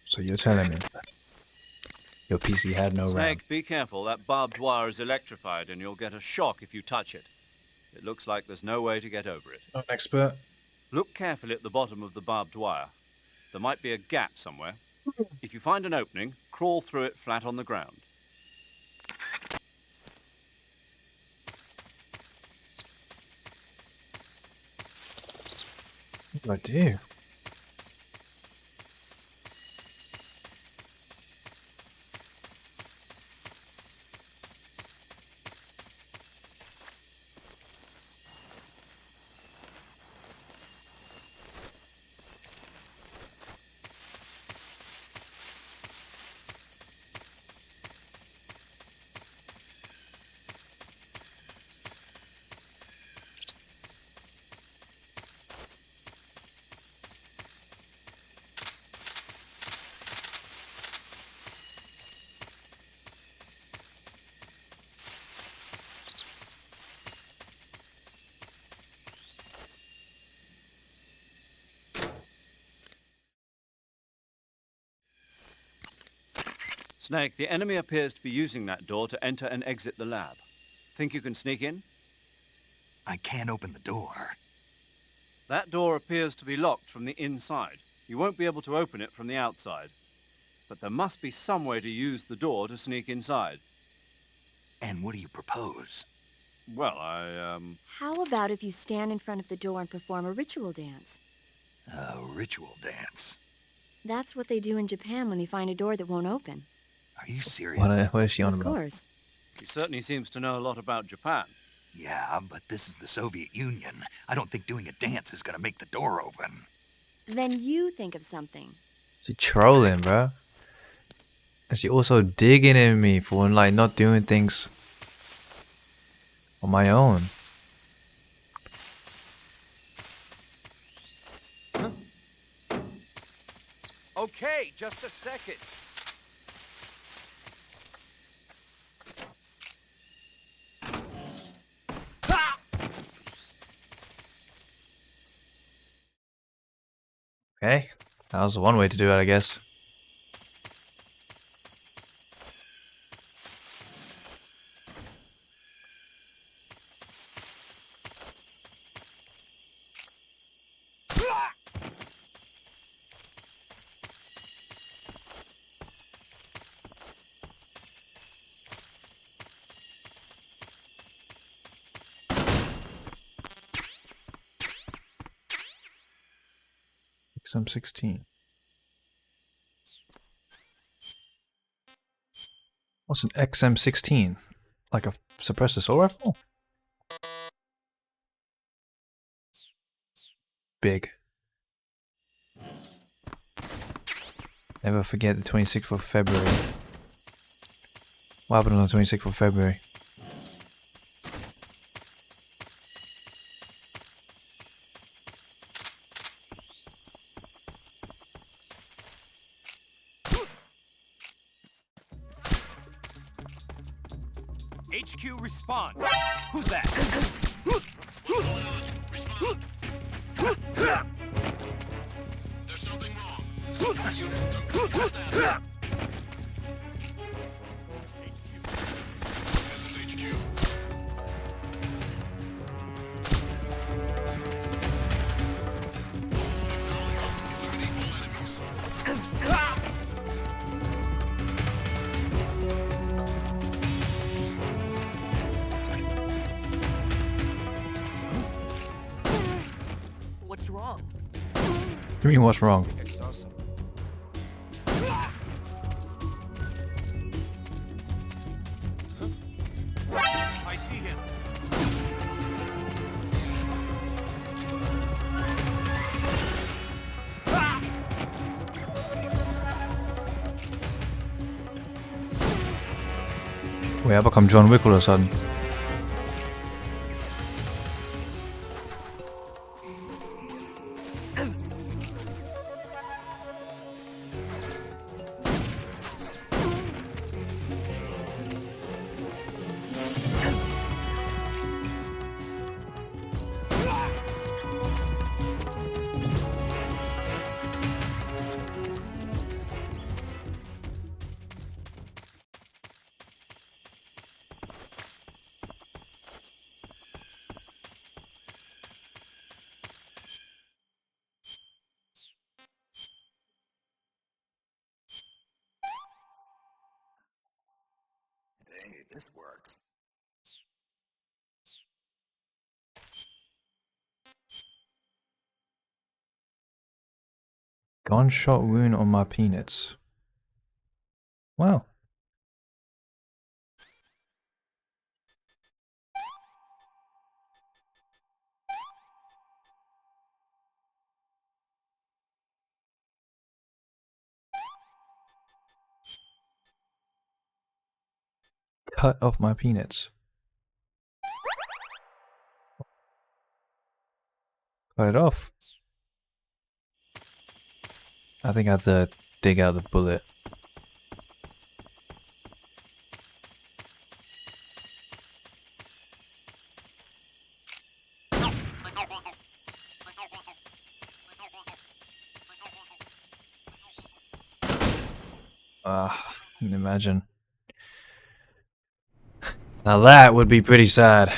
So you're telling me your PC had no RAM? Snake, be careful. That barbed wire is electrified and you'll get a shock if you touch it. It looks like there's no way to get over it. Not an expert. Look carefully at the bottom of the barbed wire. There might be a gap somewhere. If you find an opening, crawl through it flat on the ground. What do I do? Snake, the enemy appears to be using that door to enter and exit the lab. Think you can sneak in? I can't open the door. That door appears to be locked from the inside. You won't be able to open it from the outside. But there must be some way to use the door to sneak inside. And what do you propose? Well, How about if you stand in front of the door and perform a ritual dance? A ritual dance? That's what they do in Japan when they find a door that won't open. Are you serious? What is she on Of about? course. He certainly seems to know a lot about Japan. Yeah, but this is the Soviet Union. I don't think doing a dance is gonna make the door open. Then you think of something. She trolling, bro. And she also digging at me for like not doing things on my own. Okay, just a second. Okay, that was one way to do it, I guess. XM16. What's an XM16? Like a suppressed assault rifle? Big. Never forget the 26th of February. What happened on the 26th of February? HQ, respond. Who's that? There's something wrong. Super unit took full status. This is HQ. What's wrong? What do you mean, what's wrong? I saw some. I see him. Wait, I become John Wick all of a sudden. Hey, this works. Gunshot wound on my peanuts. Wow. Cut off my peanuts. Cut it off. I think I have to dig out the bullet. Ah, can you imagine? Now that would be pretty sad.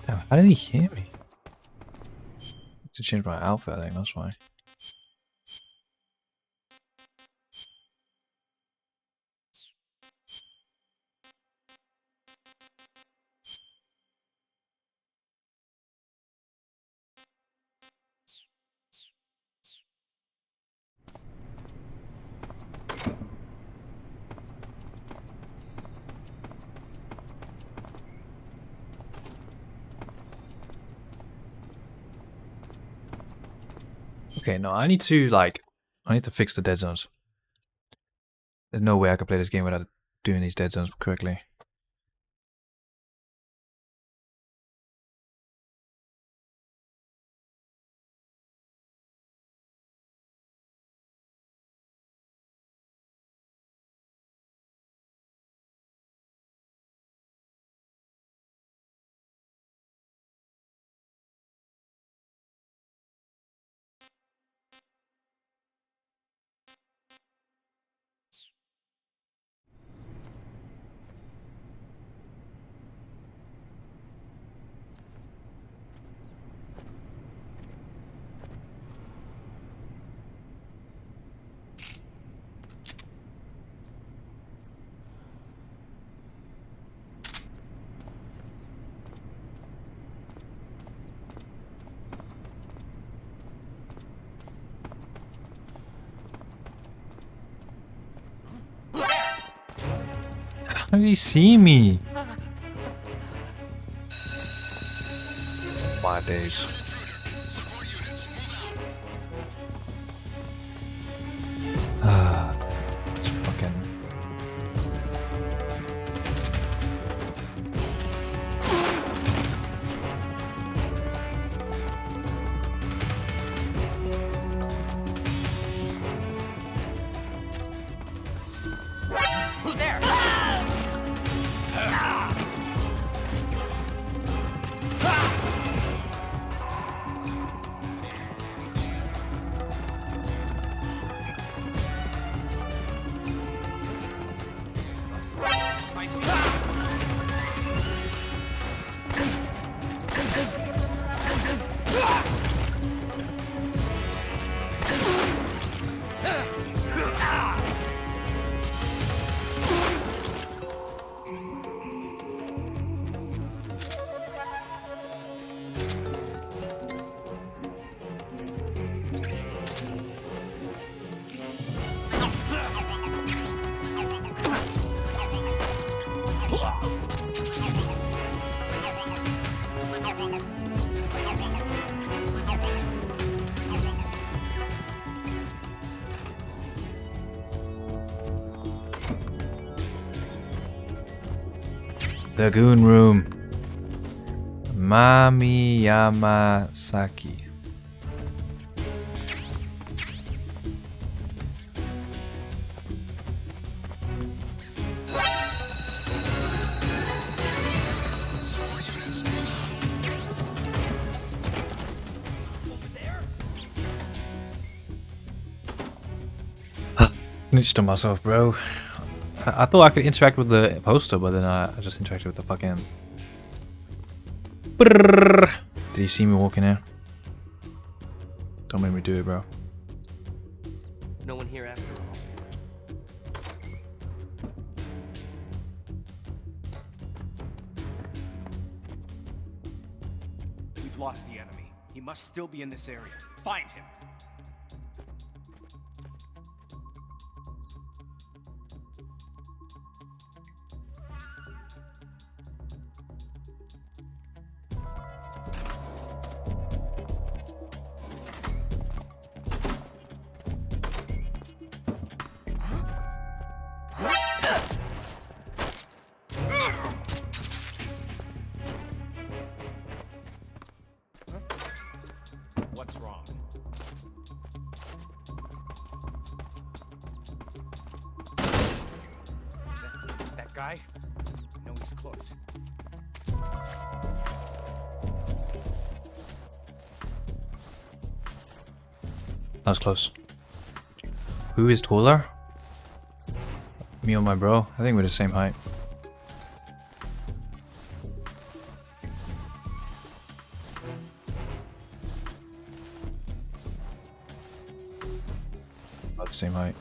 Damn, how did he hear me? To change my outfit, I think that's why. Okay, no, I need to fix the dead zones. There's no way I could play this game without doing these dead zones correctly. How did he see me? My days. It's fucking. Who's there? The Goon Room. Mami Yamasaki. Snitched to myself, bro. I thought I could interact with the poster, but then I just interacted with the fucking. Brrr. Did you see me walking in? Don't make me do it, bro. No one here after all. We've lost the enemy. He must still be in this area. Find him. What's wrong? That guy? I know he's close. That was close. Who is taller? Me or my bro? I think we're the same height. About the same height.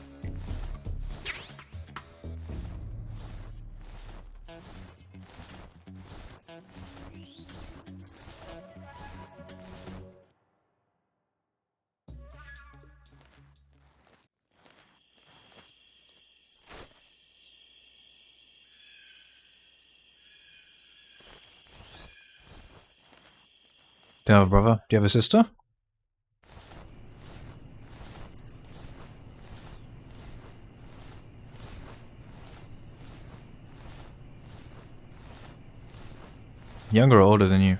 Do you have a brother? Do you have a sister? Younger or older than you?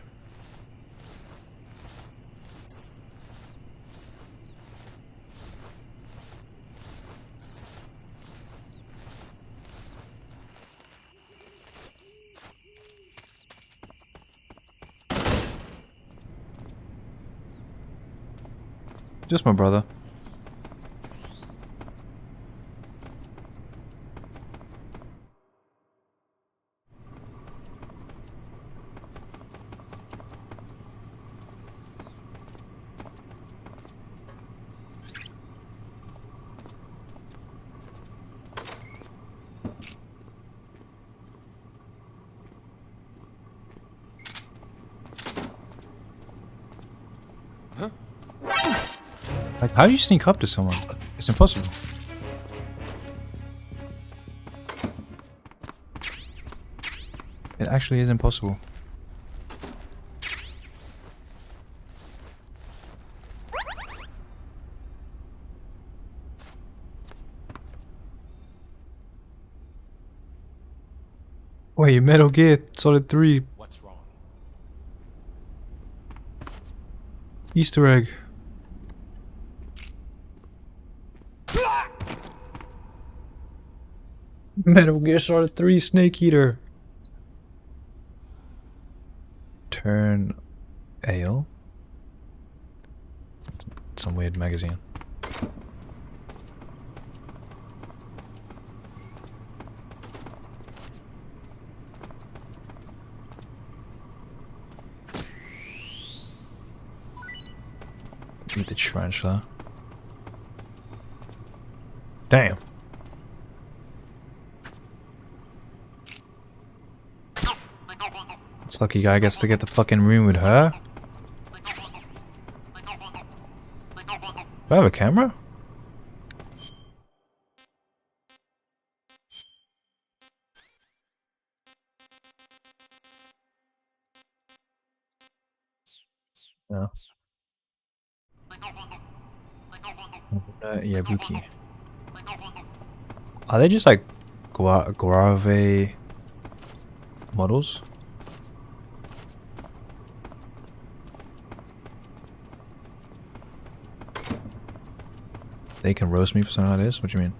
Just my brother. Like, how do you sneak up to someone? It's impossible. It actually is impossible. Wait, Metal Gear Solid 3. What's wrong? Easter egg. Metal Gear Solid 3 Snake Eater. Turn ale. Some weird magazine. Eat the tarantula. Damn. This lucky guy gets to get the fucking room with her. Do I have a camera? No. Yabuki. Are they just like Guave models? They can roast me for something like this? What do you mean?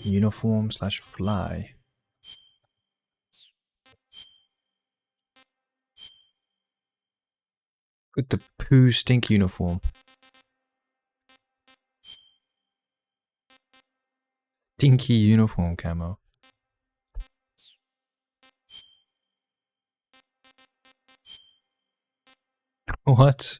Uniform / fly. Put the poo stink uniform. Stinky uniform camo. What?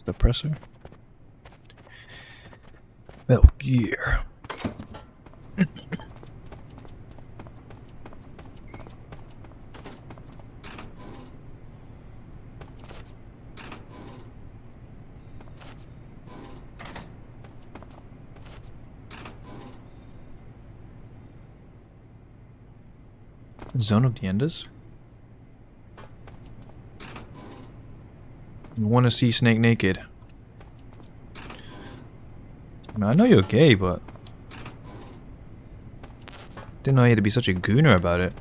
Suppressor. Metal Gear. Zone of the Enders. You want to see Snake naked? I mean, I know you're gay, but didn't know you had to be such a gooner about it.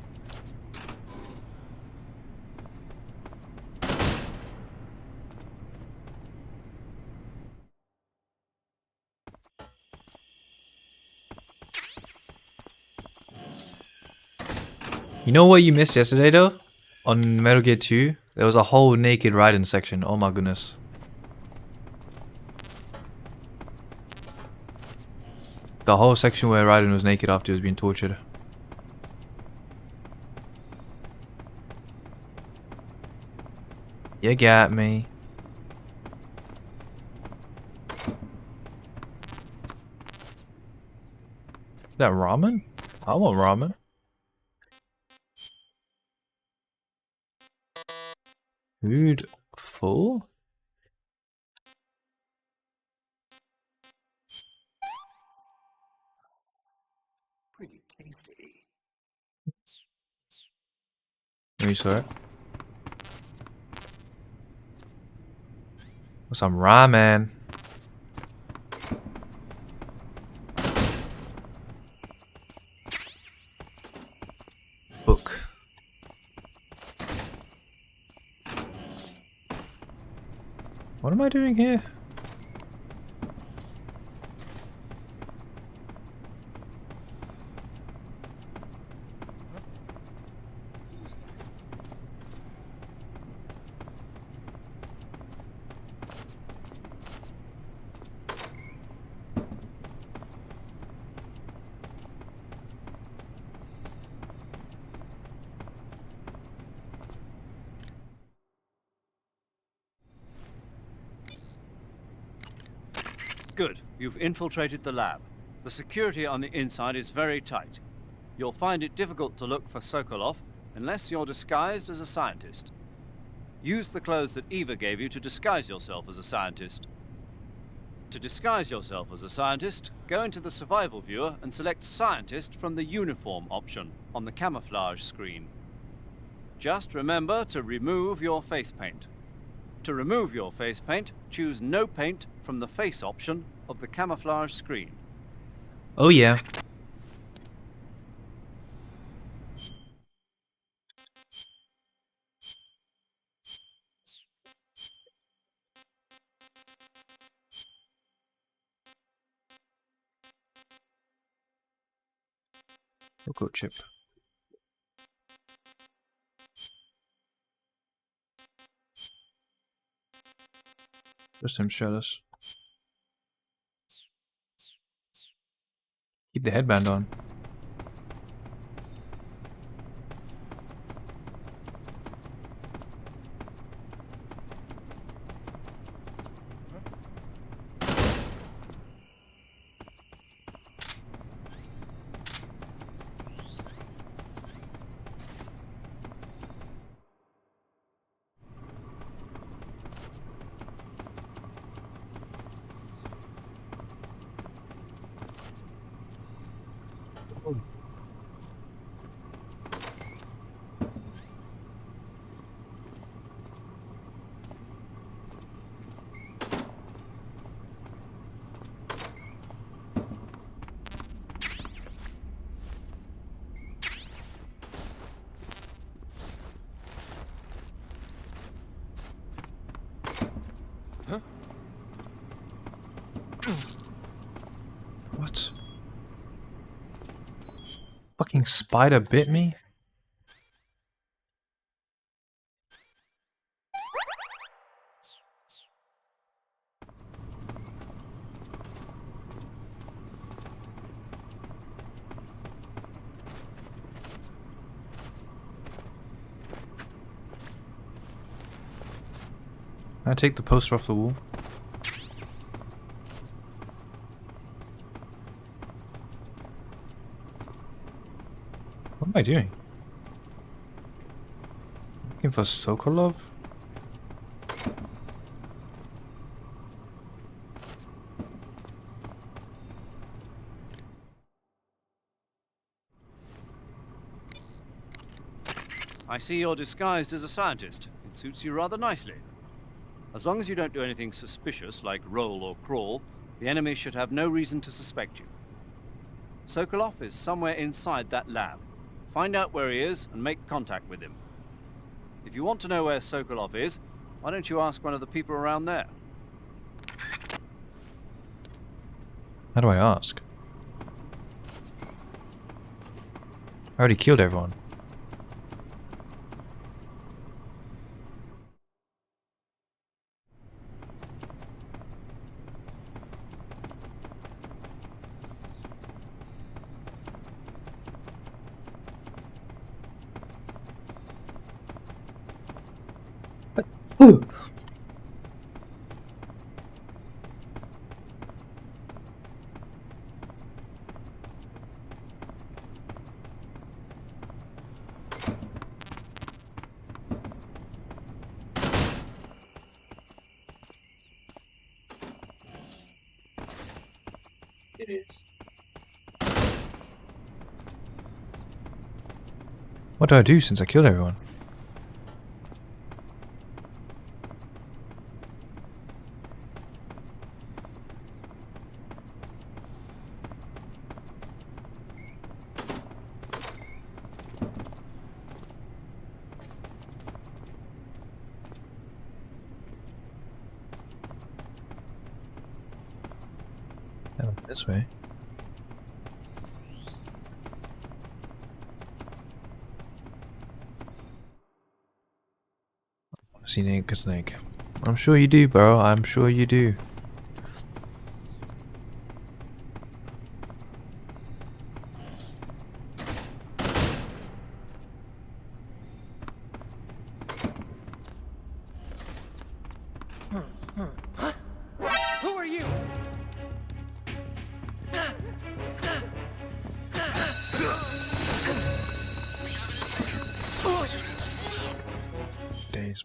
You know what you missed yesterday though? On Metal Gear 2, there was a whole naked Raiden section. Oh my goodness. The whole section where Raiden was naked after he was being tortured. You got me. Is that ramen? I want ramen. Food full? Pretty tasty. Maybe so. Some ramen. book. What am I doing here? Good. You've infiltrated the lab. The security on the inside is very tight. You'll find it difficult to look for Sokolov unless you're disguised as a scientist. Use the clothes that Eva gave you to disguise yourself as a scientist. To disguise yourself as a scientist, go into the survival viewer and select Scientist from the Uniform option on the camouflage screen. Just remember to remove your face paint. To remove your face paint, choose No Paint from the Face option of the camouflage screen. Oh yeah. Local chip. Just him shirtless. Keep the headband on. What? Fucking spider bit me? I take the poster off the wall. What am I doing? Looking for Sokolov? I see you're disguised as a scientist. It suits you rather nicely. As long as you don't do anything suspicious like roll or crawl, the enemy should have no reason to suspect you. Sokolov is somewhere inside that lab. Find out where he is and make contact with him. If you want to know where Sokolov is, why don't you ask one of the people around there? How do I ask? I already killed everyone. Ooh. It is. What do I do since I killed everyone? This way. See naked snake. I'm sure you do, bro. I'm sure you do. Who are you? Days.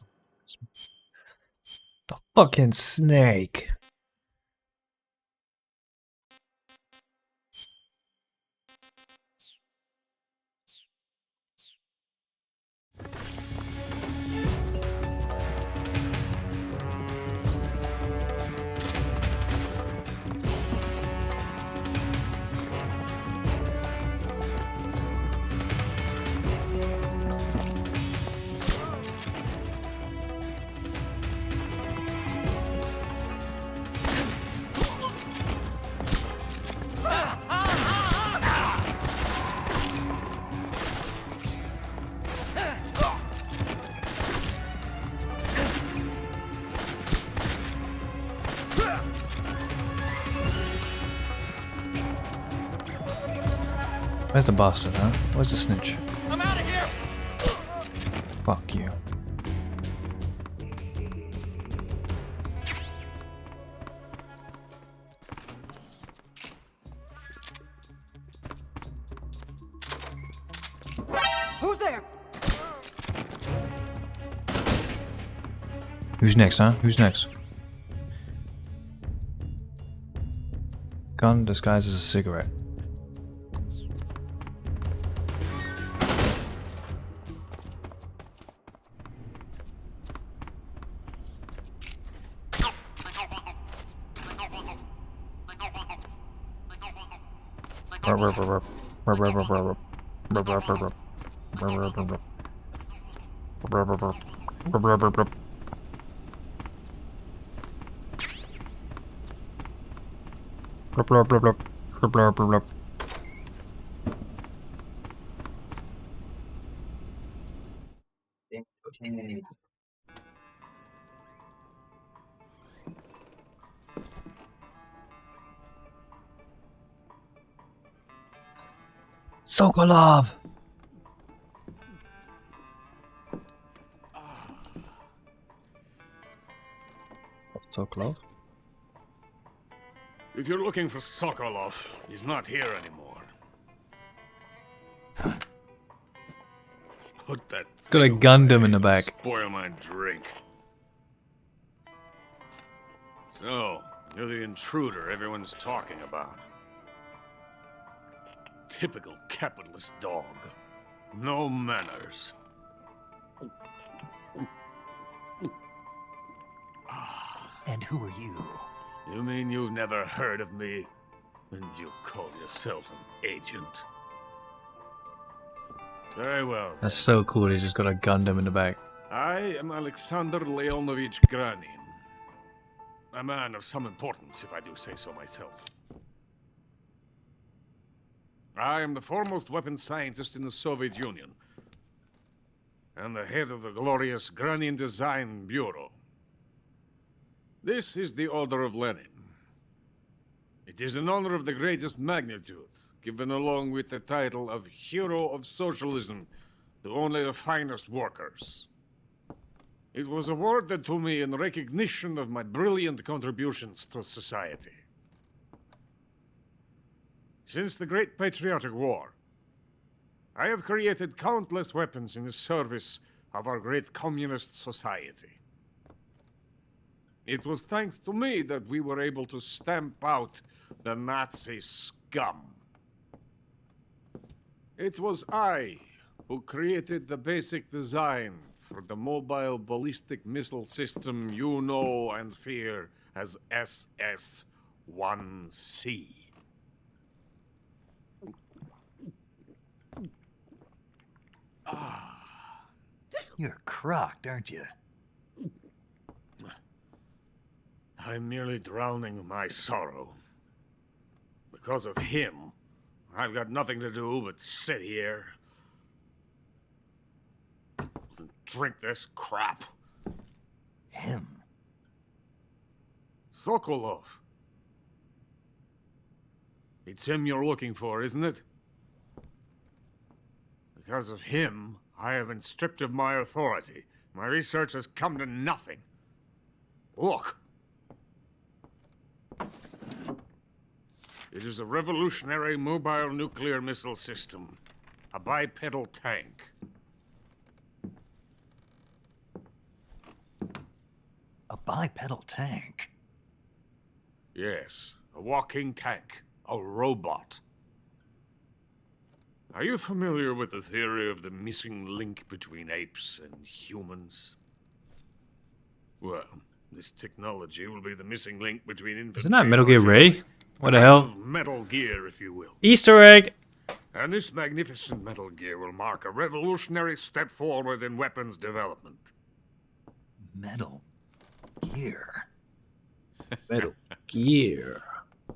The fucking snake. Where's the bastard, huh? Where's the snitch? I'm out of here. Fuck you. Who's there? Who's next, huh? Who's next? Gun disguised as a cigarette. Sokolov! Sokolov? If you're looking for Sokolov, he's not here anymore. Put that. Got a Gundam in the back. Spoil my drink. So, you're the intruder everyone's talking about. Typical capitalist dog. No manners. And who are you? You mean you've never heard of me? And you call yourself an agent? Very well. That's so cool, he's just got a Gundam in the back. I am Alexander Leonovich Granin. A man of some importance, if I do say so myself. I am the foremost weapons scientist in the Soviet Union, and the head of the glorious Granin Design Bureau. This is the Order of Lenin. It is an honor of the greatest magnitude, given along with the title of Hero of Socialism to only the finest workers. It was awarded to me in recognition of my brilliant contributions to society. Since the Great Patriotic War, I have created countless weapons in the service of our great communist society. It was thanks to me that we were able to stamp out the Nazi scum. It was I who created the basic design for the mobile ballistic missile system you know and fear as SS-1C. You're crocked, aren't you? I'm merely drowning my sorrow. Because of him, I've got nothing to do but sit here and drink this crap. Him? Sokolov. It's him you're looking for, isn't it? Because of him, I have been stripped of my authority. My research has come to nothing. Look. It is a revolutionary mobile nuclear missile system. A bipedal tank. A bipedal tank? Yes, a walking tank. A robot. Are you familiar with the theory of the missing link between apes and humans? Well, this technology will be the missing link between infantry. Isn't that Metal Gear Ray? What the hell? Metal Gear, if you will. Easter egg! And this magnificent Metal Gear will mark a revolutionary step forward in weapons development. Metal Gear? Metal Gear.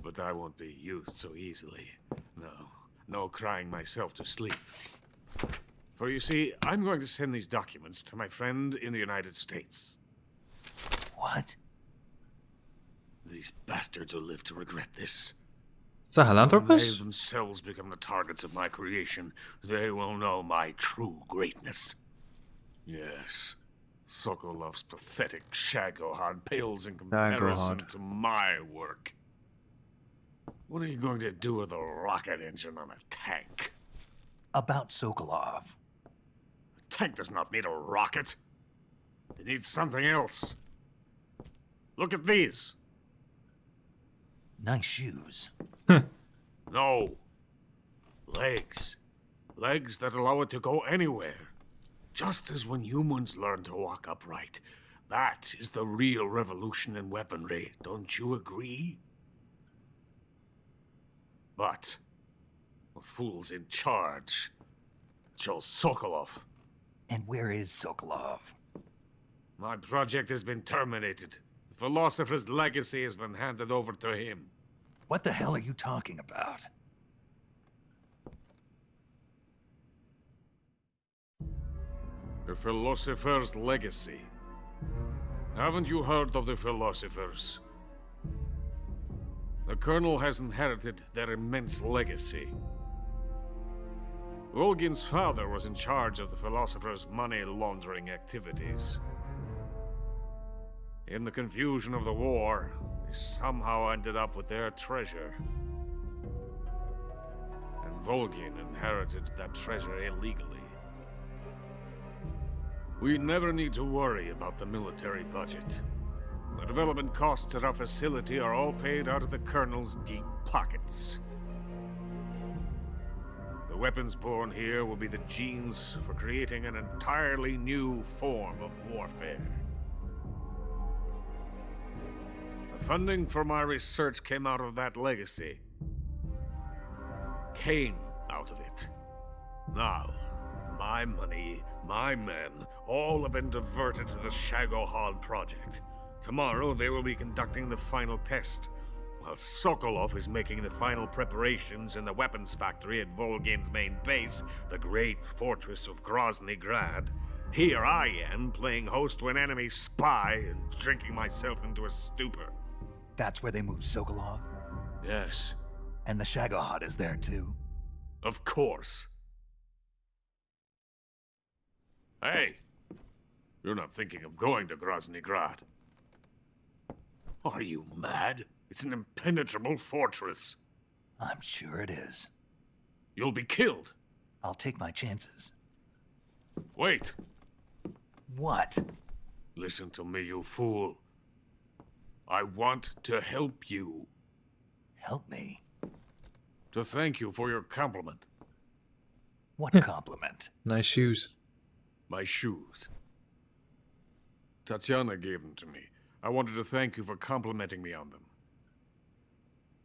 But I won't be used so easily. No crying myself to sleep. For you see, I'm going to send these documents to my friend in the United States. What? These bastards will live to regret this. The When they Philanthropist? themselves become the targets of my creation, they will know my true greatness. Yes, Sokolov's pathetic Shagohod pales in comparison Shagohod. to my work. What are you going to do with a rocket engine on a tank? About Sokolov. A tank does not need a rocket. It needs something else. Look at these. Nice shoes. No. Legs. Legs that allow it to go anywhere. Just as when humans learn to walk upright. That is the real revolution in weaponry. Don't you agree? But the fool's in charge. Joe Sokolov. And where is Sokolov? My project has been terminated. The philosopher's legacy has been handed over to him. What the hell are you talking about? The philosopher's legacy. Haven't you heard of the philosophers? The Colonel has inherited their immense legacy. Volgin's father was in charge of the philosophers' money laundering activities. In the confusion of the war, they somehow ended up with their treasure. And Volgin inherited that treasure illegally. We never need to worry about the military budget. The development costs at our facility are all paid out of the Colonel's deep pockets. The weapons born here will be the genes for creating an entirely new form of warfare. The funding for my research came out of that legacy. Came out of it. Now, my money, my men, all have been diverted to the Shagohod project. Tomorrow, they will be conducting the final test, while Sokolov is making the final preparations in the weapons factory at Volgin's main base, the great fortress of Grozny Grad. Here I am, playing host to an enemy spy and drinking myself into a stupor. That's where they moved Sokolov? Yes. And the Shagohod is there too? Of course. Hey! You're not thinking of going to Grozny Grad. Are you mad? It's an impenetrable fortress. I'm sure it is. You'll be killed. I'll take my chances. Wait. What? Listen to me, you fool. I want to help you. Help me? To thank you for your compliment. What compliment? Nice shoes. My shoes. Tatiana gave them to me. I wanted to thank you for complimenting me on them.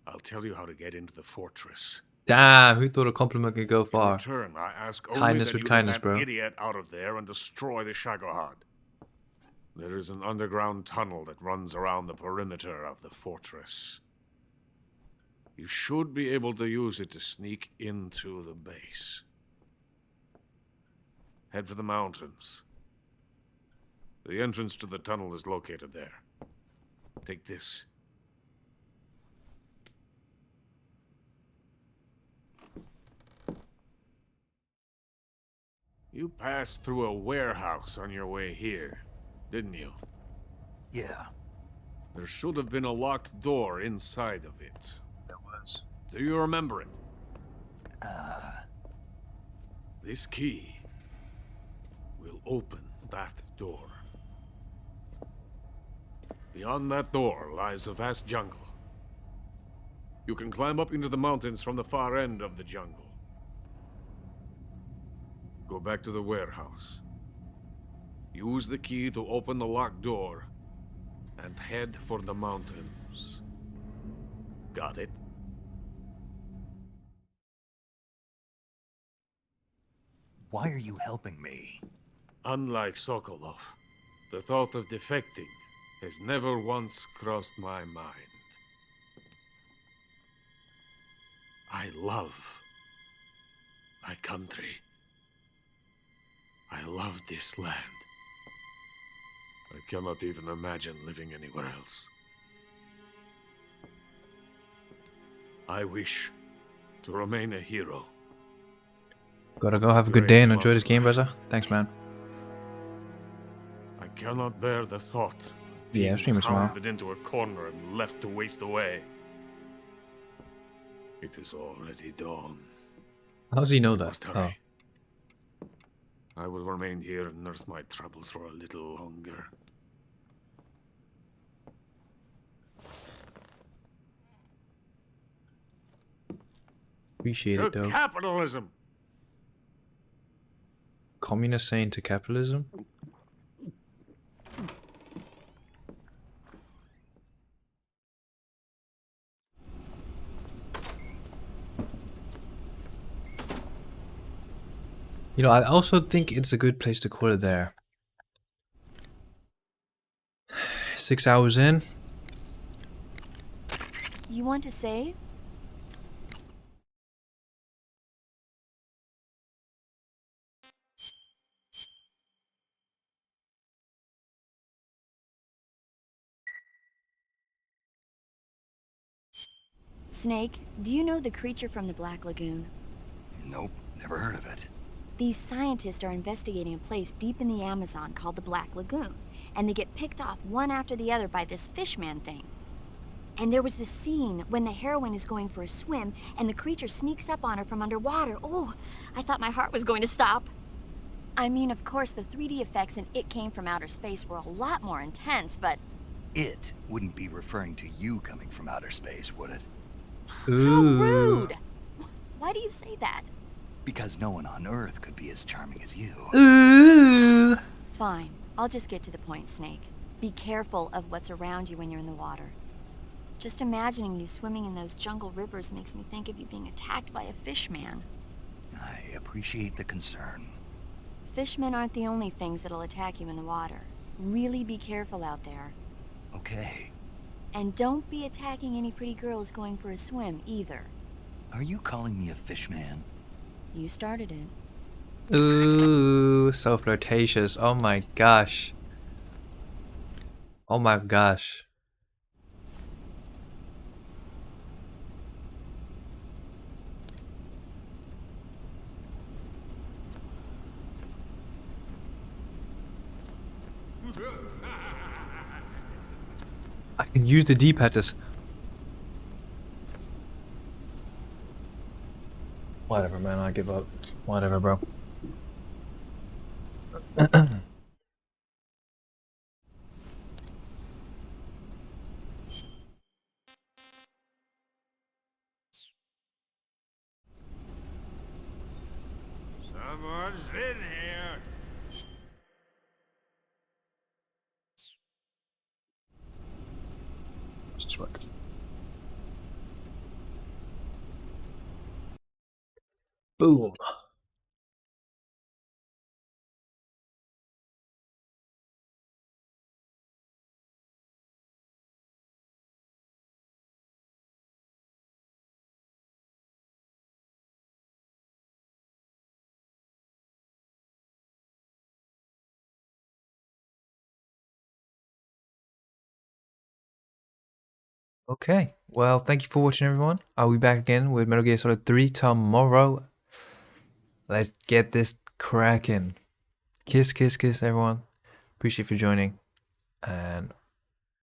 I'll tell you how to get into the fortress. Damn, who thought a compliment could go In far? return, I ask only Kindness that with you kindness, get bro. that idiot out of there and destroy the Shagohod. There is an underground tunnel that runs around the perimeter of the fortress. You should be able to use it to sneak into the base. Head for the mountains. The entrance to the tunnel is located there. Take this. You passed through a warehouse on your way here, didn't you? Yeah. There should have been a locked door inside of it. There was. Do you remember it? This key will open that door. Beyond that door lies the vast jungle. You can climb up into the mountains from the far end of the jungle. Go back to the warehouse. Use the key to open the locked door and head for the mountains. Got it? Why are you helping me? Unlike Sokolov, the thought of defecting has never once crossed my mind. I love my country. I love this land. I cannot even imagine living anywhere else. I wish to remain a hero. Gotta go have a good day and enjoy this game, brother. Thanks, man. I cannot bear the thought of Yeah, being stream it tomorrow. pounded into a corner and left to waste away. It is already dawn. How does he know that? Must hurry. I will remain here and nurse my troubles for a little longer. Appreciate it, To though. capitalism! Communist saying to capitalism? You know, I also think it's a good place to call it there. 6 hours in. You want to save? Snake, do you know the creature from the Black Lagoon? Nope, never heard of it. These scientists are investigating a place deep in the Amazon called the Black Lagoon, and they get picked off one after the other by this fishman thing. And there was this scene when the heroine is going for a swim, and the creature sneaks up on her from underwater. Oh, I thought my heart was going to stop. I mean, of course, the 3D effects in It Came from Outer Space were a lot more intense, but... It wouldn't be referring to you coming from outer space, would it? How rude! Why do you say that? Because no one on Earth could be as charming as you. Ooh. Fine. I'll just get to the point, Snake. Be careful of what's around you when you're in the water. Just imagining you swimming in those jungle rivers makes me think of you being attacked by a fishman. I appreciate the concern. Fishmen aren't the only things that'll attack you in the water. Really be careful out there. Okay. And don't be attacking any pretty girls going for a swim, either. Are you calling me a fishman? You started it. Ooh, so flirtatious. Oh my gosh. Oh my gosh. I can use the D-pad to... Whatever, man. I give up. Whatever, bro. Someone's in here. Just work. Boom. Okay, well, thank you for watching, everyone. I'll be back again with Metal Gear Solid 3 tomorrow. Let's get this cracking. Kiss, kiss, kiss, everyone. Appreciate you for joining, and